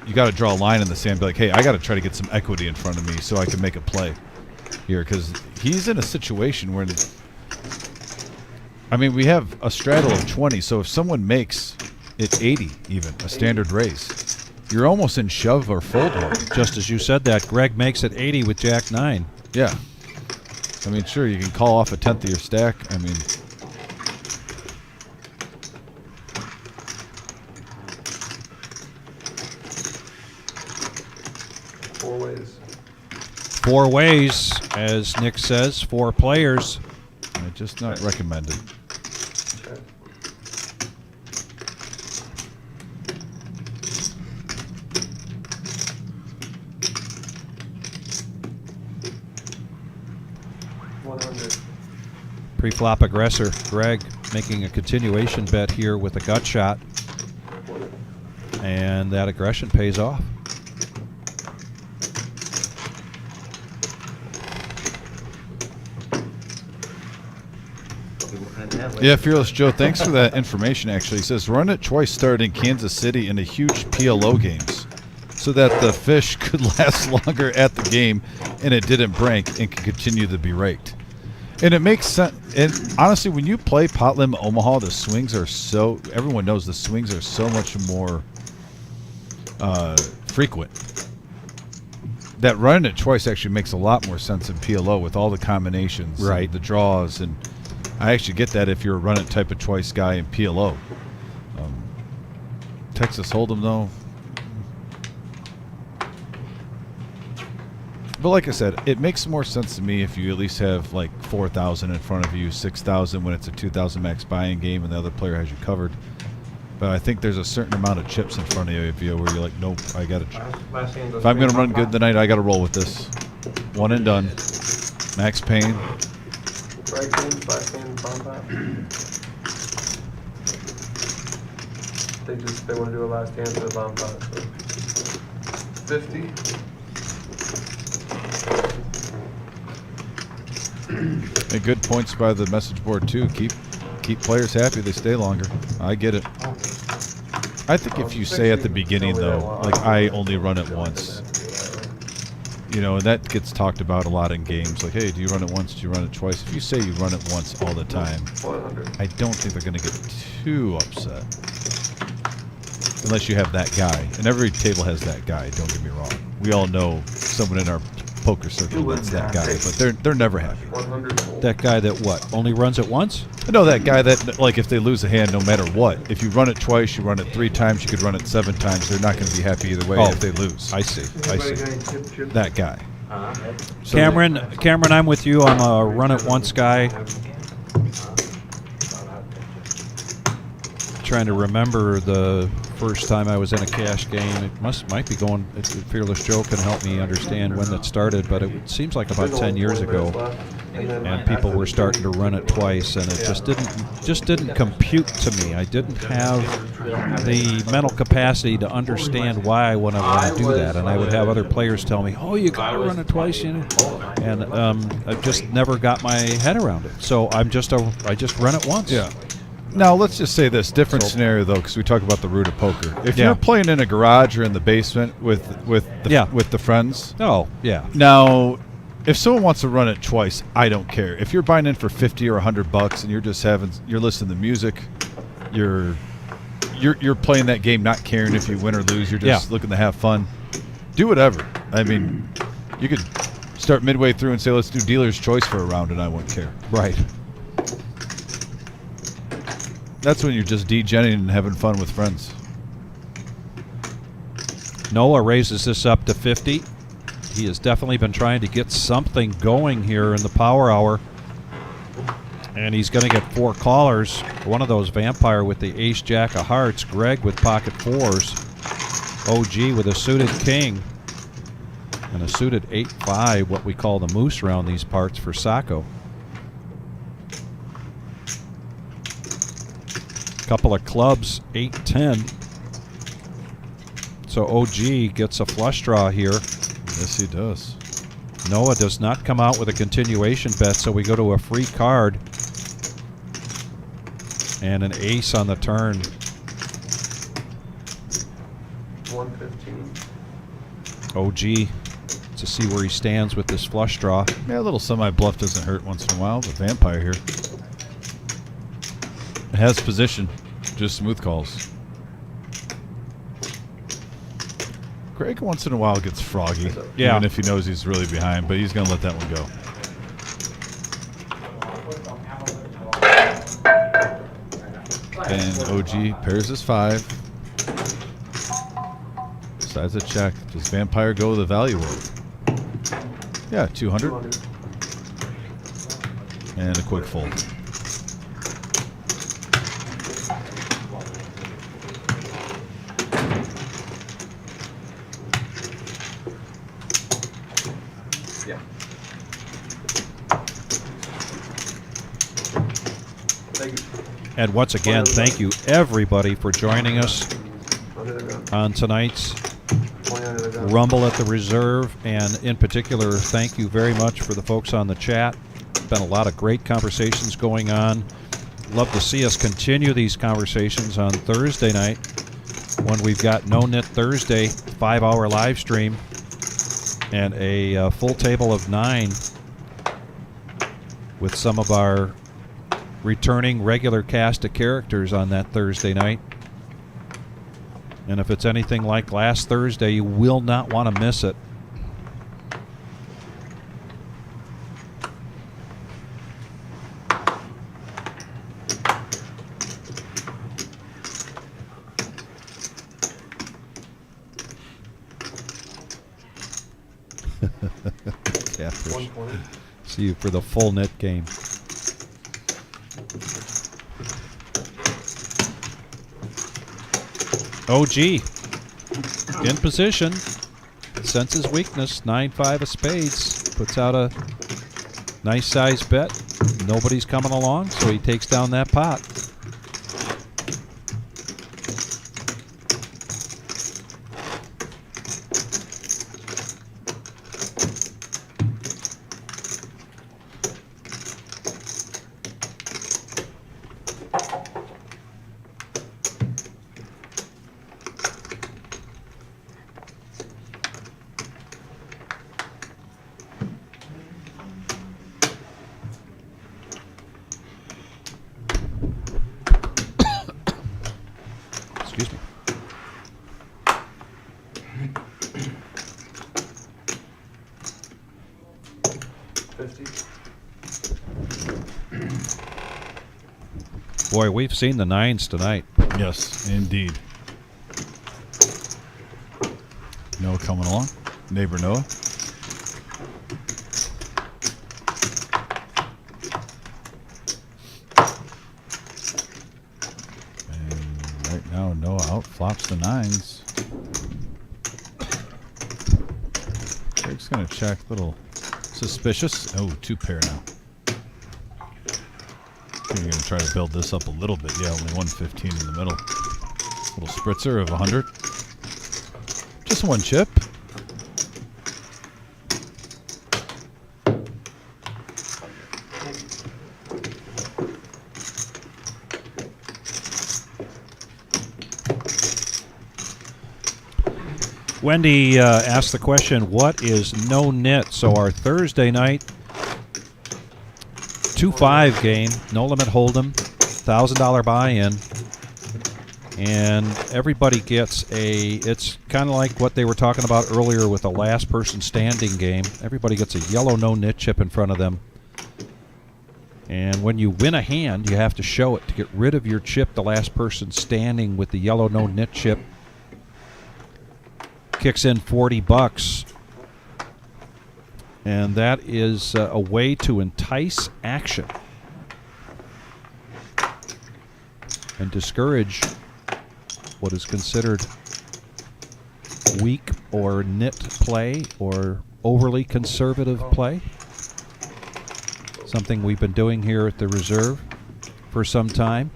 you got to draw a line in the sand and be like, hey, I got to try to get some equity in front of me so I can make a play here, because he's in a situation where I mean, we have a straddle of 20, so if someone makes it 80 even, a standard raise, you're almost in shove or fold mode. Just as you said that, Greg makes it 80 with Jack 9. Yeah. I mean, sure, you can call off a tenth of your stack. I mean, Four ways. 4 ways, as Nick says, 4 players. just not recommended. Okay. Pre-flop aggressor, Greg making a continuation bet here with a gut shot. And that aggression pays off. Yeah, Fearless Joe, thanks for that information, actually. He says, run it twice started in Kansas City in the huge PLO games so that the fish could last longer at the game and it didn't break and could continue to be raked. And it makes sense. And honestly, when you play Pot Limit Omaha, the swings are so, everyone knows the swings are so much more frequent. That running it twice actually makes a lot more sense in PLO with all the combinations, right? And the draws, and I actually get that if you're a run it type of twice guy in PLO. Texas Hold'em though. But like I said, it makes more sense to me if you at least have like 4,000 in front of you, 6,000 when it's a 2,000 max buy-in game and the other player has you covered. But I think there's a certain amount of chips in front of you where you're like, nope, I got to. If I'm going to run good tonight, I got to roll with this. One and done. Max Payne. Right hand, left hand, bomb pot. They want to do a last hand for the bomb pot. So 50. And good points by the message board too. Keep players happy, they stay longer. I get it. I think if you say at the beginning though, like I only run it once, you know, and that gets talked about a lot in games. Like, hey, do you run it once? Do you run it twice? If you say you run it once all the time, I don't think they're going to get too upset. Unless you have that guy. And every table has that guy, don't get me wrong. We all know someone in our poker circle that's that guy, but they're never happy. That guy that what? Only runs it once? No, that guy that, like, if they lose a hand, no matter what, if you run it twice, you run it 3 times, you could run it 7 times, they're not going to be happy either way if they lose. I see. That guy. So Cameron, I'm with you. I'm a run it once guy. Trying to remember the first time I was in a cash game. It might be going. Fearless Joe can help me understand when that started, but it seems like about 10 years ago. And people were starting to run it twice, and it just didn't compute to me. I didn't have the mental capacity to understand why I want to do that, and I would have other players tell me, "Oh, you got to run it twice," you know, and I just never got my head around it. So I just run it once. Yeah. Now let's just say this different scenario though, because we talk about the root of poker. If you're playing in a garage or in the basement with the friends. Oh yeah. Now, if someone wants to run it twice, I don't care. If you're buying in for $50 or $100 and you're listening to music, you're playing that game not caring if you win or lose. You're just looking to have fun. Do whatever. I mean, you could start midway through and say, let's do dealer's choice for a round, and I wouldn't care. Right. That's when you're just degenerating and having fun with friends. Noah raises this up to 50. He has definitely been trying to get something going here in the power hour. And he's going to get 4 callers. One of those Vampire with the ace jack of hearts. Greg with pocket 4s. OG with a suited king. And a suited 8-5, what we call the moose around these parts for Sacco. Couple of clubs, 8-10. So OG gets a flush draw here. Yes, he does. Noah does not come out with a continuation bet, so we go to a free card. And an ace on the turn. 115. OG to see where he stands with this flush draw. Yeah, a little semi-bluff doesn't hurt once in a while, but Vampire here. has position, just smooth calls. Greg once in a while gets froggy, Yeah. even if he knows he's really behind, but he's going to let that one go. And OG pairs his 5. Decides to check. Does Vampire go the value of? Yeah, 200. And a quick fold. Yeah. Thank you. And once again, thank you everybody for joining us Okay, they're gone. on tonight's 20 under the gun. Rumble at the Reserve, and in particular, thank you very much for the folks on the chat. Been a lot of great conversations going on. Love to see us continue these conversations on Thursday night when we've got No Knit Thursday, 5-hour live stream, and a full table of 9 with some of our returning regular cast of characters on that Thursday night. And if it's anything like last Thursday, you will not want to miss it. Catfish. 120. See you for the full knit game. OG in position, senses weakness, 9-5 of spades, puts out a nice size bet. Nobody's coming along, so he takes down that pot. Excuse me. Boy, we've seen the 9s tonight. Yes, indeed. Noah coming along. Neighbor Noah. And right now, Noah outflops the 9s. Greg's going to check. Little suspicious. Oh, 2 pair now. You're going to try to build this up a little bit. Yeah, only 115 in the middle. Little spritzer of 100. Just 1 chip. Wendy asked the question, what is no knit? So our Thursday night 2-5 game, no limit hold'em, $1,000 buy-in, and everybody gets it's kind of like what they were talking about earlier with the last person standing game. Everybody gets a yellow no knit chip in front of them. And when you win a hand, you have to show it to get rid of your chip. The last person standing with the yellow no knit chip kicks in $40, and that is a way to entice action and discourage what is considered weak or nit play or overly conservative play. Something we've been doing here at the Reserve for some time.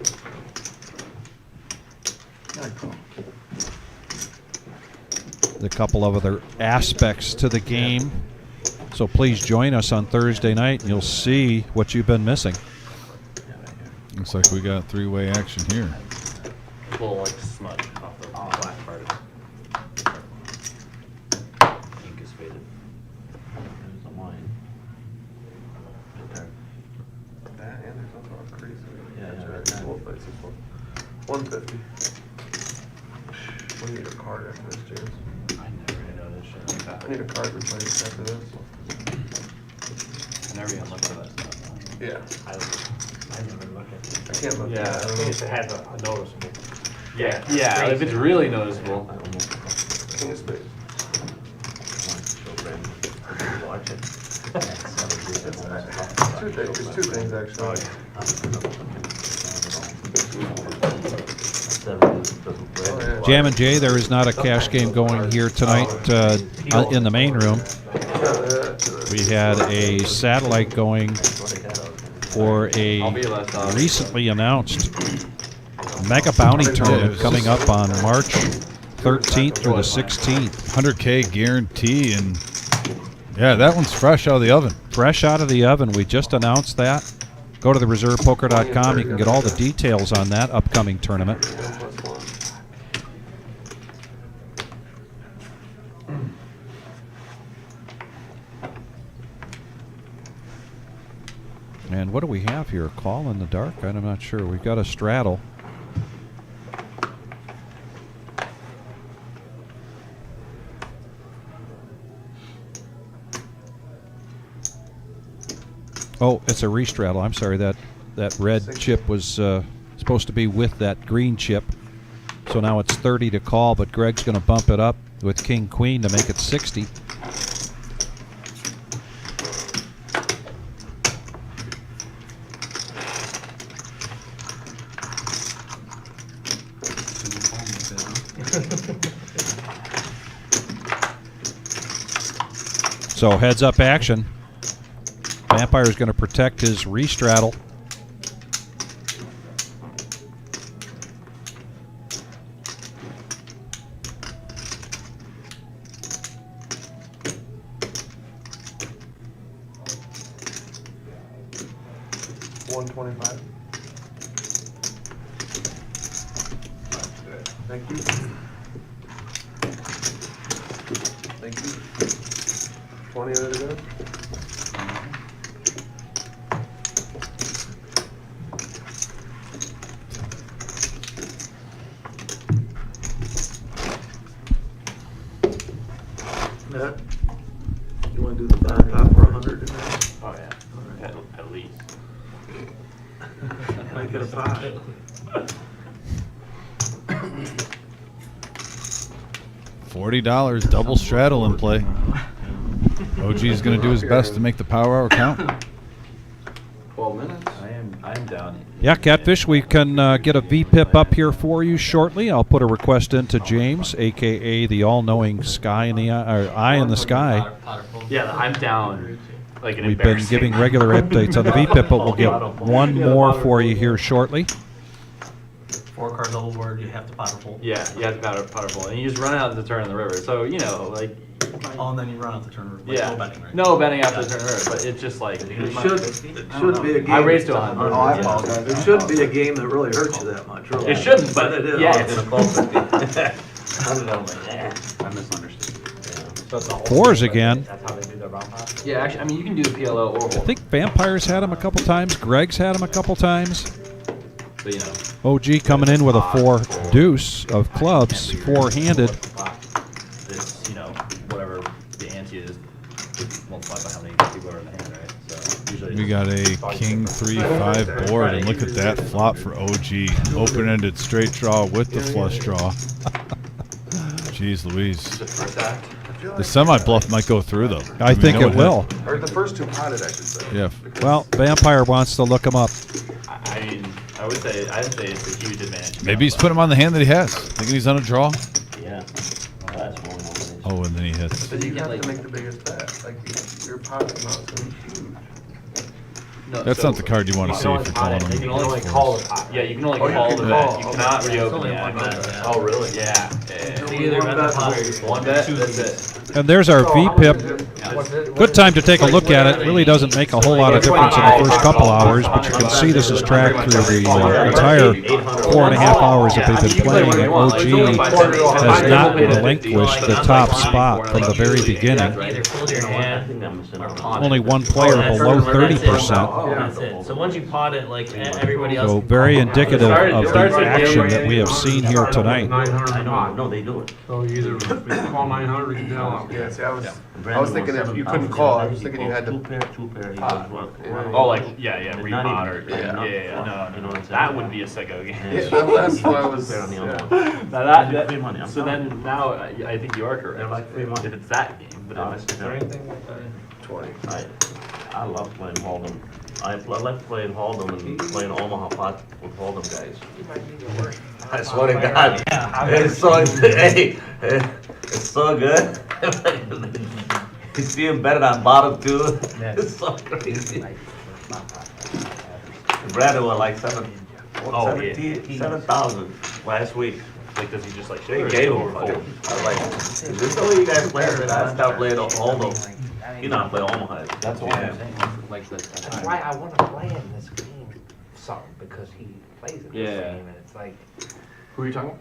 A couple of other aspects to the game. So please join us on Thursday night and you'll see what you've been missing. Looks like we got 3-way action here. A little like smudge off the black part of it. Ink is faded. There's the line. Right there. That and there's also a crease. Yeah, right there. 150. We need a card after this, James. I never noticed shit like that. I need a card replaced after this. I never even looked at that stuff. Yeah. I never look at it. I can't look. Yeah. I think it has a noticeable. Yeah, yeah, if it's really noticeable. King of spades. Watch it. There's two things actually. Oh, yeah. Jam and Jay, there is not a cash game going here tonight in the main room. We had a satellite going for a recently announced Mega Bounty Tournament coming up on March 13th through the 16th. 100K guarantee, and yeah, that one's fresh out of the oven. Fresh out of the oven. We just announced that. Go to thereservepoker.com. You can get all the details on that upcoming tournament. And what do we have here? A call in the dark? I'm not sure. We've got a straddle. Oh, it's a restraddle. I'm sorry. That red chip was supposed to be with that green chip. So now it's 30 to call, but Greg's going to bump it up with King Queen to make it 60. So heads up action. Vampire's going to protect his restraddle. $125. Thank you. Thank you. 20 of it to go. Matt, you wanna do the back top for 100 today? Oh, yeah. At least. Make it a pie. $40, double straddle in play. OG's going to do his best to make the power hour count. 12 minutes. I'm down. Yeah, Catfish, we can get a VPIP up here for you shortly. I'll put a request into James, a.k.a. the all-knowing sky in the eye in the sky. Yeah, I'm down. Like an We've been embarrassing- giving regular updates on the VPIP, but we'll get one more for you here shortly. 4-card double board, you have to potter fold. Yeah, you have to powder pull, and you just run out the turn in the river. So you know, like. Oh, and then you run out the turn. Like Yeah. no betting, right? No betting after the turn in the river, but it's just like. It should be a game. I raised to 100. Oh, I apologize. It shouldn't be a game that really hurts you that much, really. It shouldn't, but it is. yeah, It's it's in a close 50. Yeah. I misunderstood. So it's a whole Fours thing, again. That's how they do their round pot? Yeah, actually, I mean, you can do the PLO or I think Vampire's had him a couple times. Greg's had him a couple times. So, you know. OG coming in with a 4 deuce of clubs, four-handed. It's, you know, whatever the ante is, multiplied by how many people are in the hand, right? So usually We got a king 3-5 board, and look at that flop for OG. Open-ended straight draw with the flush draw. Jeez Louise. The semi-bluff might go through, though. I think no it one will. Or the first two potted, I should say. Yeah. Well, Vampire wants to look him up. I mean, I'd say it's a huge advantage. Maybe he's putting him on the hand that he has. Thinking he's on a draw. Yeah. Well, that's one. Oh, and then he hits. But you have to make the biggest bet. Like your pot amount's gonna be huge. No, That's so not the card you want to see if you're calling You him. can only call the pot. Yeah, you can only Oh, you call can the call. bet. You cannot Okay. reopen only the one act. bet, yeah. Oh, really? Yeah. You either bet the pot or you One bet, that's it. And there's our VPIP Good time to take a look at it. Really doesn't make a whole lot of difference in the first couple hours, but you can see this is tracked through the entire 4.5 hours that they've been playing. And OG has not relinquished the top spot from the very beginning. Only one player below 30%. That's it. So once you pot it, like everybody else. So very indicative of the action that we have seen here tonight. No, they do it. So you either call 900 or you can tell. Yeah, see, I was thinking if you couldn't call, I was thinking you had to. Two pair, he goes one. Oh, like, yeah, But not repot even- or, no, You know what I'm saying? that would be a sicko game. Yeah, that's what I was. Pair on the other Yeah. one. Now Free money, I'm so telling then, now, I think you are correct. They're like free money. If it's that game, but No, if it's it's, I love playing Hold'em. I love playing Hold'em and playing Omaha pot with Hold'em guys. I swear to God, it's so, hey, it's so good. You see him betting on bottom too. It's so crazy. Brandon was like 7,000 last week. like, does he just like They shake gave it him or fold. fold? I was like, is this the way you guys play? And I stopped playing Hold'em. You know, I play Omaha. That's why I'm saying, Like the. that's why I wanna play him this game some, because he plays it the Yeah. same, and it's like, Who are you talking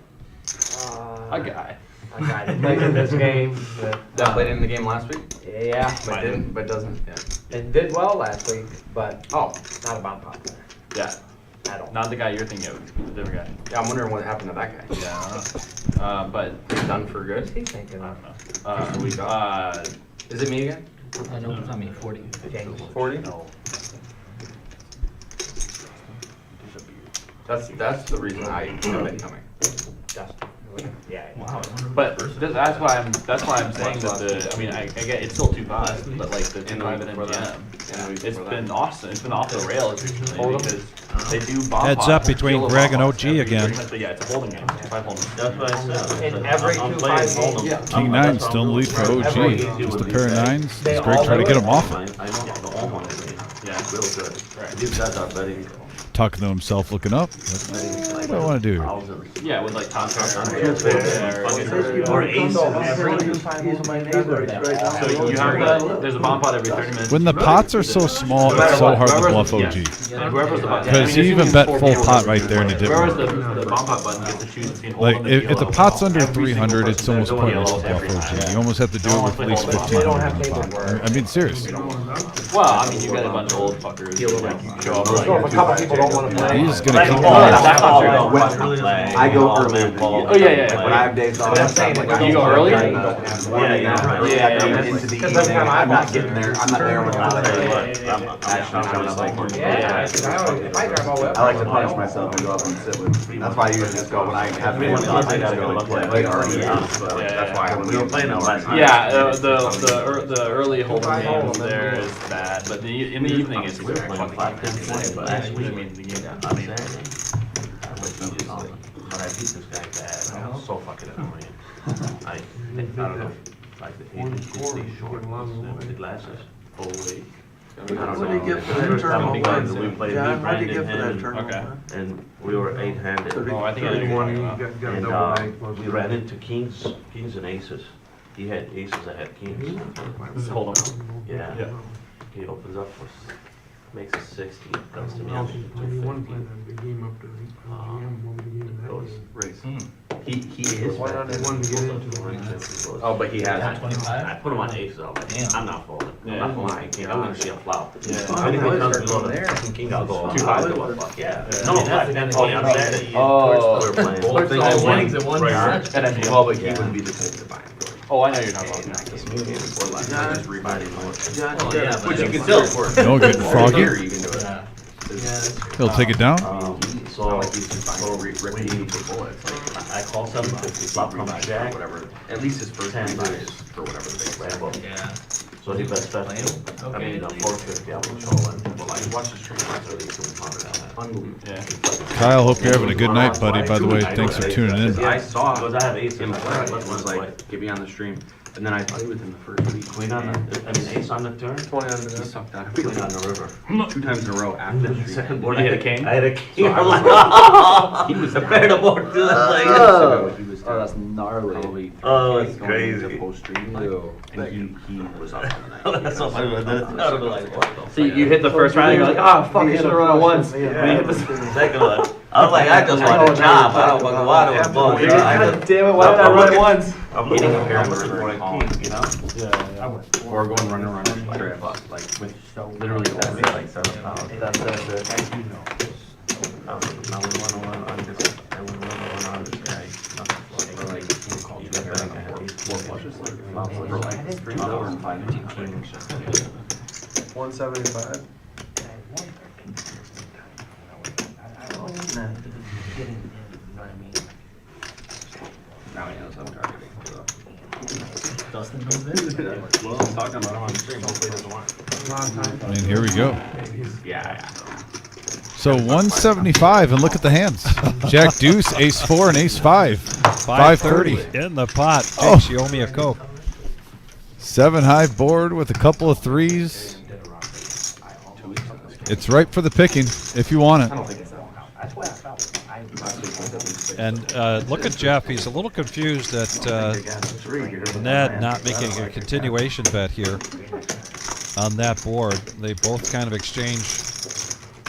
A guy. a guy that plays in this game, that, That played in the game last week, yeah, but didn't, but doesn't, yeah. and did well last week, but Oh, not a bomb pot player Yeah, at all. not the guy you're thinking of, the different guy. yeah, I'm wondering what happened to that guy. Yeah, I don't know. But, He's done for What good. is he thinking I of? don't know. Is it me again? I know, I mean, 40. James? 40? No. That's the reason I have it coming. Justin. Yeah. Wow. But that's why I'm saying that the, I mean, I get, it's still 2.5, but like the 2.5 and MGM, it's been awesome, it's been off the rails recently because they do bomb Heads pot, up between kill a Greg bomb and pot OG every again. 3 minutes, but yeah, it's a holding game, 2.5 holding. That's what I said. In every I'm 2-5 playing game. Hold'em. Yeah. King 9 still in the lead for OG. Just a pair of 9s. They It's great all trying to do get it. him off it. I know the Omaha game. Yeah. Real good. These guys are betting Talking to himself, looking up. What do I want to do? thousands. Yeah, with like top pair. Or aces. Every 2-5 He's my neighbor, he's right down the So road. you have there's a bomb pot every 30 minutes. When the pots are so small, it's so hard to bluff OG. And whoever's the button. Because he even bet full pot right there and it didn't Whoever's work. the bomb pot button gets to choose between Like, holding if the yellow pot's ball. under Every single 300, it's person, almost there's only pointless to yellows bluff every OG. time. You almost have to do it with at least 1500 on the pot. I mean, seriously. Well, I mean, you got a bunch of old fuckers. Like, you show up like. So if a couple people don't wanna play. He's gonna keep That's going. not true. I go early in the game. Oh, yeah. When I have days off, I'm saying, like, like, I you go don't early? have morning, into the evening. I'm not getting there. I'm not there when I'm there. Yeah, if I drive all the way up. I like to punish myself and go up and sit with. That's why I usually just go when I have days off. I just go and play. Like, already. That's why we were playing them last night. Yeah, the early holding game there is bad, but in the evening it's We were playing fucking 5-10 last week. I mean, the game. I mean, but I beat this guy bad. I was so fucking annoying. I don't know. Like the 8 short with the glasses. Oh wait. I don't What did you get for that First time terminal we played, one? we played John, what did you Brandon get for that him, terminal Okay. one? and we were 8-handed. Oh, I think I know what you're talking about. And we ran into kings and aces. He had aces, I had kings. Hold on. Yeah. Yeah. He opens up for, makes a 60, comes to me after 250. Goes, he is. Why not everyone to get into? Oh, but he has. I put him on aces, I was like, I'm not folding. I'm not folding, I can't, I'm gonna see a flop. Yeah. If anything comes below the fucking king, I'll go. Too high. Yeah. No, on Saturday. Oh. We were playing. First thing I winnings at one Right. time. And then Well, but he wouldn't be the type to buy him. Oh, I know you're talking about. Not this movie, or like, just reminding more. John, Oh, you yeah, gotta- Which you can still. No, getting froggy. Here, you can do it. Yeah. He'll take it down. It's So not like he's just buying we ripping for bullets. Like, I call 750, flop comes or jack, whatever. At least his first 10 time buys. for whatever the big Rambo. Yeah. So he bets special. I mean, 450, I will show him. Well, I watch the stream, so they can find it out. Unbelievable. Yeah. Kyle, hope you're having a good night, buddy. By the way, thanks for tuning in. I saw Because I have ace him in play, my it was like, get me on the stream. And then I thought he was in the first week. Queen on the, ace on the turn. 20 on the He gun. sucked out. Queen on the river. 2 times in a row after the street. Second board, you hit a king? I had a king. So I I'm was like, like- he He was the down. pair the board too. I was like, He was Oh, that's down gnarly. probably 3 Oh, Ks it's going into crazy. post street. Ew. And he was up on the night. That's so funny. That would be like, what the So you hit the first round, and you're like, ah, fuck, I should have run it once. Yeah. Second one. I was like, I just want a job. I don't want to water with balls. God damn it, why did I run it once? I'm Hitting looking a at pair the of river like like king, you know? Or going running straight up, like with literally That's only like 7 pounds. That's it. I went 101 on this. I went 101 on this guy. Nothing or like you get back, I had these 4 flushes like for like 3 hours and 5 minutes. 175. Now he knows I'm targeting. So. Dustin comes in. Well, I'm talking about him on stream. Hopefully he doesn't want it. And here we go. Yeah. So 175, and look at the hands. Jack Deuce, Ace 4, and Ace 5. 530. in the pot. Oh. Takes you owe me a Coke. 7 high board with a couple of 3s. It's ripe for the picking if you want it. I don't think it's that long. And look at Jeff. He's a little confused at Ned not making a continuation bet here on that board. They both kind of exchange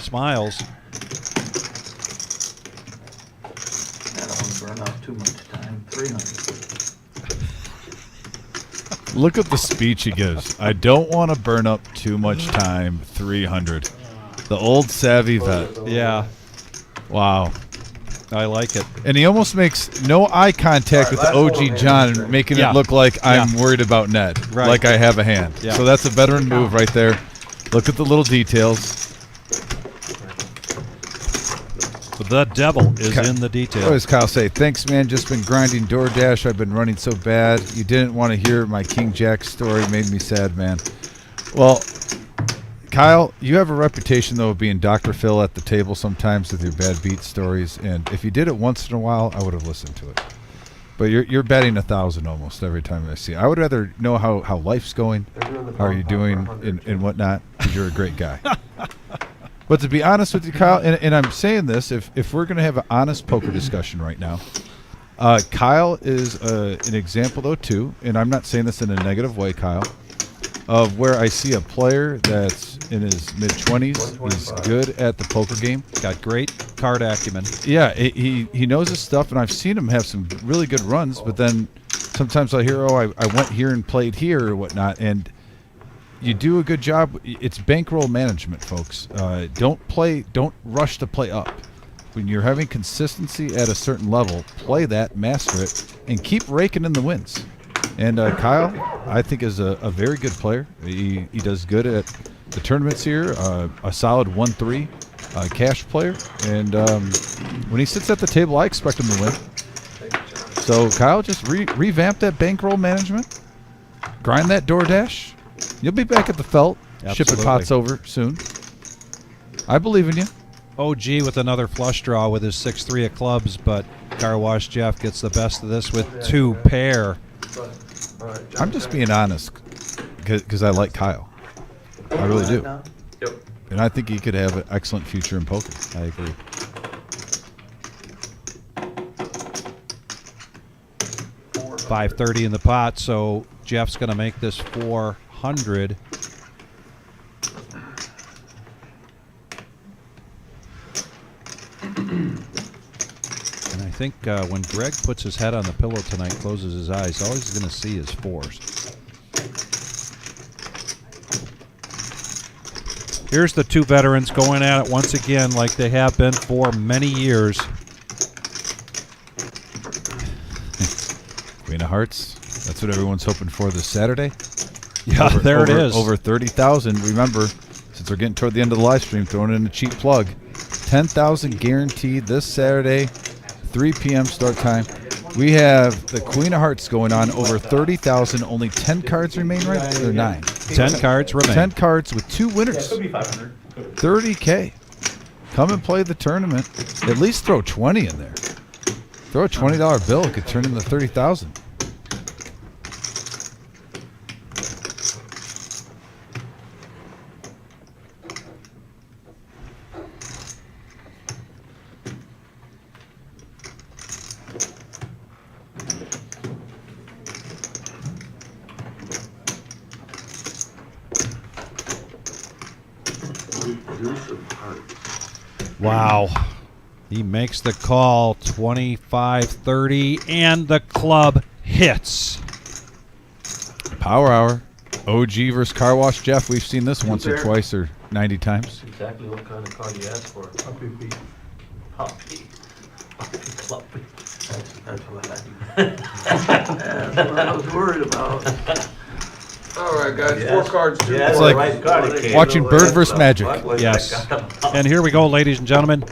smiles. I don't want to burn off too much time. 300. Look at the speech he gives. I don't want to burn up too much time. 300. The old savvy vet. Yeah, Wow. I like it. And he almost makes no eye contact with the OG John, making Yeah. it look like I'm Yeah. worried about Ned, Right. like I have a hand. Yeah. So that's a veteran move right there. Look at the little details. The devil is Ka- in the What details. does Kyle say? Thanks, man. Just been grinding DoorDash. I've been running so bad. You didn't want to hear my King Jack story. Made me sad, man. Well, Kyle, you have a reputation, though, of being Dr. Phil at the table sometimes with your bad beat stories. And if you did it once in a while, I would have listened to it. But you're betting 1,000 almost every time I see you. I would rather know how life's going, how are you doing, and whatnot, because you're a great guy. But to be honest with you, Kyle, and I'm saying this, if we're going to have an honest poker discussion right now, Kyle is an example, though, too, and I'm not saying this in a negative way, Kyle, of where I see a player that's in his mid-20s. He's good at the poker game. Got great card acumen. Yeah, he knows his stuff, and I've seen him have some really good runs, but then sometimes I hear, I went here and played here or whatnot, and you do a good job. It's bankroll management, folks. Don't rush to play up. When you're having consistency at a certain level, play that, master it, and keep raking in the wins. And Kyle, I think, is a very good player. He does good at the tournaments here, a solid 1-3 cash player. And when he sits at the table, I expect him to win. So, Kyle, just revamp that bankroll management, grind that DoorDash. You'll be back at the felt, shipping Absolutely. pots over soon. I believe in you. OG with another flush draw with his 6-3 of clubs, but Car Wash Jeff gets the best of this with 2 pair. I'm just being honest because I like Kyle. I really do. Yep. And I think he could have an excellent future in poker. I agree. $530 in the pot, so Jeff's going to make this 400. And I think when Greg puts his head on the pillow tonight, closes his eyes, all he's going to see is 4s. Here's the 2 veterans going at it once again like they have been for many years. Queen of Hearts. That's what everyone's hoping for this Saturday. Yeah, there it is. Over 30,000. Remember, since we're getting toward the end of the live stream, throwing in a cheap plug. 10,000 guaranteed this Saturday, 3 p.m. start time. We have the Queen of Hearts going on, over 30,000. Only 10 cards remain, right? Or 9? 10 cards remain. 10 cards with 2 winners. Could be 500. 30K. Come and play the tournament. At least throw 20 in there. Throw a $20 bill. It could turn into 30,000. Wow. He makes the call, 25-30, and the club hits. Power hour. OG versus Car Wash Jeff. We've seen this once or twice or 90 times. Exactly what kind of card you asked for. Puppy feet. Puppy. Puppy. That's what I was worried about. All right, guys, Yes. 4 cards. Two Yeah, It's the like right card it came. watching Bird versus Magic. Yes. And here we go, ladies and gentlemen.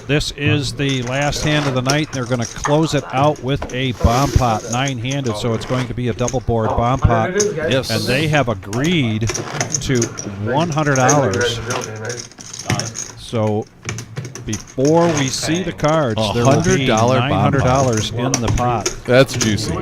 This is the last hand of the night. They're going to close it out with a bomb pot, 9-handed, so it's going to be a double board bomb pot. Yes. And they have agreed to $100. So before we see the cards, there will be $900 in the pot. That's juicy.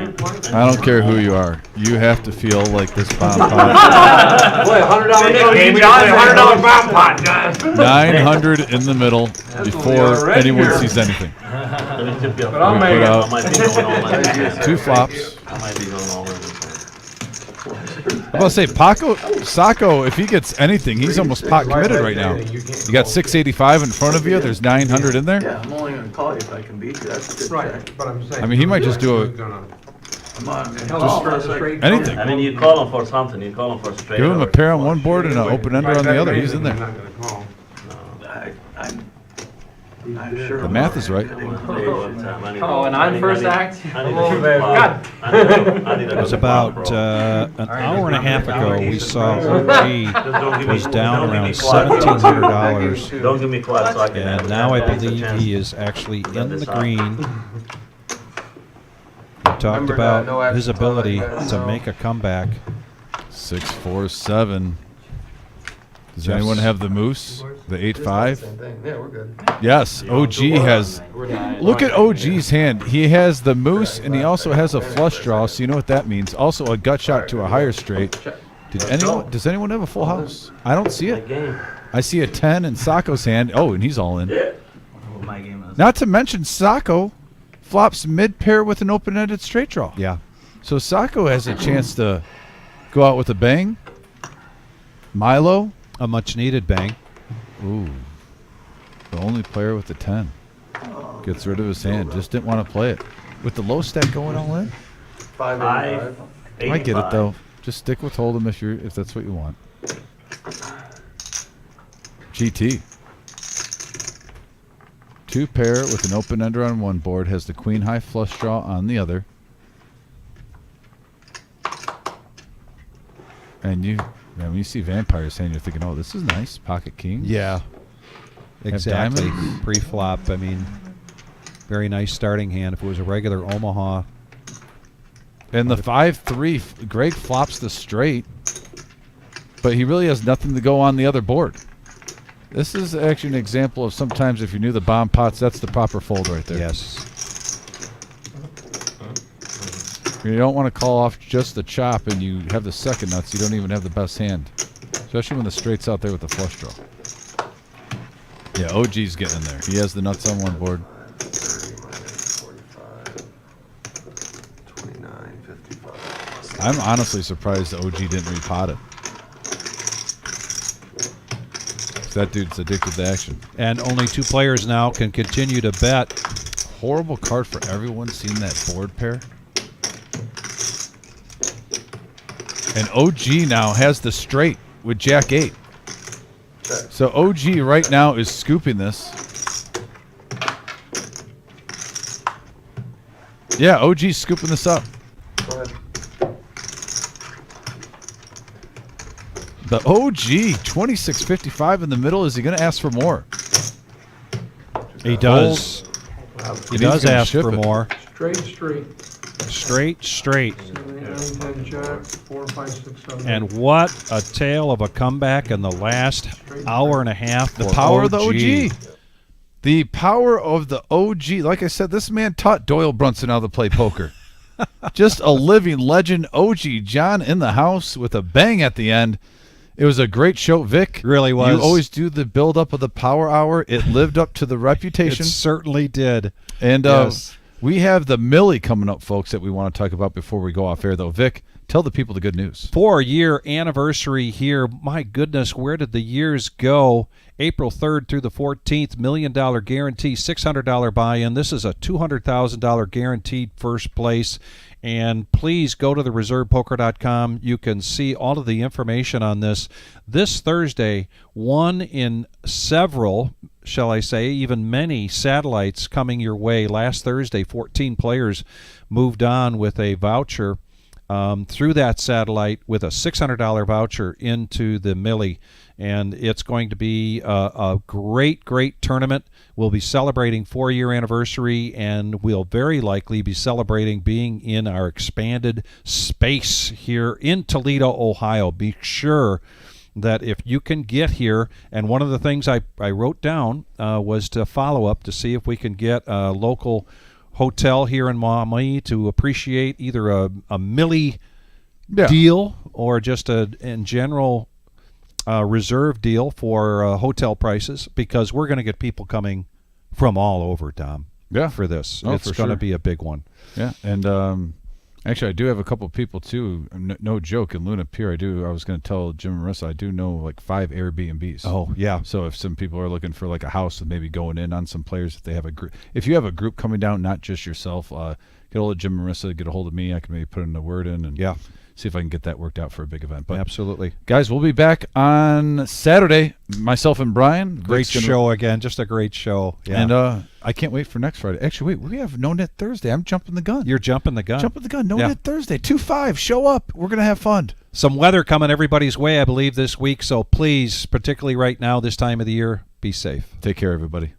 I don't care who you are. You have to feel like this bomb pot. Boy, $100 game, John. $100 bomb pot, John. 900 in the middle before anyone sees anything. But I'll We make put it. out I might be going all in. 2 flops. I might be going all in. I'm about to say, Sacco, if he gets anything, he's almost pot committed right now. You got 685 in front of you. There's 900 in there. Yeah, I'm only gonna call you if I can beat you. That's a good check. Right, but I'm saying. I mean, he might just do Come on, Come on, just straight. anything. I mean, you call him for something. You call him for straight. Give him a or- pair on one board and an open ender on the other. He's in there. I'm sure. The math is right. Oh, and I'm first act? I need I'm over there. God. It was about an hour and a half ago we saw OG was down around $1,700. Don't give me quad so I can And have now I a believe chance. he is actually Let in this the out. green. We talked about his ability to make a comeback. 647. Does Yes. anyone have the moose? The 8-5? Yeah, we're good. Yes, OG has. Look at OG's hand. He has the moose and he also has a flush draw, so you know what that means. Also a gut shot to a higher straight. Does anyone have a full house? I don't see it. I see a 10 in Sacco's hand. Oh, and he's all in. My game is. Not to mention Sacco flops mid pair with an open-ended straight draw. Yeah. So Sacco has a chance to go out with a bang. Milo. A much-needed bang. Ooh. The only player with the 10. Gets rid of his hand. Just didn't want to play it. With the low stack going all in? 585. I get it, though. Just stick with Hold'em if that's what you want. GT. 2 pair with an open ender on one board. Has the queen high flush draw on the other. And when you see Vampire's hand, you're thinking, oh, this is nice. Pocket king. Yeah. Exactly. diamonds. Pre-flop, I mean, very nice starting hand. If it was a regular Omaha. And the 5-3, Greg flops the straight, but he really has nothing to go on the other board. This is actually an example of sometimes if you knew the bomb pots, that's the proper fold right there. Yes. You don't want to call off just the chop and you have the second nuts, you don't even have the best hand. Especially when the straight's out there with the flush draw. Yeah, OG's getting in there. He has the nuts on one board. 29.55. I'm honestly surprised OG didn't repot it. 'Cause that dude's addicted to action. And only 2 players now can continue to bet. Horrible card for everyone seeing that board pair. And OG now has the straight with Jack 8. So OG right now is scooping this. Yeah, OG's scooping this up. Go ahead. The OG 26.55 in the middle. Is he going to ask for more? He does. He And does he's gonna ask ship for it. more. Straight. Straight. 10 jack, 4, 5, 6, 7. And what a tale of a comeback in the last hour and a half. The for power of the OG. The power of the OG. Like I said, this man taught Doyle Brunson how to play poker. Just a living legend. OG John in the house with a bang at the end. It was a great show, Vic. Really was. You always do the build-up of the power hour. It lived up to the reputation. It certainly did. And Yes. we have the Millie coming up, folks, that we want to talk about before we go off air, though. Vic, Tell the people the good news. 4-year anniversary here. My goodness, where did the years go? April 3rd through the 14th, $1 million guarantee, $600 buy-in. This is a $200,000 guaranteed first place. And please go to thereservepoker.com. You can see all of the information on this. This Thursday, one in several, shall I say, even many satellites coming your way. Last Thursday, 14 players moved on with a voucher through that satellite with a $600 voucher into the Millie. And it's going to be a great, great tournament. We'll be celebrating 4-year anniversary, and we'll very likely be celebrating being in our expanded space here in Toledo, Ohio. Be sure that if you can get here, and one of the things I wrote down was to follow up to see if we can get a local hotel here in Maumee to appreciate either a Millie deal or just in general reserve deal for hotel prices, because we're going to get people coming from all over, Tom. Yeah, for this. Oh, it's going to be a big one. Yeah, and actually, I do have a couple of people too. No joke, in Luna Pier, I was going to tell Jim and Marissa, I do know like 5 Airbnbs. Oh yeah. So if some people are looking for like a house and maybe going in on some players, if they have a group, if you have a group coming down, not just yourself, get a hold of Jim and Marissa, get a hold of me. I can maybe put in a word in and see if I can get that worked out for a big event. But absolutely, guys, we'll be back on Saturday. Myself and Brian. Great show again, just a great show. Yeah. And I can't wait for next Friday. Actually, wait, we have No Net Thursday. I'm jumping the gun. You're jumping the gun. Jumping the gun. No Net Thursday. 2-5. Show up. We're gonna have fun. Some weather coming everybody's way, I believe, this week. So please, particularly right now, this time of the year, be safe. Take care, everybody.